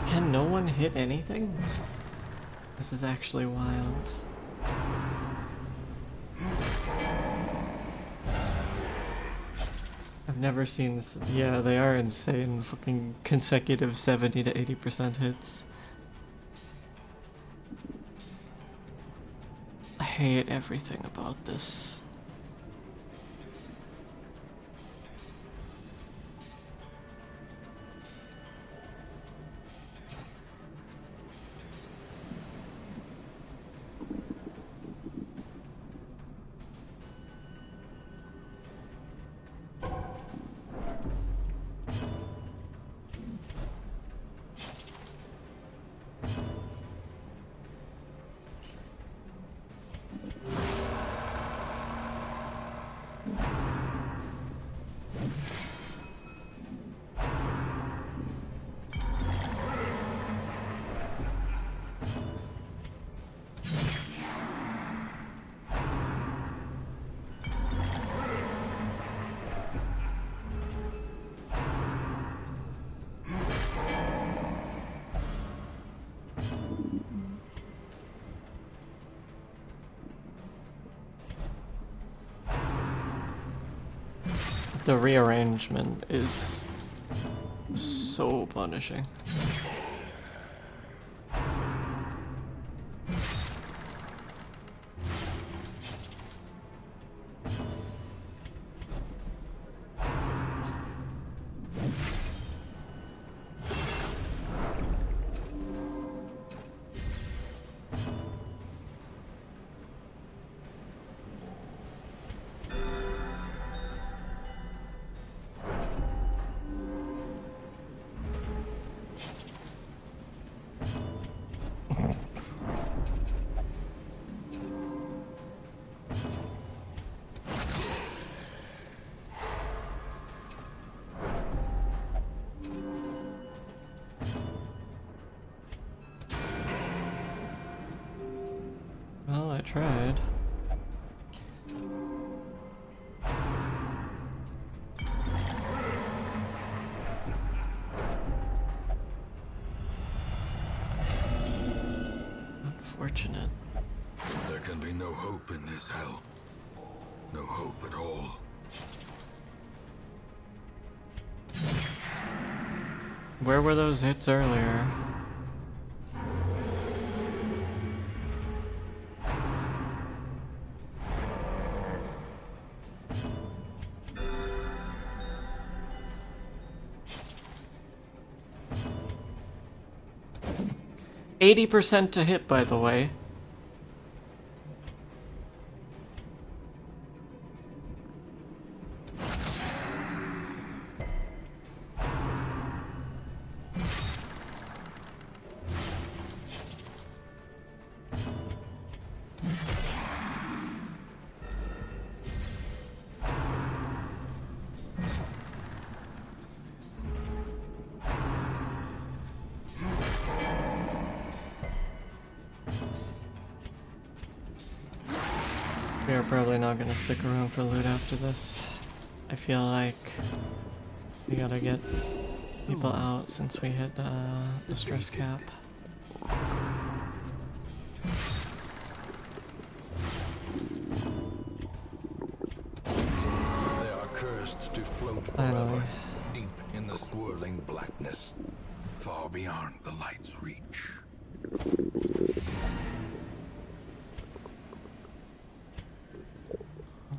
A: Can no one hit anything? This is actually wild. I've never seen yeah, they are insane. Fucking consecutive 70 to 80% hits. I hate everything about this. The rearrangement is so punishing. Well, I tried. Unfortunate.
C: There can be no hope in this hell. No hope at all.
A: Where were those hits earlier? %80 to hit, by the way. We are probably not gonna stick around for loot after this. I feel like we gotta get people out since we hit the stress cap.
C: They are cursed to float
A: Finally.
C: forever, deep in the swirling blackness, far beyond the light's reach.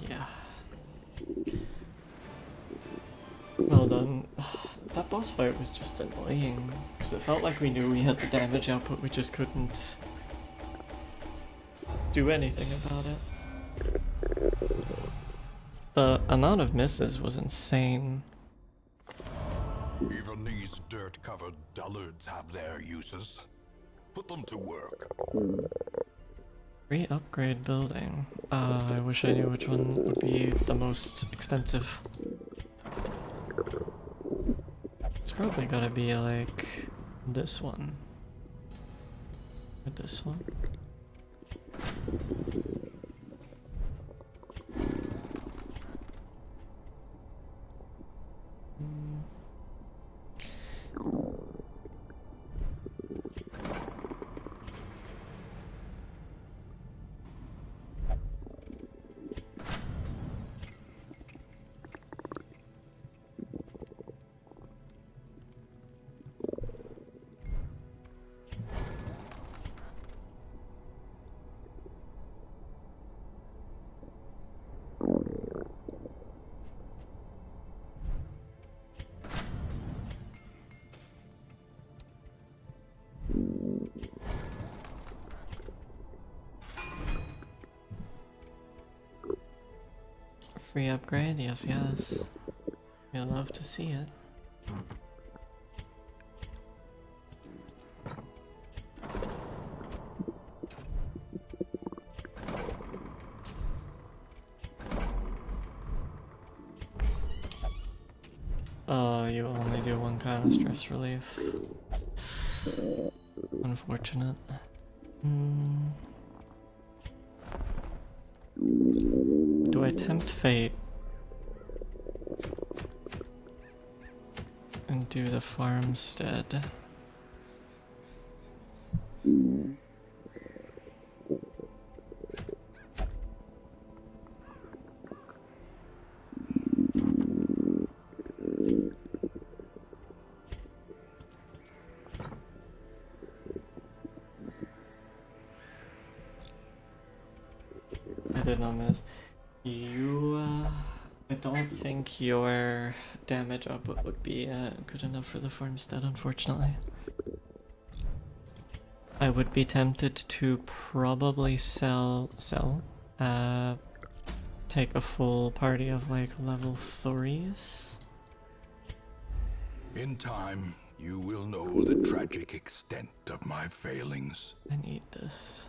A: Yeah. Well done. That boss fight was just annoying, because it felt like we knew we had the damage output, we just couldn't do anything about it. The amount of misses was insane.
C: Even these dirt-covered dullards have their uses. Put them to work.
A: Free upgrade building. I wish I knew which one would be the most expensive. It's probably gotta be like this one. Or this one. Free upgrade? Yes, yes. You'll love to see it. You only do one kind of stress relief. Unfortunate. Do I tempt fate and do the farmstead? I did not miss. I don't think your damage output would be good enough for the farmstead, unfortunately. I would be tempted to probably take a full party of like level 3s.
C: In time, you will know the tragic extent of my failings.
A: I need this.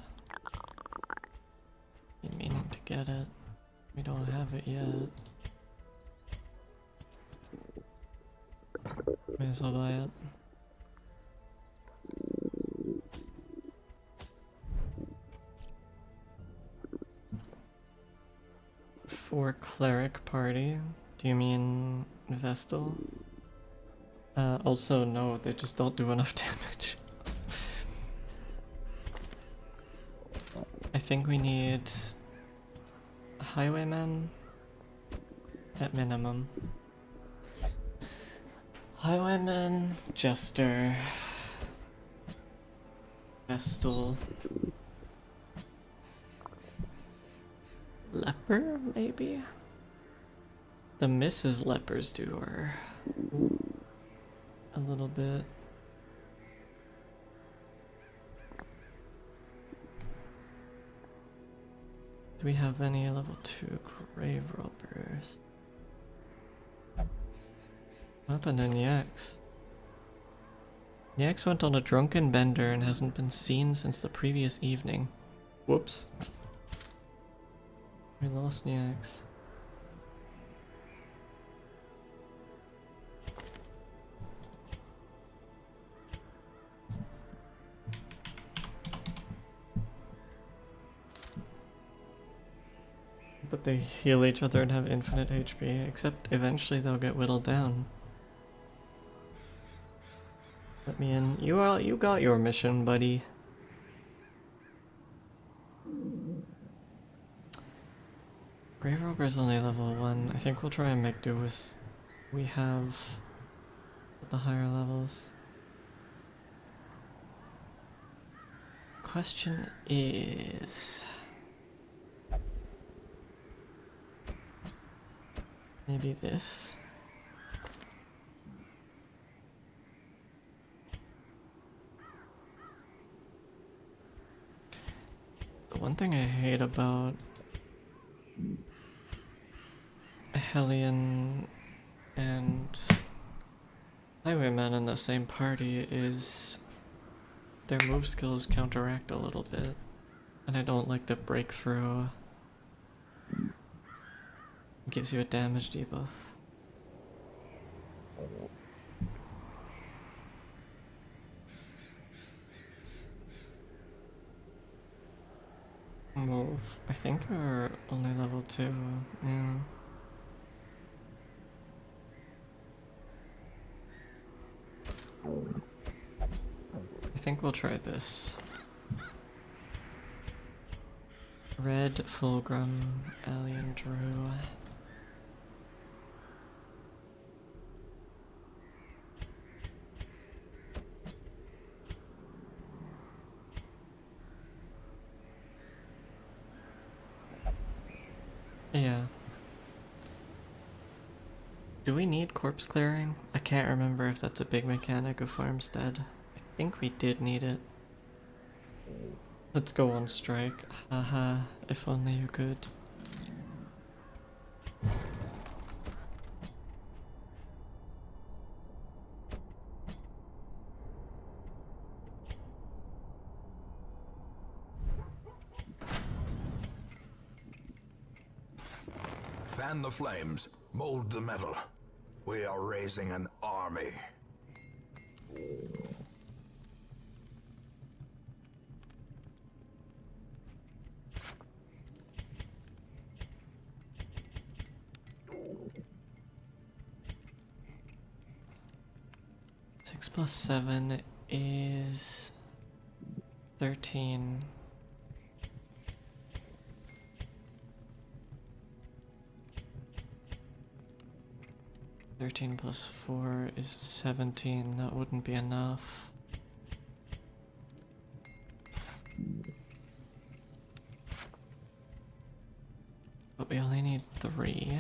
A: Been meaning to get it. We don't have it yet. May as well buy it. For cleric party, do you mean Vestal? Also no, they just don't do enough damage. I think we need highwaymen at minimum. Highwayman, Jester, Vestal, Leper, maybe? The Mrs. Lepers do are a little bit. Do we have any level 2 grave robbers? What happened to Nyax? Nyax went on a drunken bender and hasn't been seen since the previous evening. Whoops. We lost Nyax. But they heal each other and have infinite HP, except eventually they'll get whittled down. Let me in. You got your mission, buddy. Grave Robber's only level 1. I think we'll try and make do with... We have the higher levels. Question is... maybe this? The one thing I hate about Hellion and Highwayman in the same party is their move skills counteract a little bit, and I don't like the breakthrough. It gives you a damage debuff. Move, I think, are only level 2, yeah. I think we'll try this. Red Fulgrim, Alien Drew. Yeah. Do we need corpse clearing? I can't remember if that's a big mechanic of Farmstead. I think we did need it. Let's go on strike. Haha, if only you could.
E: Fan the flames, mold the metal. We are raising an army.
A: Six plus 7 is 13. 13 plus 4 is 17, that wouldn't be enough. But we only need 3.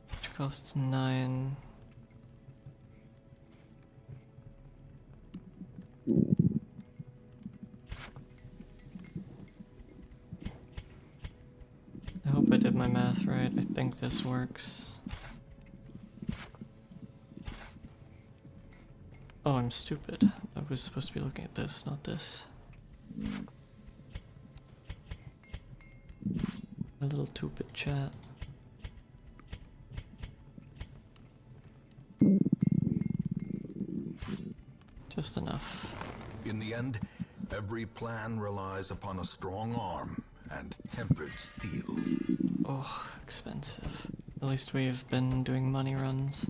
A: Which costs 9. I hope I did my math right. I think this works. Oh, I'm stupid. I was supposed to be looking at this, not this. A little stupid chat. Just enough.
E: In the end, every plan relies upon a strong arm and tempered steel.
A: Oh, expensive. At least we've been doing money runs.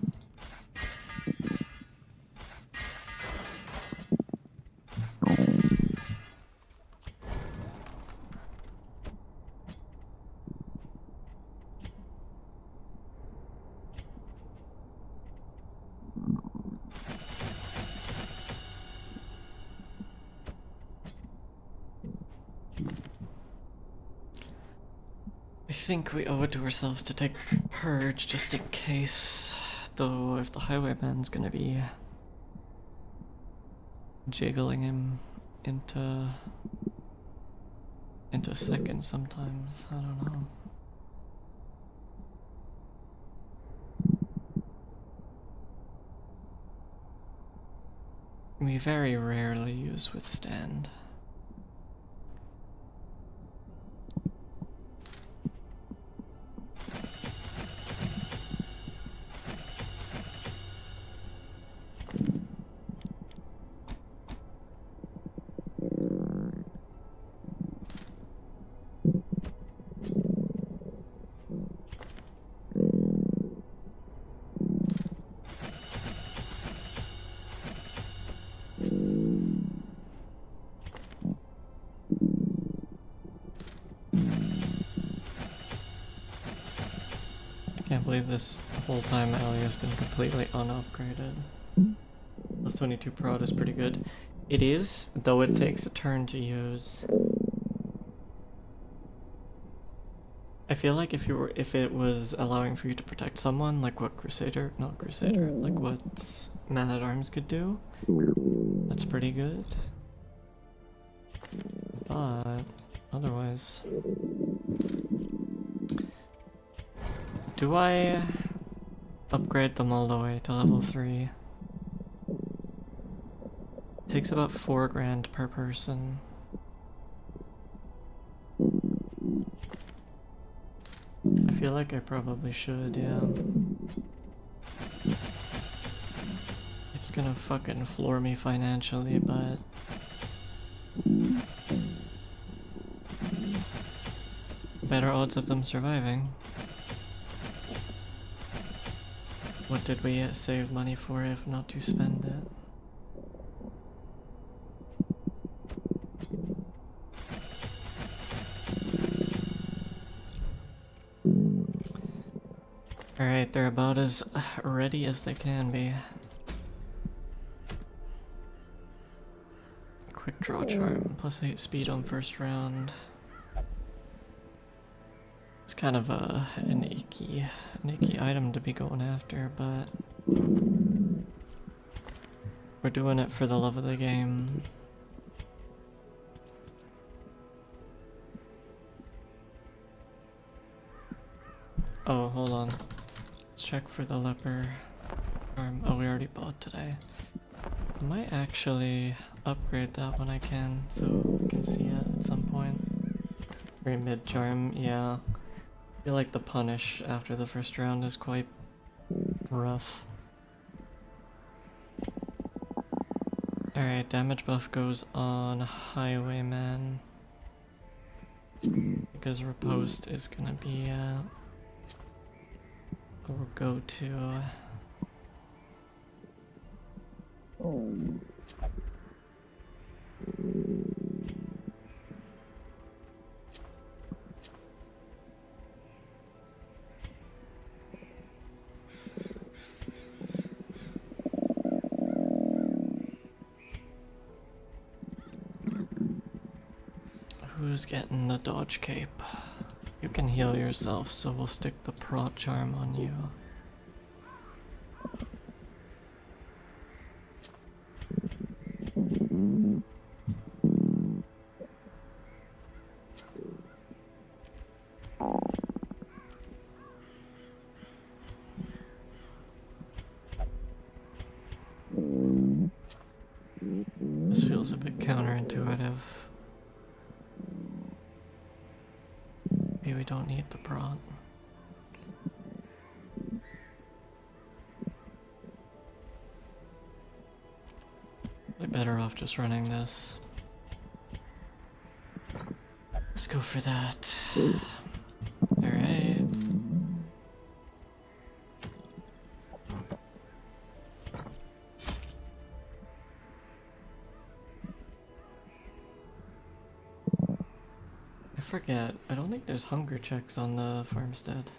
A: I think we owe it to ourselves to take Purge just in case, though if the Highwayman's gonna be jiggling him into second sometimes, I don't know. We very rarely use Withstand. believe this whole time Ellie has been completely unupgraded. Plus 22 prod is pretty good. It is, though it takes a turn to use. I feel like if it was allowing for you to protect someone, like what not Crusader, like what Man-at-Arms could do, that's pretty good. But otherwise, do I upgrade them all the way to level 3? Takes about 4 grand per person. I feel like I probably should, yeah. It's gonna fucking floor me financially, but better odds of them surviving. What did we save money for if not to spend it? Alright, they're about as ready as they can be. Quick draw charm, plus 8 speed on first round. It's kind of an icky item to be going after, but we're doing it for the love of the game. Oh, hold on. Let's check for the leper charm. Oh, we already bought today. I might actually upgrade that when I can, so we can see it at some point. Very mid charm, yeah. I feel like the punish after the first round is quite rough. Alright, damage buff goes on Highwayman. Because Riposte is gonna be our go-to. Who's getting the dodge cape? You can heal yourself, so we'll stick the prot charm on you. This feels a bit counterintuitive. Maybe we don't need the prot. We're better off just running this. Let's go for that. Alright. I forget, I don't think there's hunger checks on the farmstead.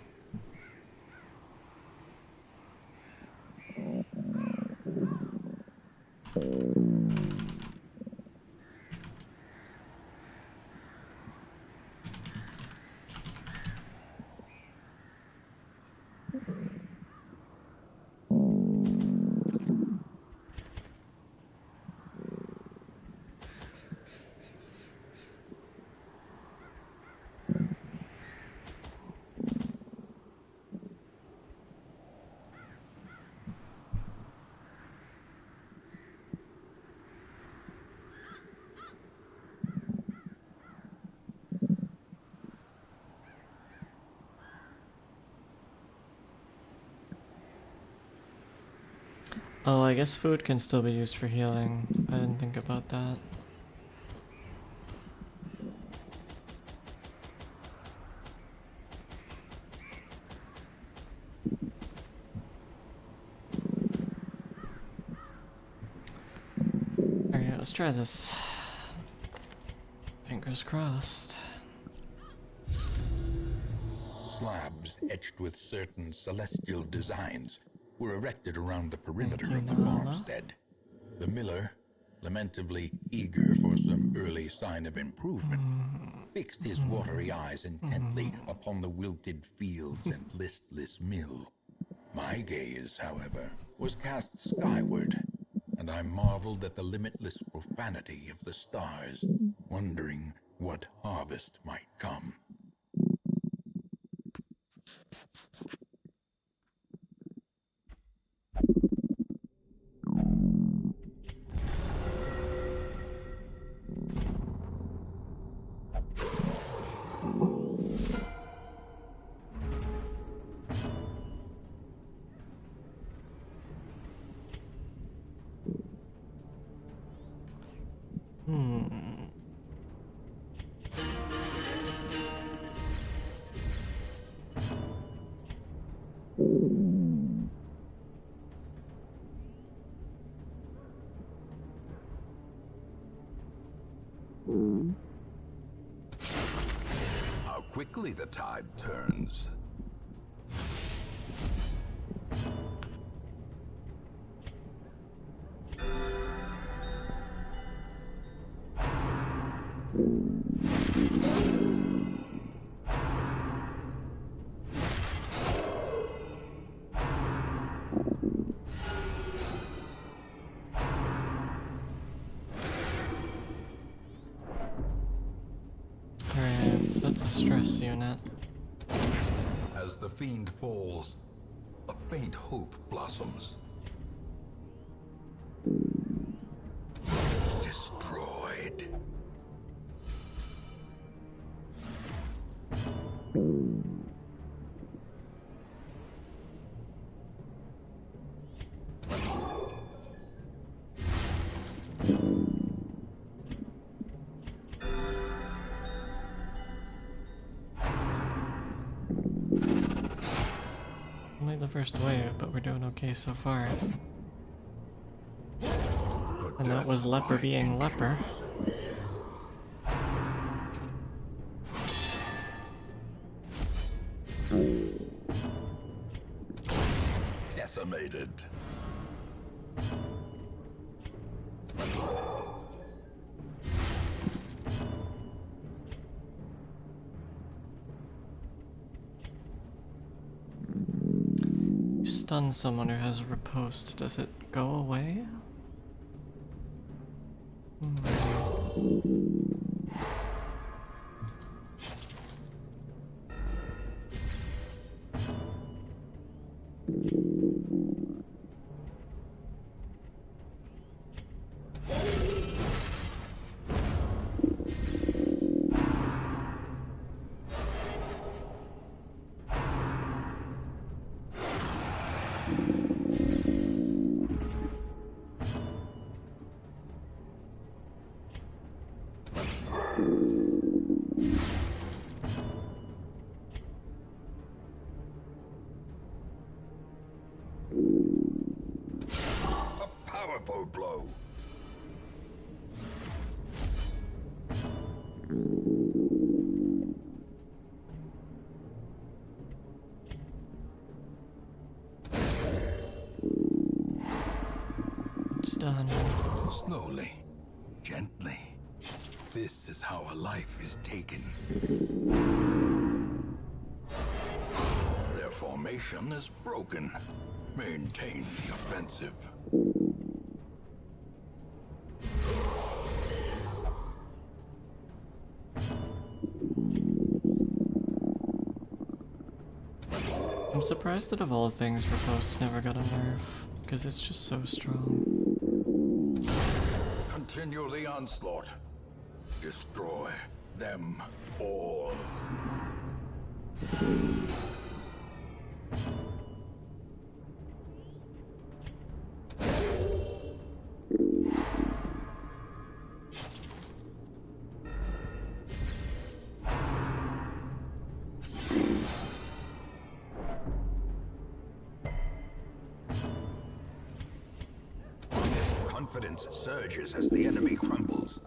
A: Oh, I guess food can still be used for healing. I didn't think about that. Alright, let's try this. Fingers crossed.
E: slabs etched with certain celestial designs were erected around the perimeter
A: you,
E: of the
A: Nala.
E: farmstead. The miller, lamentably eager for some early sign of improvement, fixed his watery eyes intently upon the wilted fields and listless mill. My gaze, however, was cast skyward, and I marveled at the limitless profanity of the stars, wondering what harvest might come.
B: How quickly the tide turns.
A: Alright, so that's a stress unit.
E: As the fiend falls, a faint hope blossoms. Destroyed.
A: Only the first wave, but we're doing okay so far. And that was leper being leper.
E: Decimated.
A: You stun someone who has riposte. Does it go away?
E: A powerful blow.
A: It's done.
E: Slowly, gently. This is how a life is taken. Their formation is broken. Maintain the offensive.
A: I'm surprised that of all things, riposte never got a nerf, because it's just so strong.
E: Continue the onslaught. Destroy them all. Confidence surges as the enemy crumbles.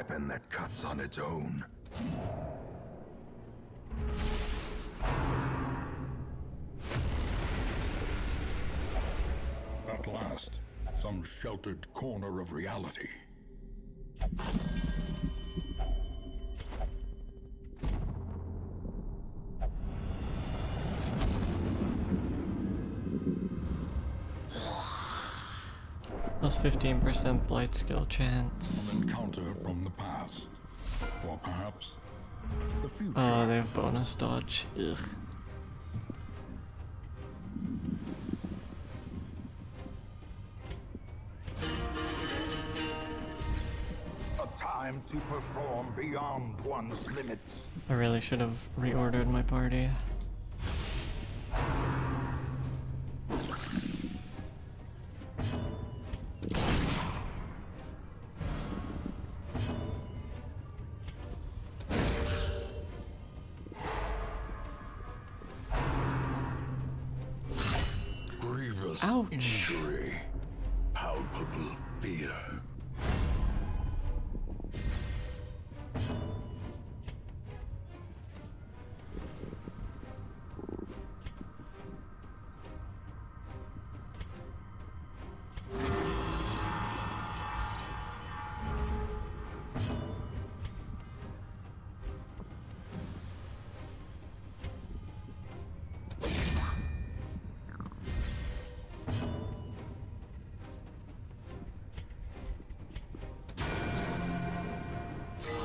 E: weapon that cuts on its own. At last, some sheltered corner of reality.
A: Plus 15% blight skill chance.
E: An encounter from the past. Or perhaps the future.
A: Oh, they have bonus dodge. Ugh.
E: A time to perform beyond one's limits.
A: I really should have reordered my party.
E: Grievous
A: Ouch.
E: injury. Palpable fear.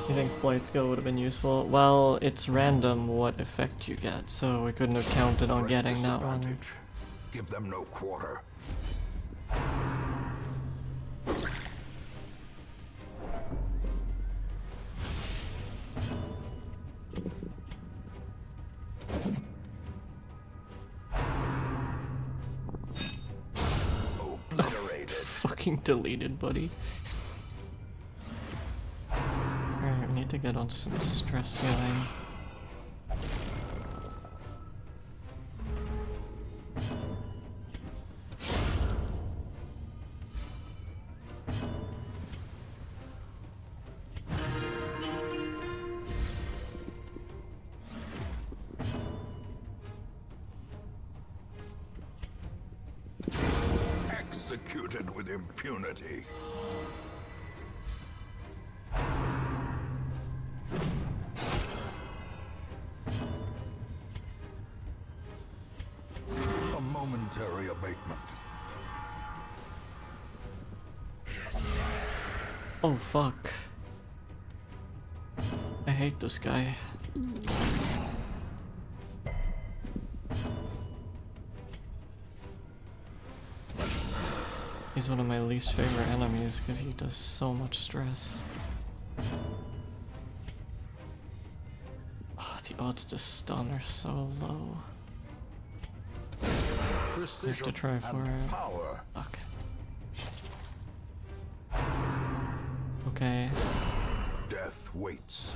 A: You think blight skill would have been useful? Well, it's random what effect you get, so we couldn't have counted on getting that one.
E: Disadvantage. Give them no quarter. Obliterated.
A: Fucking deleted, buddy. Alright, we need to get on some stress healing.
E: Executed with impunity. A momentary abatement.
A: Oh fuck. I hate this guy. He's one of my least favorite enemies because he does so much stress. Oh, the odds to stun are so low. I have to try for it.
E: Power.
A: Fuck. Okay.
E: Death waits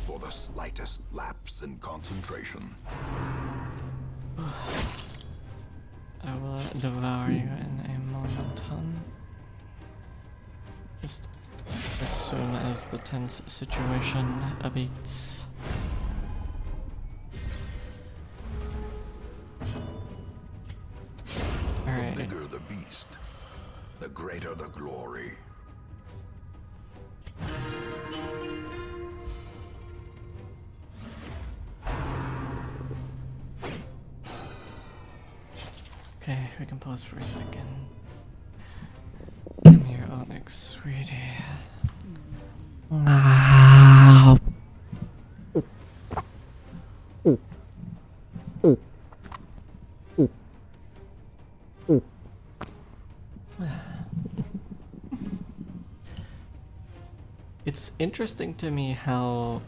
E: for the slightest lapse in concentration.
A: I will devour you in a moment, hun. Just as soon as the tense situation abates.
E: The
A: Alright.
E: bigger the beast, the greater the glory.
A: Okay, we can pause for a second. Come here, Onyx, sweetie. It's interesting to me how...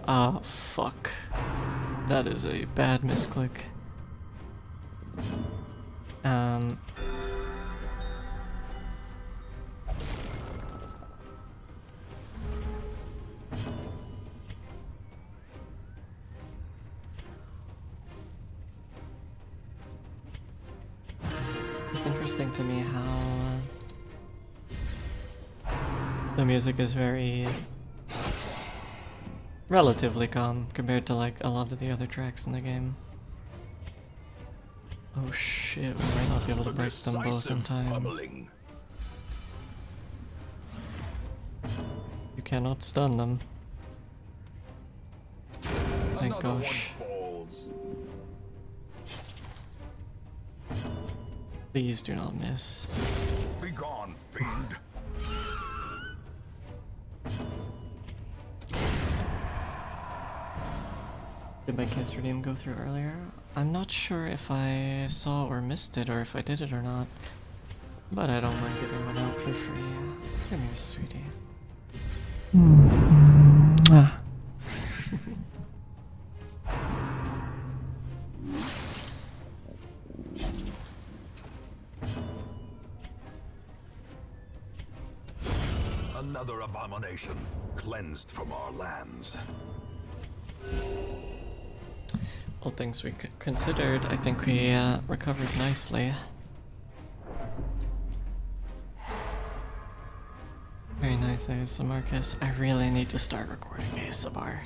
A: Ah, fuck. That is a bad misclick. It's interesting to me how The music is very relatively calm compared to like a lot of the other tracks in the game. Oh shit, we might not be able to break them both in time. You cannot stun them. Thank gosh. Please do not miss.
C: Be gone, fiend.
A: Did my kiss redeem go through earlier? I'm not sure if I saw or missed it or if I did it or not. But I don't mind giving one out for free. Come here, sweetie. Ah.
C: Another abomination cleansed from our lands.
A: All things we considered, I think we recovered nicely. Very nice ASMR kiss. I really need to start recording ASMR.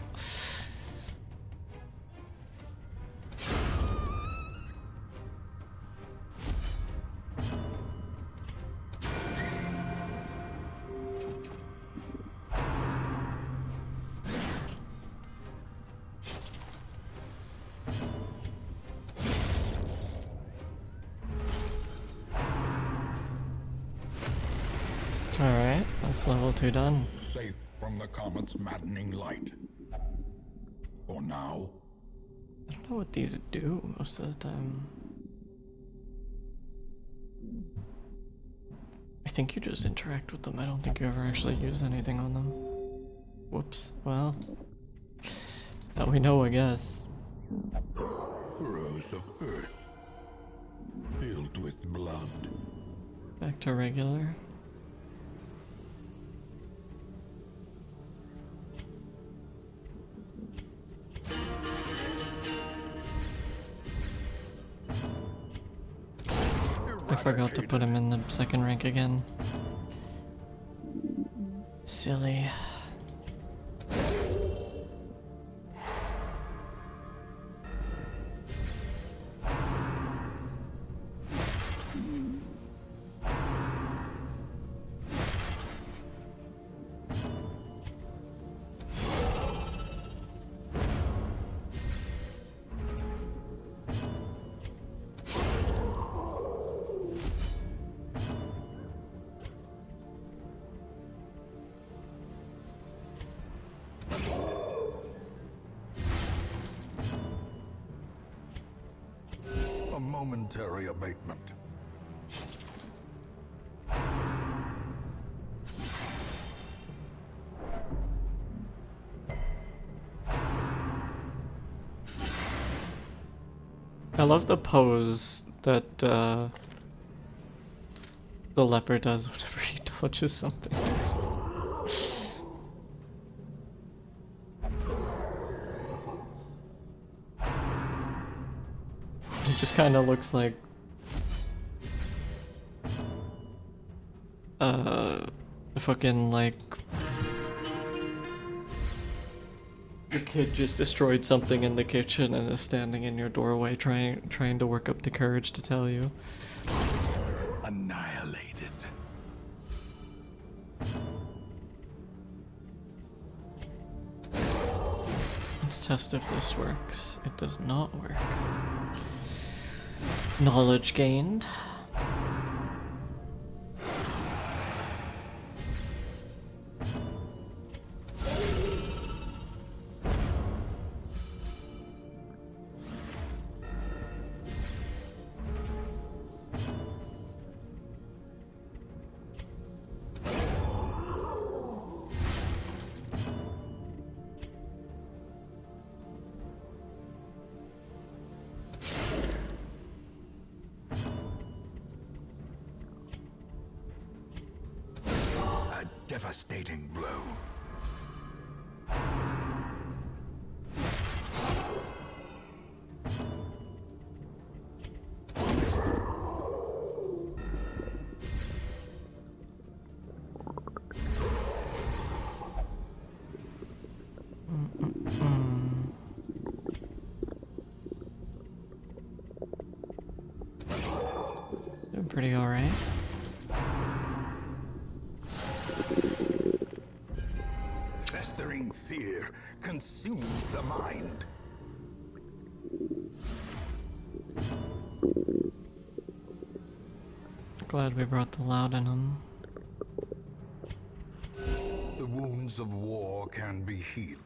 A: Alright, that's level 2 done.
E: Safe from the comet's maddening light. For now.
A: I don't know what these do most of the time. I think you just interact with them. I don't think you ever actually use anything on them. Whoops. Well, now we know, I guess.
E: Furrows of earth. Filled with blood.
A: Back to regular. I forgot to put him in the second rank again. Silly.
C: A momentary abatement.
A: I love the pose that the leopard does whenever he touches something. It just kind of looks like fucking like your kid just destroyed something in the kitchen and is standing in your doorway trying to work up the courage to tell you.
C: Annihilated.
A: Let's test if this works. It does not work. Knowledge gained.
C: A devastating blow.
A: pretty alright.
E: Festering fear consumes the mind.
A: Glad we brought the laudanum.
C: The wounds of war can be healed,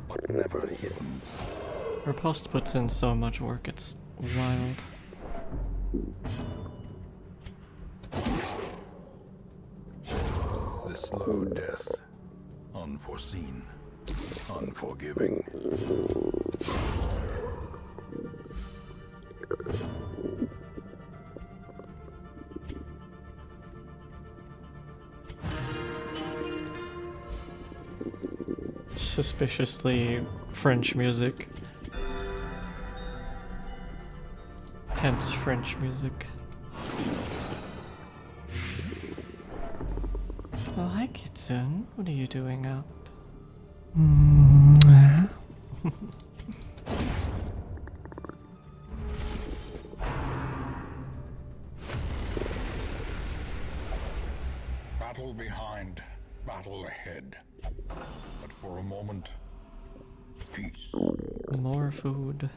C: but never hidden.
A: Riposte puts in so much work, it's wild.
C: The slow death, unforeseen, unforgiving.
A: Suspiciously French music. Tense French music. Oh, hi Kitsune. What are you doing up?
E: Battle behind, battle ahead. But for a moment, peace.
A: More food.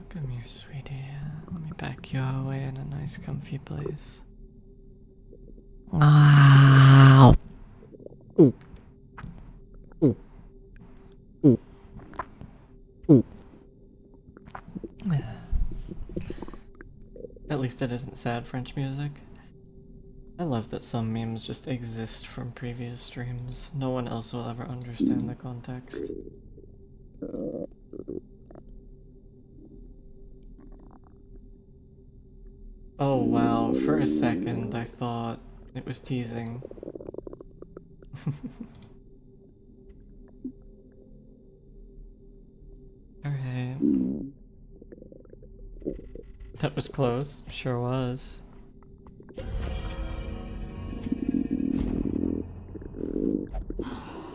A: Come here, sweetie. Let me pack you away in a nice comfy place. Wow. Ooh. Ooh. Ooh. Ooh. At least it isn't sad French music. I love that some memes just exist from previous streams. No one else will ever understand the context. Oh wow, for a second I thought it was teasing. Alright. That was close, sure was.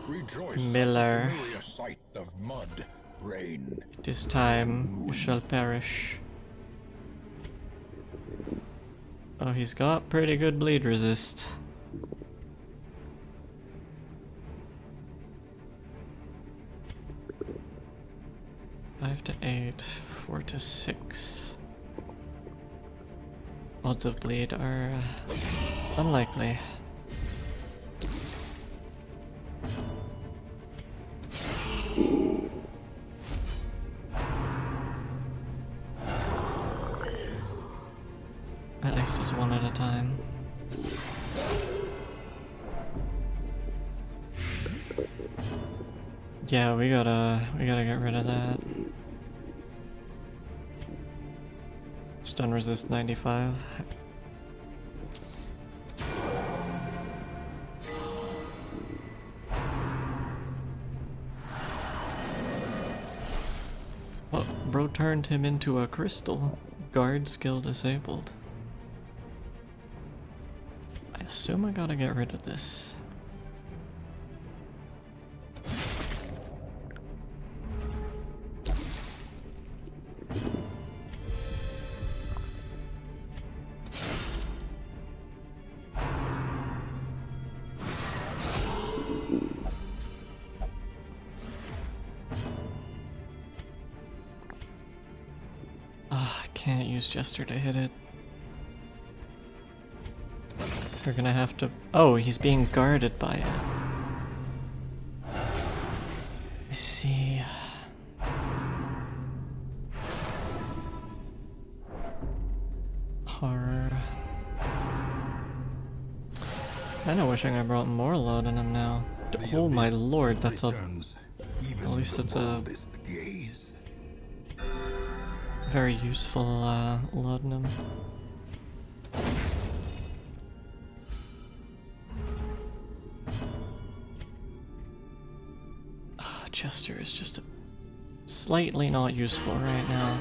E: Rejoice
A: Miller.
E: at the familiar sight of mud, rain.
A: This time you shall perish. Oh, he's got pretty good bleed resist. Five to 8, 4 to 6. Odds of bleed are unlikely. At least it's one at a time. Yeah, we gotta get rid of that. Stun resist 95. Oh, bro turned him into a crystal. Guard skill disabled. I assume I gotta get rid of this. Can't use Jester to hit it. We're gonna have to... Oh, he's being guarded by it. I see. Horror. Kinda wishing I brought more load in him now. Oh my lord, that's a... At least it's a... very useful laudanum. Chester is just slightly not useful right now.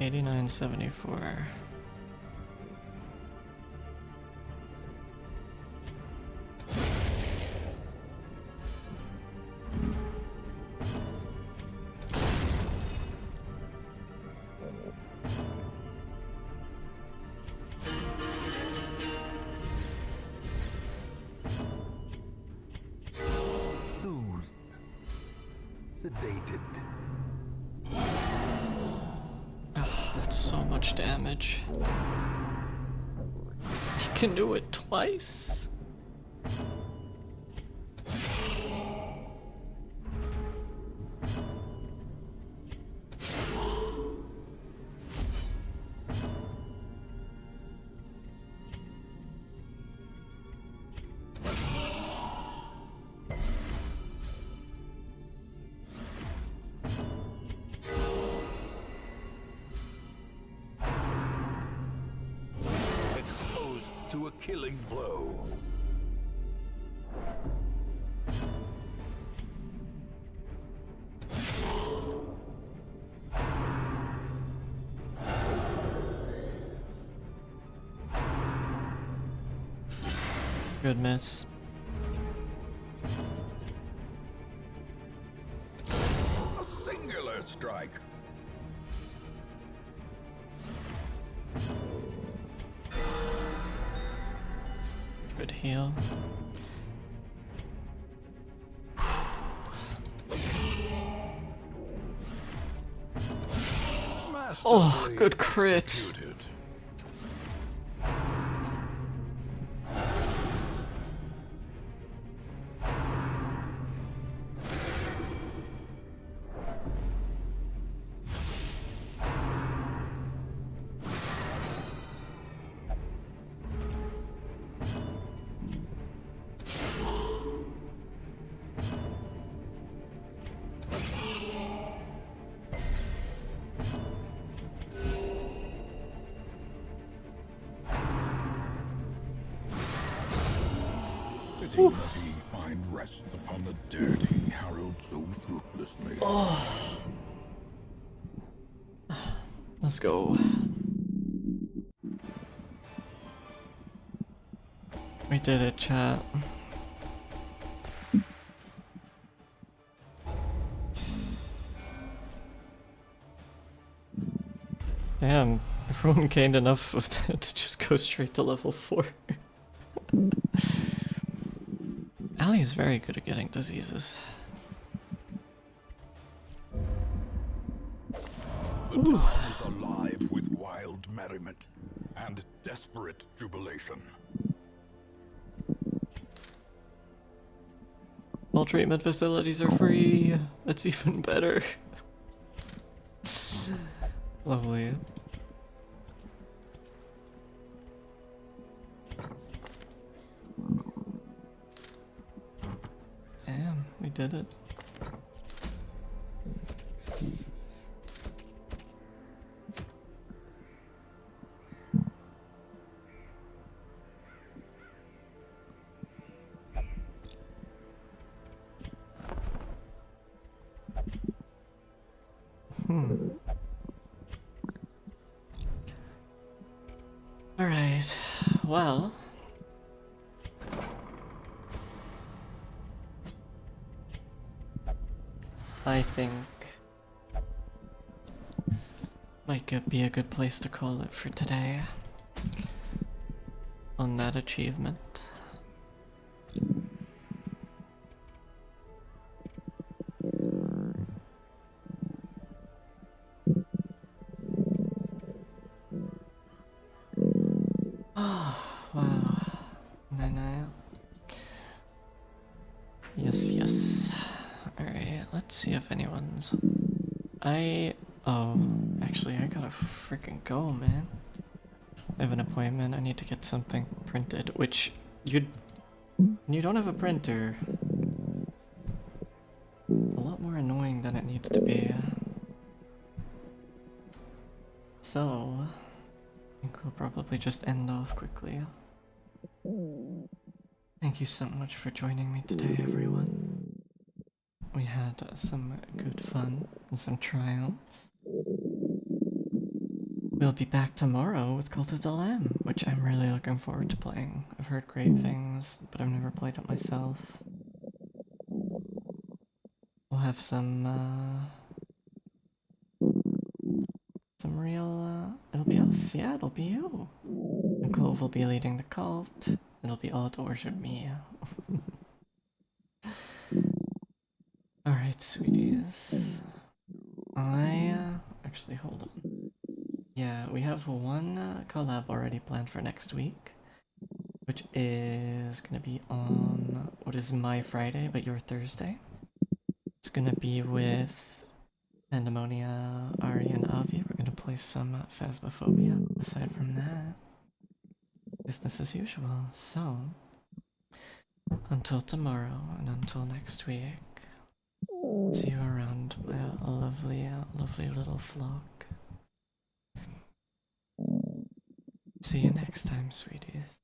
A: 89.74.
C: Sedated.
A: Oh, that's so much damage. You can do it twice.
C: Exposed to a killing blow.
A: Good miss.
C: A singular strike.
A: Good heal. Oh, good crit.
C: Executed.
E: Pity that he find rest upon the dirty harrowed so fruitlessly.
A: Let's go. We did it, chat. Damn, everyone gained enough of that to just go straight to level 4. Ali is very good at getting diseases.
C: The town is alive with wild merriment and desperate jubilation.
A: All treatment facilities are free. That's even better. Lovely. Damn, we did it. Alright, well. I think might be a good place to call it for today on that achievement. Wow. Night. Yes. Alright, let's see if anyone's... Oh, actually, I gotta freaking go, man. I have an appointment. I need to get something printed, which you don't have a printer. A lot more annoying than it needs to be. So, I think we'll probably just end off quickly. Thank you so much for joining me today, everyone. We had some good fun and some triumphs. We'll be back tomorrow with Cult of the Lamb, which I'm really looking forward to playing. I've heard great things, but I've never played it myself. We'll have some real, it'll be us, yeah, it'll be you. And Clove will be leading the cult. It'll be all to worship me. Alright, sweeties. Actually, hold on. Yeah, we have one collab already planned for next week, which is gonna be on what is my Friday, but your Thursday. It's gonna be with Pandemonia, Ari, and Avi. We're gonna play some Phasmophobia. Aside from that, business as usual. So, until tomorrow and until next week, see you around my lovely little flock. See you next time, sweeties.